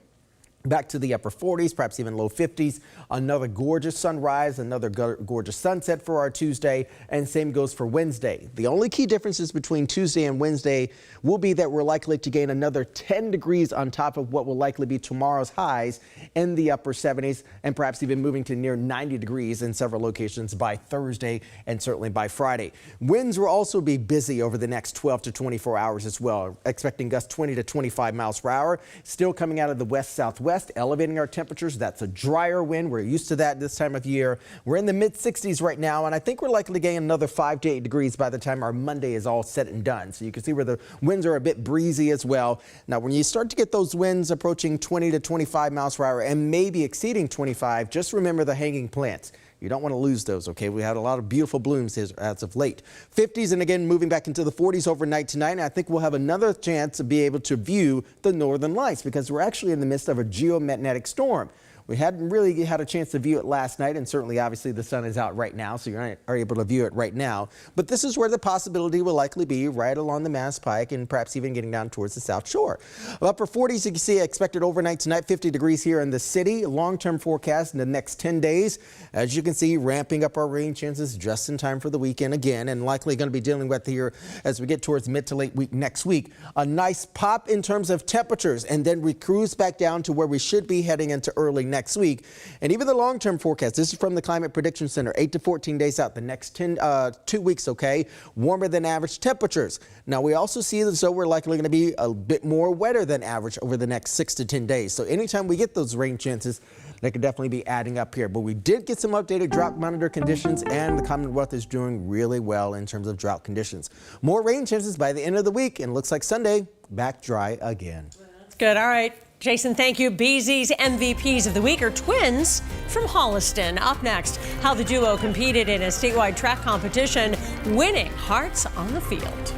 [SPEAKER 12] back to the upper 40s, perhaps even low 50s. Another gorgeous sunrise, another gorgeous sunset for our Tuesday, and same goes for Wednesday. The only key differences between Tuesday and Wednesday will be that we're likely to gain another 10 degrees on top of what will likely be tomorrow's highs in the upper 70s, and perhaps even moving to near 90 degrees in several locations by Thursday and certainly by Friday. Winds will also be busy over the next 12 to 24 hours as well, expecting gusts 20 to 25 miles per hour, still coming out of the west-southwest, elevating our temperatures. That's a drier wind. We're used to that this time of year. We're in the mid-60s right now, and I think we're likely to gain another 5 to 8 degrees by the time our Monday is all said and done. So you can see where the winds are a bit breezy as well. Now, when you start to get those winds approaching 20 to 25 miles per hour and maybe exceeding 25, just remember the hanging plants. You don't want to lose those, okay? We had a lot of beautiful blooms as of late. 50s and again moving back into the 40s overnight tonight. And I think we'll have another chance to be able to view the northern lights because we're actually in the midst of a geomagnetic storm. We hadn't really had a chance to view it last night, and certainly, obviously, the sun is out right now, so you are able to view it right now. But this is where the possibility will likely be, right along the Mass Pike and perhaps even getting down towards the South Shore. Upper 40s, you can see expected overnight tonight, 50 degrees here in the city. Long-term forecast in the next 10 days. As you can see, ramping up our rain chances just in time for the weekend again, and likely going to be dealing with here as we get towards mid to late week next week. A nice pop in terms of temperatures, and then we cruise back down to where we should be heading into early next week. And even the long-term forecast, this is from the Climate Prediction Center, 8 to 14 days out, the next 2 weeks, okay, warmer than average temperatures. Now, we also see that we're likely going to be a bit more wetter than average over the next 6 to 10 days. So anytime we get those rain chances, they could definitely be adding up here. But we did get some updated drought monitor conditions, and the Commonwealth is doing really well in terms of drought conditions. More rain chances by the end of the week, and it looks like Sunday, back dry again.
[SPEAKER 11] That's good. All right. Jason, thank you. BZ's MVPs of the week are twins from Holliston. Up next, how the duo competed in a statewide track competition, winning hearts on the field.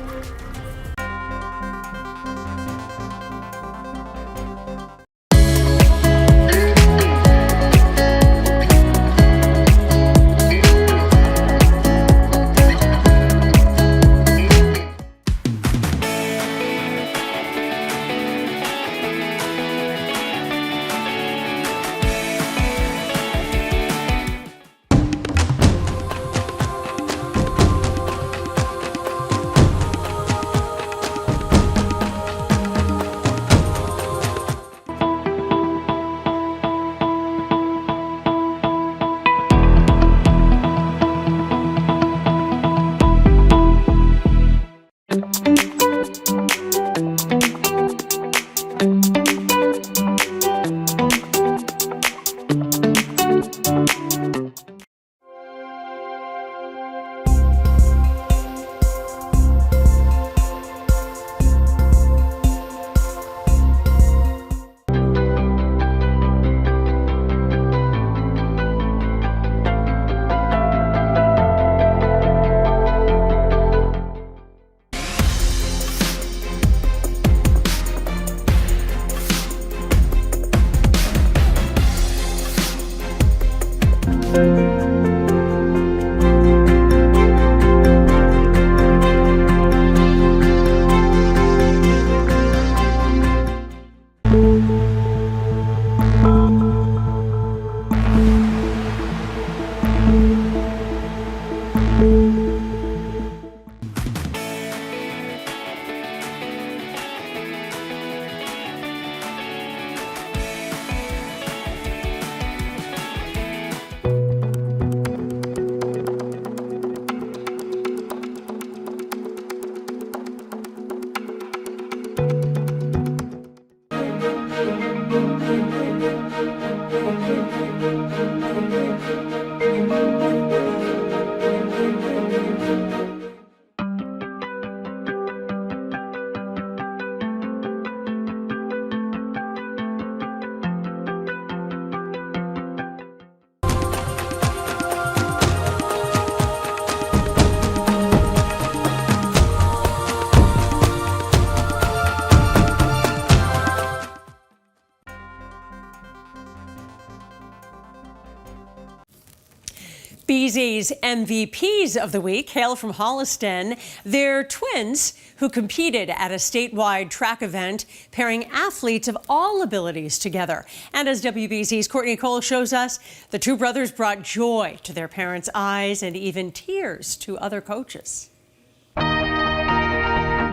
[SPEAKER 11] BZ's MVPs of the week hail from Holliston. They're twins who competed at a statewide track event, pairing athletes of all abilities together. And as WBZ's Courtney Cole shows us, the two brothers brought joy to their parents' eyes and even tears to other coaches.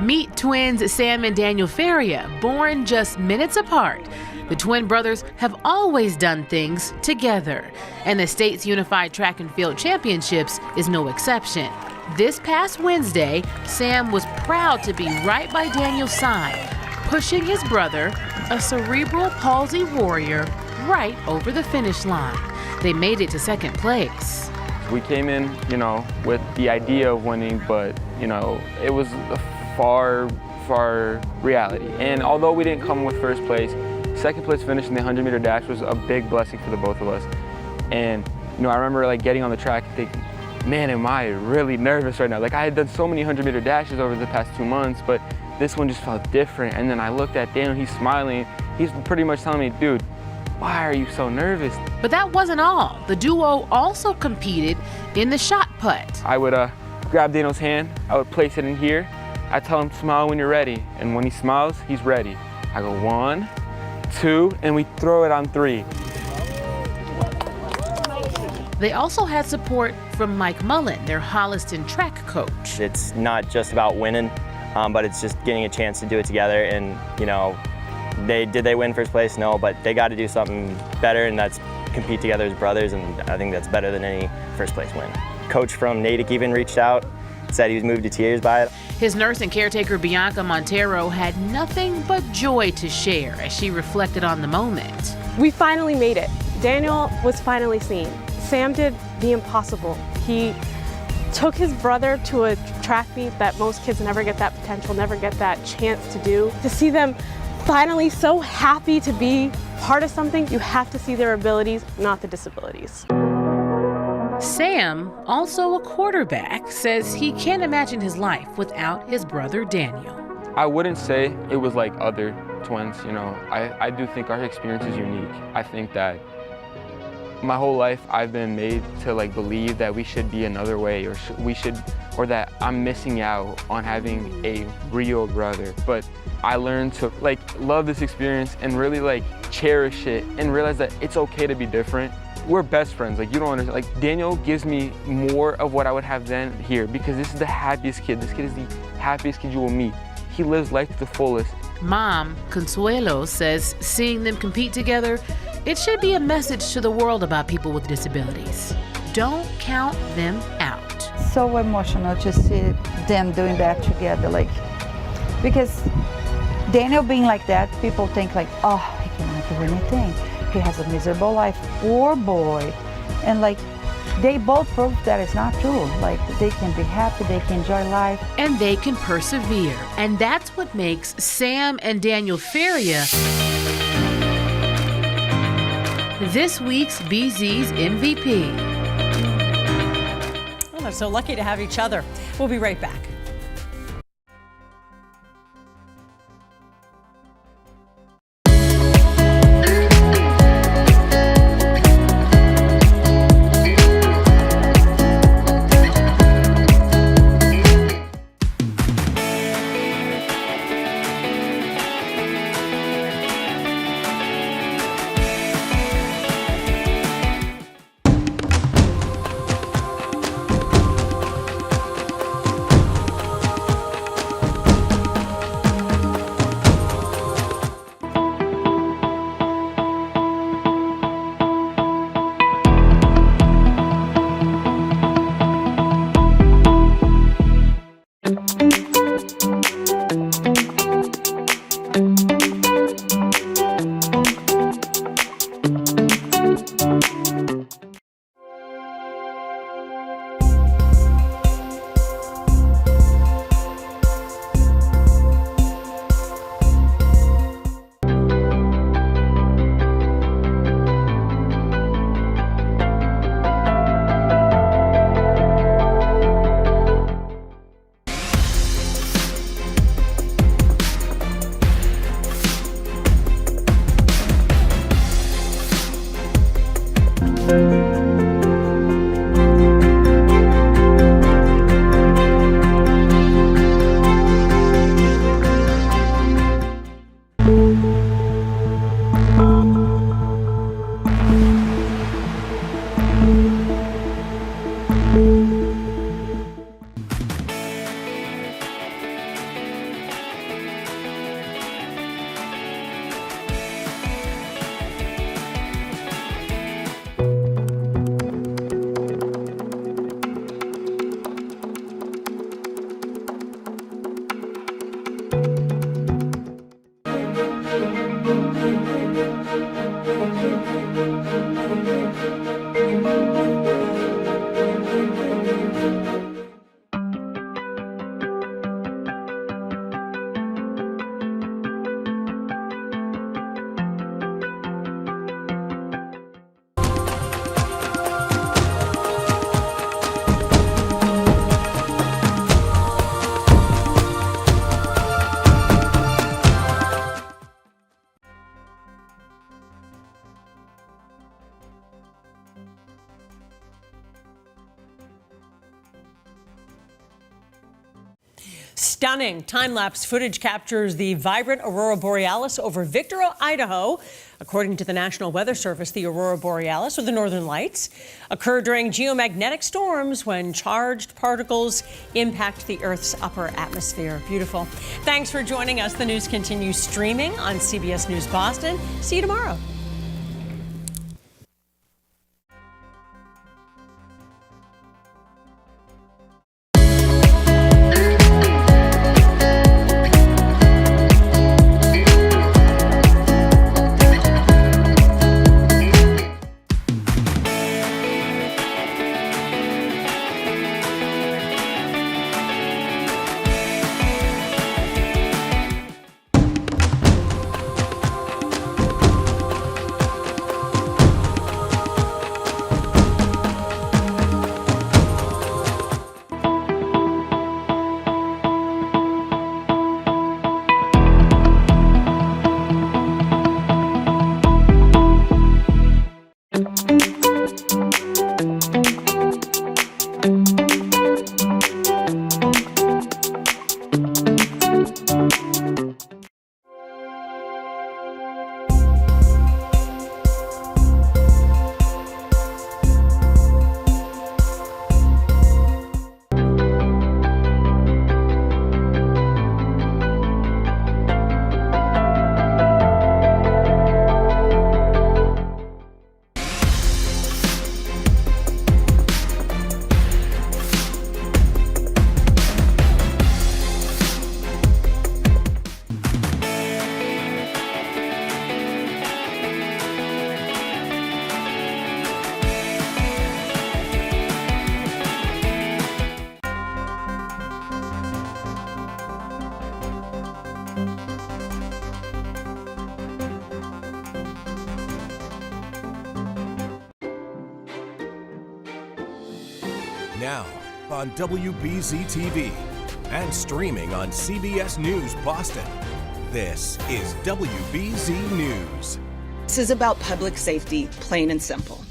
[SPEAKER 4] Meet twins Sam and Daniel Faria, born just minutes apart. The twin brothers have always done things together, and the state's Unified Track and Field Championships is no exception. This past Wednesday, Sam was proud to be right by Daniel's side, pushing his brother, a cerebral palsy warrior, right over the finish line. They made it to second place.
[SPEAKER 6] We came in, with the idea of winning, but, it was a far reality. And although we didn't come with first place, second place finish in the 100-meter dash was a big blessing for the both of us. And, I remember getting on the track and thinking, man, am I really nervous right now? I had done so many 100-meter dashes over the past 2 months, but this one just felt different. And then I looked at Daniel, he's smiling. He's pretty much telling me, dude, why are you so nervous?
[SPEAKER 4] But that wasn't all. The duo also competed in the shot put.
[SPEAKER 6] I would grab Daniel's hand, I would place it in here. I tell him, smile when you're ready. And when he smiles, he's ready. I go 1, 2, and we throw it on 3.
[SPEAKER 4] They also had support from Mike Mullen, their Holliston track coach.
[SPEAKER 8] It's not just about winning, but it's just getting a chance to do it together. And, did they win first place? No, but they got to do something better, and that's compete together as brothers, and I think that's better than any first place win. Coach from Natick even reached out, said he was moved to tears by it.
[SPEAKER 4] His nurse and caretaker Bianca Montero had nothing but joy to share as she reflected on the moment.
[SPEAKER 19] We finally made it. Daniel was finally seen. Sam did the impossible. He took his brother to a track meet that most kids never get that potential, never get that chance to do. To see them finally so happy to be part of something, you have to see their abilities, not the disabilities.
[SPEAKER 4] Sam, also a quarterback, says he can't imagine his life without his brother Daniel.
[SPEAKER 6] I wouldn't say it was like other twins, I do think our experience is unique. I think that my whole life I've been made to believe that we should be another way, or that I'm missing out on having a real brother. But I learned to love this experience and really cherish it and realize that it's okay to be different. We're best friends, you don't understand. Daniel gives me more of what I would have then here, because this is the happiest kid. This kid is the happiest kid you will meet. He lives life to the fullest.
[SPEAKER 4] Mom, Consuelo, says seeing them compete together, it should be a message to the world about people with disabilities. Don't count them out.
[SPEAKER 21] So emotional to see them doing that together, because Daniel being like that, people think oh, he cannot do anything. He has a miserable life. Poor boy. And they both prove that it's not true. They can be happy, they can enjoy life.
[SPEAKER 4] And they can persevere. And that's what makes Sam and Daniel Faria this week's BZ's MVP.
[SPEAKER 11] Well, they're so lucky to have each other. We'll be right back. Stunning time-lapse footage captures the vibrant aurora borealis over Victor, Idaho. According to the National Weather Service, the aurora borealis, or the northern lights, occur during geomagnetic storms when charged particles impact the Earth's upper atmosphere. Beautiful. Thanks for joining us. The news continues streaming on CBS News Boston. See you tomorrow.
[SPEAKER 13] Now on WBZ TV and streaming on CBS News Boston. This is WBZ News.
[SPEAKER 2] This is about public safety, plain and simple.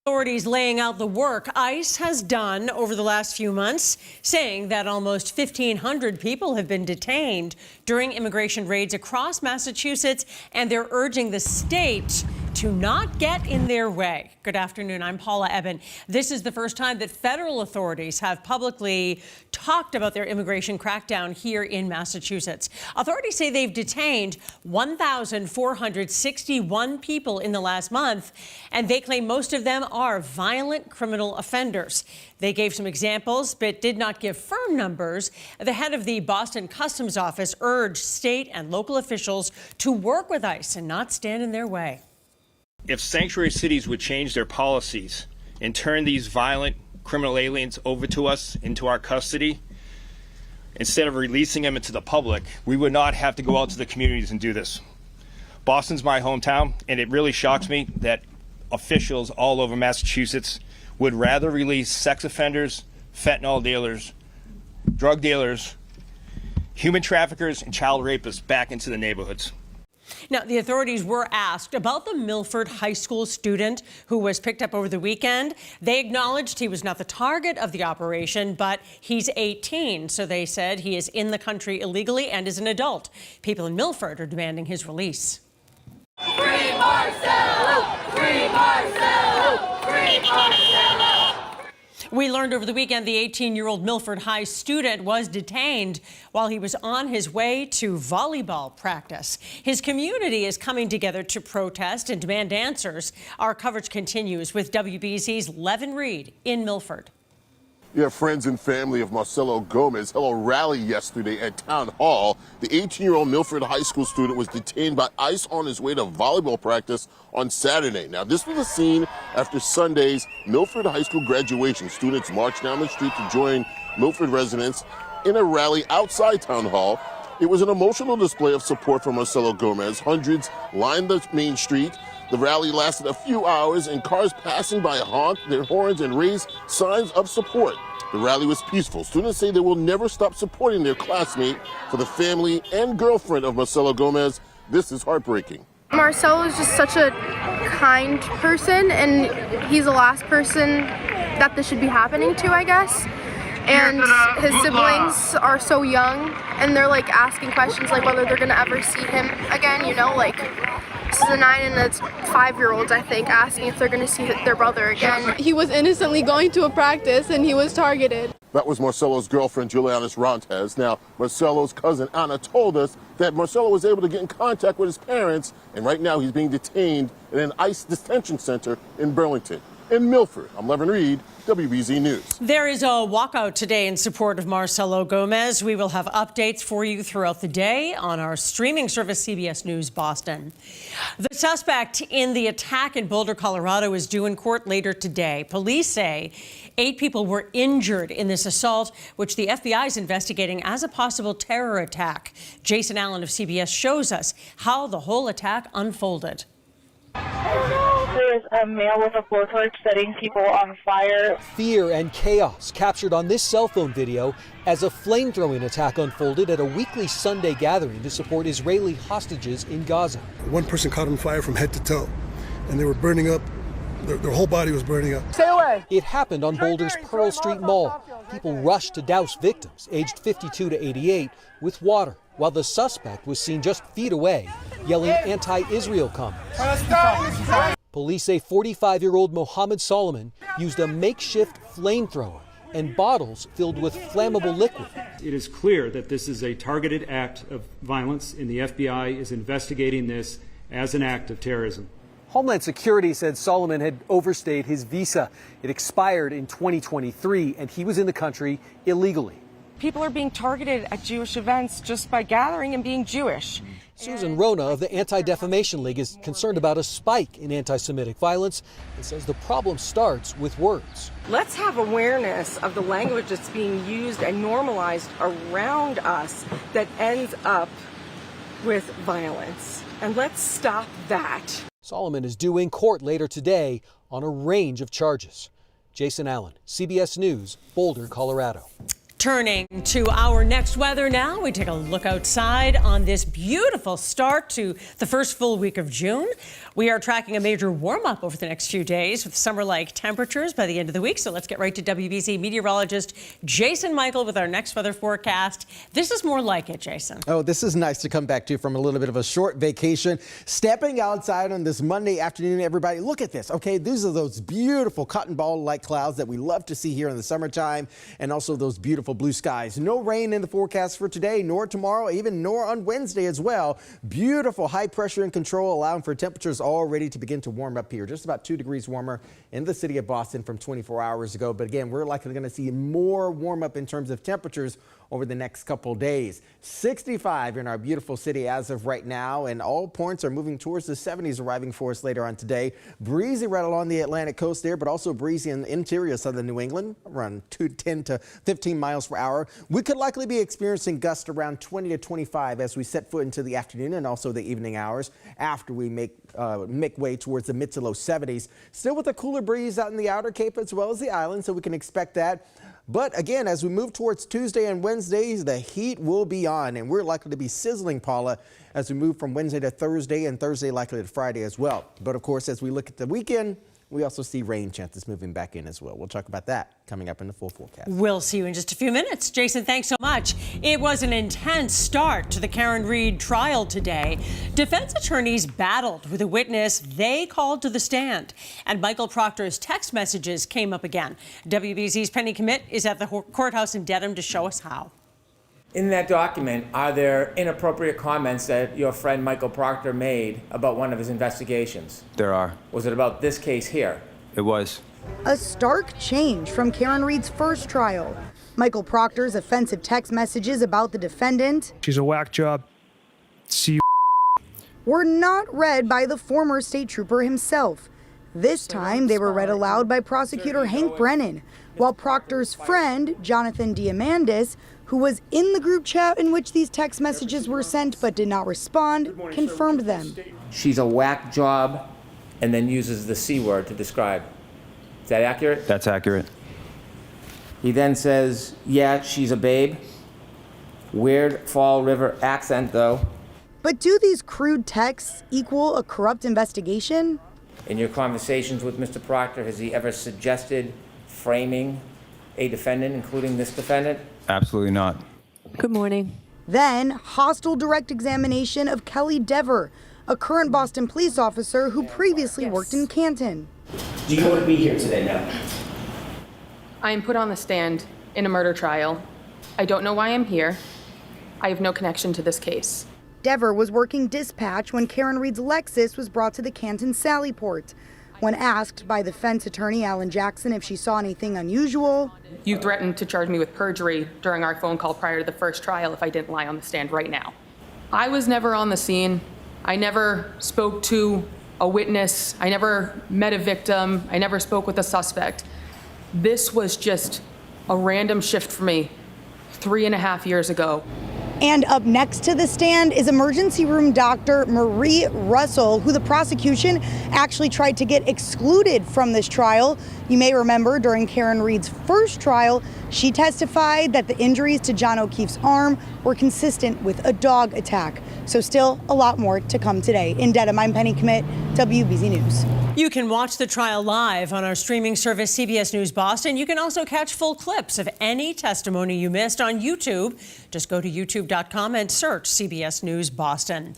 [SPEAKER 11] Authorities laying out the work ICE has done over the last few months, saying that almost 1,500 people have been detained during immigration raids across Massachusetts, and they're urging the state to not get in their way. Good afternoon, I'm Paula Eben. This is the first time that federal authorities have publicly talked about their immigration crackdown here in Massachusetts. Authorities say they've detained 1,461 people in the last month, and they claim most of them are violent criminal offenders. They gave some examples, but did not give firm numbers. The head of the Boston Customs Office urged state and local officials to work with ICE and not stand in their way.
[SPEAKER 9] If sanctuary cities would change their policies and turn these violent criminal aliens over to us, into our custody, instead of releasing them into the public, we would not have to go out to the communities and do this. Boston's my hometown, and it really shocks me that officials all over Massachusetts would rather release sex offenders, fentanyl dealers, drug dealers, human traffickers, and child rapists back into the neighborhoods.
[SPEAKER 11] Now, the authorities were asked about the Milford High School student who was picked up over the weekend. They acknowledged he was not the target of the operation, but he's 18, so they said he is in the country illegally and is an adult. People in Milford are demanding his release.
[SPEAKER 15] Free Marcelo! Free Marcelo! Free Marcelo!
[SPEAKER 11] We learned over the weekend the 18-year-old Milford High student was detained while he was on his way to volleyball practice. His community is coming together to protest and demand answers. Our coverage continues with WBZ's Levin Reed in Milford.
[SPEAKER 16] Yeah, friends and family of Marcelo Gomez held a rally yesterday at Town Hall. The 18-year-old Milford High School student was detained by ICE on his way to volleyball practice on Saturday. Now, this was a scene after Sunday's Milford High School graduation. Students marched down the street to join Milford residents in a rally outside Town Hall. It was an emotional display of support for Marcelo Gomez. Hundreds lined the main street. The rally lasted a few hours, and cars passing by honked their horns and raised signs of support. The rally was peaceful. Students say they will never stop supporting their classmate. For the family and girlfriend of Marcelo Gomez, this is heartbreaking.
[SPEAKER 10] Marcelo is just such a kind person, and he's the last person that this should be happening to, I guess. and his siblings are so young, and they're like asking questions like whether they're gonna ever see him again, you know, like this is a 9 and a 5-year-old, I think, asking if they're gonna see their brother again. He was innocently going to a practice and he was targeted.
[SPEAKER 16] That was Marcelo's girlfriend, Juliana Rantes. Now, Marcelo's cousin, Anna, told us that Marcelo was able to get in contact with his parents, and right now he's being detained in an ICE detention center in Burlington. In Milford, I'm Levin Reed, WBZ News.
[SPEAKER 11] There is a walkout today in support of Marcelo Gomez. We will have updates for you throughout the day on our streaming service, CBS News Boston. The suspect in the attack in Boulder, Colorado is due in court later today. Police say 8 people were injured in this assault, which the FBI is investigating as a possible terror attack. Jason Allen of CBS shows us how the whole attack unfolded.
[SPEAKER 14] There's a male with a blowtorch setting people on fire.
[SPEAKER 17] Fear and chaos captured on this cell phone video as a flame-throwing attack unfolded at a weekly Sunday gathering to support Israeli hostages in Gaza.
[SPEAKER 18] One person caught on fire from head to toe, and they were burning up. Their whole body was burning up.
[SPEAKER 17] Stay away! It happened on Boulder's Pearl Street Mall. People rushed to douse victims, aged 52 to 88, with water, while the suspect was seen just feet away, yelling anti-Israel comments. Police say 45-year-old Mohammed Solomon used a makeshift flamethrower and bottles filled with flammable liquid.
[SPEAKER 22] It is clear that this is a targeted act of violence, and the FBI is investigating this as an act of terrorism.
[SPEAKER 17] Homeland Security said Solomon had overstayed his visa. It expired in 2023, and he was in the country illegally.
[SPEAKER 23] People are being targeted at Jewish events just by gathering and being Jewish.
[SPEAKER 17] Susan Rona of the Anti-Defamation League is concerned about a spike in anti-Semitic violence and says the problem starts with words.
[SPEAKER 23] Let's have awareness of the language that's being used and normalized around us that ends up with violence. And let's stop that.
[SPEAKER 17] Solomon is due in court later today on a range of charges. Jason Allen, CBS News, Boulder, Colorado.
[SPEAKER 11] Turning to our next weather now, we take a look outside on this beautiful start to the first full week of June. We are tracking a major warm-up over the next few days with summer-like temperatures by the end of the week. So let's get right to WBZ meteorologist Jason Michael with our next weather forecast. This is more like it, Jason.
[SPEAKER 12] Oh, this is nice to come back to from a little bit of a short vacation. Stepping outside on this Monday afternoon, everybody, look at this. Okay, these are those beautiful cotton ball-like clouds that we love to see here in the summertime, and also those beautiful blue skies. No rain in the forecast for today, nor tomorrow, nor on Wednesday as well. Beautiful high pressure and control allowing for temperatures already to begin to warm up here. Just about 2 degrees warmer in the city of Boston from 24 hours ago. But again, we're likely going to see more warm up in terms of temperatures over the next couple days. 65 in our beautiful city as of right now, and all points are moving towards the 70s arriving for us later on today. Breezy right along the Atlantic coast there, but also breezy in the interior southern New England, around 10 to 15 miles per hour. We could likely be experiencing gusts around 20 to 25 as we set foot into the afternoon and also the evening hours after we make way towards the mid to low 70s. Still with a cooler breeze out in the outer Cape as well as the island, so we can expect that. But again, as we move towards Tuesday and Wednesdays, the heat will be on, and we're likely to be sizzling, Paula, as we move from Wednesday to Thursday, and Thursday likely to Friday as well. But of course, as we look at the weekend, we also see rain chances moving back in as well. We'll talk about that coming up in the full forecast.
[SPEAKER 11] We'll see you in just a few minutes. Jason, thanks so much. It was an intense start to the Karen Reed trial today. Defense attorneys battled with a witness they called to the stand. And Michael Proctor's text messages came up again. WBZ's Penny Commit is at the courthouse in Dedham to show us how.
[SPEAKER 20] In that document, are there inappropriate comments that your friend Michael Proctor made about one of his investigations?
[SPEAKER 24] There are.
[SPEAKER 20] Was it about this case here?
[SPEAKER 24] It was.
[SPEAKER 5] A stark change from Karen Reed's first trial. Michael Proctor's offensive text messages about the defendant.
[SPEAKER 7] She's a whack job. See you.
[SPEAKER 5] Were not read by the former state trooper himself. This time, they were read aloud by prosecutor Hank Brennan, while Proctor's friend, Jonathan Diamandis, who was in the group chat in which these text messages were sent but did not respond, confirmed them.
[SPEAKER 20] She's a whack job, and then uses the C word to describe. Is that accurate?
[SPEAKER 24] That's accurate.
[SPEAKER 20] He then says, yeah, she's a babe. Weird Fall River accent, though.
[SPEAKER 5] But do these crude texts equal a corrupt investigation?
[SPEAKER 20] In your conversations with Mr. Proctor, has he ever suggested framing a defendant, including this defendant?
[SPEAKER 1] Absolutely not.
[SPEAKER 19] Good morning.
[SPEAKER 5] Then, hostile direct examination of Kelly Dever, a current Boston police officer who previously worked in Canton.
[SPEAKER 20] Do you want to be here today now?
[SPEAKER 3] I am put on the stand in a murder trial. I don't know why I'm here. I have no connection to this case.
[SPEAKER 5] Dever was working dispatch when Karen Reed's Lexus was brought to the Canton Sallyport. When asked by defense attorney Alan Jackson if she saw anything unusual,
[SPEAKER 3] You threatened to charge me with perjury during our phone call prior to the first trial if I didn't lie on the stand right now. I was never on the scene. I never spoke to a witness. I never met a victim. I never spoke with a suspect. This was just a random shift for me 3.5 years ago.
[SPEAKER 5] And up next to the stand is emergency room doctor Marie Russell, who the prosecution actually tried to get excluded from this trial. You may remember during Karen Reed's first trial, she testified that the injuries to John O'Keefe's arm were consistent with a dog attack. So still a lot more to come today. In Dedham, I'm Penny Kmitt, WBZ News.
[SPEAKER 11] You can watch the trial live on our streaming service, CBS News Boston. You can also catch full clips of any testimony you missed on YouTube. Just go to youtube.com and search CBS News Boston.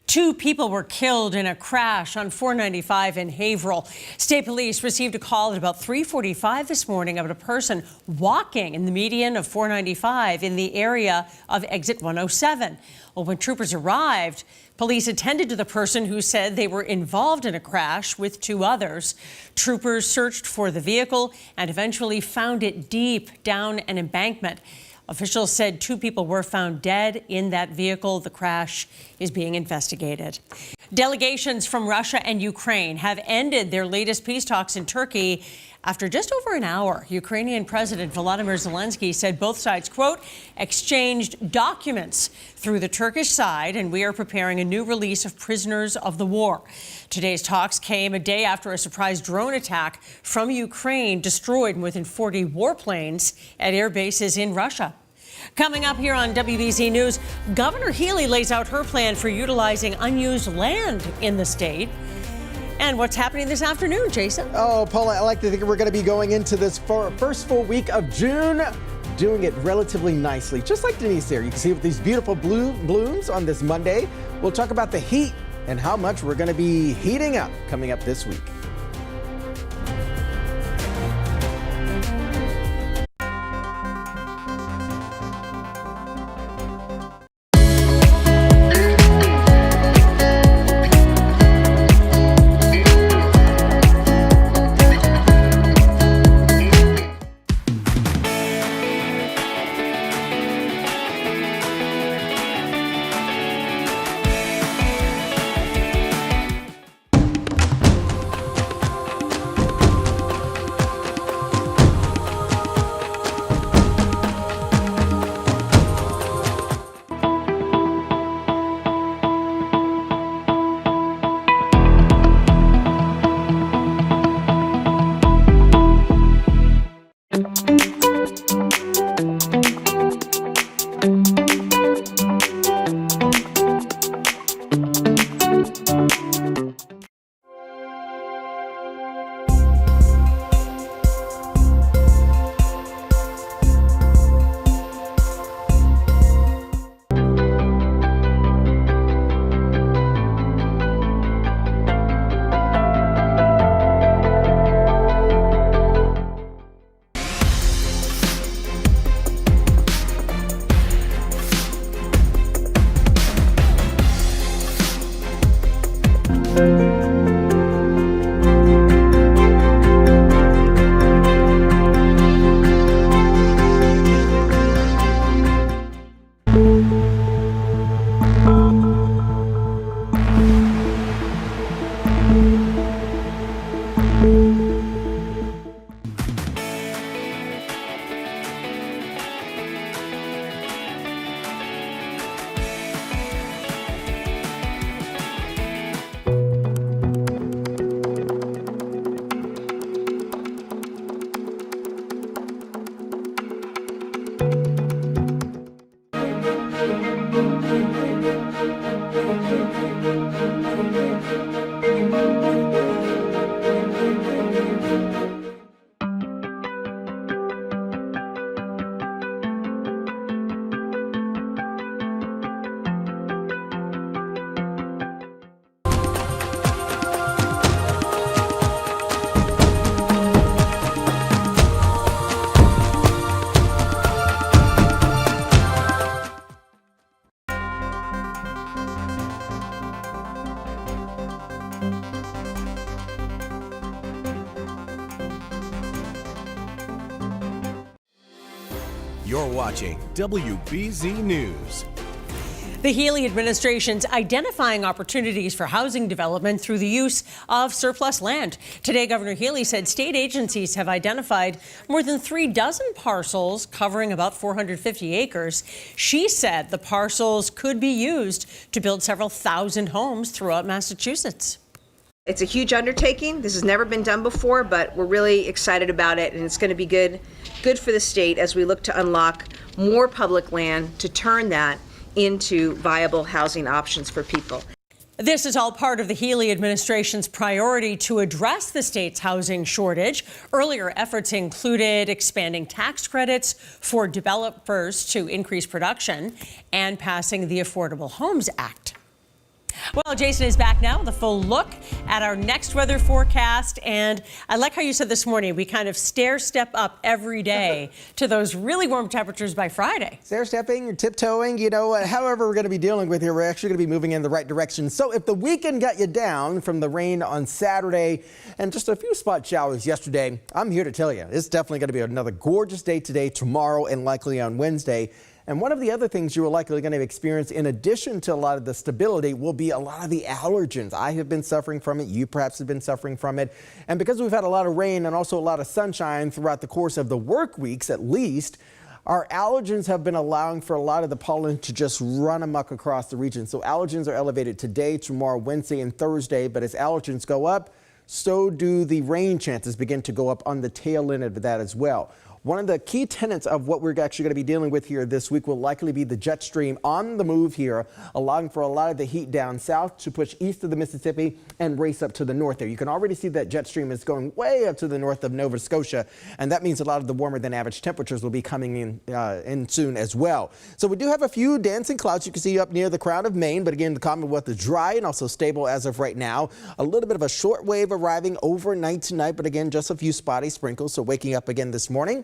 [SPEAKER 11] 2 people were killed in a crash on 495 in Haverhill. State police received a call at about 3:45 this morning about a person walking in the median of 495 in the area of exit 107. Well, when troopers arrived, police attended to the person who said they were involved in a crash with 2 others. Troopers searched for the vehicle and eventually found it deep down an embankment. Officials said 2 people were found dead in that vehicle. The crash is being investigated. Delegations from Russia and Ukraine have ended their latest peace talks in Turkey after just over an hour. Ukrainian President Volodymyr Zelensky said both sides, quote, exchanged documents through the Turkish side, and we are preparing a new release of prisoners of the war. Today's talks came a day after a surprise drone attack from Ukraine destroyed more than 40 warplanes at air bases in Russia. Coming up here on WBZ News, Governor Healy lays out her plan for utilizing unused land in the state. And what's happening this afternoon, Jason?
[SPEAKER 12] Oh, Paula, I like to think we're going to be going into this first full week of June, doing it relatively nicely. Just like Denise there, you can see with these beautiful blooms on this Monday. We'll talk about the heat and how much we're going to be heating up coming up this week.
[SPEAKER 13] You're watching WBZ News.
[SPEAKER 11] The Healy administration's identifying opportunities for housing development through the use of surplus land. Today, Governor Healy said state agencies have identified more than 36 parcels covering about 450 acres. She said the parcels could be used to build several thousand homes throughout Massachusetts.
[SPEAKER 1] It's a huge undertaking. This has never been done before, but we're really excited about it, and it's going to be good for the state as we look to unlock more public land to turn that into viable housing options for people.
[SPEAKER 11] This is all part of the Healy administration's priority to address the state's housing shortage. Earlier efforts included expanding tax credits for developers to increase production and passing the Affordable Homes Act. Well, Jason is back now with a full look at our next weather forecast. And I like how you said this morning, we kind of stair-step up every day to those really warm temperatures by Friday.
[SPEAKER 12] Stair-stepping or tiptoeing, however we're going to be dealing with here, we're actually going to be moving in the right direction. So if the weekend got you down from the rain on Saturday and just a few spot showers yesterday, I'm here to tell you, it's definitely going to be another gorgeous day today, tomorrow, and likely on Wednesday. And one of the other things you are likely going to experience, in addition to a lot of the stability, will be a lot of the allergens. I have been suffering from it. You perhaps have been suffering from it. And because we've had a lot of rain and also a lot of sunshine throughout the course of the work weeks, at least, our allergens have been allowing for a lot of the pollen to just run amok across the region. So allergens are elevated today, tomorrow, Wednesday, and Thursday. But as allergens go up, so do the rain chances begin to go up on the tail end of that as well. One of the key tenets of what we're actually going to be dealing with here this week will likely be the jet stream on the move here, allowing for a lot of the heat down south to push east of the Mississippi and race up to the north there. You can already see that jet stream is going way up to the north of Nova Scotia, and that means a lot of the warmer than average temperatures will be coming in soon as well. So we do have a few dancing clouds you can see up near the Crown of Maine, but again, the Commonwealth is dry and also stable as of right now. A little bit of a short wave arriving overnight tonight, but again, just a few spotty sprinkles. So waking up again this morning,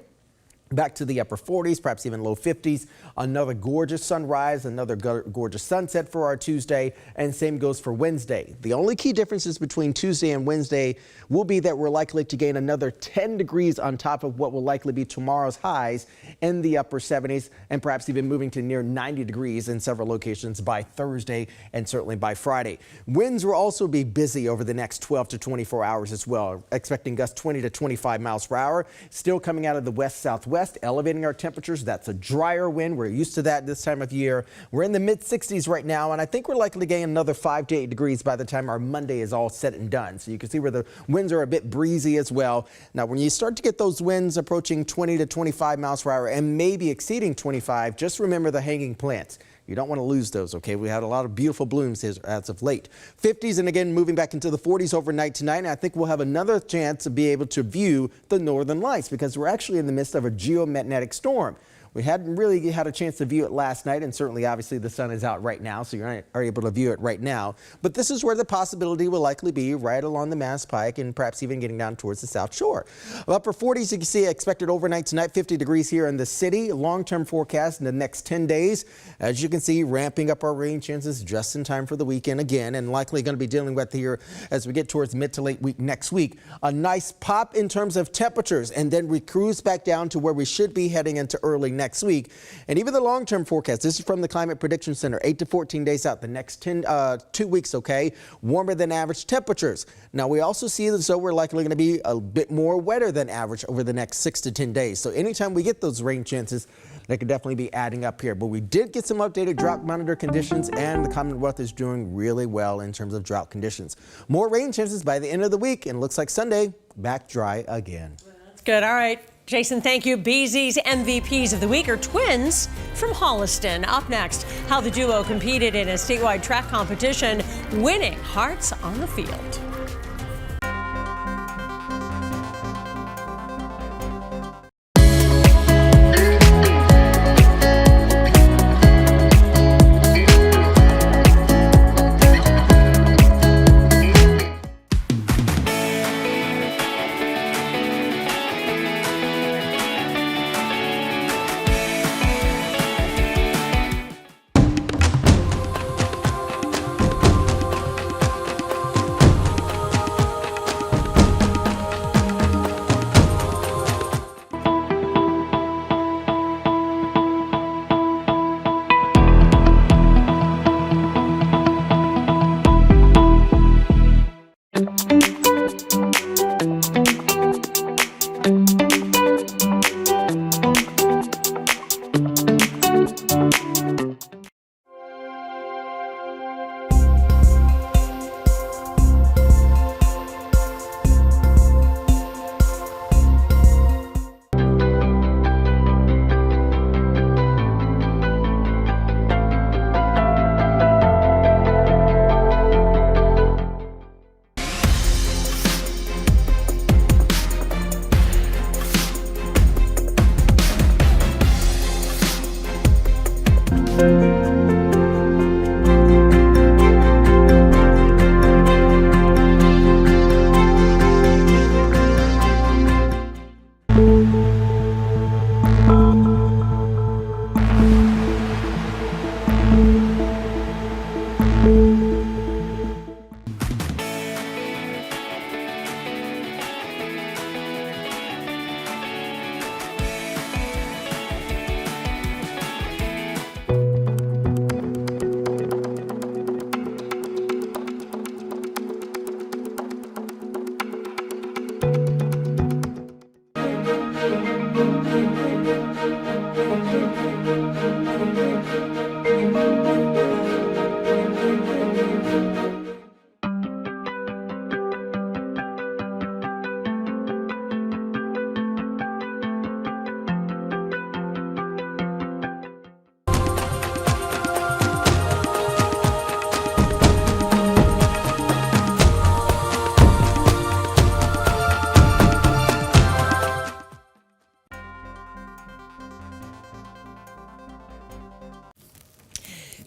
[SPEAKER 12] back to the upper 40s, perhaps even low 50s. Another gorgeous sunrise, another gorgeous sunset for our Tuesday, and same goes for Wednesday. The only key differences between Tuesday and Wednesday will be that we're likely to gain another 10 degrees on top of what will likely be tomorrow's highs in the upper 70s, and perhaps even moving to near 90 degrees in several locations by Thursday and certainly by Friday. Winds will also be busy over the next 12 to 24 hours as well, expecting gusts 20 to 25 miles per hour, still coming out of the west-southwest, elevating our temperatures. That's a drier wind. We're used to that this time of year. We're in the mid-60s right now, and I think we're likely to gain another 5 to 8 degrees by the time our Monday is all said and done. So you can see where the winds are a bit breezy as well. Now, when you start to get those winds approaching 20 to 25 miles per hour and maybe exceeding 25, just remember the hanging plants. You don't want to lose those, okay? We had a lot of beautiful blooms as of late. 50s and again moving back into the 40s overnight tonight. And I think we'll have another chance to be able to view the northern lights because we're actually in the midst of a geomagnetic storm. We hadn't really had a chance to view it last night, and certainly, obviously, the sun is out right now, so you are able to view it right now. But this is where the possibility will likely be, right along the Mass Pike and perhaps even getting down towards the South Shore. Upper 40s, you can see expected overnight tonight, 50 degrees here in the city. Long-term forecast in the next 10 days. As you can see, ramping up our rain chances just in time for the weekend again, and likely going to be dealing with here as we get towards mid to late week next week. A nice pop in terms of temperatures, and then we cruise back down to where we should be heading into early next week. And even the long-term forecast, this is from the Climate Prediction Center, 8 to 14 days out, the next 2 weeks, okay, warmer than average temperatures. Now, we also see that we're likely going to be a bit more wetter than average over the next 6 to 10 days. So anytime we get those rain chances, they could definitely be adding up here. But we did get some updated drought monitor conditions, and the Commonwealth is doing really well in terms of drought conditions. More rain chances by the end of the week, and looks like Sunday, back dry again.
[SPEAKER 11] That's good. All right. Jason, thank you. BZ's MVPs of the week are twins from Holliston. Up next, how the duo competed in a statewide track competition, winning hearts on the field.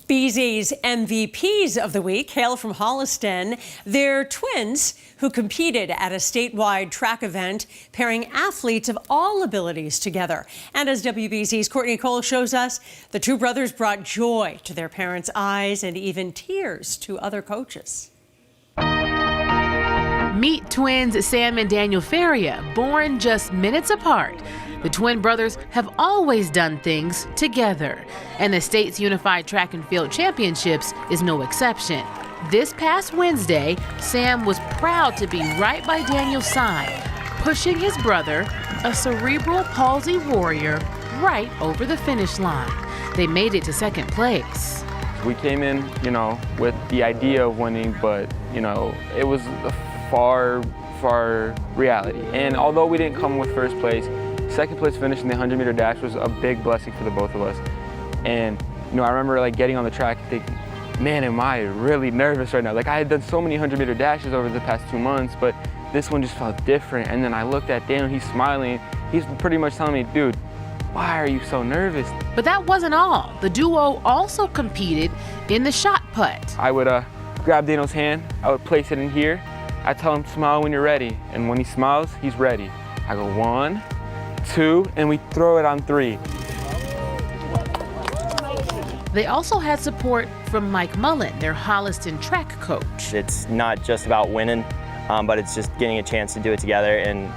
[SPEAKER 11] BZ's MVPs of the week hail from Holliston. They're twins who competed at a statewide track event, pairing athletes of all abilities together. And as WBZ's Courtney Cole shows us, the two brothers brought joy to their parents' eyes and even tears to other coaches.
[SPEAKER 4] Meet twins Sam and Daniel Faria, born just minutes apart. The twin brothers have always done things together, and the state's Unified Track and Field Championships is no exception. This past Wednesday, Sam was proud to be right by Daniel's side, pushing his brother, a cerebral palsy warrior, right over the finish line. They made it to second place.
[SPEAKER 6] We came in, with the idea of winning, but, it was a far reality. And although we didn't come with first place, second place finish in the 100-meter dash was a big blessing for the both of us. And, I remember getting on the track and thinking, man, am I really nervous right now? I had done so many 100-meter dashes over the past 2 months, but this one just felt different. And then I looked at Daniel, he's smiling. He's pretty much telling me, dude, why are you so nervous?
[SPEAKER 4] But that wasn't all. The duo also competed in the shot put.
[SPEAKER 6] I would grab Daniel's hand, I would place it in here. I tell him, smile when you're ready. And when he smiles, he's ready. I go 1, 2, and we throw it on 3.
[SPEAKER 4] They also had support from Mike Mullen, their Holliston track coach.
[SPEAKER 8] It's not just about winning, but it's just getting a chance to do it together. And,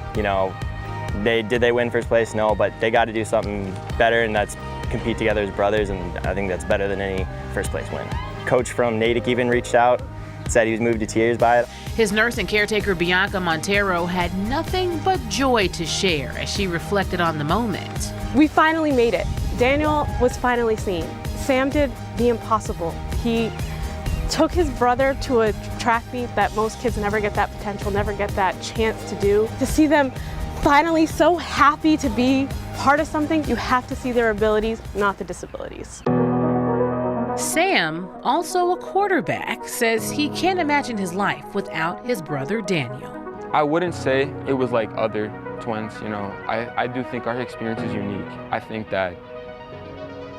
[SPEAKER 8] did they win first place? No, but they got to do something better, and that's compete together as brothers, and I think that's better than any first place win. Coach from Natick even reached out, said he was moved to tears by it.
[SPEAKER 4] His nurse and caretaker Bianca Montero had nothing but joy to share as she reflected on the moment.
[SPEAKER 19] We finally made it. Daniel was finally seen. Sam did the impossible. He took his brother to a track meet that most kids never get that potential, never get that chance to do. To see them finally so happy to be part of something, you have to see their abilities, not the disabilities.
[SPEAKER 4] Sam, also a quarterback, says he can't imagine his life without his brother Daniel.
[SPEAKER 6] I wouldn't say it was like other twins, I do think our experience is unique. I think that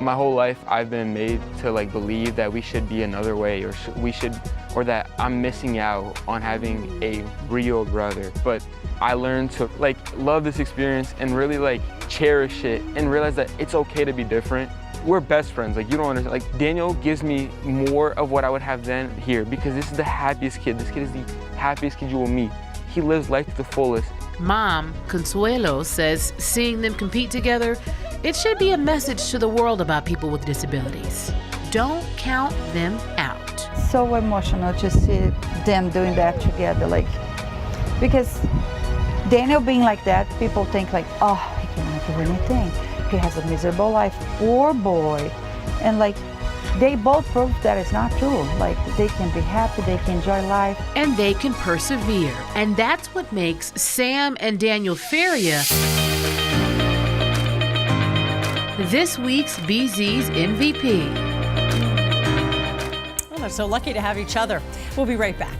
[SPEAKER 6] my whole life I've been made to believe that we should be another way, or that I'm missing out on having a real brother. But I learned to love this experience and really cherish it and realize that it's okay to be different. We're best friends, you don't understand. Daniel gives me more of what I would have then here, because this is the happiest kid. This kid is the happiest kid you will meet. He lives life to the fullest.
[SPEAKER 4] Mom, Consuelo, says seeing them compete together, it should be a message to the world about people with disabilities. Don't count them out.
[SPEAKER 21] So emotional to see them doing that together, because Daniel being like that, people think oh, he cannot do anything. He has a miserable life. Poor boy. And they both prove that it's not true. They can be happy, they can enjoy life.
[SPEAKER 4] And they can persevere. And that's what makes Sam and Daniel Faria this week's BZ's MVP.
[SPEAKER 11] Well, they're so lucky to have each other. We'll be right back.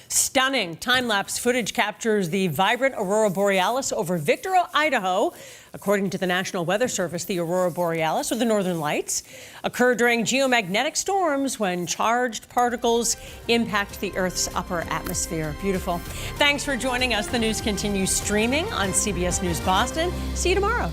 [SPEAKER 11] Stunning time-lapse footage captures the vibrant aurora borealis over Victor, Idaho. According to the National Weather Service, the aurora borealis, or the northern lights, occur during geomagnetic storms when charged particles impact the Earth's upper atmosphere. Beautiful. Thanks for joining us. The news continues streaming on CBS News Boston. See you tomorrow.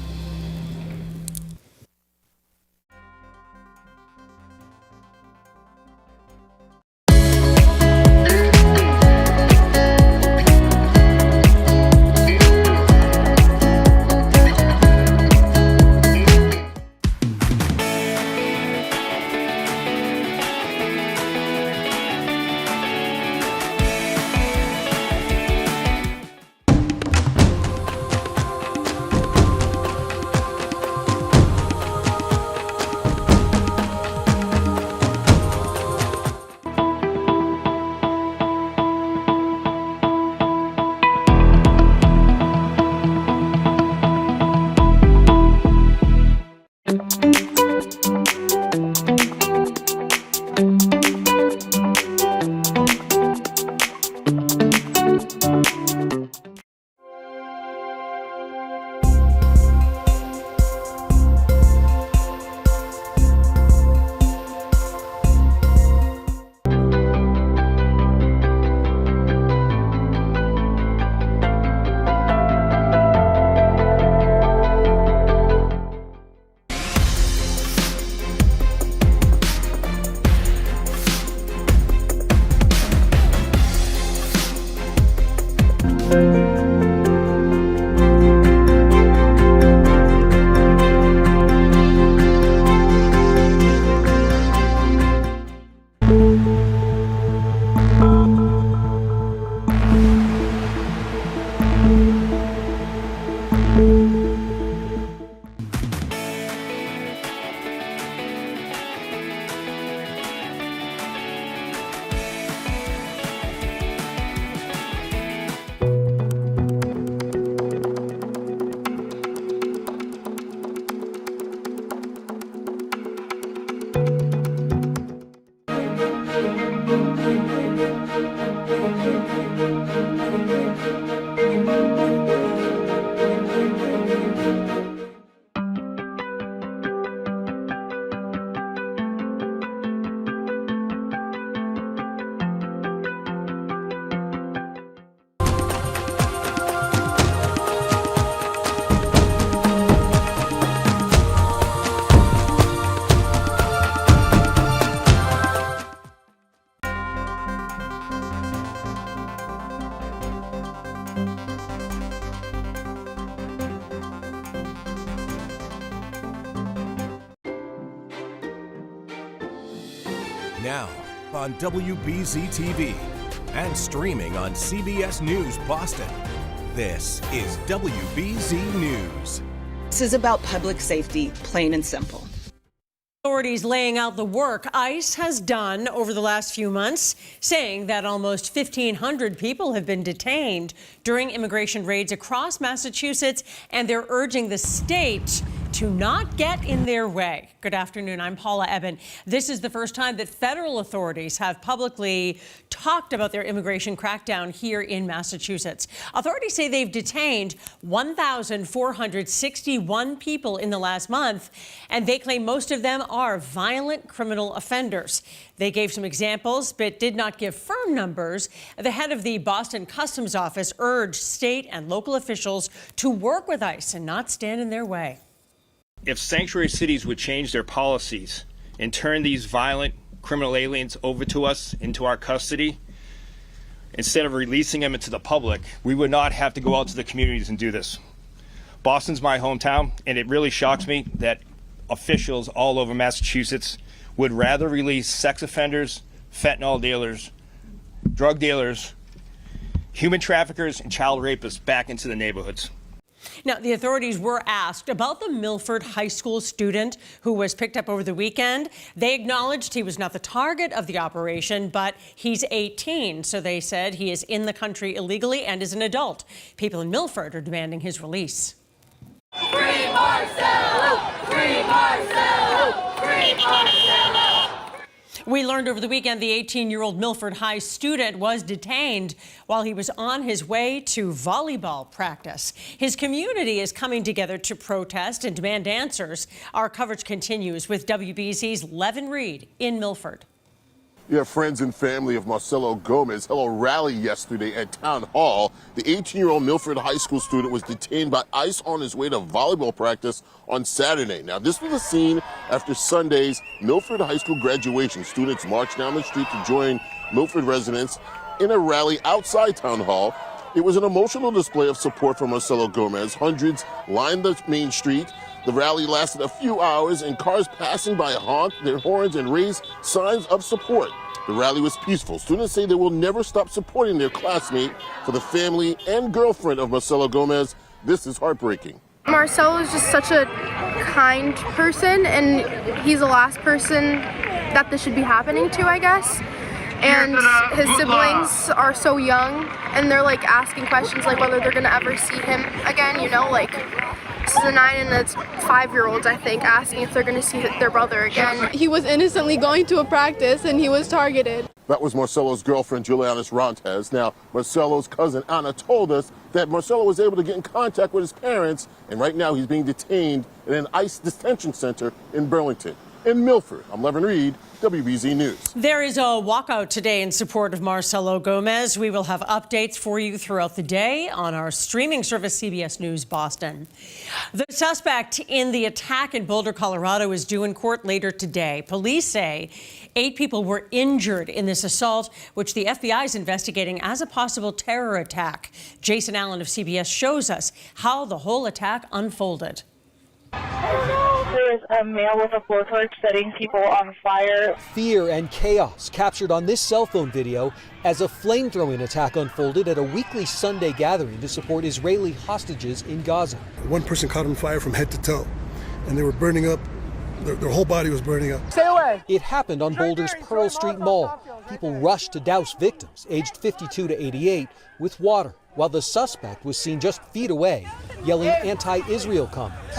[SPEAKER 13] Now on WBZ TV and streaming on CBS News Boston. This is WBZ News.
[SPEAKER 2] This is about public safety, plain and simple.
[SPEAKER 11] Authorities laying out the work ICE has done over the last few months, saying that almost 1,500 people have been detained during immigration raids across Massachusetts, and they're urging the state to not get in their way. Good afternoon, I'm Paula Eben. This is the first time that federal authorities have publicly talked about their immigration crackdown here in Massachusetts. Authorities say they've detained 1,461 people in the last month, and they claim most of them are violent criminal offenders. They gave some examples, but did not give firm numbers. The head of the Boston Customs Office urged state and local officials to work with ICE and not stand in their way.
[SPEAKER 9] If sanctuary cities would change their policies and turn these violent criminal aliens over to us, into our custody, instead of releasing them into the public, we would not have to go out to the communities and do this. Boston's my hometown, and it really shocks me that officials all over Massachusetts would rather release sex offenders, fentanyl dealers, drug dealers, human traffickers, and child rapists back into the neighborhoods.
[SPEAKER 11] Now, the authorities were asked about the Milford High School student who was picked up over the weekend. They acknowledged he was not the target of the operation, but he's 18, so they said he is in the country illegally and is an adult. People in Milford are demanding his release.
[SPEAKER 10] Free Marcello! Free Marcello! Free Marcello!
[SPEAKER 11] We learned over the weekend the 18-year-old Milford High student was detained while he was on his way to volleyball practice. His community is coming together to protest and demand answers. Our coverage continues with WBZ's Levin Reed in Milford.
[SPEAKER 15] Yeah, friends and family of Marcelo Gomez held a rally yesterday at Town Hall. The 18-year-old Milford High School student was detained by ICE on his way to volleyball practice on Saturday. Now, this was a scene after Sunday's Milford High School graduation. Students marched down the street to join Milford residents in a rally outside Town Hall. It was an emotional display of support for Marcelo Gomez. Hundreds lined the main street. The rally lasted a few hours, and cars passing by honked their horns and raised signs of support. The rally was peaceful. Students say they will never stop supporting their classmate. For the family and girlfriend of Marcelo Gomez, this is heartbreaking.
[SPEAKER 16] Marcelo is just such a kind person, and he's the last person that this should be happening to, I guess. And his siblings are so young, and they're like asking questions like whether they're gonna ever see him again, you know, like this is a 9 and a 5-year-olds, I think, asking if they're gonna see their brother again.
[SPEAKER 24] He was innocently going to a practice and he was targeted.
[SPEAKER 15] That was Marcelo's girlfriend, Juliana Rantes. Now, Marcelo's cousin, Anna, told us that Marcelo was able to get in contact with his parents, and right now he's being detained in an ICE detention center in Burlington. In Milford, I'm Levin Reed, WBZ News.
[SPEAKER 11] There is a walkout today in support of Marcelo Gomez. We will have updates for you throughout the day on our streaming service, CBS News Boston. The suspect in the attack in Boulder, Colorado is due in court later today. Police say 8 people were injured in this assault, which the FBI is investigating as a possible terror attack. Jason Allen of CBS shows us how the whole attack unfolded.
[SPEAKER 14] There is a male with a blowtorch setting people on fire.
[SPEAKER 17] Fear and chaos captured on this cell phone video as a flamethrowing attack unfolded at a weekly Sunday gathering to support Israeli hostages in Gaza.
[SPEAKER 18] One person caught on fire from head to toe, and they were burning up. Their whole body was burning up.
[SPEAKER 17] Stay away! It happened on Boulder's Pearl Street Mall. People rushed to douse victims, aged 52 to 88, with water, while the suspect was seen just feet away, yelling anti-Israel comments.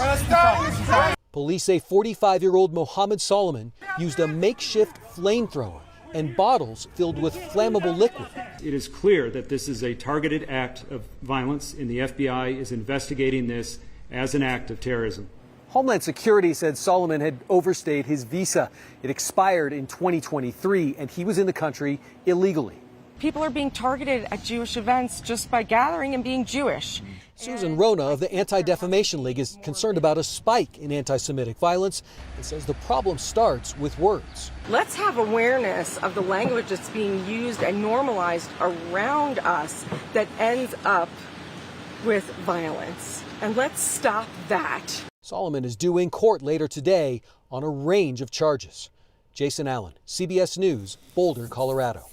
[SPEAKER 17] Police say 45-year-old Mohammed Solomon used a makeshift flamethrower and bottles filled with flammable liquid.
[SPEAKER 22] It is clear that this is a targeted act of violence, and the FBI is investigating this as an act of terrorism.
[SPEAKER 17] Homeland Security said Solomon had overstayed his visa. It expired in 2023, and he was in the country illegally.
[SPEAKER 23] People are being targeted at Jewish events just by gathering and being Jewish.
[SPEAKER 17] Susan Rona of the Anti-Defamation League is concerned about a spike in anti-Semitic violence and says the problem starts with words.
[SPEAKER 23] Let's have awareness of the language that's being used and normalized around us that ends up with violence. And let's stop that.
[SPEAKER 17] Solomon is due in court later today on a range of charges. Jason Allen, CBS News, Boulder, Colorado.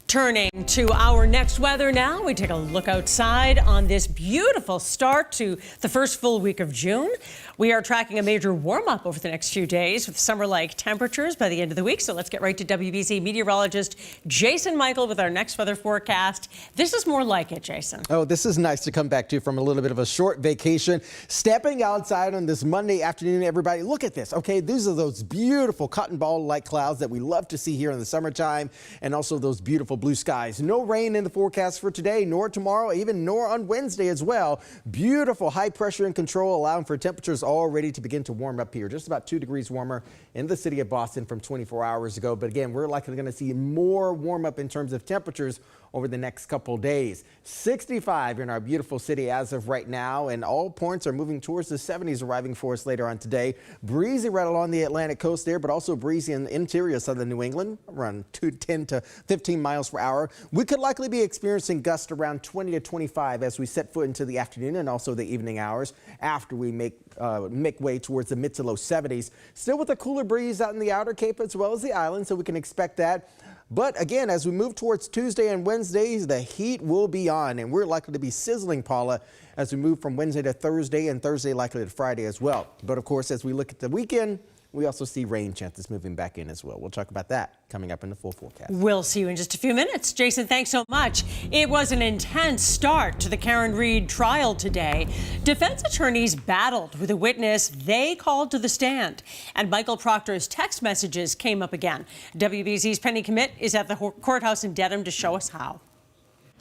[SPEAKER 11] Turning to our next weather now, we take a look outside on this beautiful start to the first full week of June. We are tracking a major warm-up over the next few days with summer-like temperatures by the end of the week. So let's get right to WBZ meteorologist Jason Michael with our next weather forecast. This is more like it, Jason.
[SPEAKER 12] Oh, this is nice to come back to from a little bit of a short vacation. Stepping outside on this Monday afternoon, everybody, look at this. Okay, these are those beautiful cotton ball-like clouds that we love to see here in the summertime, and also those beautiful blue skies. No rain in the forecast for today, nor tomorrow, even nor on Wednesday as well. Beautiful high pressure and control, allowing for temperatures already to begin to warm up here. Just about 2 degrees warmer in the city of Boston from 24 hours ago. But again, we're likely going to see more warm up in terms of temperatures over the next couple days. 65 in our beautiful city as of right now, and all points are moving towards the 70s, arriving for us later on today. Breezy right along the Atlantic coast there, but also breezy in the interior of southern New England, around 10 to 15 miles per hour. We could likely be experiencing gusts around 20 to 25 as we set foot into the afternoon and also the evening hours after we make way towards the mid to low 70s. Still with a cooler breeze out in the outer Cape as well as the island, so we can expect that. But again, as we move towards Tuesday and Wednesday, the heat will be on, and we're likely to be sizzling, Paula, as we move from Wednesday to Thursday, and Thursday likely to Friday as well. But of course, as we look at the weekend, we also see rain chances moving back in as well. We'll talk about that coming up in the full forecast.
[SPEAKER 11] We'll see you in just a few minutes. Jason, thanks so much. It was an intense start to the Karen Read trial today. Defense attorneys battled with a witness they called to the stand. And Michael Proctor's text messages came up again. WBZ's Penny Commit is at the courthouse in Dedham to show us how.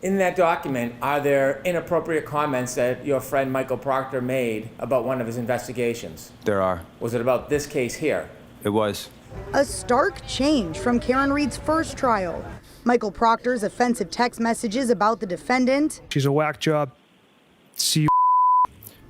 [SPEAKER 3] In that document, are there inappropriate comments that your friend Michael Proctor made about one of his investigations?
[SPEAKER 5] There are.
[SPEAKER 3] Was it about this case here?
[SPEAKER 5] It was.
[SPEAKER 7] A stark change from Karen Read's first trial. Michael Proctor's offensive text messages about the defendant.
[SPEAKER 20] She's a whack job. See you.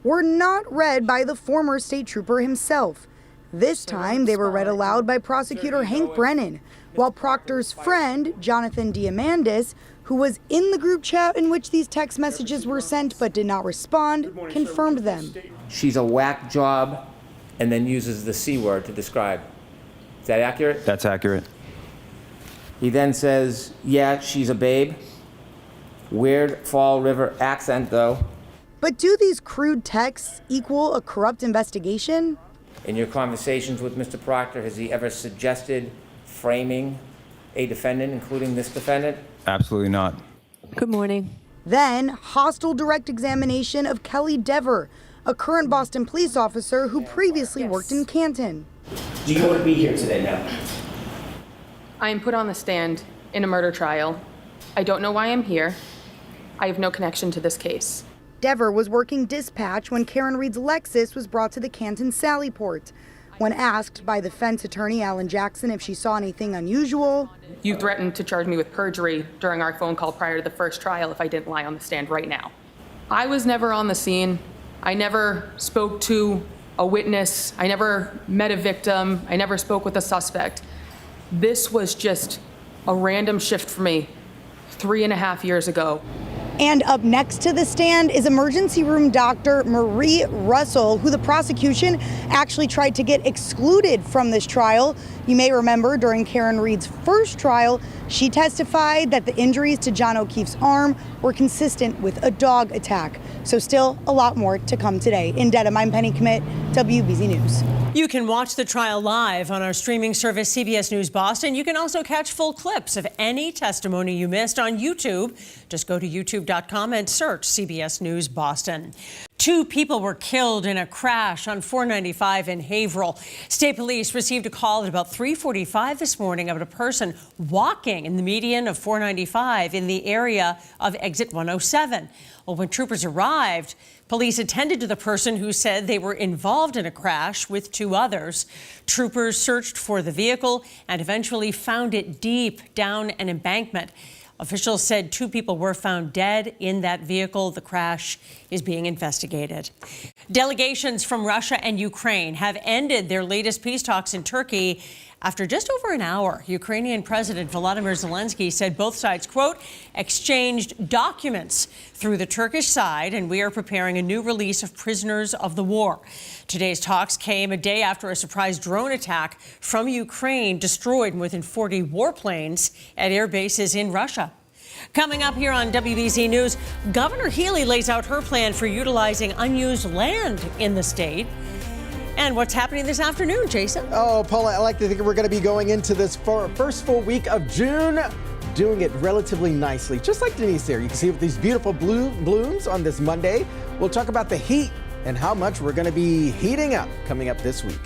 [SPEAKER 7] Were not read by the former state trooper himself. This time they were read aloud by prosecutor Hank Brennan, while Proctor's friend, Jonathan Diamandis, who was in the group chat in which these text messages were sent but did not respond, confirmed them.
[SPEAKER 3] She's a whack job and then uses the C word to describe. Is that accurate?
[SPEAKER 5] That's accurate.
[SPEAKER 3] He then says, yeah, she's a babe. Weird Fall River accent, though.
[SPEAKER 7] But do these crude texts equal a corrupt investigation?
[SPEAKER 3] In your conversations with Mr. Proctor, has he ever suggested framing a defendant, including this defendant?
[SPEAKER 5] Absolutely not.
[SPEAKER 7] Good morning. Then, hostile direct examination of Kelly Dever, a current Boston police officer who previously worked in Canton.
[SPEAKER 3] Do you want to be here today now?
[SPEAKER 25] I am put on the stand in a murder trial. I don't know why I'm here. I have no connection to this case.
[SPEAKER 7] Dever was working dispatch when Karen Read's Lexus was brought to the Canton Sallyport. When asked by defense attorney Alan Jackson if she saw anything unusual,
[SPEAKER 25] You threatened to charge me with perjury during our phone call prior to the first trial if I didn't lie on the stand right now. I was never on the scene. I never spoke to a witness. I never met a victim. I never spoke with a suspect. This was just a random shift for me 3.5 years ago.
[SPEAKER 7] And up next to the stand is emergency room doctor Marie Russell, who the prosecution actually tried to get excluded from this trial. You may remember during Karen Read's first trial, she testified that the injuries to John O'Keefe's arm were consistent with a dog attack. So still a lot more to come today. In Dedham, I'm Penny Commit, WBZ News.
[SPEAKER 11] You can watch the trial live on our streaming service, CBS News Boston. You can also catch full clips of any testimony you missed on YouTube. Just go to youtube.com and search CBS News Boston. 2 people were killed in a crash on 495 in Haverhill. State police received a call at about 3:45 this morning about a person walking in the median of 495 in the area of exit 107. Well, when troopers arrived, police attended to the person who said they were involved in a crash with 2 others. Troopers searched for the vehicle and eventually found it deep down an embankment. Officials said 2 people were found dead in that vehicle. The crash is being investigated. Delegations from Russia and Ukraine have ended their latest peace talks in Turkey after just over an hour. Ukrainian President Volodymyr Zelensky said both sides, quote, exchanged documents through the Turkish side, and we are preparing a new release of prisoners of the war. Today's talks came a day after a surprise drone attack from Ukraine destroyed more than 40 warplanes at air bases in Russia. Coming up here on WBZ News, Governor Healy lays out her plan for utilizing unused land in the state. And what's happening this afternoon, Jason?
[SPEAKER 12] Oh, Paula, I like to think we're going to be going into this first full week of June, doing it relatively nicely, just like Denise there. You can see with these beautiful blooms on this Monday. We'll talk about the heat and how much we're going to be heating up coming up this week.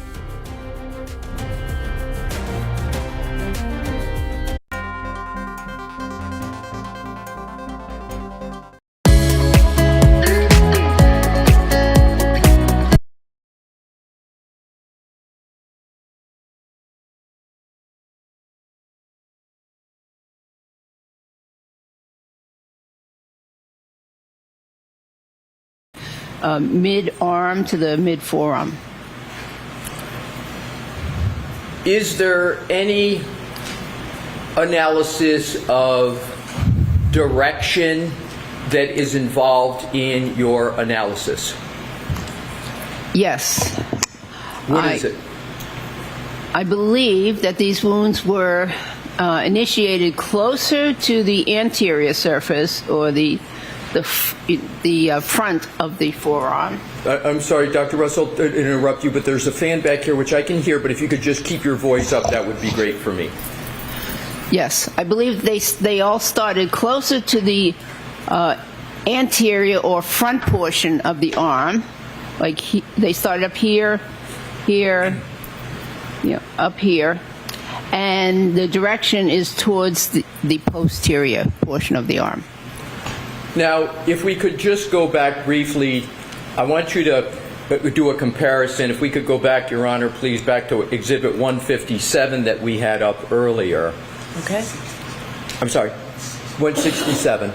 [SPEAKER 1] mid-arm to the mid-forearm.
[SPEAKER 5] Is there any analysis of direction that is involved in your analysis?
[SPEAKER 1] Yes.
[SPEAKER 5] What is it?
[SPEAKER 1] I believe that these wounds were initiated closer to the anterior surface, or the front of the forearm.
[SPEAKER 5] I'm sorry, Dr. Russell, to interrupt you, but there's a fan back here which I can hear, but if you could just keep your voice up, that would be great for me.
[SPEAKER 1] Yes, I believe they all started closer to the anterior or front portion of the arm. Like they started up here, up here, and the direction is towards the posterior portion of the arm.
[SPEAKER 5] Now, if we could just go back briefly, I want you to do a comparison. If we could go back, Your Honor, please, back to Exhibit 157 that we had up earlier.
[SPEAKER 1] Okay.
[SPEAKER 5] I'm sorry, 167.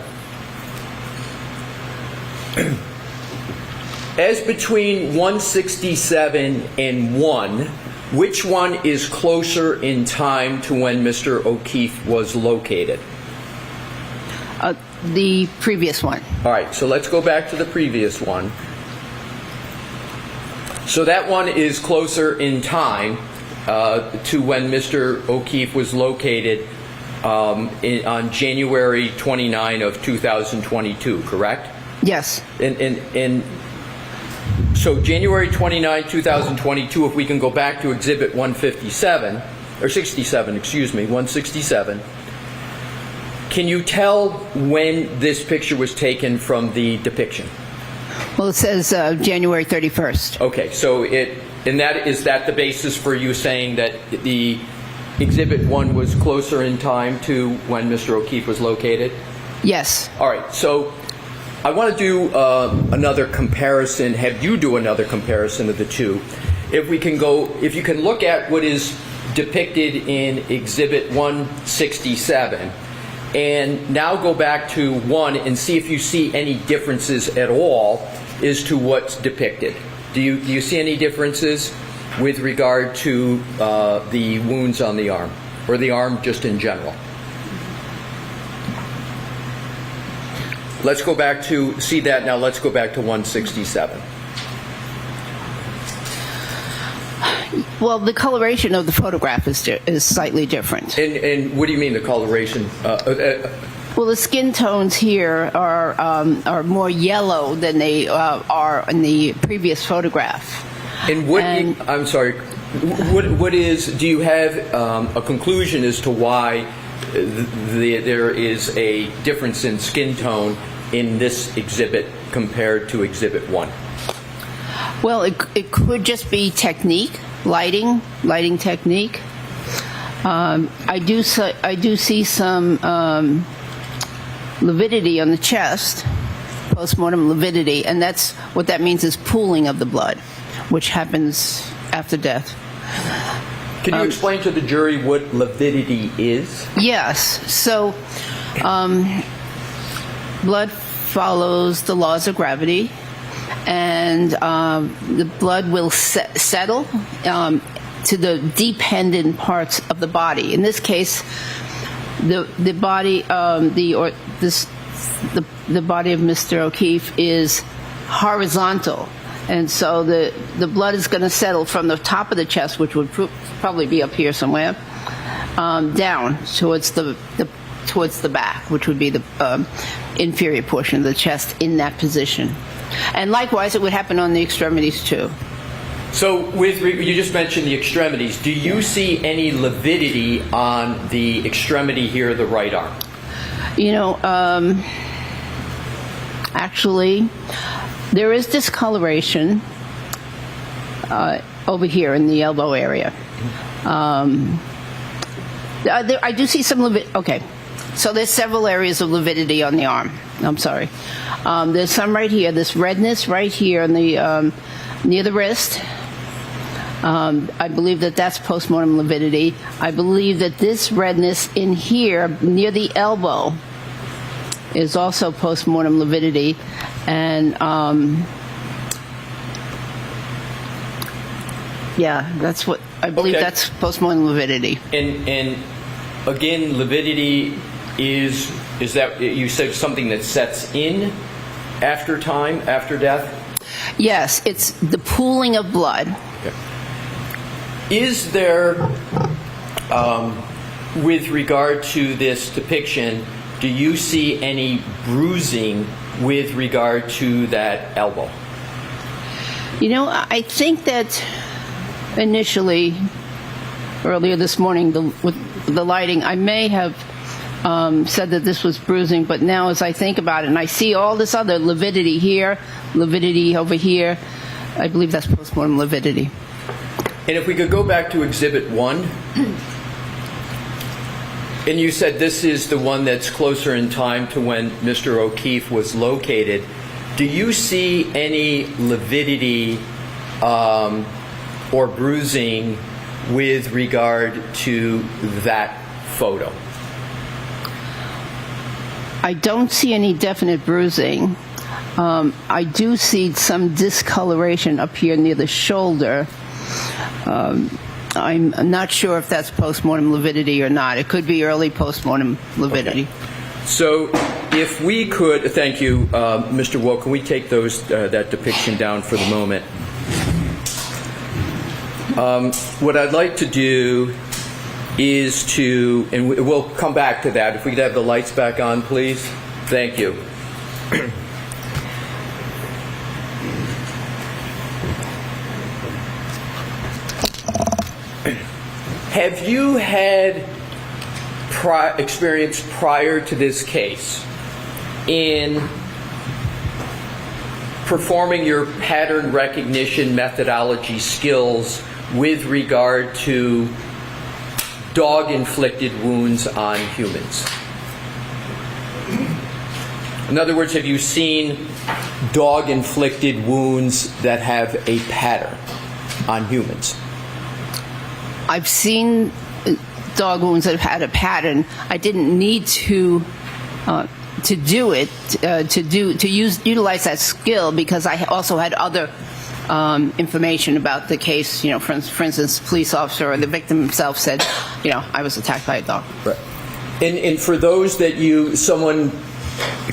[SPEAKER 5] As between 167 and 1, which one is closer in time to when Mr. O'Keefe was located?
[SPEAKER 1] The previous one.
[SPEAKER 5] All right, so let's go back to the previous one. So that one is closer in time to when Mr. O'Keefe was located on January 29 of 2022, correct?
[SPEAKER 1] Yes.
[SPEAKER 5] And so January 29, 2022, if we can go back to Exhibit 157, or 67, excuse me, 167, can you tell when this picture was taken from the depiction?
[SPEAKER 1] Well, it says January 31st.
[SPEAKER 5] Okay, so is that the basis for you saying that the Exhibit 1 was closer in time to when Mr. O'Keefe was located?
[SPEAKER 1] Yes.
[SPEAKER 5] All right, so I want to do another comparison, have you do another comparison of the two. If you can look at what is depicted in Exhibit 167, and now go back to 1 and see if you see any differences at all as to what's depicted. Do you see any differences with regard to the wounds on the arm, or the arm just in general? Let's go back to, see that now, let's go back to 167.
[SPEAKER 1] Well, the coloration of the photograph is slightly different.
[SPEAKER 5] And what do you mean the coloration?
[SPEAKER 1] Well, the skin tones here are more yellow than they are in the previous photograph.
[SPEAKER 5] And I'm sorry. What is? Do you have a conclusion as to why there is a difference in skin tone in this exhibit compared to Exhibit 1?
[SPEAKER 1] Well, it could just be technique, lighting technique. I do see some lividity on the chest, postmortem lividity, and that's what that means is pooling of the blood, which happens after death.
[SPEAKER 5] Can you explain to the jury what lividity is?
[SPEAKER 1] Yes. So, blood follows the laws of gravity, and the blood will settle to the dependent parts of the body. In this case, the body the body of Mr. O'Keefe is horizontal, and so the blood is going to settle from the top of the chest, which would probably be up here somewhere, down towards the back, which would be the inferior portion of the chest in that position. And likewise, it would happen on the extremities too.
[SPEAKER 5] So you just mentioned the extremities. Do you see any lividity on the extremity here, the right arm?
[SPEAKER 1] You know, actually, there is discoloration over here in the elbow area. I do see some lividity. Okay. So there's several areas of lividity on the arm. I'm sorry. There's some right here. This redness right here in the near the wrist. I believe that that's postmortem lividity. I believe that this redness in here near the elbow is also postmortem lividity, and Yeah, that's what I believe.
[SPEAKER 5] Okay.
[SPEAKER 1] That's postmortem lividity.
[SPEAKER 5] And again, lividity is that you said something that sets in after time, after death?
[SPEAKER 1] Yes, it's the pooling of blood.
[SPEAKER 5] Okay. Is there, with regard to this depiction, do you see any bruising with regard to that elbow?
[SPEAKER 1] You know, I think that initially, earlier this morning, with the lighting, I may have said that this was bruising, but now as I think about it, and I see all this other lividity here, lividity over here, I believe that's postmortem lividity.
[SPEAKER 5] And if we could go back to Exhibit 1, and you said this is the one that's closer in time to when Mr. O'Keefe was located, do you see any lividity or bruising with regard to that photo?
[SPEAKER 1] I don't see any definite bruising. I do see some discoloration up here near the shoulder. I'm not sure if that's postmortem lividity or not. It could be early postmortem lividity.
[SPEAKER 5] Okay. So if we could, thank you, Mr. Woe, can we take that depiction down for the moment? What I'd like to do is to, and we'll come back to that. If we could have the lights back on, please. Thank you. Have you had experience prior to this case in performing your pattern recognition methodology skills with regard to dog-inflicted wounds on humans? In other words, have you seen dog-inflicted wounds that have a pattern on humans?
[SPEAKER 1] I've seen dog wounds that have had a pattern. I didn't need to do it to utilize that skill because I also had other information about the case. You know, for instance, the police officer or the victim himself said, you know, I was attacked by a dog.
[SPEAKER 5] Right. And for those that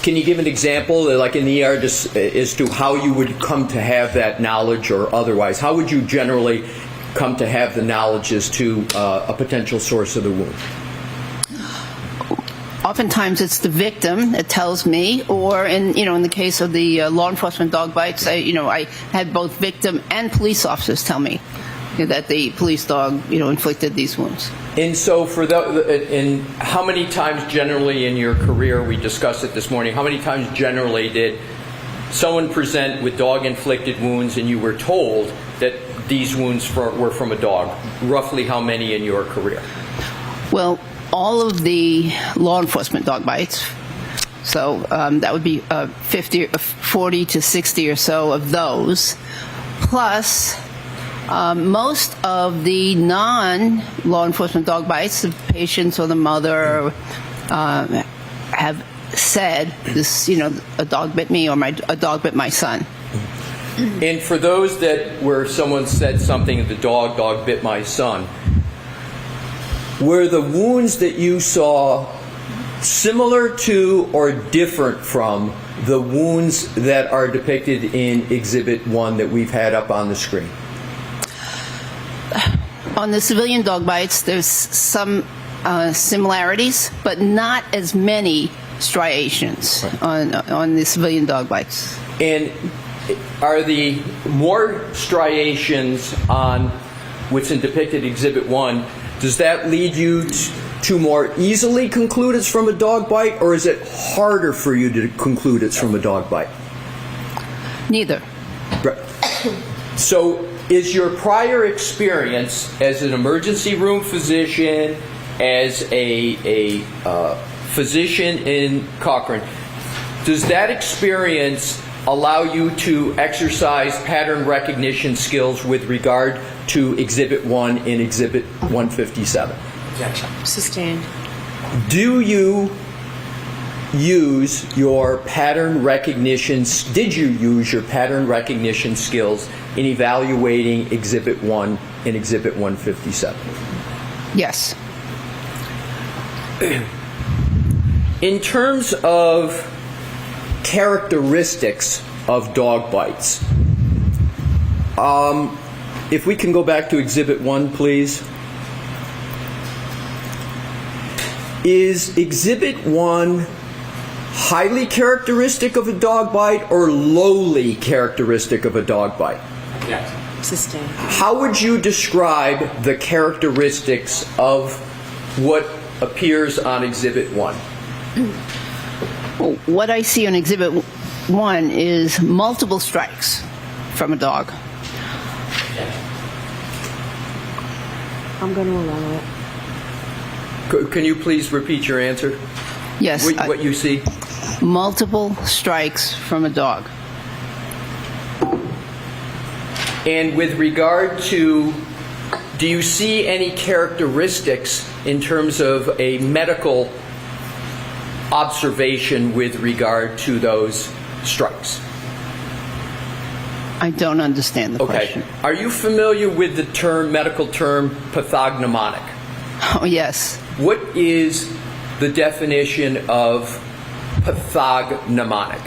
[SPEAKER 5] can you give an example, like in the ER, just as to how you would come to have that knowledge or otherwise? How would you generally come to have the knowledge as to a potential source of the wound?
[SPEAKER 1] Oftentimes it's the victim that tells me, or in the case of the law enforcement dog bites, I had both victim and police officers tell me that the police dog inflicted these wounds.
[SPEAKER 5] And so and how many times generally in your career, we discussed it this morning, how many times generally did someone present with dog-inflicted wounds and you were told that these wounds were from a dog? Roughly how many in your career?
[SPEAKER 1] Well, all of the law enforcement dog bites, so that would be 40 to 60 or so of those, plus most of the non-law enforcement dog bites, the patients or the mother have said, a dog bit me or a dog bit my son.
[SPEAKER 5] And for those where someone said something, the dog bit my son, were the wounds that you saw similar to or different from the wounds that are depicted in Exhibit 1 that we've had up on the screen?
[SPEAKER 1] On the civilian dog bites, there's some similarities, but not as many striations on the civilian dog bites.
[SPEAKER 5] And are the more striations on what's depicted in Exhibit 1, does that lead you to more easily conclude it's from a dog bite, or is it harder for you to conclude it's from a dog bite?
[SPEAKER 1] Neither.
[SPEAKER 5] Right. So is your prior experience as an emergency room physician, as a physician in Cochrane, does that experience allow you to exercise pattern recognition skills with regard to Exhibit 1 and Exhibit 157?
[SPEAKER 11] Objection. Sustained.
[SPEAKER 5] Do you use your pattern recognition, did you use your pattern recognition skills in evaluating Exhibit 1 and Exhibit 157?
[SPEAKER 1] Yes.
[SPEAKER 5] In terms of characteristics of dog bites, if we can go back to Exhibit 1, please. Is Exhibit 1 highly characteristic of a dog bite or lowly characteristic of a dog bite?
[SPEAKER 23] Yes. Sustained.
[SPEAKER 5] How would you describe the characteristics of what appears on Exhibit 1?
[SPEAKER 1] Well, what I see on Exhibit 1 is multiple strikes from a dog.
[SPEAKER 23] I'm going to allow it.
[SPEAKER 5] Can you please repeat your answer?
[SPEAKER 1] Yes.
[SPEAKER 5] What you see?
[SPEAKER 1] Multiple strikes from a dog.
[SPEAKER 5] And with regard to, do you see any characteristics in terms of a medical observation with regard to those strikes?
[SPEAKER 1] I don't understand the question.
[SPEAKER 5] Are you familiar with the medical term pathognomonic?
[SPEAKER 1] Oh, yes.
[SPEAKER 5] What is the definition of pathognomonic?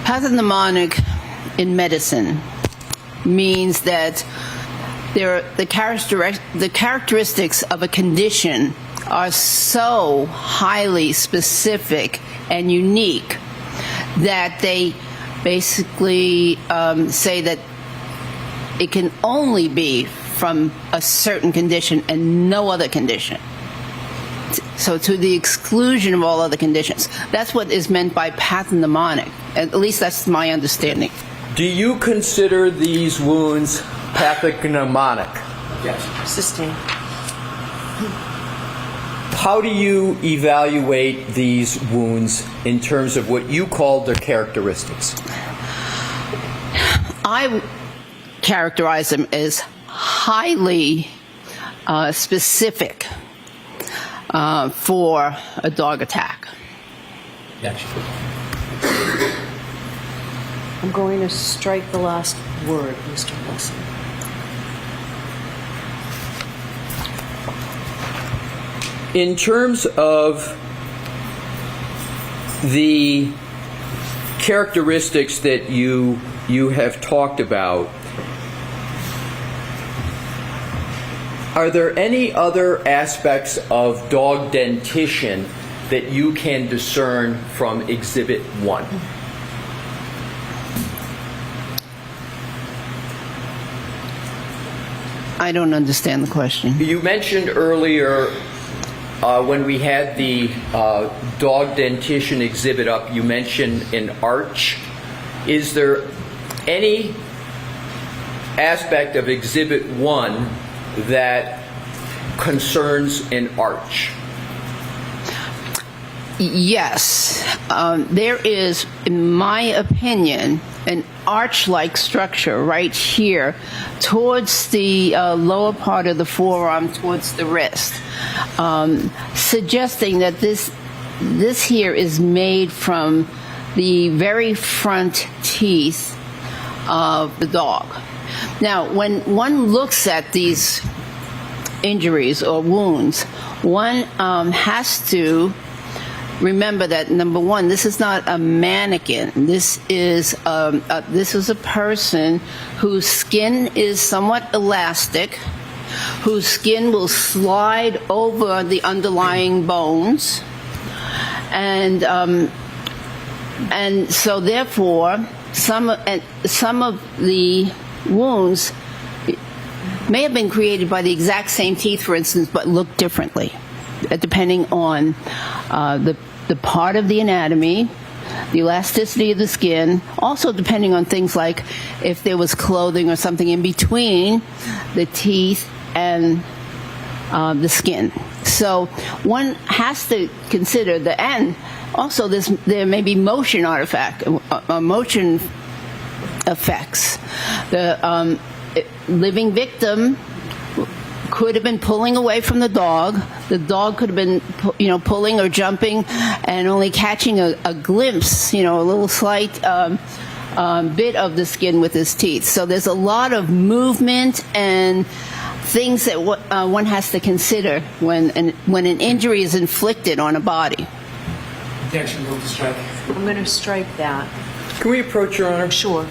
[SPEAKER 1] Pathognomonic in medicine means that the characteristics of a condition are so highly specific and unique that they basically say that it can only be from a certain condition and no other condition. So to the exclusion of all other conditions. That's what is meant by pathognomonic. At least that's my understanding.
[SPEAKER 5] Do you consider these wounds pathognomonic?
[SPEAKER 23] Yes. Sustained.
[SPEAKER 5] How do you evaluate these wounds in terms of what you call their characteristics?
[SPEAKER 1] I characterize them as highly specific for a dog attack.
[SPEAKER 23] I'm going to strike the last word, Mr. Wilson.
[SPEAKER 5] In terms of the characteristics that you have talked about, are there any other aspects of dog dentition that you can discern from Exhibit 1?
[SPEAKER 1] I don't understand the question.
[SPEAKER 5] You mentioned earlier when we had the dog dentition exhibit up, you mentioned an arch. Is there any aspect of Exhibit 1 that concerns an arch?
[SPEAKER 1] Yes. There is, in my opinion, an arch-like structure right here towards the lower part of the forearm, towards the wrist, suggesting that this here is made from the very front teeth of the dog. Now, when one looks at these injuries or wounds, one has to remember that, number one, this is not a mannequin. This is a person whose skin is somewhat elastic, whose skin will slide over the underlying bones, and so therefore some of the wounds may have been created by the exact same teeth, for instance, but look differently, depending on the part of the anatomy, the elasticity of the skin, also depending on things like if there was clothing or something in between the teeth and the skin. So one has to consider and also there may be motion motion effects. The living victim could have been pulling away from the dog. The dog could have been, pulling or jumping and only catching a glimpse, a little slight bit of the skin with his teeth. So there's a lot of movement and things that one has to consider when an injury is inflicted on a body.
[SPEAKER 3] Objection, move to strike.
[SPEAKER 4] I'm going to strike that.
[SPEAKER 5] Can we approach, Your Honor?
[SPEAKER 4] Sure.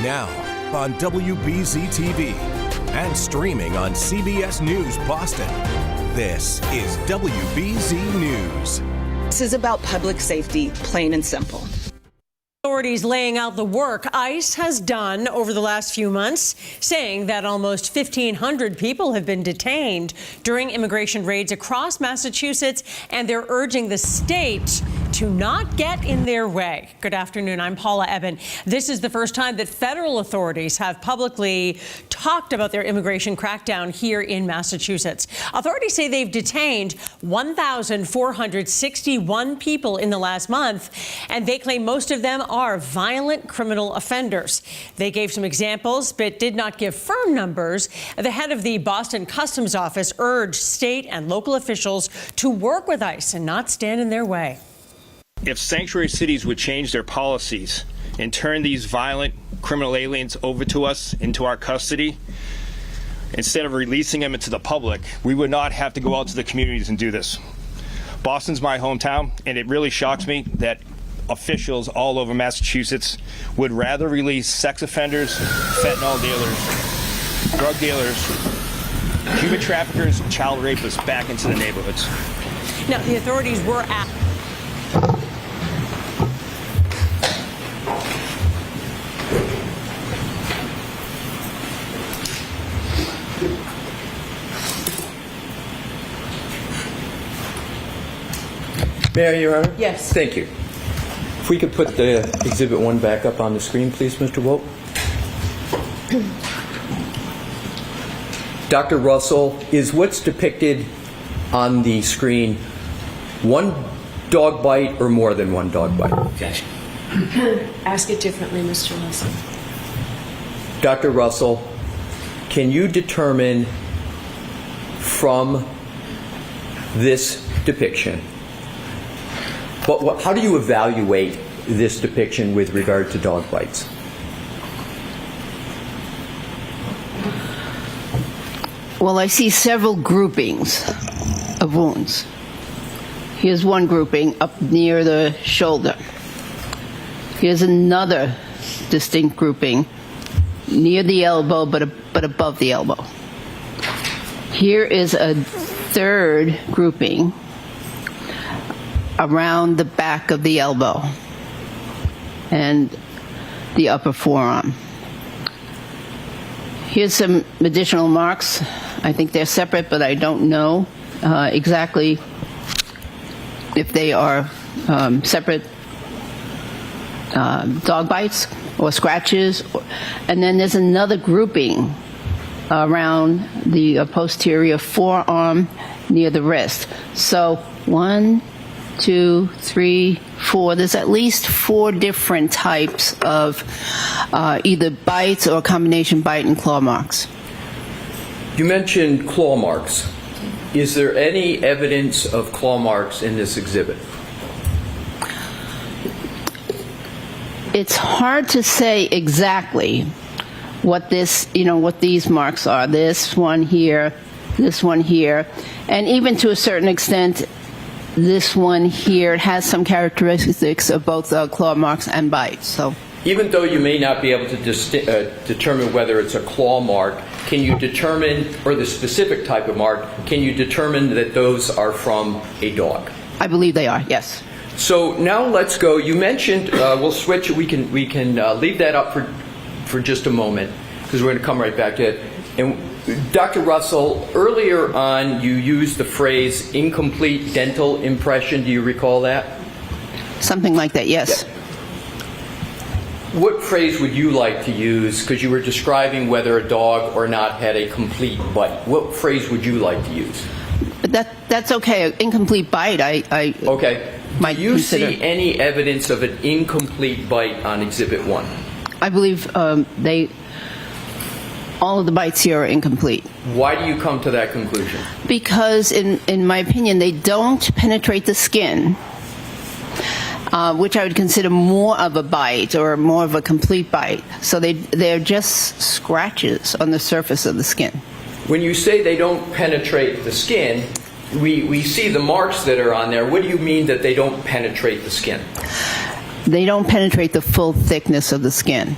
[SPEAKER 6] now on WBZ TV and streaming on CBS News Boston. This is WBZ News.
[SPEAKER 2] This is about public safety, plain and simple.
[SPEAKER 11] Authorities laying out the work ICE has done over the last few months, saying that almost 1,500 people have been detained during immigration raids across Massachusetts, and they're urging the state to not get in their way. Good afternoon. I'm Paula Eben. This is the first time that federal authorities have publicly talked about their immigration crackdown here in Massachusetts. Authorities say they've detained 1,461 people in the last month, and they claim most of them are violent criminal offenders. They gave some examples, but did not give firm numbers. The head of the Boston Customs Office urged state and local officials to work with ICE and not stand in their way.
[SPEAKER 9] If sanctuary cities would change their policies and turn these violent criminal aliens over to us, into our custody, instead of releasing them into the public, we would not have to go out to the communities and do this. Boston's my hometown, and it really shocks me that officials all over Massachusetts would rather release sex offenders, fentanyl dealers, drug dealers, human traffickers, and child rapists back into the neighborhoods.
[SPEAKER 11] Now, the authorities were at
[SPEAKER 5] Mayor, Your Honor?
[SPEAKER 11] Yes.
[SPEAKER 5] Thank you. If we could put the Exhibit 1 back up on the screen, please, Mr. Wolf. Dr. Russell, is what's depicted on the screen one dog bite or more than one dog bite?
[SPEAKER 4] Gotcha. Ask it differently, Mr. Russell.
[SPEAKER 5] Dr. Russell, can you determine from this depiction, how do you evaluate this depiction with regard to dog bites?
[SPEAKER 1] Well, I see several groupings of wounds. Here's one grouping up near the shoulder. Here's another distinct grouping near the elbow, but above the elbow. Here is a third grouping around the back of the elbow and the upper forearm. Here's some additional marks. I think they're separate, but I don't know exactly if they are separate dog bites or scratches. And then there's another grouping around the posterior forearm near the wrist. So 1, 2, 3, 4. There's at least 4 different types of either bites or combination bite and claw marks.
[SPEAKER 5] You mentioned claw marks. Is there any evidence of claw marks in this exhibit?
[SPEAKER 1] It's hard to say exactly what these marks are. This one here, and even to a certain extent, this one here has some characteristics of both claw marks and bites. So,
[SPEAKER 5] even though you may not be able to determine whether it's a claw mark, can you determine, or the specific type of mark, can you determine that those are from a dog?
[SPEAKER 1] I believe they are, yes.
[SPEAKER 5] So now let's go. You mentioned we'll switch. We can leave that up for just a moment because we're going to come right back to it. And Dr. Russell, earlier on you used the phrase incomplete dental impression. Do you recall that?
[SPEAKER 1] Something like that, yes.
[SPEAKER 5] Yeah. What phrase would you like to use? Because you were describing whether a dog or not had a complete bite. What phrase would you like to use?
[SPEAKER 1] That's okay. Incomplete bite.
[SPEAKER 5] Okay. Do you see any evidence of an incomplete bite on Exhibit 1?
[SPEAKER 1] I believe all of the bites here are incomplete.
[SPEAKER 5] Why do you come to that conclusion?
[SPEAKER 1] Because, in my opinion, they don't penetrate the skin, which I would consider more of a bite or more of a complete bite. So they're just scratches on the surface of the skin.
[SPEAKER 5] When you say they don't penetrate the skin, we see the marks that are on there. What do you mean that they don't penetrate the skin?
[SPEAKER 1] They don't penetrate the full thickness of the skin.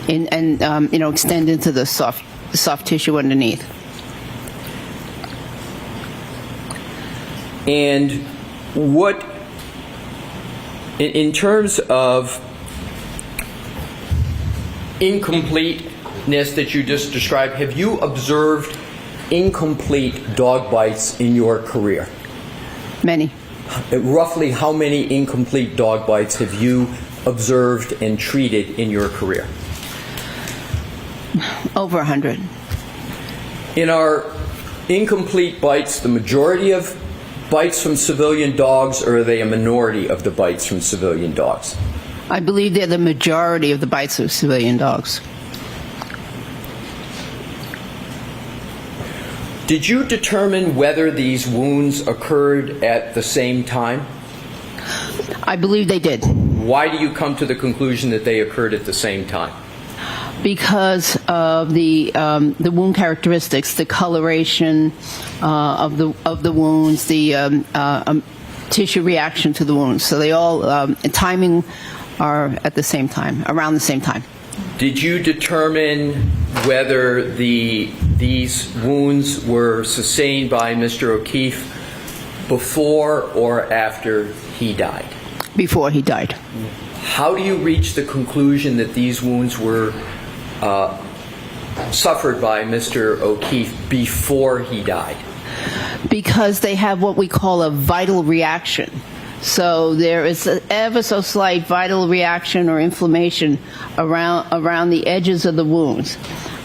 [SPEAKER 1] and extend into the soft tissue underneath.
[SPEAKER 5] And what, in terms of incompleteness that you just described, have you observed incomplete dog bites in your career?
[SPEAKER 1] Many.
[SPEAKER 5] Roughly how many incomplete dog bites have you observed and treated in your career?
[SPEAKER 1] Over 100.
[SPEAKER 5] In our incomplete bites, the majority of bites from civilian dogs, or are they a minority of the bites from civilian dogs?
[SPEAKER 1] I believe they're the majority of the bites of civilian dogs.
[SPEAKER 5] Did you determine whether these wounds occurred at the same time?
[SPEAKER 1] I believe they did.
[SPEAKER 5] Why do you come to the conclusion that they occurred at the same time?
[SPEAKER 1] Because of the wound characteristics, the coloration of the wounds, the tissue reaction to the wounds. So they all timing are at the same time, around the same time.
[SPEAKER 5] Did you determine whether these wounds were sustained by Mr. O'Keefe before or after he died?
[SPEAKER 1] Before he died.
[SPEAKER 5] How do you reach the conclusion that these wounds were suffered by Mr. O'Keefe before he died?
[SPEAKER 1] Because they have what we call a vital reaction. So there is an ever so slight vital reaction or inflammation around the edges of the wounds.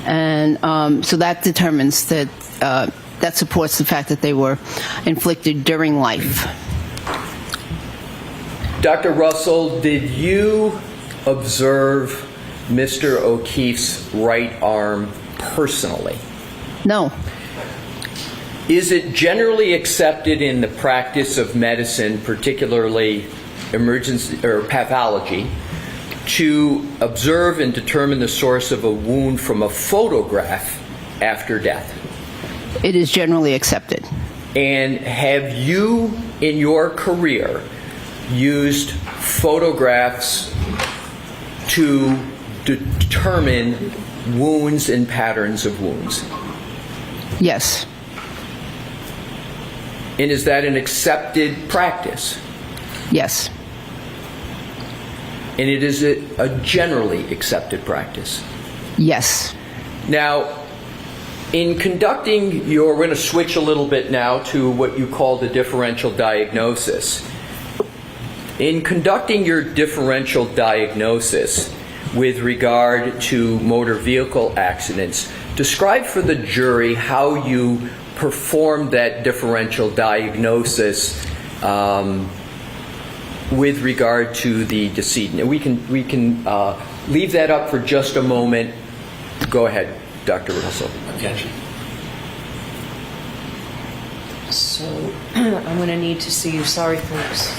[SPEAKER 1] And so that determines that, that supports the fact that they were inflicted during life.
[SPEAKER 5] Dr. Russell, did you observe Mr. O'Keefe's right arm personally?
[SPEAKER 1] No.
[SPEAKER 5] Is it generally accepted in the practice of medicine, particularly emergency or pathology, to observe and determine the source of a wound from a photograph after death?
[SPEAKER 1] It is generally accepted.
[SPEAKER 5] And have you, in your career, used photographs to determine wounds and patterns of wounds?
[SPEAKER 1] Yes.
[SPEAKER 5] And is that an accepted practice?
[SPEAKER 1] Yes.
[SPEAKER 5] And it is a generally accepted practice?
[SPEAKER 1] Yes.
[SPEAKER 5] Now, in conducting your, we're going to switch a little bit now to what you call the differential diagnosis. In conducting your differential diagnosis with regard to motor vehicle accidents, describe for the jury how you performed that differential diagnosis with regard to the decedent. And we can leave that up for just a moment. Go ahead, Dr. Russell.
[SPEAKER 4] Objection. So I'm going to need to see you. Sorry, folks.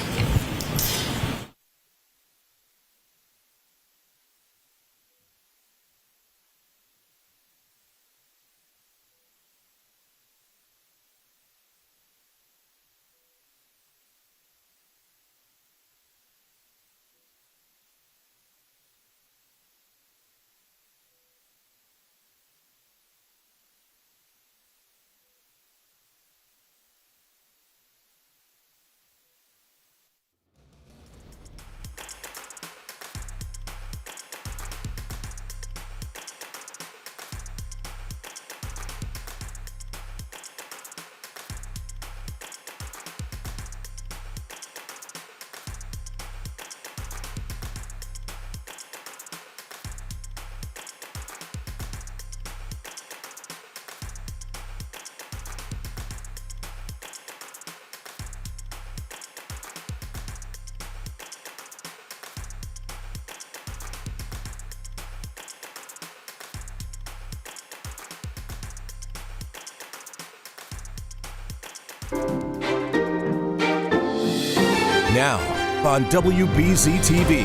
[SPEAKER 6] Now on WBZ TV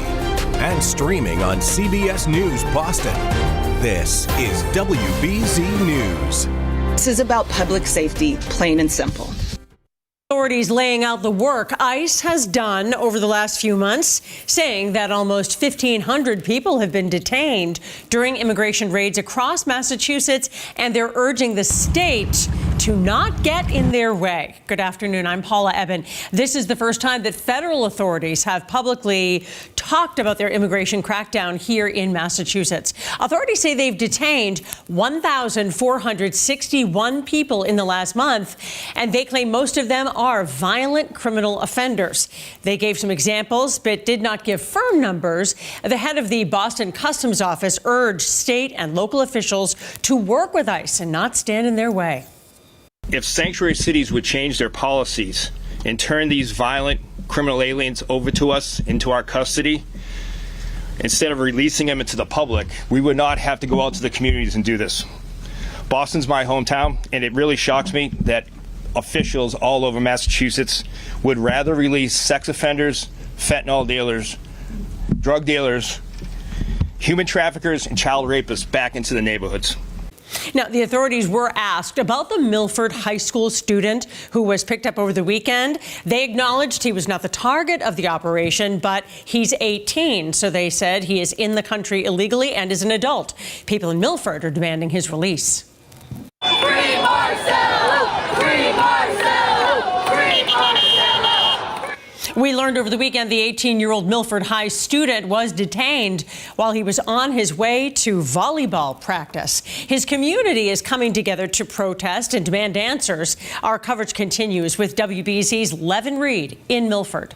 [SPEAKER 6] and streaming on CBS News Boston. This is WBZ News.
[SPEAKER 2] This is about public safety, plain and simple.
[SPEAKER 11] Authorities laying out the work ICE has done over the last few months, saying that almost 1,500 people have been detained during immigration raids across Massachusetts, and they're urging the state to not get in their way. Good afternoon. I'm Paula Eben. This is the first time that federal authorities have publicly talked about their immigration crackdown here in Massachusetts. Authorities say they've detained 1,461 people in the last month, and they claim most of them are violent criminal offenders. They gave some examples, but did not give firm numbers. The head of the Boston Customs Office urged state and local officials to work with ICE and not stand in their way.
[SPEAKER 9] If sanctuary cities would change their policies and turn these violent criminal aliens over to us, into our custody, instead of releasing them into the public, we would not have to go out to the communities and do this. Boston's my hometown, and it really shocks me that officials all over Massachusetts would rather release sex offenders, fentanyl dealers, drug dealers, human traffickers, and child rapists back into the neighborhoods.
[SPEAKER 11] Now, the authorities were asked about the Milford High School student who was picked up over the weekend. They acknowledged he was not the target of the operation, but he's 18, so they said he is in the country illegally and is an adult. People in Milford are demanding his release.
[SPEAKER 8] Free Marcelo! Free Marcelo! Free Marcelo!
[SPEAKER 11] We learned over the weekend the 18-year-old Milford High student was detained while he was on his way to volleyball practice. His community is coming together to protest and demand answers. Our coverage continues with WBZ's Levin Reed in Milford.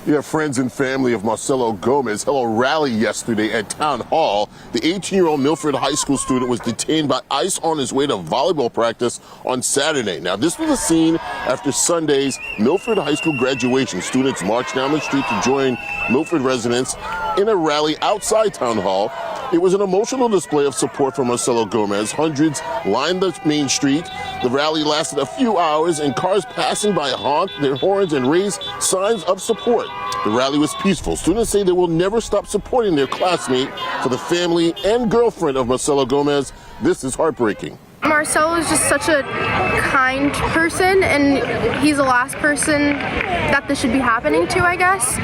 [SPEAKER 15] You have friends and family of Marcelo Gomez held a rally yesterday at Town Hall. The 18-year-old Milford High School student was detained by ICE on his way to volleyball practice on Saturday. Now, this was a scene after Sunday's Milford High School graduation. Students marched down the street to join Milford residents in a rally outside Town Hall. It was an emotional display of support for Marcelo Gomez. Hundreds lined the main street. The rally lasted a few hours, and cars passing by honked their horns and raised signs of support. The rally was peaceful. Students say they will never stop supporting their classmate. For the family and girlfriend of Marcelo Gomez, this is heartbreaking.
[SPEAKER 16] Marcelo is just such a kind person, and he's the last person that this should be happening to, I guess.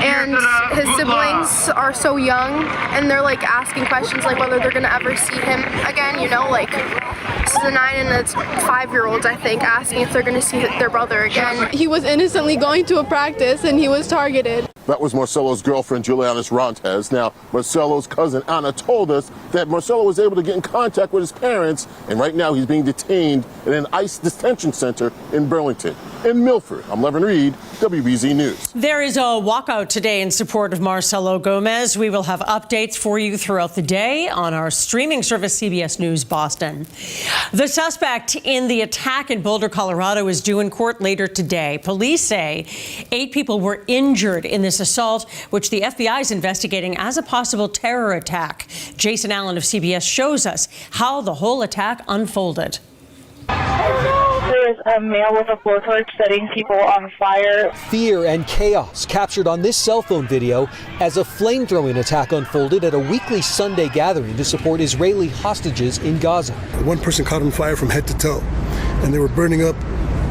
[SPEAKER 16] And his siblings are so young, and they're like asking questions like whether they're gonna ever see him again, you know, like this is a 9 and a 5-year-old, I think, asking if they're gonna see their brother again.
[SPEAKER 24] He was innocently going to a practice and he was targeted.
[SPEAKER 15] That was Marcelo's girlfriend, Juliana Rantes. Now, Marcelo's cousin, Anna, told us that Marcelo was able to get in contact with his parents, and right now he's being detained in an ICE detention center in Burlington. In Milford, I'm Levin Reed, WBZ News.
[SPEAKER 11] There is a walkout today in support of Marcelo Gomez. We will have updates for you throughout the day on our streaming service, CBS News Boston. The suspect in the attack in Boulder, Colorado, is due in court later today. Police say 8 people were injured in this assault, which the FBI is investigating as a possible terror attack. Jason Allen of CBS shows us how the whole attack unfolded.
[SPEAKER 14] There is a male with a blowtorch setting people on fire.
[SPEAKER 17] Fear and chaos captured on this cell phone video as a flame-throwing attack unfolded at a weekly Sunday gathering to support Israeli hostages in Gaza.
[SPEAKER 18] One person caught on fire from head to toe, and they were burning up.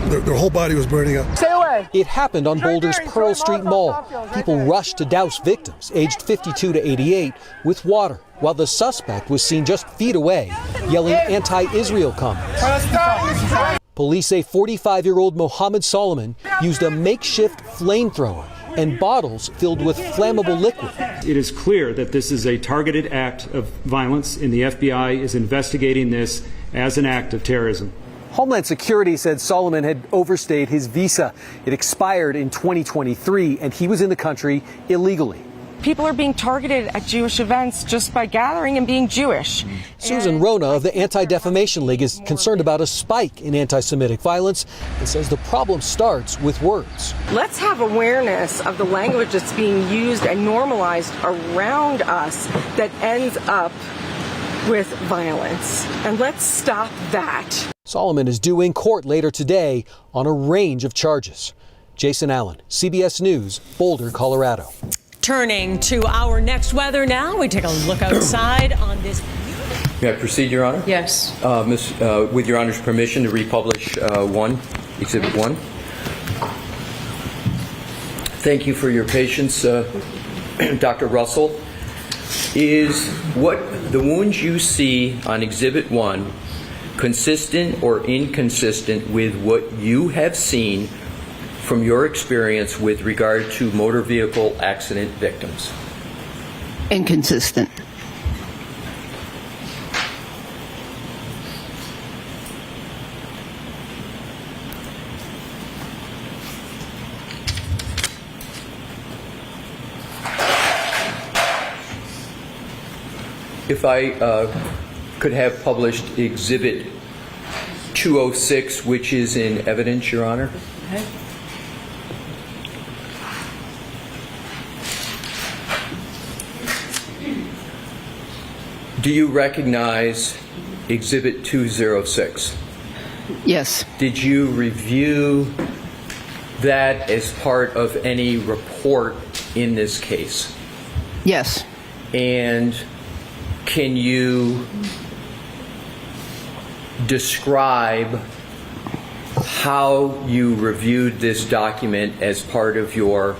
[SPEAKER 18] Their whole body was burning up.
[SPEAKER 17] Stay away! It happened on Boulder's Pearl Street Mall. People rushed to douse victims, aged 52 to 88, with water, while the suspect was seen just feet away, yelling anti-Israel comments. Police say 45-year-old Mohammed Solomon used a makeshift flamethrower and bottles filled with flammable liquid.
[SPEAKER 22] It is clear that this is a targeted act of violence, and the FBI is investigating this as an act of terrorism.
[SPEAKER 17] Homeland Security said Solomon had overstayed his visa. It expired in 2023, and he was in the country illegally.
[SPEAKER 23] People are being targeted at Jewish events just by gathering and being Jewish.
[SPEAKER 17] Susan Rona of the Anti-Defamation League is concerned about a spike in anti-Semitic violence and says the problem starts with words.
[SPEAKER 23] Let's have awareness of the language that's being used and normalized around us that ends up with violence. And let's stop that.
[SPEAKER 17] Solomon is due in court later today on a range of charges. Jason Allen, CBS News, Boulder, Colorado.
[SPEAKER 11] Turning to our next weather now, we take a look outside on this.
[SPEAKER 5] May I proceed, Your Honor?
[SPEAKER 4] Yes.
[SPEAKER 5] With Your Honor's permission to republish Exhibit 1. Thank you for your patience, Dr. Russell. Is what the wounds you see on Exhibit 1 consistent or inconsistent with what you have seen from your experience with regard to motor vehicle accident victims?
[SPEAKER 1] Inconsistent.
[SPEAKER 5] If I could have published Exhibit 206, which is in evidence, Your Honor.
[SPEAKER 1] Okay.
[SPEAKER 5] Do you recognize Exhibit 206?
[SPEAKER 1] Yes.
[SPEAKER 5] Did you review that as part of any report in this case?
[SPEAKER 1] Yes.
[SPEAKER 5] And can you describe how you reviewed this document as part of your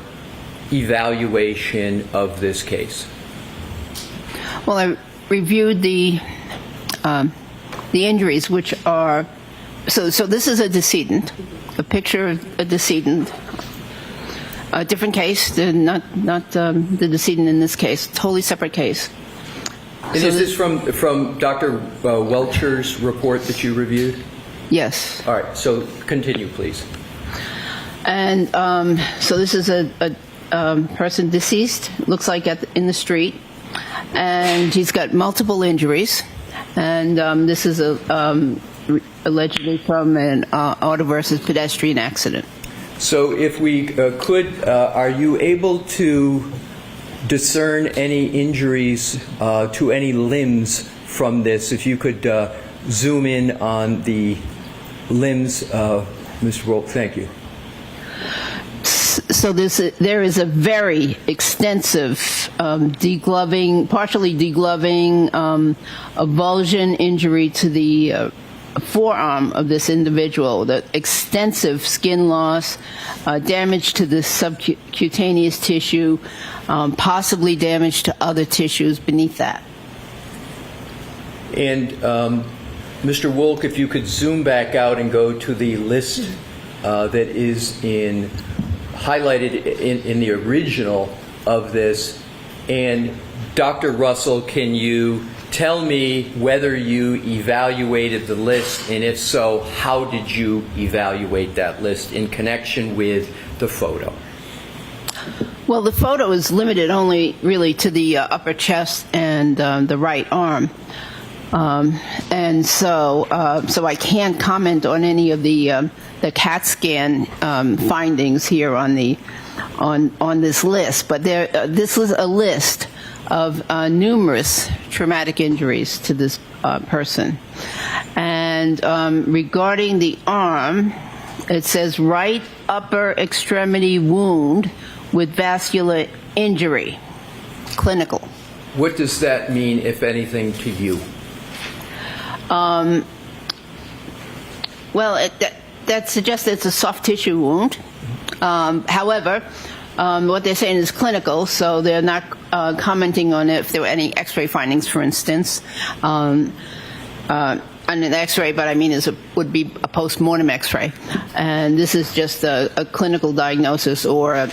[SPEAKER 5] evaluation of this case?
[SPEAKER 1] Well, I reviewed the injuries, which are so this is a decedent, a picture of a decedent, a different case, not the decedent in this case, totally separate case.
[SPEAKER 5] And is this from Dr. Welcher's report that you reviewed?
[SPEAKER 1] Yes.
[SPEAKER 5] All right, so continue, please.
[SPEAKER 1] And so this is a person deceased, looks like in the street, and he's got multiple injuries, and this is allegedly from an auto versus pedestrian accident.
[SPEAKER 5] So if we could, are you able to discern any injuries to any limbs from this? If you could zoom in on the limbs, Mr. Wolk, thank you.
[SPEAKER 1] So there is a very extensive degloving, partially degloving, avulsion injury to the forearm of this individual, the extensive skin loss, damage to the subcutaneous tissue, possibly damage to other tissues beneath that.
[SPEAKER 5] And Mr. Wolk, if you could zoom back out and go to the list that is highlighted in the original of this. And Dr. Russell, can you tell me whether you evaluated the list, and if so, how did you evaluate that list in connection with the photo?
[SPEAKER 1] Well, the photo is limited only really to the upper chest and the right arm. And so I can't comment on any of the CAT scan findings here on this list. But this was a list of numerous traumatic injuries to this person. And regarding the arm, it says right upper extremity wound with vascular injury, clinical.
[SPEAKER 5] What does that mean, if anything, to you?
[SPEAKER 1] Well, that suggests it's a soft tissue wound. However, what they're saying is clinical, so they're not commenting on if there were any X-ray findings, for instance. On an X-ray, but I mean would be a post-mortem X-ray. And this is just a clinical diagnosis or a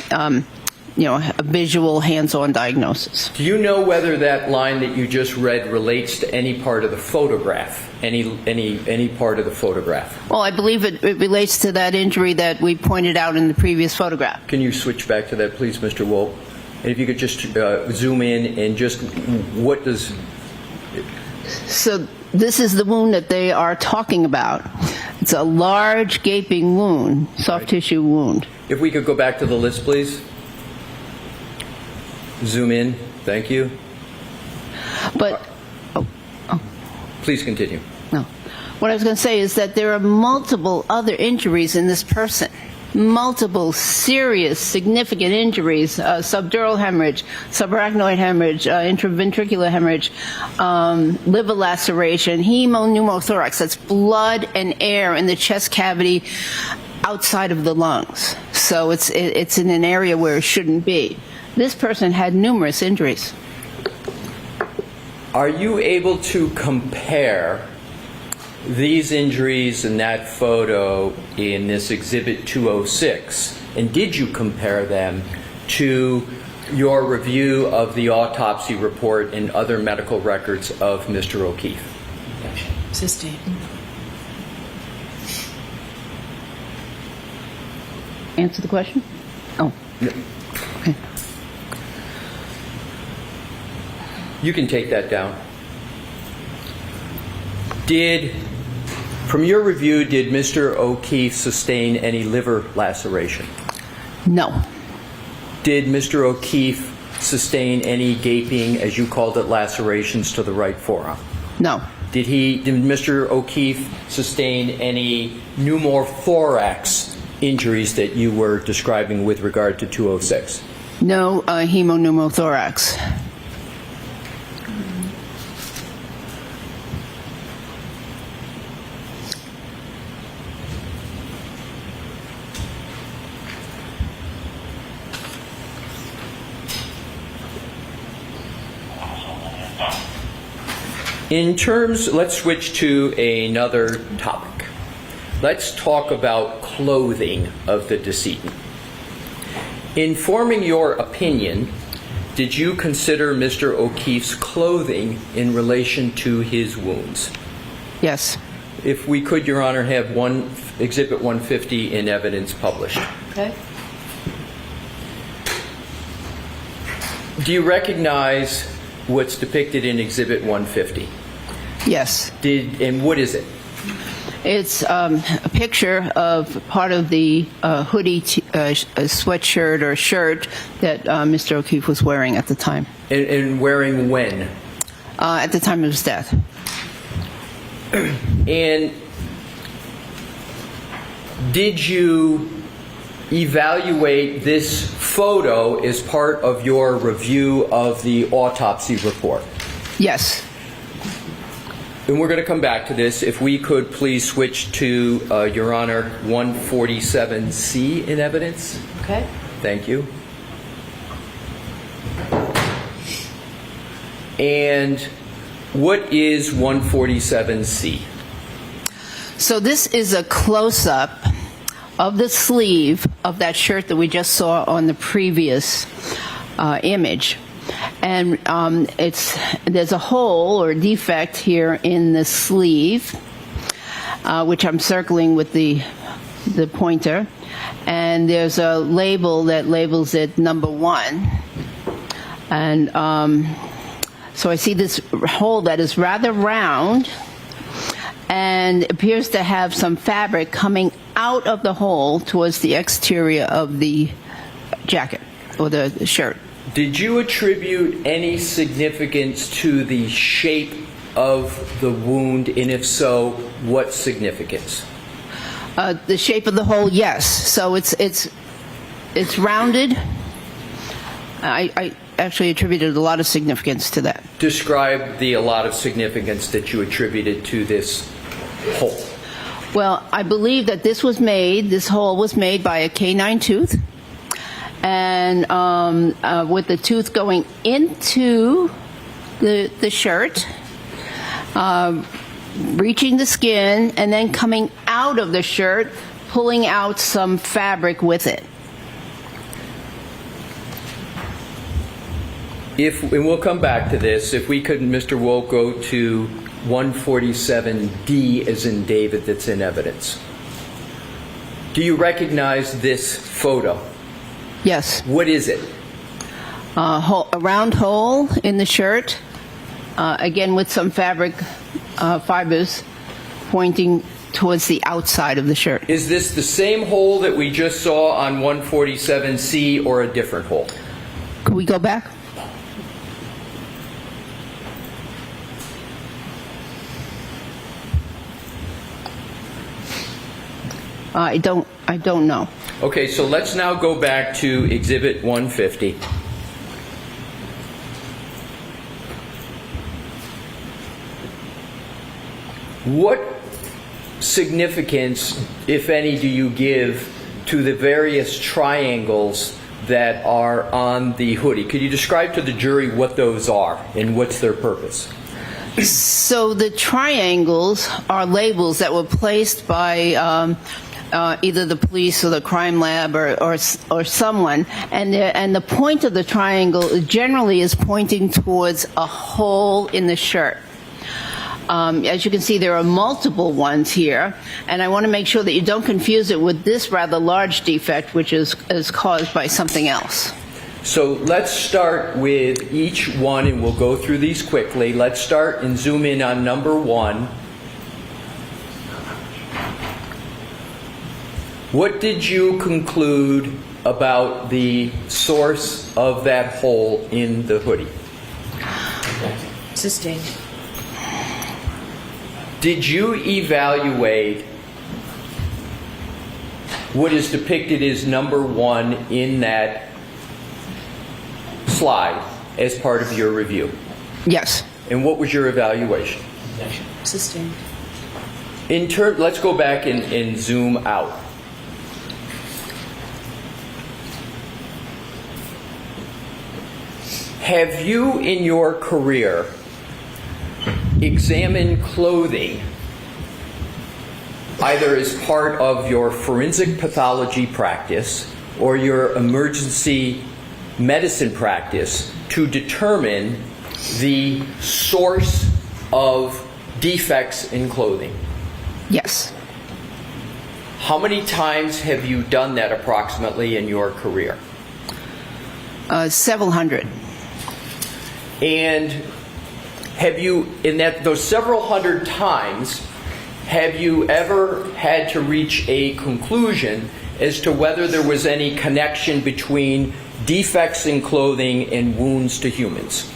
[SPEAKER 1] visual hands-on diagnosis.
[SPEAKER 5] Do you know whether that line that you just read relates to any part of the photograph? Any part of the photograph?
[SPEAKER 1] Well, I believe it relates to that injury that we pointed out in the previous photograph.
[SPEAKER 5] Can you switch back to that, please, Mr. Wolk? And if you could just zoom in and just what does...
[SPEAKER 1] So this is the wound that they are talking about. It's a large gaping wound, soft tissue wound.
[SPEAKER 5] If we could go back to the list, please. Zoom in. Thank you.
[SPEAKER 1] But,
[SPEAKER 5] please continue.
[SPEAKER 1] No. What I was going to say is that there are multiple other injuries in this person. Multiple serious, significant injuries, subdural hemorrhage, subarachnoid hemorrhage, intraventricular hemorrhage, liver laceration, hemopneumothorax. That's blood and air in the chest cavity outside of the lungs. So it's in an area where it shouldn't be. This person had numerous injuries.
[SPEAKER 5] Are you able to compare these injuries in that photo in this Exhibit 206, and did you compare them to your review of the autopsy report and other medical records of Mr. O'Keefe?
[SPEAKER 4] Cystine.
[SPEAKER 1] Answer the question? Oh. Okay.
[SPEAKER 5] You can take that down. From your review, did Mr. O'Keefe sustain any liver laceration?
[SPEAKER 1] No.
[SPEAKER 5] Did Mr. O'Keefe sustain any gaping, as you called it, lacerations to the right forearm?
[SPEAKER 1] No.
[SPEAKER 5] Did Mr. O'Keefe sustain any pneumothorax injuries that you were describing with regard to 206?
[SPEAKER 1] No hemopneumothorax.
[SPEAKER 5] Let's switch to another topic. Let's talk about clothing of the decedent. In forming your opinion, did you consider Mr. O'Keefe's clothing in relation to his wounds?
[SPEAKER 1] Yes.
[SPEAKER 5] If we could, Your Honor, have Exhibit 150 in evidence published.
[SPEAKER 4] Okay.
[SPEAKER 5] Do you recognize what's depicted in Exhibit 150?
[SPEAKER 1] Yes.
[SPEAKER 5] And what is it?
[SPEAKER 1] It's a picture of part of the hoodie, sweatshirt or shirt that Mr. O'Keefe was wearing at the time.
[SPEAKER 5] And wearing when?
[SPEAKER 1] At the time of his death.
[SPEAKER 5] And did you evaluate this photo as part of your review of the autopsy report?
[SPEAKER 1] Yes.
[SPEAKER 5] And we're going to come back to this. If we could please switch to, Your Honor, 147C in evidence.
[SPEAKER 4] Okay.
[SPEAKER 5] Thank you. And what is 147C?
[SPEAKER 1] So this is a close-up of the sleeve of that shirt that we just saw on the previous image. And there's a hole or defect here in the sleeve, which I'm circling with the pointer. And there's a label that labels it number 1. And so I see this hole that is rather round and appears to have some fabric coming out of the hole towards the exterior of the jacket or the shirt.
[SPEAKER 5] Did you attribute any significance to the shape of the wound, and if so, what significance?
[SPEAKER 1] The shape of the hole, yes. So it's rounded. I actually attributed a lot of significance to that.
[SPEAKER 5] Describe a lot of significance that you attributed to this hole.
[SPEAKER 1] Well, I believe that this hole was made by a canine tooth, and with the tooth going into the shirt, reaching the skin, and then coming out of the shirt, pulling out some fabric with it.
[SPEAKER 5] And we'll come back to this. If we could, Mr. Wolk, go to 147D as in David that's in evidence. Do you recognize this photo?
[SPEAKER 1] Yes.
[SPEAKER 5] What is it?
[SPEAKER 1] A round hole in the shirt, again with some fabric fibers pointing towards the outside of the shirt.
[SPEAKER 5] Is this the same hole that we just saw on 147C or a different hole?
[SPEAKER 1] Could we go back? I don't know.
[SPEAKER 5] Okay, so let's now go back to Exhibit 150. significance, if any, do you give to the various triangles that are on the hoodie? Could you describe to the jury what those are and what's their purpose?
[SPEAKER 1] So the triangles are labels that were placed by either the police or the crime lab or someone, and the point of the triangle generally is pointing towards a hole in the shirt. As you can see, there are multiple ones here, and I want to make sure that you don't confuse it with this rather large defect, which is caused by something else.
[SPEAKER 5] So let's start with each one, and we'll go through these quickly. Let's start and zoom in on number 1. What did you conclude about the source of that hole in the hoodie?
[SPEAKER 4] Sustained.
[SPEAKER 5] Did you evaluate what is depicted as number 1 in that slide as part of your review?
[SPEAKER 1] Yes.
[SPEAKER 5] And what was your evaluation?
[SPEAKER 4] Sustained.
[SPEAKER 5] Let's go back and zoom out. Have you in your career examined clothing either as part of your forensic pathology practice or your emergency medicine practice to determine the source of defects in clothing?
[SPEAKER 1] Yes.
[SPEAKER 5] How many times have you done that approximately in your career?
[SPEAKER 1] Several hundred.
[SPEAKER 5] And have you, in those several hundred times, have you ever had to reach a conclusion as to whether there was any connection between defects in clothing and wounds to humans?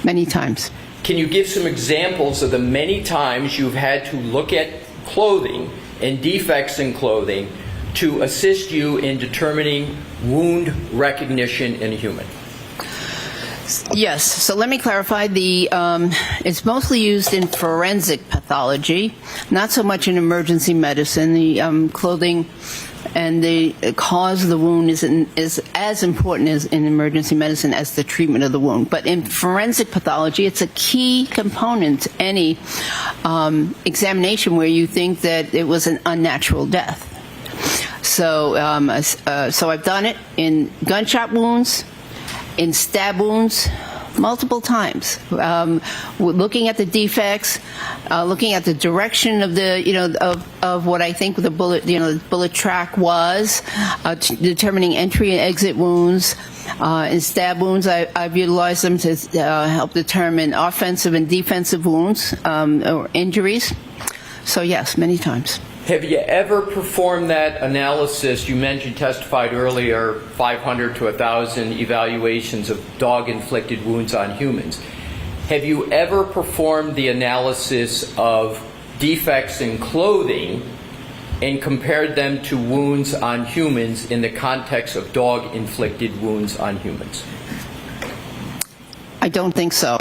[SPEAKER 1] Many times.
[SPEAKER 5] Can you give some examples of the many times you've had to look at clothing and defects in clothing to assist you in determining wound recognition in a human?
[SPEAKER 1] Yes. So let me clarify. It's mostly used in forensic pathology, not so much in emergency medicine. The clothing and the cause of the wound is as important as in emergency medicine as the treatment of the wound. But in forensic pathology, it's a key component to any examination where you think that it was an unnatural death. So I've done it in gunshot wounds, in stab wounds, multiple times. Looking at the defects, looking at the direction of the of what I think the bullet track was, determining entry and exit wounds. In stab wounds, I've utilized them to help determine offensive and defensive wounds or injuries. So yes, many times.
[SPEAKER 5] Have you ever performed that analysis? You testified earlier, 500 to 1,000 evaluations of dog-inflicted wounds on humans. Have you ever performed the analysis of defects in clothing and compared them to wounds on humans in the context of dog-inflicted wounds on humans?
[SPEAKER 1] I don't think so.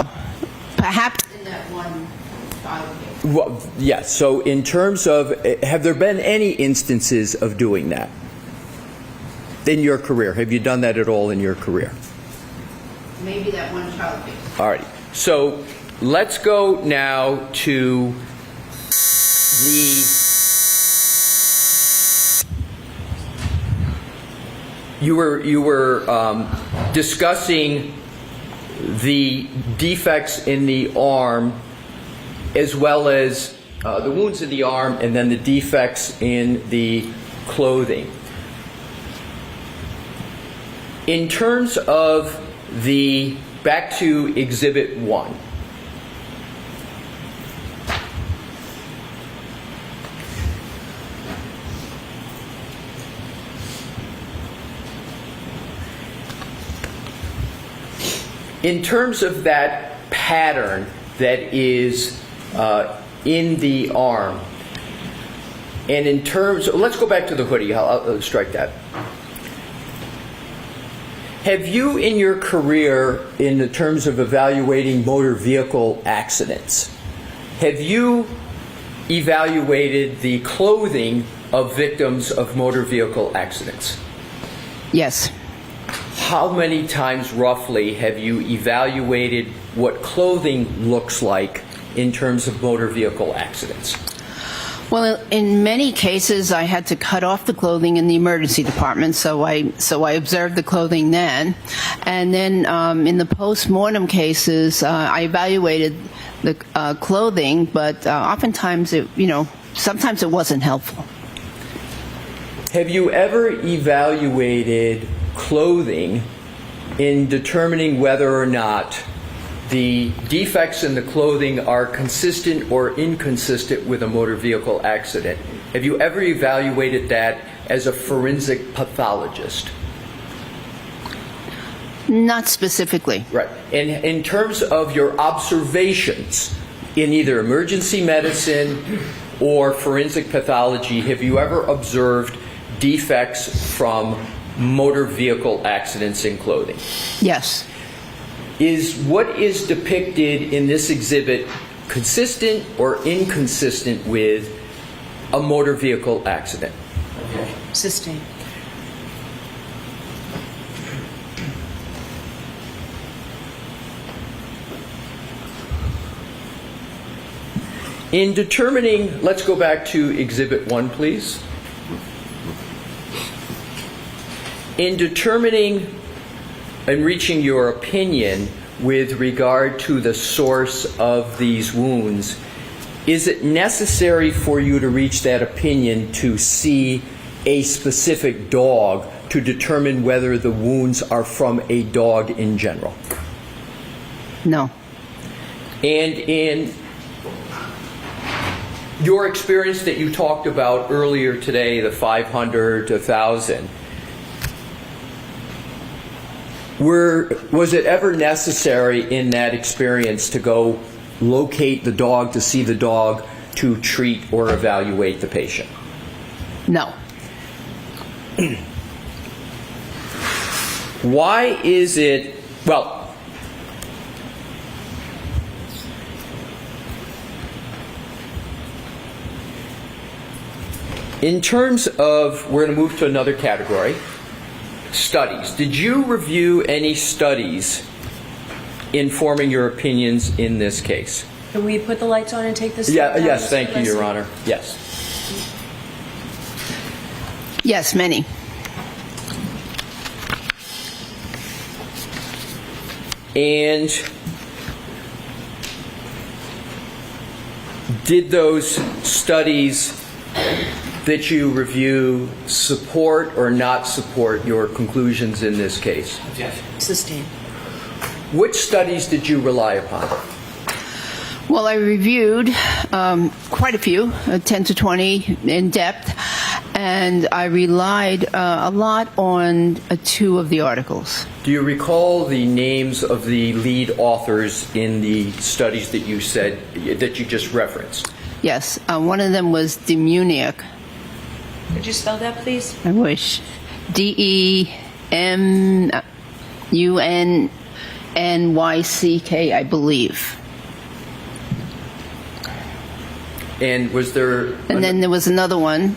[SPEAKER 1] Perhaps in that one trial case.
[SPEAKER 5] Well, yes. So in terms of, have there been any instances of doing that in your career? Have you done that at all in your career?
[SPEAKER 1] Maybe that one child case.
[SPEAKER 5] All right. So let's go now to you were discussing the defects in the arm, as well as the wounds in the arm, and then the defects in the clothing. In terms of back to Exhibit 1. In terms of that pattern that is in the arm, and in terms, let's go back to the hoodie. I'll strike that. Have you, in your career, in the terms of evaluating motor vehicle accidents, have you evaluated the clothing of victims of motor vehicle accidents?
[SPEAKER 1] Yes.
[SPEAKER 5] How many times roughly have you evaluated what clothing looks like in terms of motor vehicle accidents?
[SPEAKER 1] Well, in many cases, I had to cut off the clothing in the emergency department, so I observed the clothing then. And then in the post-mortem cases, I evaluated the clothing, but oftentimes, sometimes it wasn't helpful.
[SPEAKER 5] Have you ever evaluated clothing in determining whether or not the defects in the clothing are consistent or inconsistent with a motor vehicle accident? Have you ever evaluated that as a forensic pathologist?
[SPEAKER 1] Not specifically.
[SPEAKER 5] Right. And in terms of your observations in either emergency medicine or forensic pathology, have you ever observed defects from motor vehicle accidents in clothing?
[SPEAKER 1] Yes.
[SPEAKER 5] Is what is depicted in this exhibit consistent or inconsistent with a motor vehicle accident?
[SPEAKER 4] Sustained.
[SPEAKER 5] In determining, let's go back to Exhibit 1, please. In determining and reaching your opinion with regard to the source of these wounds, is it necessary for you to reach that opinion to see a specific dog to determine whether the wounds are from a dog in general?
[SPEAKER 1] No.
[SPEAKER 5] And in your experience that you talked about earlier today, the 500 to 1,000, was it ever necessary in that experience to go locate the dog, to see the dog, to treat or evaluate the patient?
[SPEAKER 1] No.
[SPEAKER 5] Why is it, well, in terms of, we're going to move to another category. Studies. Did you review any studies informing your opinions in this case?
[SPEAKER 4] Can we put the lights on and take this?
[SPEAKER 5] Yes, thank you, Your Honor. Yes.
[SPEAKER 1] Yes, many.
[SPEAKER 5] And did those studies that you review support or not support your conclusions in this case?
[SPEAKER 4] Sustained.
[SPEAKER 5] Which studies did you rely upon?
[SPEAKER 1] Well, I reviewed quite a few, 10 to 20 in depth, and I relied a lot on 2 of the articles.
[SPEAKER 5] Do you recall the names of the lead authors in the studies that you said, that you just referenced?
[SPEAKER 1] Yes, one of them was Demuniak.
[SPEAKER 4] Could you spell that, please?
[SPEAKER 1] I wish. DEMUNNYCK, I believe.
[SPEAKER 5] And was there...
[SPEAKER 1] And then there was another one,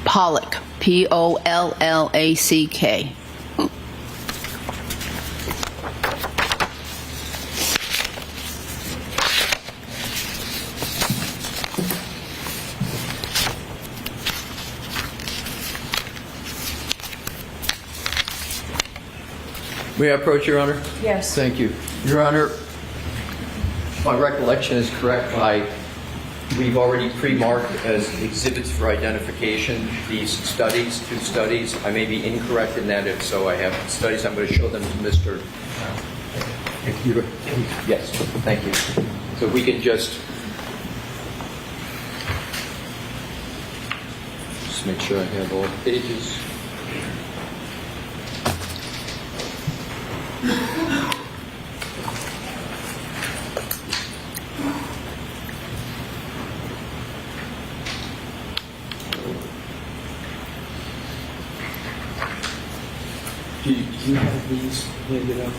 [SPEAKER 1] Pollack, Pollack.
[SPEAKER 5] May I approach, Your Honor?
[SPEAKER 4] Yes.
[SPEAKER 5] Thank you. Your Honor, my recollection is correct. We've already pre-marked as exhibits for identification these studies, 2 studies. I may be incorrect in that. If so, I have studies. I'm going to show them to Mr. Yes, thank you. So we can just make sure I have all the pages. Do you have these handed out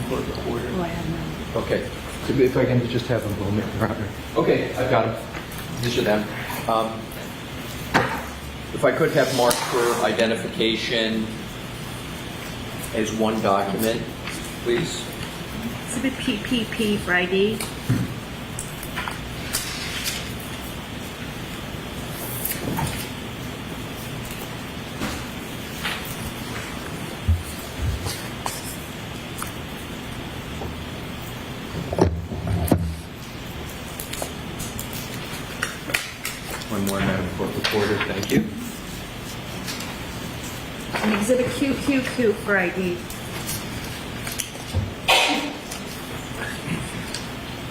[SPEAKER 5] for the order?
[SPEAKER 4] Oh, I have none.
[SPEAKER 5] Okay. So if I can just have a moment, Your Honor. Okay, I've got them. These are them. If I could have marked for identification as one document, please.
[SPEAKER 10] Exhibit PPP for ID.
[SPEAKER 5] One more, Madam Court Reporter. Thank you.
[SPEAKER 10] And exhibit QQQ for ID.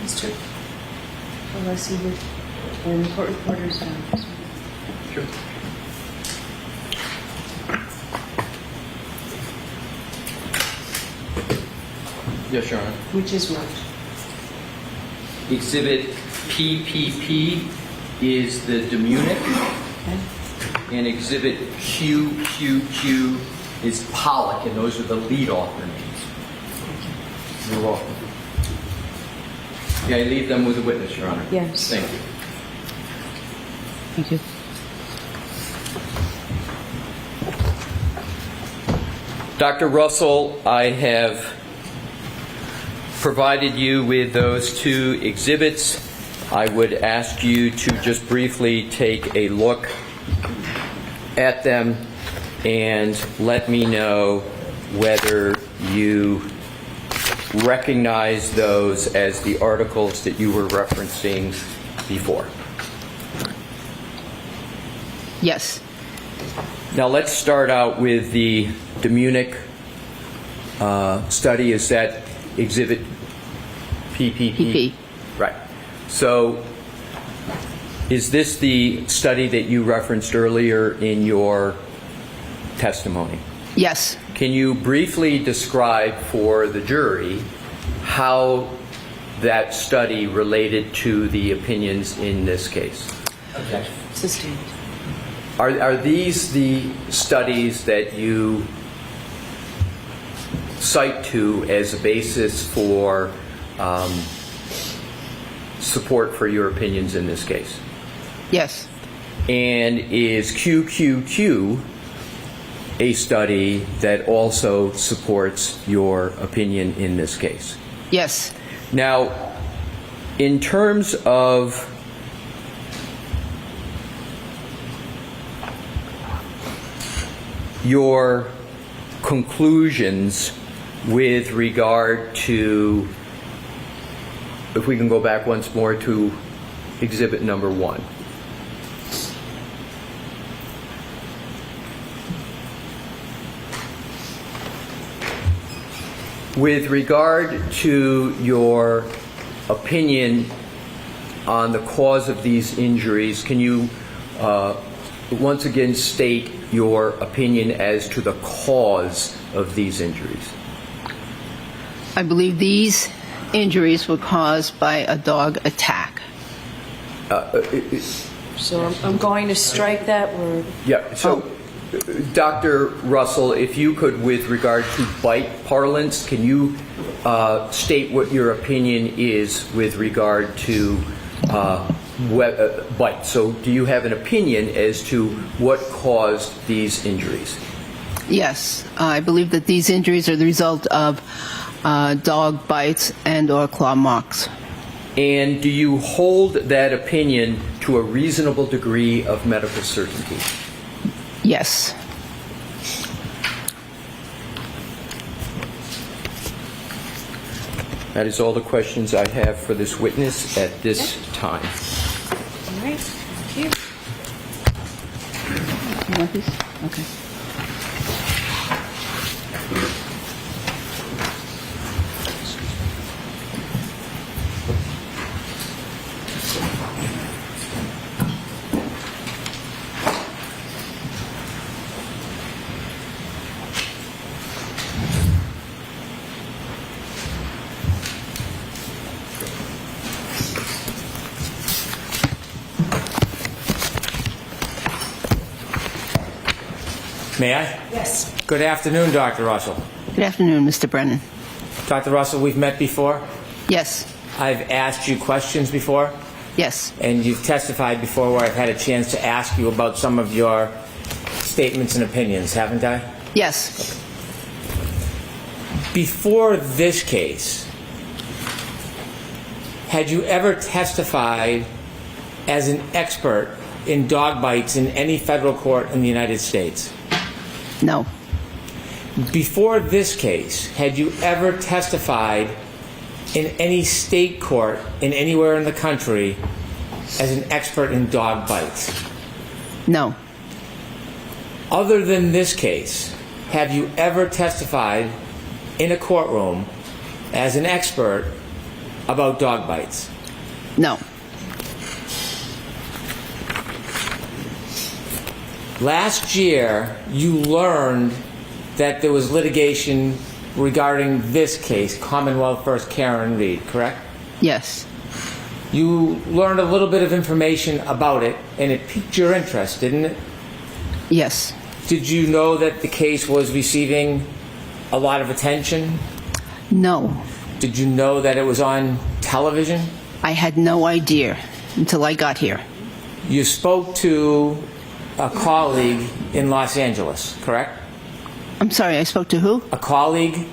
[SPEAKER 4] Mr. Alessi and the court reporters down.
[SPEAKER 5] Sure. Yes, Your Honor.
[SPEAKER 4] Which is what?
[SPEAKER 5] Exhibit PPP is the Demunic, and Exhibit QQQ is Pollock, and those are the lead author names. You're welcome. Yeah, I leave them with the witness, Your Honor.
[SPEAKER 4] Yes.
[SPEAKER 5] Thank you.
[SPEAKER 1] Thank you.
[SPEAKER 5] Dr. Russell, I have provided you with those two exhibits. I would ask you to just briefly take a look at them and let me know whether you recognize those as the articles that you were referencing before.
[SPEAKER 1] Yes.
[SPEAKER 5] Now let's start out with the Demunic study. Is that exhibit PPP?
[SPEAKER 1] PP.
[SPEAKER 5] Right. So is this the study that you referenced earlier in your testimony?
[SPEAKER 1] Yes.
[SPEAKER 5] Can you briefly describe for the jury how that study related to the opinions in this case?
[SPEAKER 4] Objection. Sustained.
[SPEAKER 5] Are these the studies that you cite to as a basis for support for your opinions in this case?
[SPEAKER 1] Yes.
[SPEAKER 5] And is QQQ a study that also supports your opinion in this case?
[SPEAKER 1] Yes.
[SPEAKER 5] Now, in terms of your conclusions with regard to, if we can go back once more to exhibit number 1. With regard to your opinion on the cause of these injuries, can you once again state your opinion as to the cause of these injuries?
[SPEAKER 1] I believe these injuries were caused by a dog attack.
[SPEAKER 4] So I'm going to strike that word.
[SPEAKER 5] Yeah. So, Dr. Russell, if you could, with regard to bite parlance, can you state what your opinion is with regard to bite? So, do you have an opinion as to what caused these injuries?
[SPEAKER 1] Yes. I believe that these injuries are the result of dog bites and or claw marks.
[SPEAKER 5] And do you hold that opinion to a reasonable degree of medical certainty?
[SPEAKER 1] Yes.
[SPEAKER 5] That is all the questions I have for this witness at this time.
[SPEAKER 4] All right. Thank you.
[SPEAKER 1] You want these? Okay.
[SPEAKER 3] May I?
[SPEAKER 4] Yes.
[SPEAKER 3] Good afternoon, Dr. Russell.
[SPEAKER 1] Good afternoon, Mr. Brennan.
[SPEAKER 3] Dr. Russell, we've met before.
[SPEAKER 1] Yes.
[SPEAKER 3] I've asked you questions before.
[SPEAKER 1] Yes.
[SPEAKER 3] And you've testified before where I've had a chance to ask you about some of your statements and opinions, haven't I?
[SPEAKER 1] Yes.
[SPEAKER 3] Before this case, had you ever testified as an expert in dog bites in any federal court in the United States?
[SPEAKER 1] No.
[SPEAKER 3] Before this case, had you ever testified in any state court in anywhere in the country as an expert in dog bites?
[SPEAKER 1] No.
[SPEAKER 3] Other than this case, have you ever testified in a courtroom as an expert about dog bites?
[SPEAKER 1] No.
[SPEAKER 3] Last year, you learned that there was litigation regarding this case, Commonwealth vs. Karen Reed, correct?
[SPEAKER 1] Yes.
[SPEAKER 3] You learned a little bit of information about it, and it piqued your interest, didn't it?
[SPEAKER 1] Yes.
[SPEAKER 3] Did you know that the case was receiving a lot of attention?
[SPEAKER 1] No.
[SPEAKER 3] Did you know that it was on television?
[SPEAKER 1] I had no idea until I got here.
[SPEAKER 3] You spoke to a colleague in Los Angeles, correct?
[SPEAKER 1] I'm sorry, I spoke to who?
[SPEAKER 3] A colleague?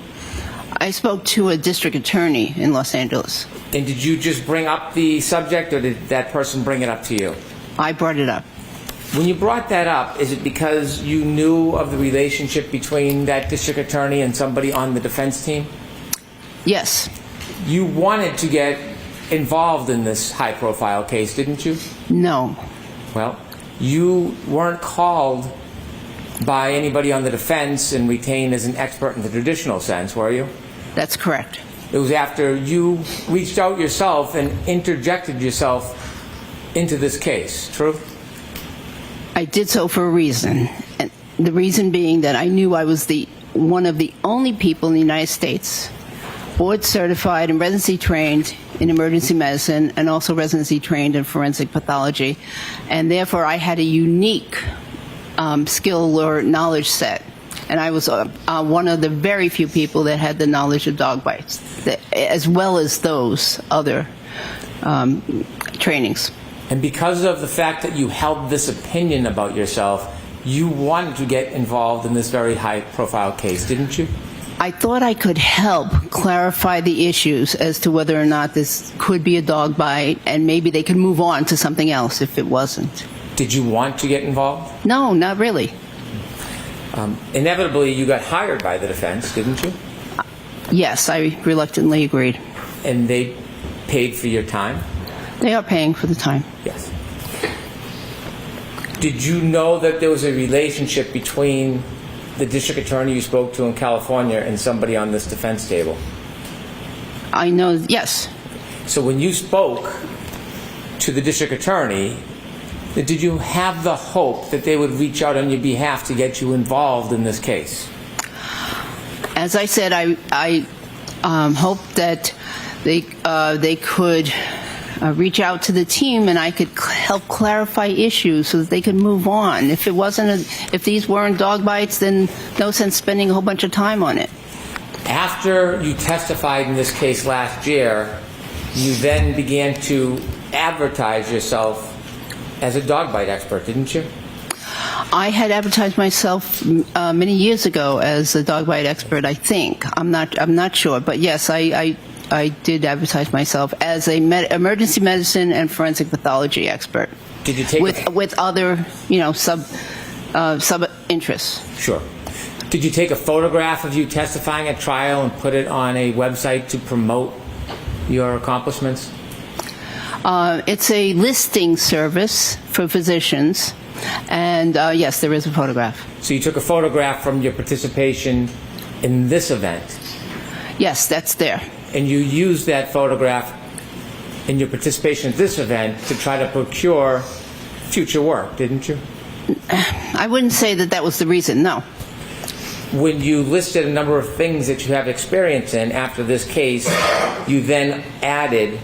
[SPEAKER 1] I spoke to a district attorney in Los Angeles.
[SPEAKER 3] And did you just bring up the subject, or did that person bring it up to you?
[SPEAKER 1] I brought it up.
[SPEAKER 3] When you brought that up, is it because you knew of the relationship between that district attorney and somebody on the defense team?
[SPEAKER 1] Yes.
[SPEAKER 3] You wanted to get involved in this high-profile case, didn't you?
[SPEAKER 1] No.
[SPEAKER 3] Well, you weren't called by anybody on the defense and retained as an expert in the traditional sense, were you?
[SPEAKER 1] That's correct.
[SPEAKER 3] It was after you reached out yourself and interjected yourself into this case, true?
[SPEAKER 1] I did so for a reason. And the reason being that I knew I was one of the only people in the United States board certified and residency trained in emergency medicine and also residency trained in forensic pathology. And therefore I had a unique skill or knowledge set. And I was one of the very few people that had the knowledge of dog bites, as well as those other trainings.
[SPEAKER 3] And because of the fact that you held this opinion about yourself, you wanted to get involved in this very high-profile case, didn't you?
[SPEAKER 1] I thought I could help clarify the issues as to whether or not this could be a dog bite, and maybe they could move on to something else if it wasn't.
[SPEAKER 3] Did you want to get involved?
[SPEAKER 1] No, not really.
[SPEAKER 3] Inevitably, you got hired by the defense, didn't you?
[SPEAKER 1] Yes, I reluctantly agreed.
[SPEAKER 3] And they paid for your time?
[SPEAKER 1] They are paying for the time.
[SPEAKER 3] Yes. Did you know that there was a relationship between the district attorney you spoke to in California and somebody on this defense table?
[SPEAKER 1] I know, yes.
[SPEAKER 3] So when you spoke to the district attorney, did you have the hope that they would reach out on your behalf to get you involved in this case?
[SPEAKER 1] As I said, I hoped that they could reach out to the team and I could help clarify issues so that they could move on. If these weren't dog bites, then no sense spending a whole bunch of time on it.
[SPEAKER 3] After you testified in this case last year, you then began to advertise yourself as a dog bite expert, didn't you?
[SPEAKER 1] I had advertised myself many years ago as a dog bite expert, I think. I'm not sure, but yes, I did advertise myself as a emergency medicine and forensic pathology expert.
[SPEAKER 3] Did you take
[SPEAKER 1] with other, sub interests?
[SPEAKER 3] Sure. Did you take a photograph of you testifying at trial and put it on a website to promote your accomplishments?
[SPEAKER 1] It's a listing service for physicians, and yes, there is a photograph.
[SPEAKER 3] So you took a photograph from your participation in this event?
[SPEAKER 1] Yes, that's there.
[SPEAKER 3] And you used that photograph in your participation at this event to try to procure future work, didn't you?
[SPEAKER 1] I wouldn't say that was the reason, no.
[SPEAKER 3] When you listed a number of things that you have experience in after this case, you then added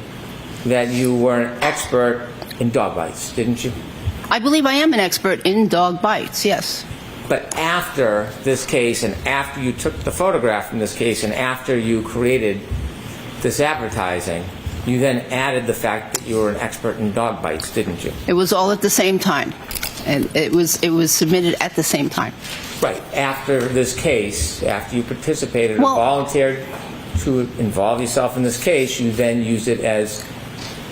[SPEAKER 3] that you were an expert in dog bites, didn't you?
[SPEAKER 1] I believe I am an expert in dog bites, yes.
[SPEAKER 3] But after this case, and after you took the photograph from this case, and after you created this advertising, you then added the fact that you were an expert in dog bites, didn't you?
[SPEAKER 1] It was all at the same time, and it was submitted at the same time.
[SPEAKER 3] Right. After this case, after you participated or volunteered to involve yourself in this case, you then used it as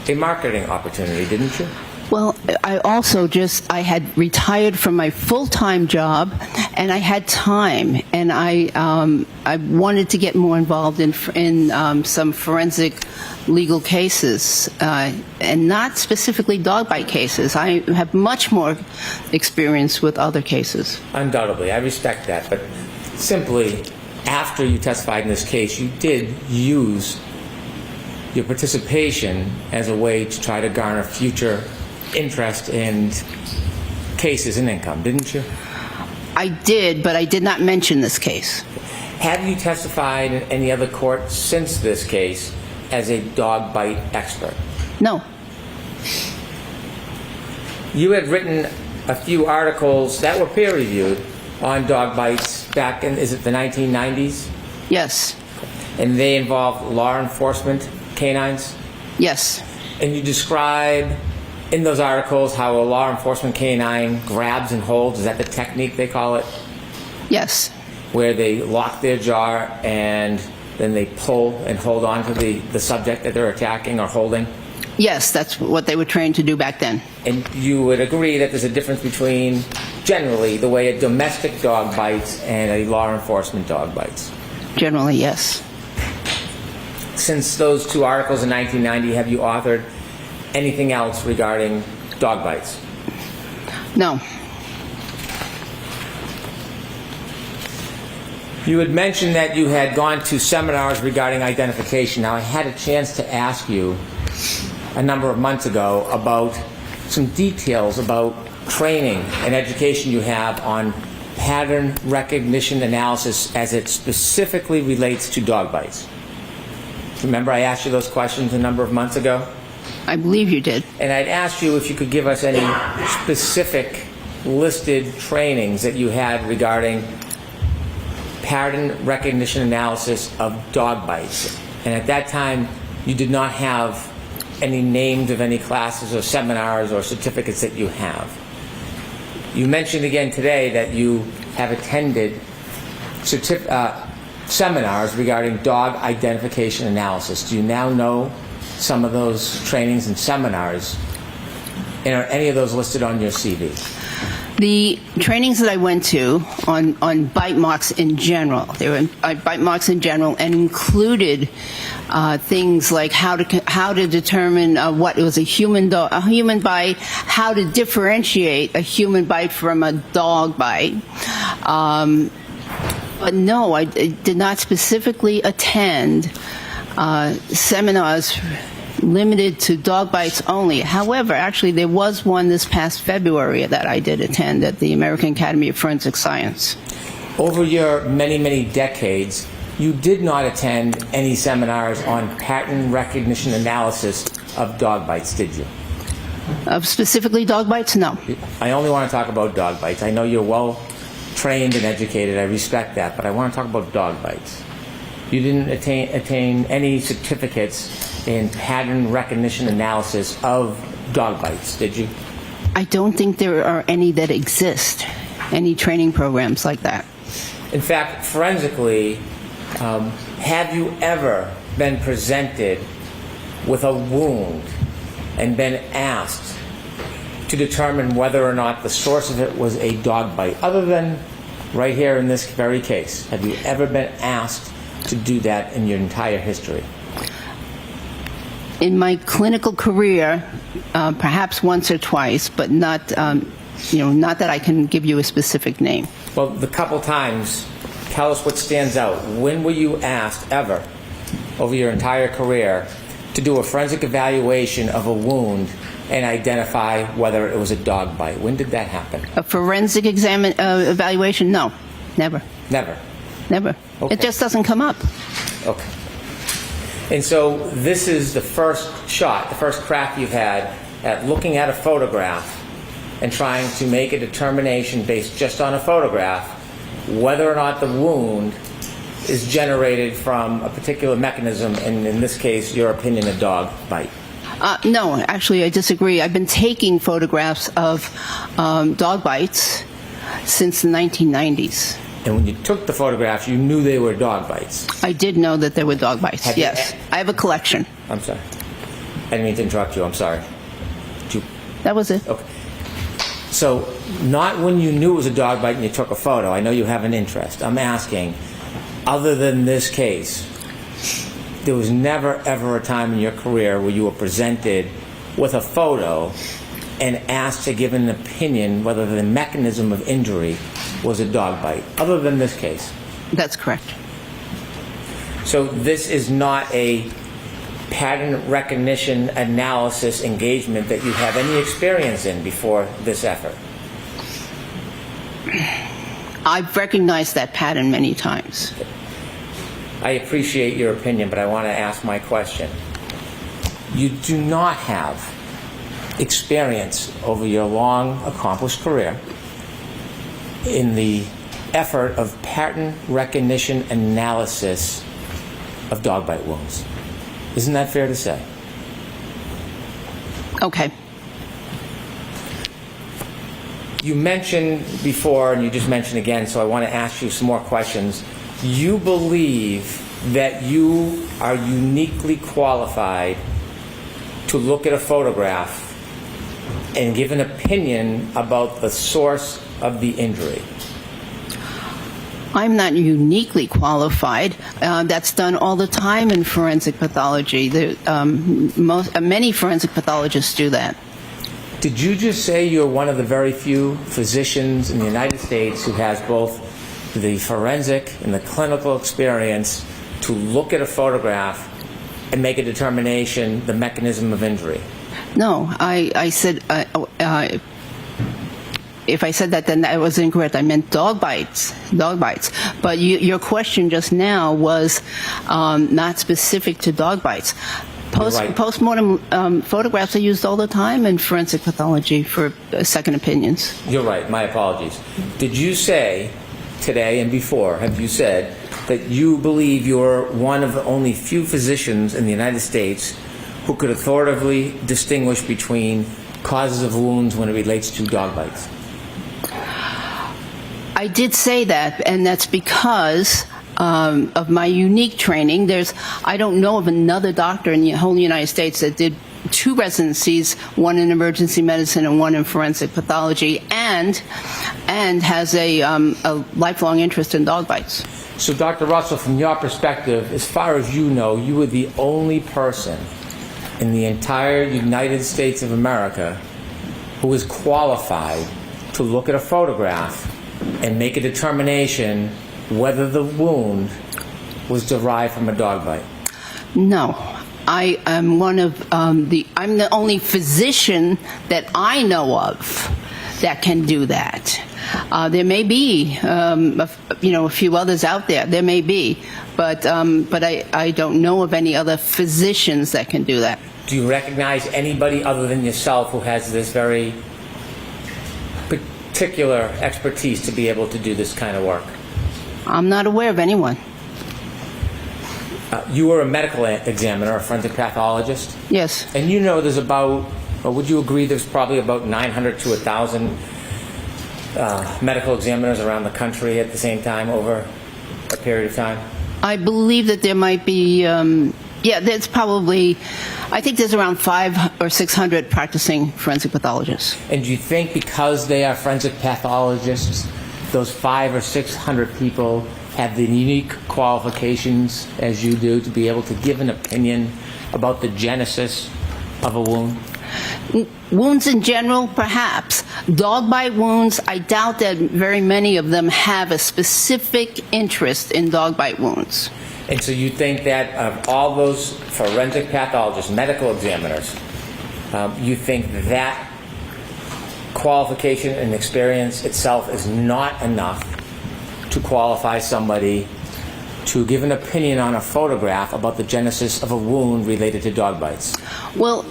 [SPEAKER 3] a marketing opportunity, didn't you?
[SPEAKER 1] Well, I had retired from my full-time job, and I had time, and I wanted to get more involved in some forensic legal cases, and not specifically dog bite cases. I have much more experience with other cases.
[SPEAKER 3] Undoubtedly, I respect that, but simply after you testified in this case, you did use your participation as a way to try to garner future interest in cases and income, didn't you?
[SPEAKER 1] I did, but I did not mention this case.
[SPEAKER 3] Have you testified in any other court since this case as a dog bite expert?
[SPEAKER 1] No.
[SPEAKER 3] You had written a few articles that were peer-reviewed on dog bites back in, is it the 1990s?
[SPEAKER 1] Yes.
[SPEAKER 3] And they involved law enforcement canines?
[SPEAKER 1] Yes.
[SPEAKER 3] And you describe in those articles how a law enforcement canine grabs and holds. Is that the technique they call it?
[SPEAKER 1] Yes.
[SPEAKER 3] Where they lock their jaw and then they pull and hold on to the subject that they're attacking or holding?
[SPEAKER 1] Yes, that's what they were trained to do back then.
[SPEAKER 3] And you would agree that there's a difference between, generally, the way a domestic dog bites and a law enforcement dog bites?
[SPEAKER 1] Generally, yes.
[SPEAKER 3] Since those two articles in 1990, have you authored anything else regarding dog bites?
[SPEAKER 1] No.
[SPEAKER 3] You had mentioned that you had gone to seminars regarding identification. Now, I had a chance to ask you a number of months ago about some details about training and education you have on pattern recognition analysis as it specifically relates to dog bites. Remember I asked you those questions a number of months ago?
[SPEAKER 1] I believe you did.
[SPEAKER 3] And I'd asked you if you could give us any specific listed trainings that you had regarding pattern recognition analysis of dog bites. And at that time, you did not have any names of any classes or seminars or certificates that you have. You mentioned again today that you have attended seminars regarding dog identification analysis. Do you now know some of those trainings and seminars? And are any of those listed on your CV?
[SPEAKER 1] The trainings that I went to on bite marks in general, they were bite marks in general, and included things like how to determine what was a human bite, how to differentiate a human bite from a dog bite. But no, I did not specifically attend seminars limited to dog bites only. However, actually, there was one this past February that I did attend at the American Academy of Forensic Science.
[SPEAKER 3] Over your many, many decades, you did not attend any seminars on pattern recognition analysis of dog bites, did you?
[SPEAKER 1] Specifically dog bites? No.
[SPEAKER 3] I only want to talk about dog bites. I know you're well trained and educated. I respect that. But I want to talk about dog bites. You didn't attain any certificates in pattern recognition analysis of dog bites, did you?
[SPEAKER 1] I don't think there are any that exist, any training programs like that.
[SPEAKER 3] In fact, forensically, have you ever been presented with a wound and been asked to determine whether or not the source of it was a dog bite, other than right here in this very case? Have you ever been asked to do that in your entire history?
[SPEAKER 1] In my clinical career, perhaps once or twice, but not, not that I can give you a specific name.
[SPEAKER 3] Well, the couple times, tell us what stands out. When were you asked ever, over your entire career, to do a forensic evaluation of a wound and identify whether it was a dog bite? When did that happen?
[SPEAKER 1] A forensic evaluation? No, never.
[SPEAKER 3] Never?
[SPEAKER 1] Never.
[SPEAKER 3] Okay.
[SPEAKER 1] It just doesn't come up.
[SPEAKER 3] Okay. And so this is the first shot, the first crack you've had at looking at a photograph and trying to make a determination based just on a photograph whether or not the wound is generated from a particular mechanism, and in this case, your opinion, a dog bite.
[SPEAKER 1] No, actually, I disagree. I've been taking photographs of dog bites since the 1990s.
[SPEAKER 3] And when you took the photographs, you knew they were dog bites.
[SPEAKER 1] I did know that there were dog bites,
[SPEAKER 3] Have you-
[SPEAKER 1] yes. I have a collection.
[SPEAKER 3] I'm sorry. I didn't mean to interrupt you. I'm sorry.
[SPEAKER 1] That was it.
[SPEAKER 3] Okay. So, not when you knew it was a dog bite and you took a photo. I know you have an interest. I'm asking, other than this case, there was never, ever a time in your career where you were presented with a photo and asked to give an opinion whether the mechanism of injury was a dog bite, other than this case?
[SPEAKER 1] That's correct.
[SPEAKER 3] So this is not a pattern recognition analysis engagement that you have any experience in before this effort?
[SPEAKER 1] I've recognized that pattern many times.
[SPEAKER 3] I appreciate your opinion, but I want to ask my question. You do not have experience over your long, accomplished career in the effort of pattern recognition analysis of dog bite wounds. Isn't that fair to say?
[SPEAKER 1] Okay.
[SPEAKER 3] You mentioned before, and you just mentioned again, so I want to ask you some more questions. You believe that you are uniquely qualified to look at a photograph and give an opinion about the source of the injury.
[SPEAKER 1] I'm not uniquely qualified. That's done all the time in forensic pathology. Many forensic pathologists do that.
[SPEAKER 3] Did you just say you're one of the very few physicians in the United States who has both the forensic and the clinical experience to look at a photograph and make a determination the mechanism of injury?
[SPEAKER 1] No, I said, if I said that, then that was incorrect. I meant dog bites. But your question just now was not specific to dog bites. Postmortem photographs are used all the time in forensic pathology for second opinions.
[SPEAKER 3] You're right. My apologies. Did you say today and before, have you said that you believe you're one of the only few physicians in the United States who could authoritatively distinguish between causes of wounds when it relates to dog bites?
[SPEAKER 1] I did say that, and that's because of my unique training. I don't know of another doctor in the whole United States that did 2 residencies, one in emergency medicine and one in forensic pathology, and has a lifelong interest in dog bites.
[SPEAKER 3] So, Dr. Russell, from your perspective, as far as you know, you were the only person in the entire United States of America who is qualified to look at a photograph and make a determination whether the wound was derived from a dog bite?
[SPEAKER 1] No. I am I'm the only physician that I know of that can do that. There may be, a few others out there. There may be, but I don't know of any other physicians that can do that.
[SPEAKER 3] Do you recognize anybody other than yourself who has this very particular expertise to be able to do this kind of work?
[SPEAKER 1] I'm not aware of anyone.
[SPEAKER 3] You were a medical examiner, a forensic pathologist?
[SPEAKER 1] Yes.
[SPEAKER 3] And you know there's about, or would you agree there's probably about 900 to 1,000 medical examiners around the country at the same time over a period of time?
[SPEAKER 1] I believe that there might be, there's probably, I think there's around 500 or 600 practicing forensic pathologists.
[SPEAKER 3] And do you think because they are forensic pathologists, those 500 or 600 people have the unique qualifications as you do to be able to give an opinion about the genesis of a wound?
[SPEAKER 1] Wounds in general, perhaps. Dog bite wounds, I doubt that very many of them have a specific interest in dog bite wounds.
[SPEAKER 3] And so you think that of all those forensic pathologists, medical examiners, you think that qualification and experience itself is not enough to qualify somebody to give an opinion on a photograph about the genesis of a wound related to dog bites?
[SPEAKER 1] Well,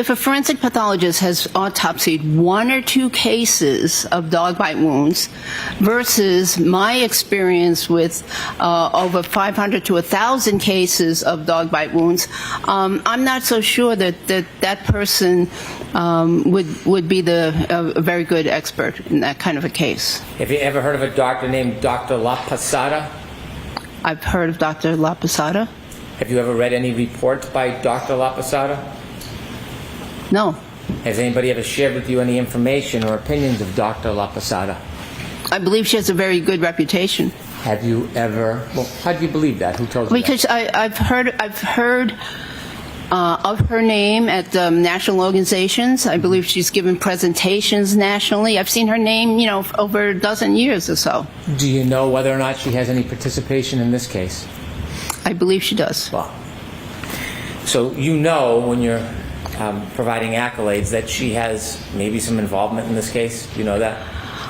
[SPEAKER 1] if a forensic pathologist has autopsied 1 or 2 cases of dog bite wounds versus my experience with over 500 to 1,000 cases of dog bite wounds, I'm not so sure that person would be a very good expert in that kind of a case.
[SPEAKER 3] Have you ever heard of a doctor named Dr. La Posada?
[SPEAKER 1] I've heard of Dr. La Posada.
[SPEAKER 3] Have you ever read any reports by Dr. La Posada?
[SPEAKER 1] No.
[SPEAKER 3] Has anybody ever shared with you any information or opinions of Dr. La Posada?
[SPEAKER 1] I believe she has a very good reputation.
[SPEAKER 3] Have you ever? Well, how do you believe that? Who told you
[SPEAKER 1] because
[SPEAKER 3] that?
[SPEAKER 1] I've heard of her name at national organizations. I believe she's given presentations nationally. I've seen her name, over a dozen years or so.
[SPEAKER 3] Do you know whether or not she has any participation in this case?
[SPEAKER 1] I believe she does.
[SPEAKER 3] Well, so you know when you're providing accolades that she has maybe some involvement in this case? Do you know that?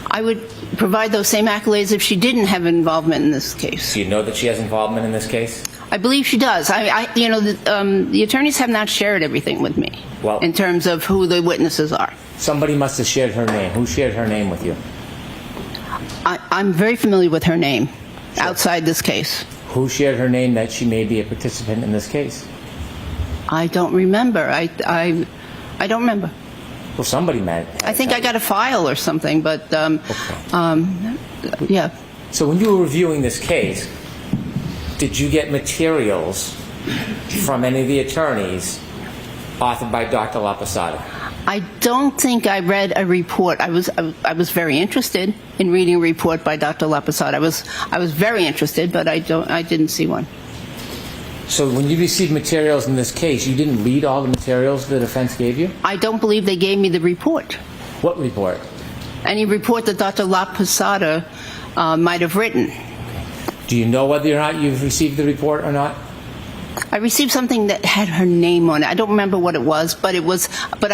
[SPEAKER 1] I would provide those same accolades if she didn't have involvement in this case.
[SPEAKER 3] Do you know that she has involvement in this case?
[SPEAKER 1] I believe she does. The attorneys have not shared everything with me in terms of who the witnesses are.
[SPEAKER 3] Somebody must have shared her name. Who shared her name with you?
[SPEAKER 1] I'm very familiar with her name outside this case.
[SPEAKER 3] Who shared her name that she may be a participant in this case?
[SPEAKER 1] I don't remember. I don't remember.
[SPEAKER 3] Well, somebody might.
[SPEAKER 1] I think I got a file or something, but yeah.
[SPEAKER 3] So when you were reviewing this case, did you get materials from any of the attorneys authored by Dr. La Posada?
[SPEAKER 1] I don't think I read a report. I was very interested in reading a report by Dr. La Posada. I was very interested, but I didn't see one.
[SPEAKER 3] So when you received materials in this case, you didn't read all the materials the defense gave you?
[SPEAKER 1] I don't believe they gave me the report.
[SPEAKER 3] What report?
[SPEAKER 1] Any report that Dr. La Posada might have written.
[SPEAKER 3] Do you know whether or not you've received the report or not?
[SPEAKER 1] I received something that had her name on it. I don't remember what it was, but I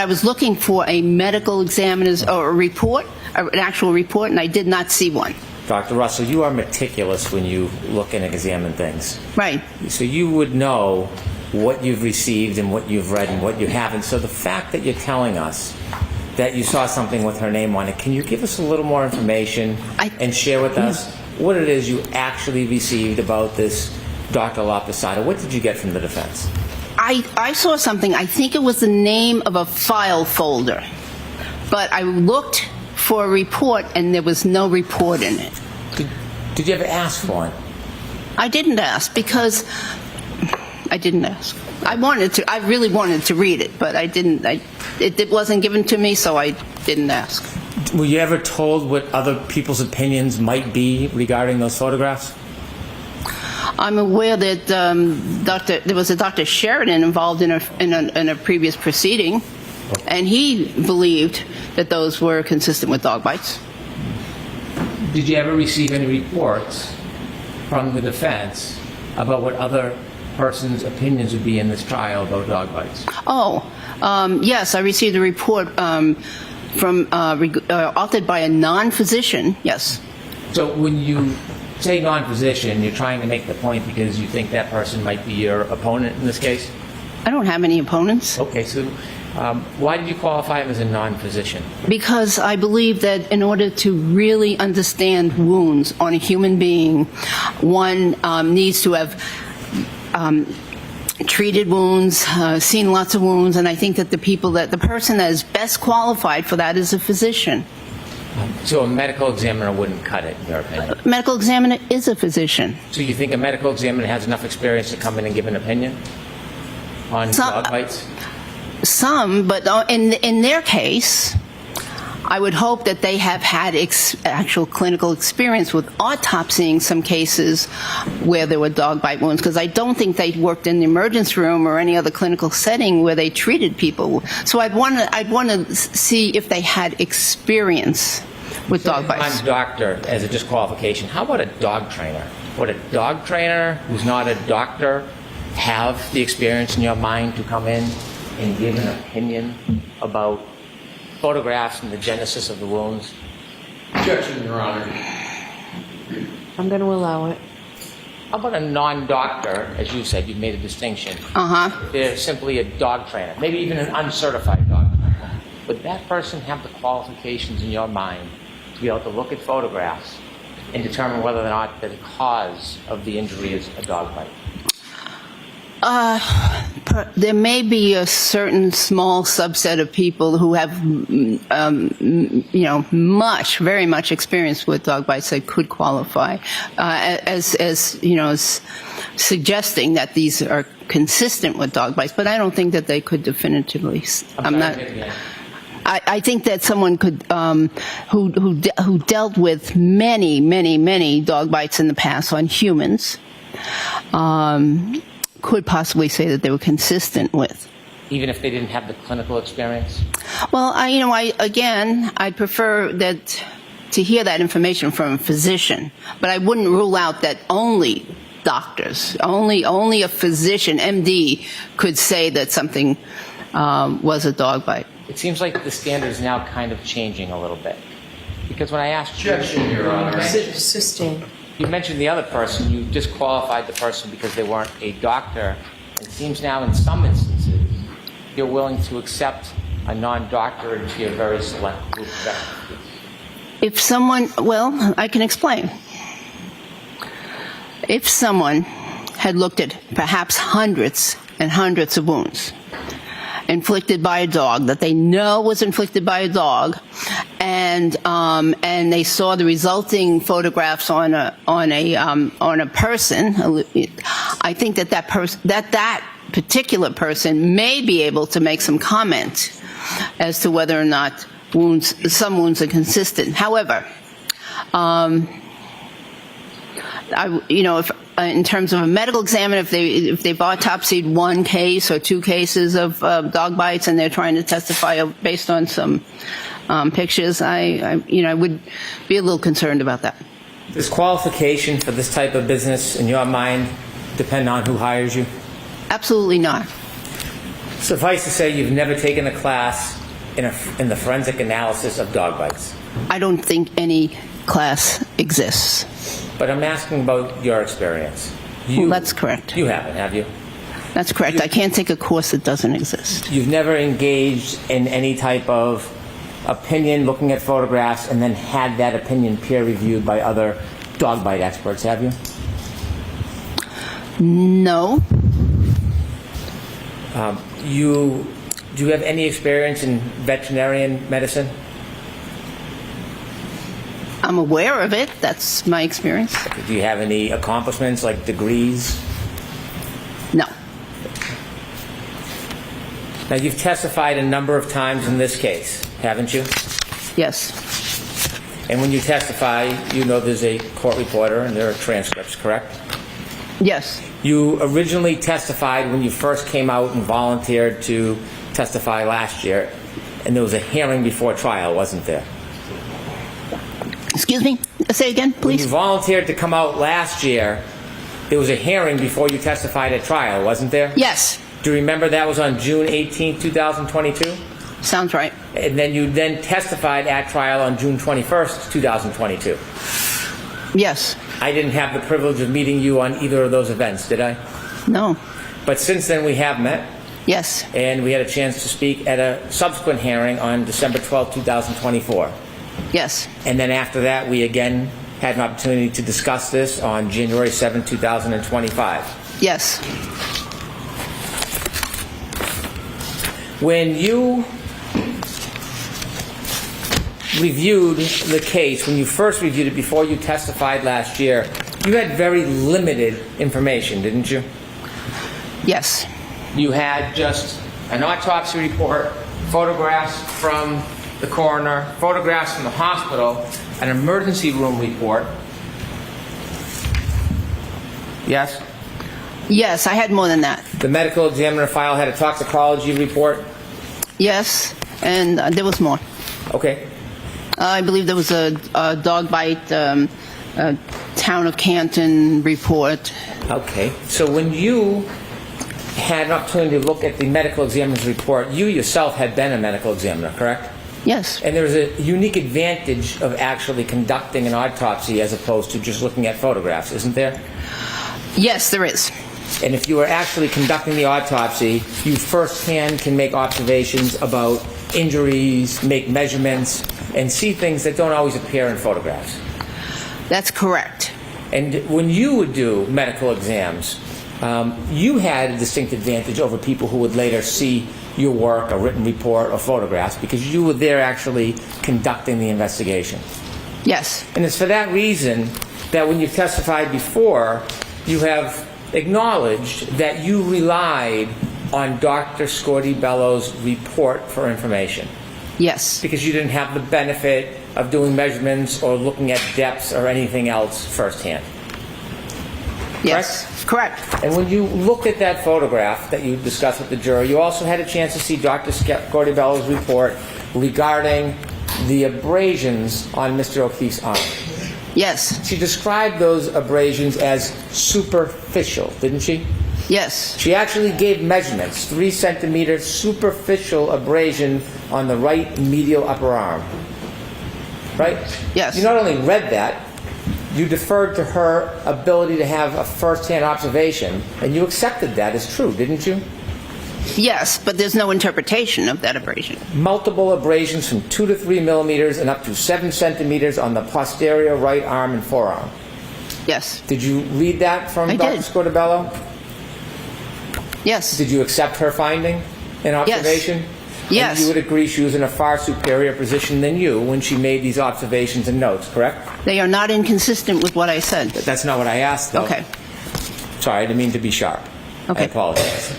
[SPEAKER 1] was looking for a medical examiner's or a report, an actual report, and I did not see one.
[SPEAKER 3] Dr. Russell, you are meticulous when you look and examine things.
[SPEAKER 1] Right.
[SPEAKER 3] So you would know what you've received and what you've read and what you haven't. So the fact that you're telling us that you saw something with her name on it, can you give us a little more information and share with us what it is you actually received about this Dr. La Posada? What did you get from the defense?
[SPEAKER 1] I saw something. I think it was the name of a file folder, but I looked for a report and there was no report in it.
[SPEAKER 3] Did you ever ask for one?
[SPEAKER 1] I didn't ask because I didn't ask. I really wanted to read it, but I didn't. It wasn't given to me, so I didn't ask.
[SPEAKER 3] Were you ever told what other people's opinions might be regarding those photographs?
[SPEAKER 1] I'm aware that there was a Dr. Sheridan involved in a previous proceeding, and he believed that those were consistent with dog bites.
[SPEAKER 3] Did you ever receive any reports from the defense about what other person's opinions would be in this trial about dog bites?
[SPEAKER 1] Yes, I received a report authored by a non-physician, yes.
[SPEAKER 3] So when you say non-physician, you're trying to make the point because you think that person might be your opponent in this case?
[SPEAKER 1] I don't have any opponents.
[SPEAKER 3] Okay, so why did you qualify him as a non-physician?
[SPEAKER 1] Because I believe that in order to really understand wounds on a human being, one needs to have treated wounds, seen lots of wounds, and I think that the person that is best qualified for that is a physician.
[SPEAKER 3] So a medical examiner wouldn't cut it, in your opinion?
[SPEAKER 1] A medical examiner is a physician.
[SPEAKER 3] So you think a medical examiner has enough experience to come in and give an opinion on dog bites?
[SPEAKER 1] Some, but in their case, I would hope that they have had actual clinical experience with autopsying some cases where there were dog bite wounds, because I don't think they worked in the emergency room or any other clinical setting where they treated people. So I'd want to see if they had experience with dog bites.
[SPEAKER 3] I'm a doctor as a disqualification. How about a dog trainer? Would a dog trainer who's not a doctor have the experience in your mind to come in and give an opinion about photographs and the genesis of the wounds?
[SPEAKER 4] Objection, Your Honor. I'm going to allow it.
[SPEAKER 3] How about a non-doctor, as you said, you've made a distinction. They're simply a dog trainer, maybe even an uncertified dog trainer. Would that person have the qualifications in your mind to be able to look at photographs and determine whether or not the cause of the injury is a dog bite?
[SPEAKER 1] There may be a certain small subset of people who have, very much experience with dog bites that could qualify as suggesting that these are consistent with dog bites. But I don't think that they could definitively. I think that someone could, who dealt with many dog bites in the past on humans, could possibly say that they were consistent with.
[SPEAKER 3] Even if they didn't have the clinical experience?
[SPEAKER 1] Well, I prefer that to hear that information from a physician, but I wouldn't rule out that only doctors, only a physician, MD, could say that something was a dog bite.
[SPEAKER 3] It seems like the standard is now kind of changing a little bit. Because when I asked you,
[SPEAKER 4] Your Honor. Sustain.
[SPEAKER 3] You mentioned the other person, you disqualified the person because they weren't a doctor. It seems now in some instances you're willing to accept a non-doctor into your very select group of experts.
[SPEAKER 1] If someone, well, I can explain. If someone had looked at perhaps hundreds and hundreds of wounds inflicted by a dog that they know was inflicted by a dog, and they saw the resulting photographs on a person, I think that particular person may be able to make some comment as to whether or not some wounds are consistent. However, if in terms of a medical examiner, if they've autopsied one case or two cases of dog bites and they're trying to testify based on some pictures, I would be a little concerned about that.
[SPEAKER 3] Does qualification for this type of business, in your mind, depend on who hires you?
[SPEAKER 1] Absolutely not.
[SPEAKER 3] Suffice to say, you've never taken a class in the forensic analysis of dog bites.
[SPEAKER 1] I don't think any class exists.
[SPEAKER 3] But I'm asking about your experience.
[SPEAKER 1] Well, that's correct.
[SPEAKER 3] You haven't, have you?
[SPEAKER 1] That's correct. I can't take a course that doesn't exist.
[SPEAKER 3] You've never engaged in any type of opinion looking at photographs and then had that opinion peer reviewed by other dog bite experts, have you?
[SPEAKER 1] No.
[SPEAKER 3] Do you have any experience in veterinarian medicine?
[SPEAKER 1] I'm aware of it. That's my experience.
[SPEAKER 3] Do you have any accomplishments, like degrees?
[SPEAKER 1] No.
[SPEAKER 3] Now, you've testified a number of times in this case, haven't you?
[SPEAKER 1] Yes.
[SPEAKER 3] And when you testify, you know there's a court reporter and there are transcripts, correct?
[SPEAKER 1] Yes.
[SPEAKER 3] You originally testified when you first came out and volunteered to testify last year, and there was a hearing before trial, wasn't there?
[SPEAKER 1] Excuse me? Say again, please.
[SPEAKER 3] When you volunteered to come out last year, there was a hearing before you testified at trial, wasn't there?
[SPEAKER 1] Yes.
[SPEAKER 3] Do you remember that was on June 18, 2022?
[SPEAKER 1] Sounds right.
[SPEAKER 3] And then you testified at trial on June 21st, 2022?
[SPEAKER 1] Yes.
[SPEAKER 3] I didn't have the privilege of meeting you on either of those events, did I?
[SPEAKER 1] No.
[SPEAKER 3] But since then we have met.
[SPEAKER 1] Yes.
[SPEAKER 3] And we had a chance to speak at a subsequent hearing on December 12, 2024.
[SPEAKER 1] Yes.
[SPEAKER 3] And then after that, we again had an opportunity to discuss this on January 7, 2025.
[SPEAKER 1] Yes.
[SPEAKER 3] When you reviewed the case, when you first reviewed it before you testified last year, you had very limited information, didn't you?
[SPEAKER 1] Yes.
[SPEAKER 3] You had just an autopsy report, photographs from the coroner, photographs from the hospital, an emergency room report. Yes?
[SPEAKER 1] Yes, I had more than that.
[SPEAKER 3] The medical examiner file had a toxicology report?
[SPEAKER 1] Yes, and there was more.
[SPEAKER 3] Okay.
[SPEAKER 1] I believe there was a dog bite, town of Canton report.
[SPEAKER 3] Okay. So when you had an opportunity to look at the medical examiner's report, you yourself had been a medical examiner, correct?
[SPEAKER 1] Yes.
[SPEAKER 3] And there's a unique advantage of actually conducting an autopsy as opposed to just looking at photographs, isn't there?
[SPEAKER 1] Yes, there is.
[SPEAKER 3] And if you are actually conducting the autopsy, you firsthand can make observations about injuries, make measurements, and see things that don't always appear in photographs.
[SPEAKER 1] That's correct.
[SPEAKER 3] And when you would do medical exams, you had a distinct advantage over people who would later see your work, a written report, or photographs, because you were there actually conducting the investigation.
[SPEAKER 1] Yes.
[SPEAKER 3] And it's for that reason that when you testified before, you have acknowledged that you relied on Dr. Scordi-Bello's report for information.
[SPEAKER 1] Yes.
[SPEAKER 3] Because you didn't have the benefit of doing measurements or looking at depths or anything else firsthand.
[SPEAKER 1] Yes. Correct.
[SPEAKER 3] And when you look at that photograph that you discussed with the jury, you also had a chance to see Dr. Scordi-Bello's report regarding the abrasions on Mr. O'Keefe's arm.
[SPEAKER 1] Yes.
[SPEAKER 3] She described those abrasions as superficial, didn't she?
[SPEAKER 1] Yes.
[SPEAKER 3] She actually gave measurements, 3 centimeter superficial abrasion on the right medial upper arm. Right?
[SPEAKER 1] Yes.
[SPEAKER 3] You not only read that, you deferred to her ability to have a first-hand observation, and you accepted that as true, didn't you?
[SPEAKER 1] Yes, but there's no interpretation of that abrasion.
[SPEAKER 3] Multiple abrasions from 2 to 3 millimeters and up to 7 centimeters on the posterior right arm and forearm.
[SPEAKER 1] Yes.
[SPEAKER 3] Did you read that from Dr. Scordi-Bello?
[SPEAKER 1] Yes.
[SPEAKER 3] Did you accept her finding and observation?
[SPEAKER 1] Yes.
[SPEAKER 3] And you would agree she was in a far superior position than you when she made these observations and notes, correct?
[SPEAKER 1] They are not inconsistent with what I said.
[SPEAKER 3] That's not what I asked, though.
[SPEAKER 1] Okay.
[SPEAKER 3] Sorry, I didn't mean to be sharp.
[SPEAKER 1] Okay.
[SPEAKER 3] I apologize.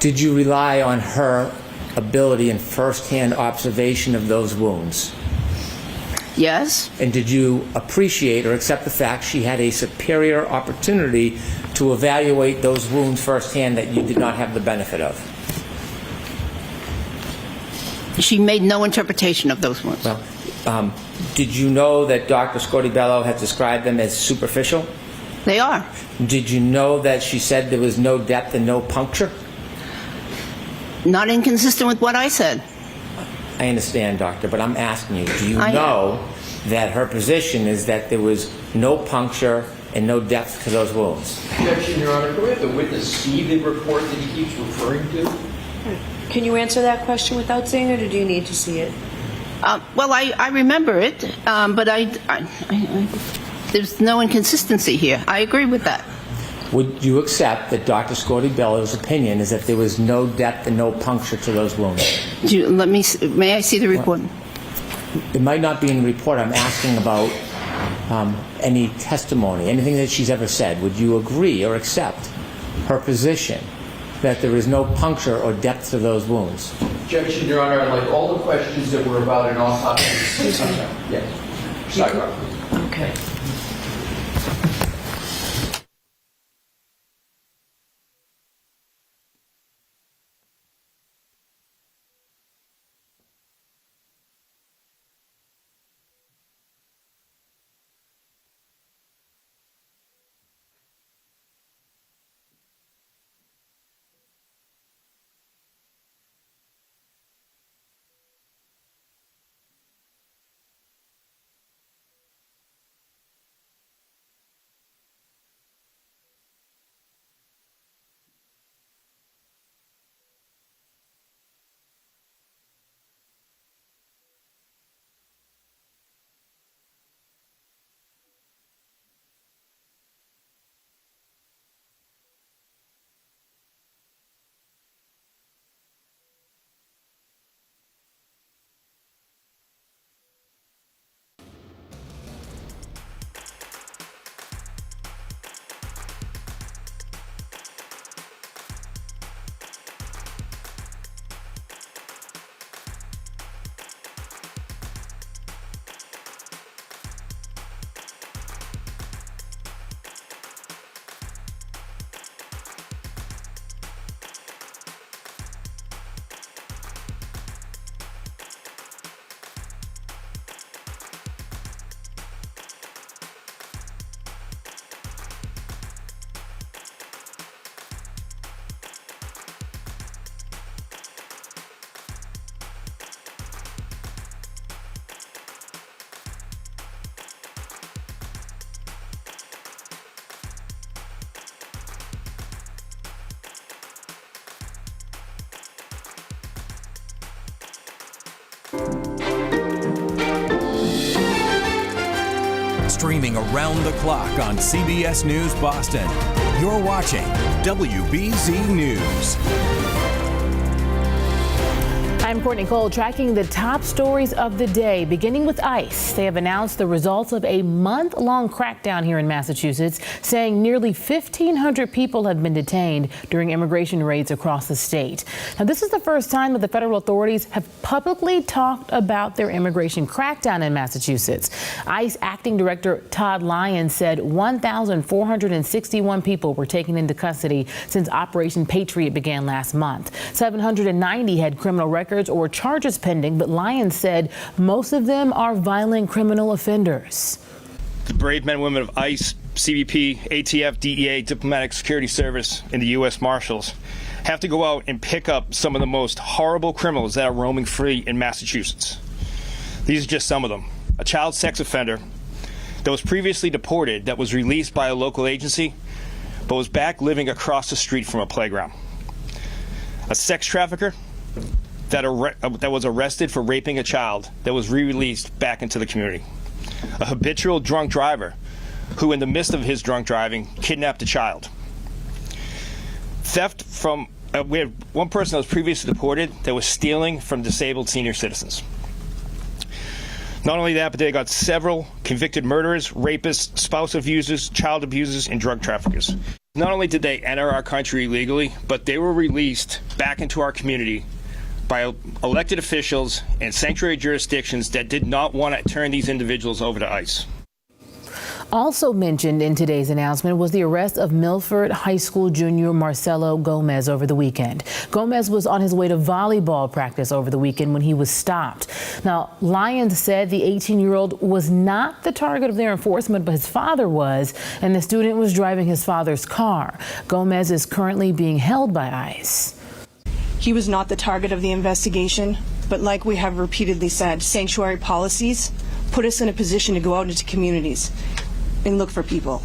[SPEAKER 3] Did you rely on her ability and first-hand observation of those wounds?
[SPEAKER 1] Yes.
[SPEAKER 3] And did you appreciate or accept the fact she had a superior opportunity to evaluate those wounds firsthand that you did not have the benefit of?
[SPEAKER 1] She made no interpretation of those wounds.
[SPEAKER 3] Well, did you know that Dr. Scordi-Bello has described them as superficial?
[SPEAKER 1] They are.
[SPEAKER 3] Did you know that she said there was no depth and no puncture?
[SPEAKER 1] Not inconsistent with what I said.
[SPEAKER 3] I understand, doctor, but I'm asking you, do you know that her position is that there was no puncture and no depth to those wounds?
[SPEAKER 5] Objection, Your Honor. Can we have the witness see the report that he keeps referring to?
[SPEAKER 4] Can you answer that question without seeing it, or do you need to see it?
[SPEAKER 1] Well, I remember it, but there's no inconsistency here. I agree with that.
[SPEAKER 3] Would you accept that Dr. Scordi-Bello's opinion is that there was no depth and no puncture to those wounds?
[SPEAKER 1] May I see the report?
[SPEAKER 3] It might not be in the report. I'm asking about any testimony, anything that she's ever said. Would you agree or accept her position that there is no puncture or depth to those wounds?
[SPEAKER 5] Objection, Your Honor. I'd like all the questions that were about an autopsy. Yes.
[SPEAKER 4] Okay.
[SPEAKER 6] Streaming around the clock on CBS News Boston. You're watching WBZ News.
[SPEAKER 13] I'm Courtney Cole, tracking the top stories of the day, beginning with ICE. They have announced the results of a month-long crackdown here in Massachusetts, saying nearly 1,500 people have been detained during immigration raids across the state. Now, this is the first time that the federal authorities have publicly talked about their immigration crackdown in Massachusetts. ICE Acting Director Todd Lyons said 1,461 people were taken into custody since Operation Patriot began last month. 790 had criminal records or charges pending, but Lyons said most of them are violent criminal offenders.
[SPEAKER 9] The brave men and women of ICE, CBP, ATF, DEA, Diplomatic Security Service, and the U.S. Marshals have to go out and pick up some of the most horrible criminals that are roaming free in Massachusetts. These are just some of them. A child sex offender that was previously deported that was released by a local agency but was back living across the street from a playground. A sex trafficker that was arrested for raping a child that was re-released back into the community. A habitual drunk driver who, in the midst of his drunk driving, kidnapped a child. Theft from, we had one person that was previously deported that was stealing from disabled senior citizens. Not only that, but they got several convicted murderers, rapists, spouse abusers, child abusers, and drug traffickers. Not only did they enter our country illegally, but they were released back into our community by elected officials and sanctuary jurisdictions that did not want to turn these individuals over to ICE.
[SPEAKER 13] Also mentioned in today's announcement was the arrest of Milford High School junior Marcelo Gomez over the weekend. Gomez was on his way to volleyball practice over the weekend when he was stopped. Now, Lyons said the 18-year-old was not the target of their enforcement, but his father was, and the student was driving his father's car. Gomez is currently being held by ICE.
[SPEAKER 19] He was not the target of the investigation, but like we have repeatedly said, sanctuary policies put us in a position to go out into communities and look for people.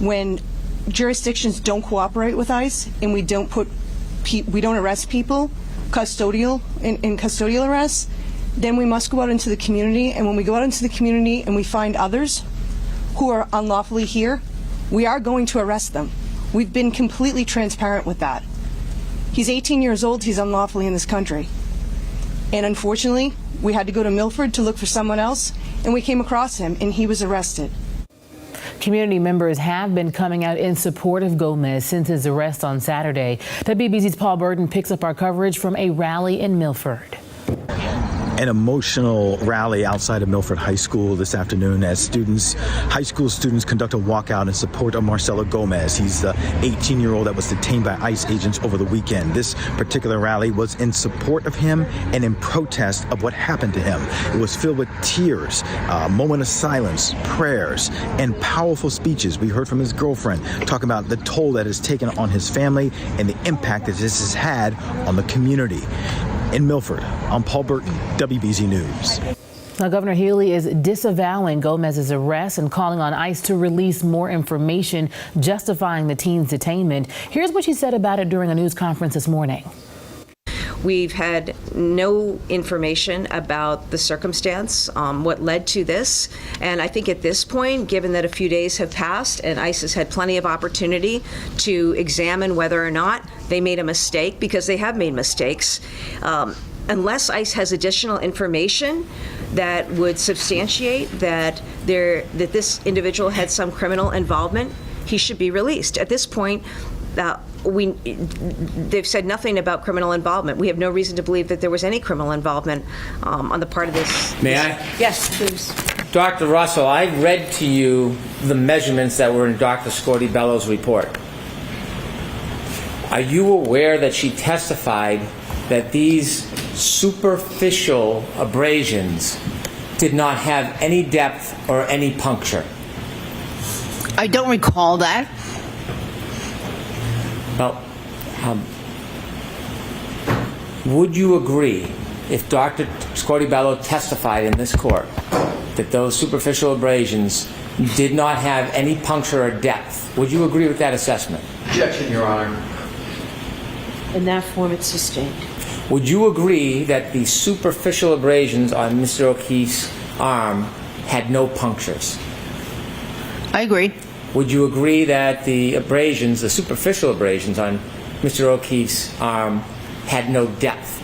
[SPEAKER 19] When jurisdictions don't cooperate with ICE and we don't arrest people in custodial arrests, then we must go out into the community, and when we go out into the community and we find others who are unlawfully here, we are going to arrest them. We've been completely transparent with that. He's 18 years old, he's unlawfully in this country. And unfortunately, we had to go to Milford to look for someone else, and we came across him, and he was arrested.
[SPEAKER 13] Community members have been coming out in support of Gomez since his arrest on Saturday. WBZ's Paul Burton picks up our coverage from a rally in Milford.
[SPEAKER 20] An emotional rally outside of Milford High School this afternoon as high school students conduct a walkout in support of Marcelo Gomez. He's the 18-year-old that was detained by ICE agents over the weekend. This particular rally was in support of him and in protest of what happened to him. It was filled with tears, a moment of silence, prayers, and powerful speeches. We heard from his girlfriend talking about the toll that is taken on his family and the impact that this has had on the community. In Milford, I'm Paul Burton, WBZ News.
[SPEAKER 13] Now, Governor Healy is disavowing Gomez's arrest and calling on ICE to release more information justifying the teen's detainment. Here's what she said about it during a news conference this morning.
[SPEAKER 21] We've had no information about the circumstance, what led to this. And I think at this point, given that a few days have passed and ICE has had plenty of opportunity to examine whether or not they made a mistake, because they have made mistakes, unless ICE has additional information that would substantiate that this individual had some criminal involvement, he should be released. At this point, they've said nothing about criminal involvement. We have no reason to believe that there was any criminal involvement on the part of this.
[SPEAKER 3] May I?
[SPEAKER 21] Yes, please.
[SPEAKER 3] Dr. Russell, I read to you the measurements that were in Dr. Scorti-Bello's report. Are you aware that she testified that these superficial abrasions did not have any depth or any puncture?
[SPEAKER 1] I don't recall that.
[SPEAKER 3] Well, would you agree if Dr. Scorti-Bello testified in this court that those superficial abrasions did not have any puncture or depth? Would you agree with that assessment?
[SPEAKER 5] Objection, Your Honor.
[SPEAKER 4] In that form, it's sustained.
[SPEAKER 3] Would you agree that the superficial abrasions on Mr. O'Keefe's arm had no punctures?
[SPEAKER 1] I agree.
[SPEAKER 3] Would you agree that the abrasions, the superficial abrasions on Mr. O'Keefe's arm had no depth?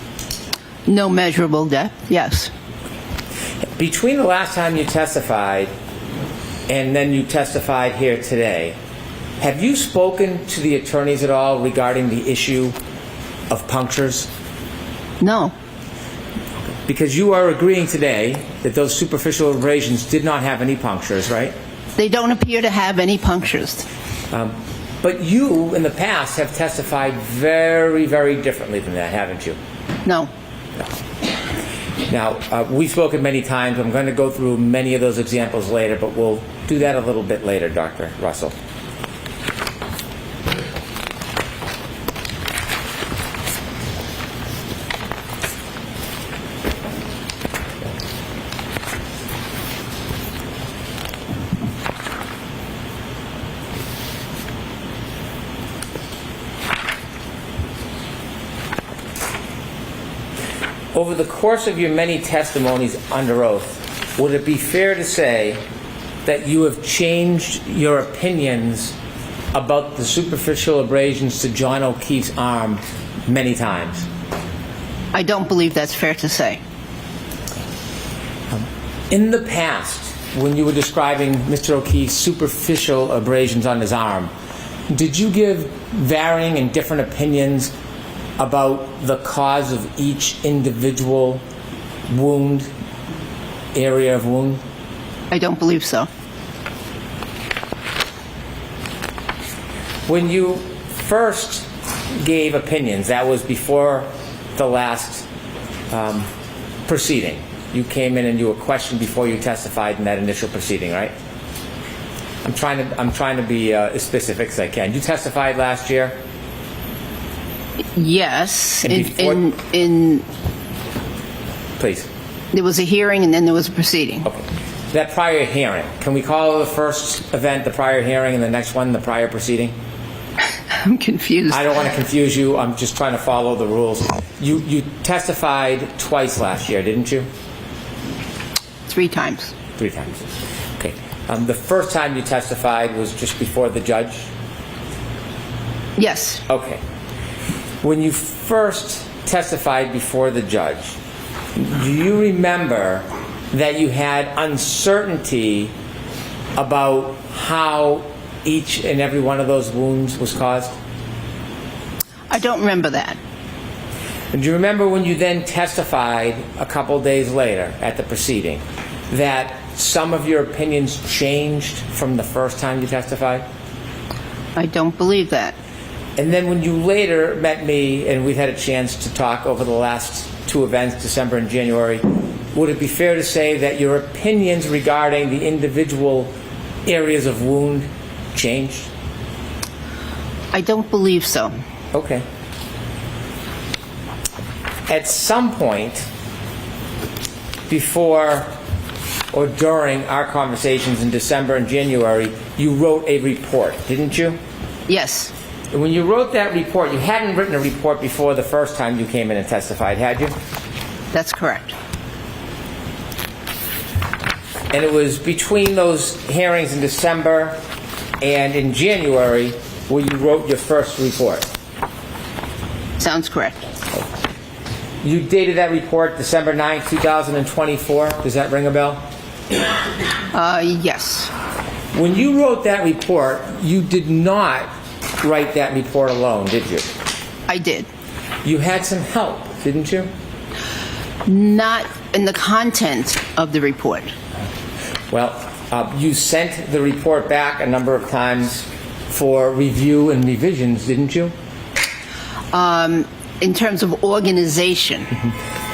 [SPEAKER 1] No measurable depth, yes.
[SPEAKER 3] Between the last time you testified and then you testified here today, have you spoken to the attorneys at all regarding the issue of punctures?
[SPEAKER 1] No.
[SPEAKER 3] Because you are agreeing today that those superficial abrasions did not have any punctures, right?
[SPEAKER 1] They don't appear to have any punctures.
[SPEAKER 3] But you, in the past, have testified very, very differently than that, haven't you?
[SPEAKER 1] No.
[SPEAKER 3] Now, we've spoken many times. I'm going to go through many of those examples later, but we'll do that a little bit later, Dr. Russell. Over the course of your many testimonies under oath, would it be fair to say that you have changed your opinions about the superficial abrasions to John O'Keefe's arm many times?
[SPEAKER 1] I don't believe that's fair to say.
[SPEAKER 3] In the past, when you were describing Mr. O'Keefe's superficial abrasions on his arm, did you give varying and different opinions about the cause of each individual wound, area of wound?
[SPEAKER 1] I don't believe so.
[SPEAKER 3] When you first gave opinions, that was before the last proceeding. You came in and you were questioned before you testified in that initial proceeding, right? I'm trying to be as specific as I can. You testified last year?
[SPEAKER 1] Yes.
[SPEAKER 3] Please.
[SPEAKER 1] There was a hearing and then there was a proceeding.
[SPEAKER 3] Okay. That prior hearing, can we call the first event the prior hearing and the next one the prior proceeding?
[SPEAKER 1] I'm confused.
[SPEAKER 3] I don't want to confuse you. I'm just trying to follow the rules. You testified twice last year, didn't you?
[SPEAKER 1] 3 times.
[SPEAKER 3] 3 times. Okay. The first time you testified was just before the judge?
[SPEAKER 1] Yes.
[SPEAKER 3] Okay. When you first testified before the judge, do you remember that you had uncertainty about how each and every one of those wounds was caused?
[SPEAKER 1] I don't remember that.
[SPEAKER 3] And do you remember when you then testified a couple days later at the proceeding that some of your opinions changed from the first time you testified?
[SPEAKER 1] I don't believe that.
[SPEAKER 3] And then when you later met me and we've had a chance to talk over the last 2 events, December and January, would it be fair to say that your opinions regarding the individual areas of wound changed?
[SPEAKER 1] I don't believe so.
[SPEAKER 3] Okay. At some point before or during our conversations in December and January, you wrote a report, didn't you?
[SPEAKER 1] Yes.
[SPEAKER 3] And when you wrote that report, you hadn't written a report before the first time you came in and testified, had you?
[SPEAKER 1] That's correct.
[SPEAKER 3] And it was between those hearings in December and in January where you wrote your first report.
[SPEAKER 1] Sounds correct.
[SPEAKER 3] You dated that report December 9th, 2024. Does that ring a bell?
[SPEAKER 1] Yes.
[SPEAKER 3] When you wrote that report, you did not write that report alone, did you?
[SPEAKER 1] I did.
[SPEAKER 3] You had some help, didn't you?
[SPEAKER 1] Not in the content of the report.
[SPEAKER 3] Well, you sent the report back a number of times for review and revisions, didn't you?
[SPEAKER 1] In terms of organization.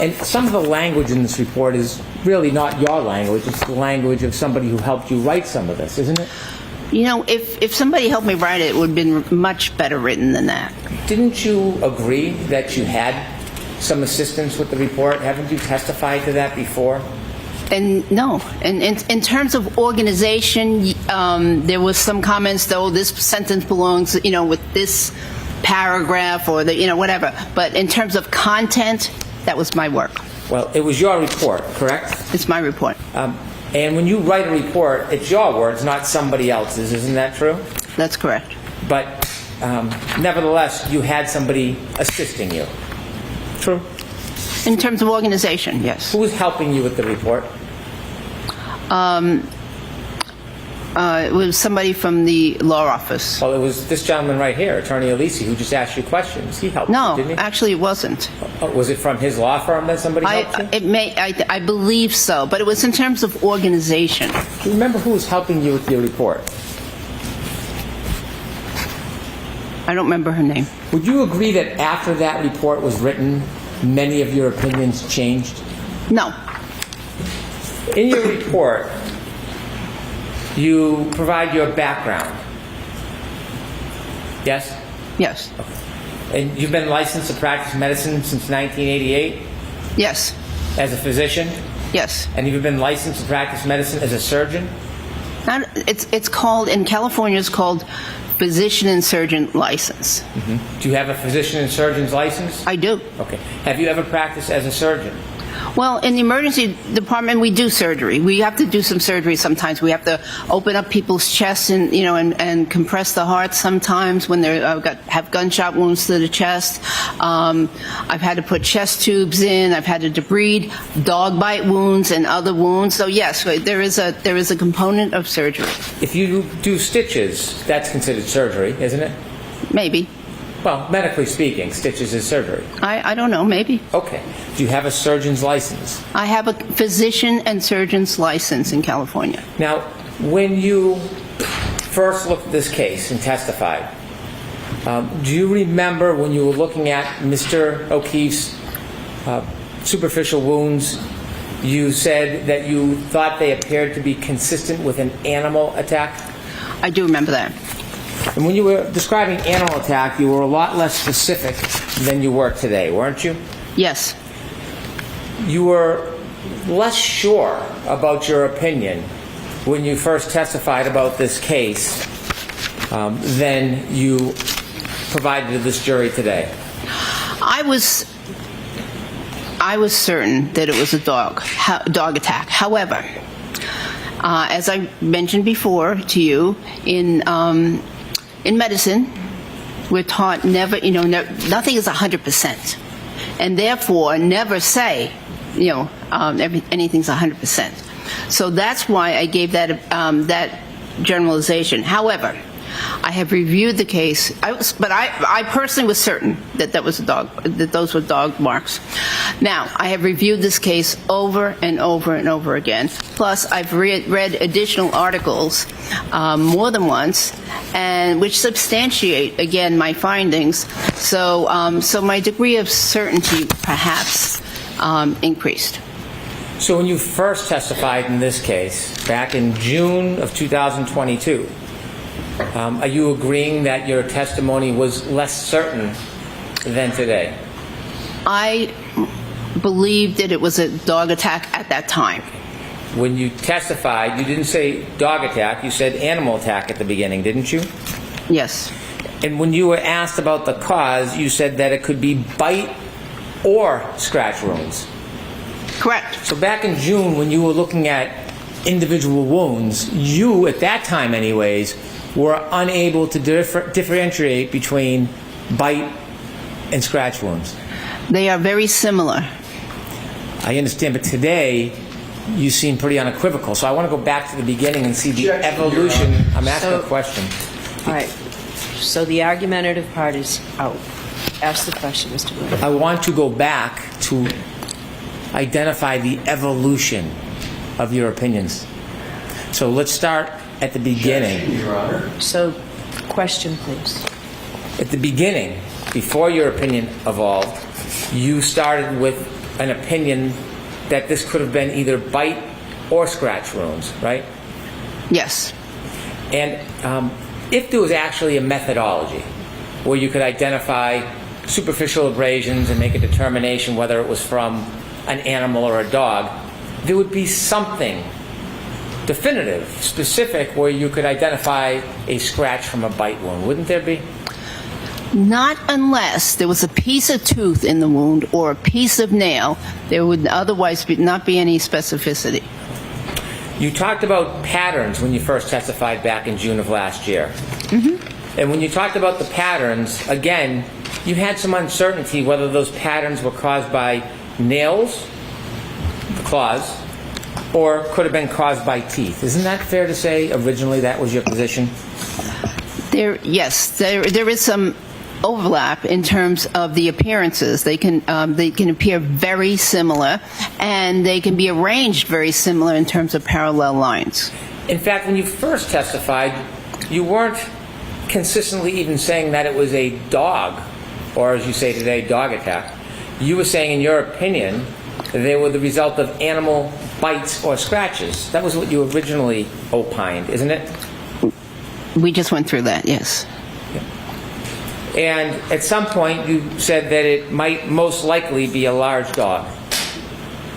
[SPEAKER 3] And some of the language in this report is really not your language. It's the language of somebody who helped you write some of this, isn't it?
[SPEAKER 1] You know, if somebody helped me write it, it would have been much better written than that.
[SPEAKER 3] Didn't you agree that you had some assistance with the report? Haven't you testified to that before?
[SPEAKER 1] And no. And in terms of organization, there was some comments, though, this sentence belongs, with this paragraph or the whatever. But in terms of content, that was my work.
[SPEAKER 3] Well, it was your report, correct?
[SPEAKER 1] It's my report.
[SPEAKER 3] And when you write a report, it's your words, not somebody else's. Isn't that true?
[SPEAKER 1] That's correct.
[SPEAKER 3] But nevertheless, you had somebody assisting you. True?
[SPEAKER 1] In terms of organization, yes.
[SPEAKER 3] Who was helping you with the report?
[SPEAKER 1] It was somebody from the law office.
[SPEAKER 3] Well, it was this gentleman right here, Attorney Alisi, who just asked you questions. He helped you, didn't he?
[SPEAKER 1] No, actually it wasn't.
[SPEAKER 3] Was it from his law firm that somebody helped you?
[SPEAKER 1] I believe so, but it was in terms of organization.
[SPEAKER 3] Do you remember who was helping you with your report?
[SPEAKER 1] I don't remember her name.
[SPEAKER 3] Would you agree that after that report was written, many of your opinions changed?
[SPEAKER 1] No.
[SPEAKER 3] In your report, you provide your background. Yes?
[SPEAKER 1] Yes.
[SPEAKER 3] Okay. And you've been licensed to practice medicine since 1988?
[SPEAKER 1] Yes.
[SPEAKER 3] As a physician?
[SPEAKER 1] Yes.
[SPEAKER 3] And you've been licensed to practice medicine as a surgeon?
[SPEAKER 1] It's called, in California, it's called physician and surgeon license.
[SPEAKER 3] Mm-hmm. Do you have a physician and surgeon's license?
[SPEAKER 1] I do.
[SPEAKER 3] Okay. Have you ever practiced as a surgeon?
[SPEAKER 1] Well, in the emergency department, we do surgery. We have to do some surgery sometimes. We have to open up people's chests and compress the heart sometimes when they have gunshot wounds to the chest. I've had to put chest tubes in. I've had to debride dog bite wounds and other wounds. So yes, there is a component of surgery.
[SPEAKER 3] If you do stitches, that's considered surgery, isn't it?
[SPEAKER 1] Maybe.
[SPEAKER 3] Well, medically speaking, stitches is surgery.
[SPEAKER 1] I don't know, maybe.
[SPEAKER 3] Okay. Do you have a surgeon's license?
[SPEAKER 1] I have a physician and surgeon's license in California.
[SPEAKER 3] Now, when you first looked at this case and testified, do you remember when you were looking at Mr. O'Keefe's superficial wounds, you said that you thought they appeared to be consistent with an animal attack?
[SPEAKER 1] I do remember that.
[SPEAKER 3] And when you were describing animal attack, you were a lot less specific than you were today, weren't you?
[SPEAKER 1] Yes.
[SPEAKER 3] You were less sure about your opinion when you first testified about this case than you provided to this jury today.
[SPEAKER 1] I was certain that it was a dog attack. However, as I mentioned before to you, in medicine, we're taught never, nothing is 100%, and therefore never say, anything's 100%. So that's why I gave that generalization. However, I have reviewed the case, but I personally was certain that those were dog marks. Now, I have reviewed this case over and over and over again. Plus, I've read additional articles more than once, and which substantiate again my findings. So my degree of certainty perhaps increased.
[SPEAKER 3] So when you first testified in this case back in June of 2022. Are you agreeing that your testimony was less certain than today?
[SPEAKER 1] I believed that it was a dog attack at that time.
[SPEAKER 3] When you testified, you didn't say dog attack, you said animal attack at the beginning, didn't you?
[SPEAKER 1] Yes.
[SPEAKER 3] And when you were asked about the cause, you said that it could be bite or scratch wounds.
[SPEAKER 1] Correct.
[SPEAKER 3] So back in June, when you were looking at individual wounds, you, at that time anyways, were unable to differentiate between bite and scratch wounds.
[SPEAKER 1] They are very similar.
[SPEAKER 3] I understand, but today you seem pretty unequivocal. So I want to go back to the beginning and see the evolution. I'm asking a question.
[SPEAKER 4] All right. So the argumentative part is out. Ask the question, Mr. Wood.
[SPEAKER 3] I want to go back to identify the evolution of your opinions. So let's start at the beginning.
[SPEAKER 4] Your Honor. So, question, please.
[SPEAKER 3] At the beginning, before your opinion evolved, you started with an opinion that this could have been either bite or scratch wounds, right?
[SPEAKER 1] Yes.
[SPEAKER 3] And if there was actually a methodology where you could identify superficial abrasions and make a determination whether it was from an animal or a dog, there would be something definitive, specific, where you could identify a scratch from a bite wound, wouldn't there be?
[SPEAKER 1] Not unless there was a piece of tooth in the wound or a piece of nail. There would otherwise not be any specificity.
[SPEAKER 3] You talked about patterns when you first testified back in June of last year. And when you talked about the patterns, again, you had some uncertainty whether those patterns were caused by nails, the claws, or could have been caused by teeth. Isn't that fair to say originally that was your position?
[SPEAKER 1] There is some overlap in terms of the appearances. They can appear very similar, and they can be arranged very similar in terms of parallel lines.
[SPEAKER 3] In fact, when you first testified, you weren't consistently even saying that it was a dog, or as you say today, dog attack. You were saying, in your opinion, that they were the result of animal bites or scratches. That was what you originally opined, isn't it?
[SPEAKER 1] We just went through that, yes.
[SPEAKER 3] And at some point, you said that it might most likely be a large dog.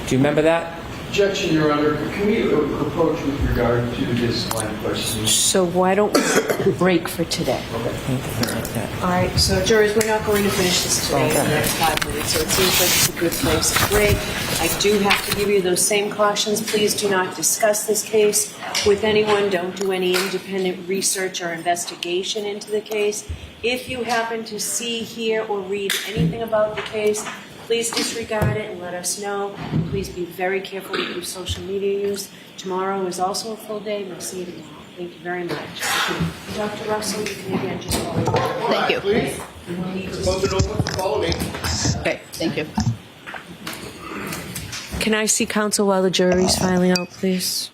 [SPEAKER 3] Do you remember that?
[SPEAKER 2] Objection, Your Honor. Can we approach with regard to this line of questioning?
[SPEAKER 4] So why don't we break for today? All right, so jurors, we're not going to finish this today in the next 5 minutes, so it seems like it's a good place to break. I do have to give you those same cautions. Please do not discuss this case with anyone. Don't do any independent research or investigation into the case. If you happen to see, hear, or read anything about the case, please disregard it and let us know. Please be very careful with your social media use. Tomorrow is also a full day. We'll see you tomorrow. Thank you very much. Dr. Russell, you can again just call me.
[SPEAKER 1] Thank you.
[SPEAKER 15] Close it open. Follow me.
[SPEAKER 1] Okay, thank you.
[SPEAKER 4] Can I see counsel while the jury's filing out, please?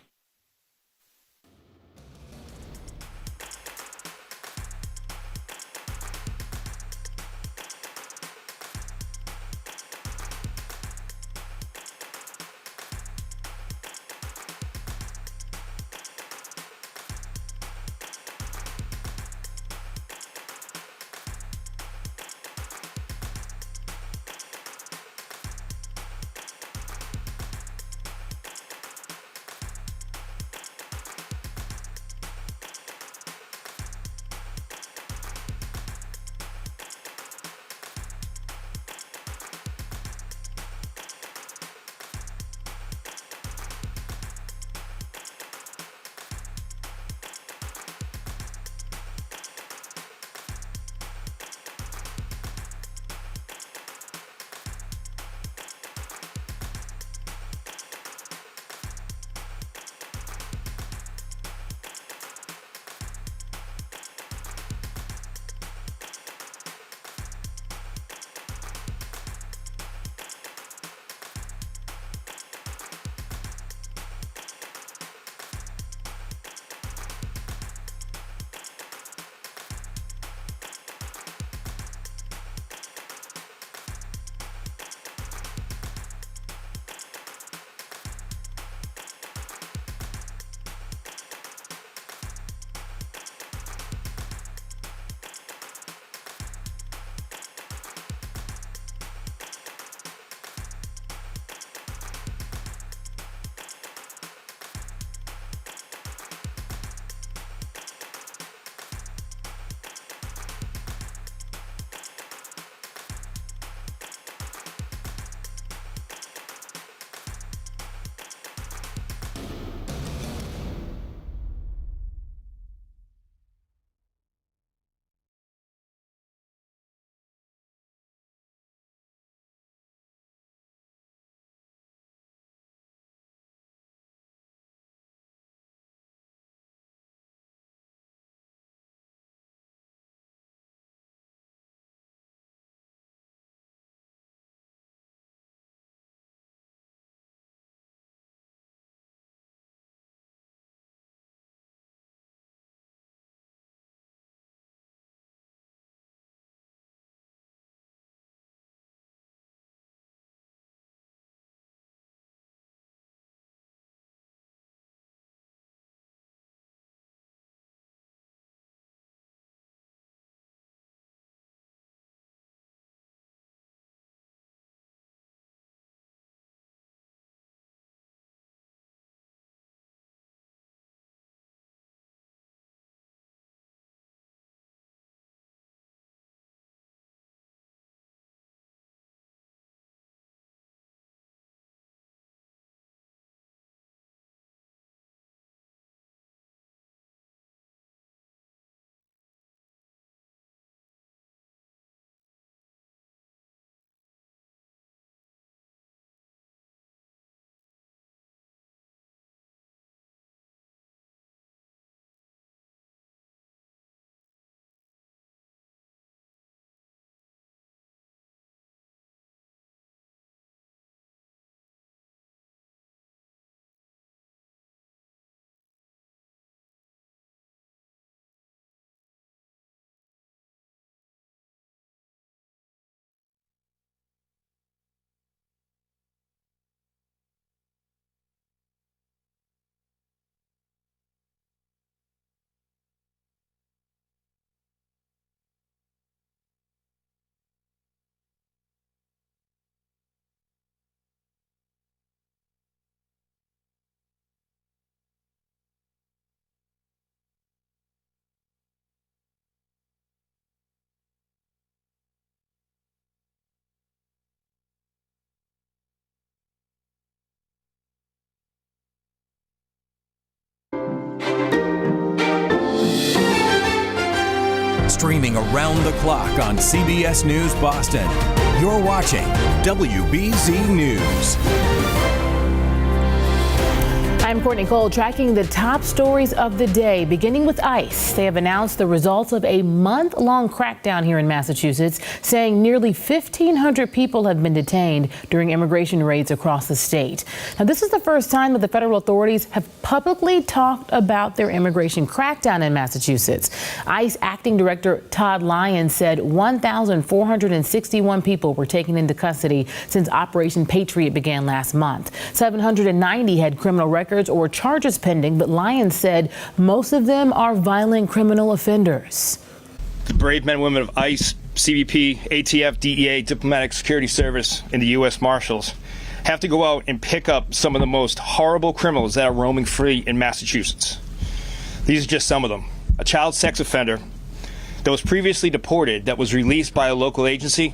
[SPEAKER 6] streaming around the clock on CBS News Boston. You're watching WBZ News.
[SPEAKER 13] I'm Courtney Cole, tracking the top stories of the day, beginning with ICE. They have announced the results of a month-long crackdown here in Massachusetts, saying nearly 1,500 people have been detained during immigration raids across the state. Now, this is the first time that the federal authorities have publicly talked about their immigration crackdown in Massachusetts. ICE Acting Director Todd Lyons said 1,461 people were taken into custody since Operation Patriot began last month. 790 had criminal records or charges pending, but Lyons said most of them are violent criminal offenders.
[SPEAKER 9] The brave men and women of ICE, CBP, ATF, DEA, Diplomatic Security Service, and the U.S. Marshals have to go out and pick up some of the most horrible criminals that are roaming free in Massachusetts. These are just some of them. A child sex offender that was previously deported that was released by a local agency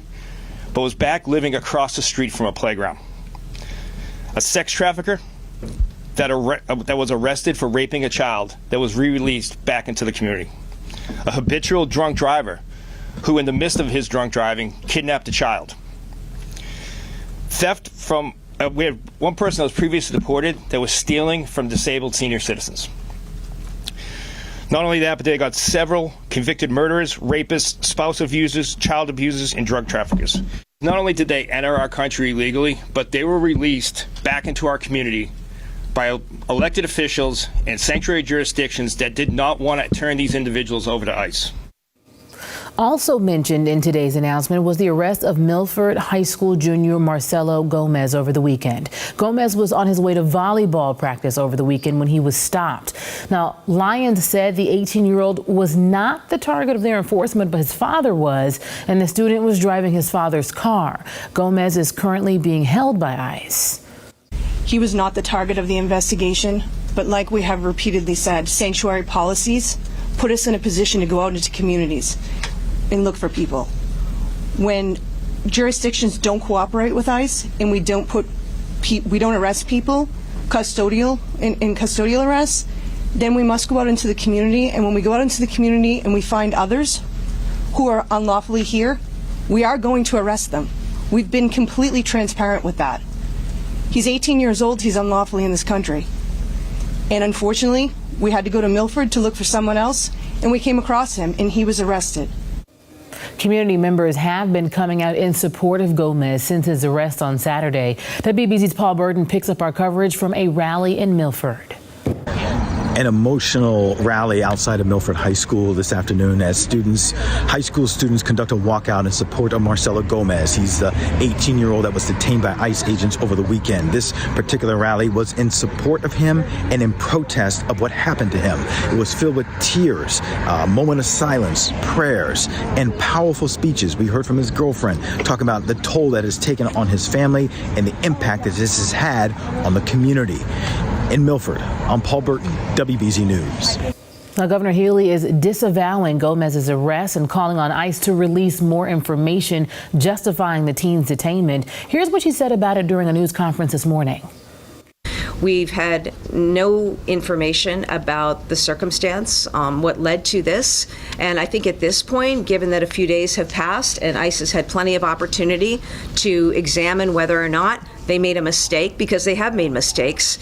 [SPEAKER 9] but was back living across the street from a playground. A sex trafficker that was arrested for raping a child that was re-released back into the community. A habitual drunk driver who, in the midst of his drunk driving, kidnapped a child. Theft from, we had one person that was previously deported that was stealing from disabled senior citizens. Not only that, but they got several convicted murderers, rapists, spouse abusers, child abusers, and drug traffickers. Not only did they enter our country illegally, but they were released back into our community by elected officials and sanctuary jurisdictions that did not want to turn these individuals over to ICE.
[SPEAKER 13] Also mentioned in today's announcement was the arrest of Milford High School junior Marcelo Gomez over the weekend. Gomez was on his way to volleyball practice over the weekend when he was stopped. Now, Lyons said the 18-year-old was not the target of their enforcement, but his father was, and the student was driving his father's car. Gomez is currently being held by ICE.
[SPEAKER 19] He was not the target of the investigation, but like we have repeatedly said, sanctuary policies put us in a position to go out into communities and look for people. When jurisdictions don't cooperate with ICE and we don't arrest people in custodial arrests, then we must go out into the community, and when we go out into the community and we find others who are unlawfully here, we are going to arrest them. We've been completely transparent with that. He's 18 years old, he's unlawfully in this country. And unfortunately, we had to go to Milford to look for someone else, and we came across him, and he was arrested.
[SPEAKER 13] Community members have been coming out in support of Gomez since his arrest on Saturday. WBZ's Paul Burton picks up our coverage from a rally in Milford.
[SPEAKER 20] An emotional rally outside of Milford High School this afternoon as high school students conduct a walkout in support of Marcelo Gomez. He's the 18-year-old that was detained by ICE agents over the weekend. This particular rally was in support of him and in protest of what happened to him. It was filled with tears, a moment of silence, prayers, and powerful speeches. We heard from his girlfriend talking about the toll that it's taken on his family and the impact that this has had on the community. In Milford, I'm Paul Burton, WBZ News.
[SPEAKER 13] Now, Governor Healy is disavowing Gomez's arrest and calling on ICE to release more information justifying the teen's detainment. Here's what she said about it during a news conference this morning.
[SPEAKER 21] We've had no information about the circumstance, what led to this. And I think at this point, given that a few days have passed and ICE has had plenty of opportunity to examine whether or not they made a mistake, because they have made mistakes,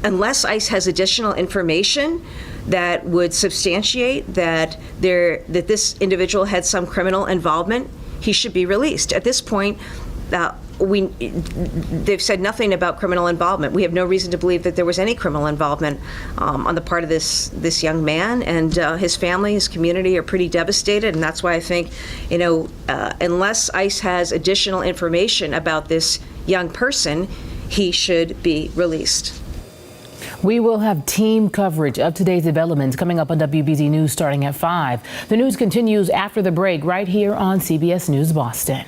[SPEAKER 21] unless ICE has additional information that would substantiate that this individual had some criminal involvement, he should be released. At this point, they've said nothing about criminal involvement. We have no reason to believe that there was any criminal involvement on the part of this young man, and his family, his community are pretty devastated. And that's why I think, unless ICE has additional information about this young person, he should be released.
[SPEAKER 13] We will have team coverage of today's developments coming up on WBZ News starting at 5. The news continues after the break right here on CBS News Boston.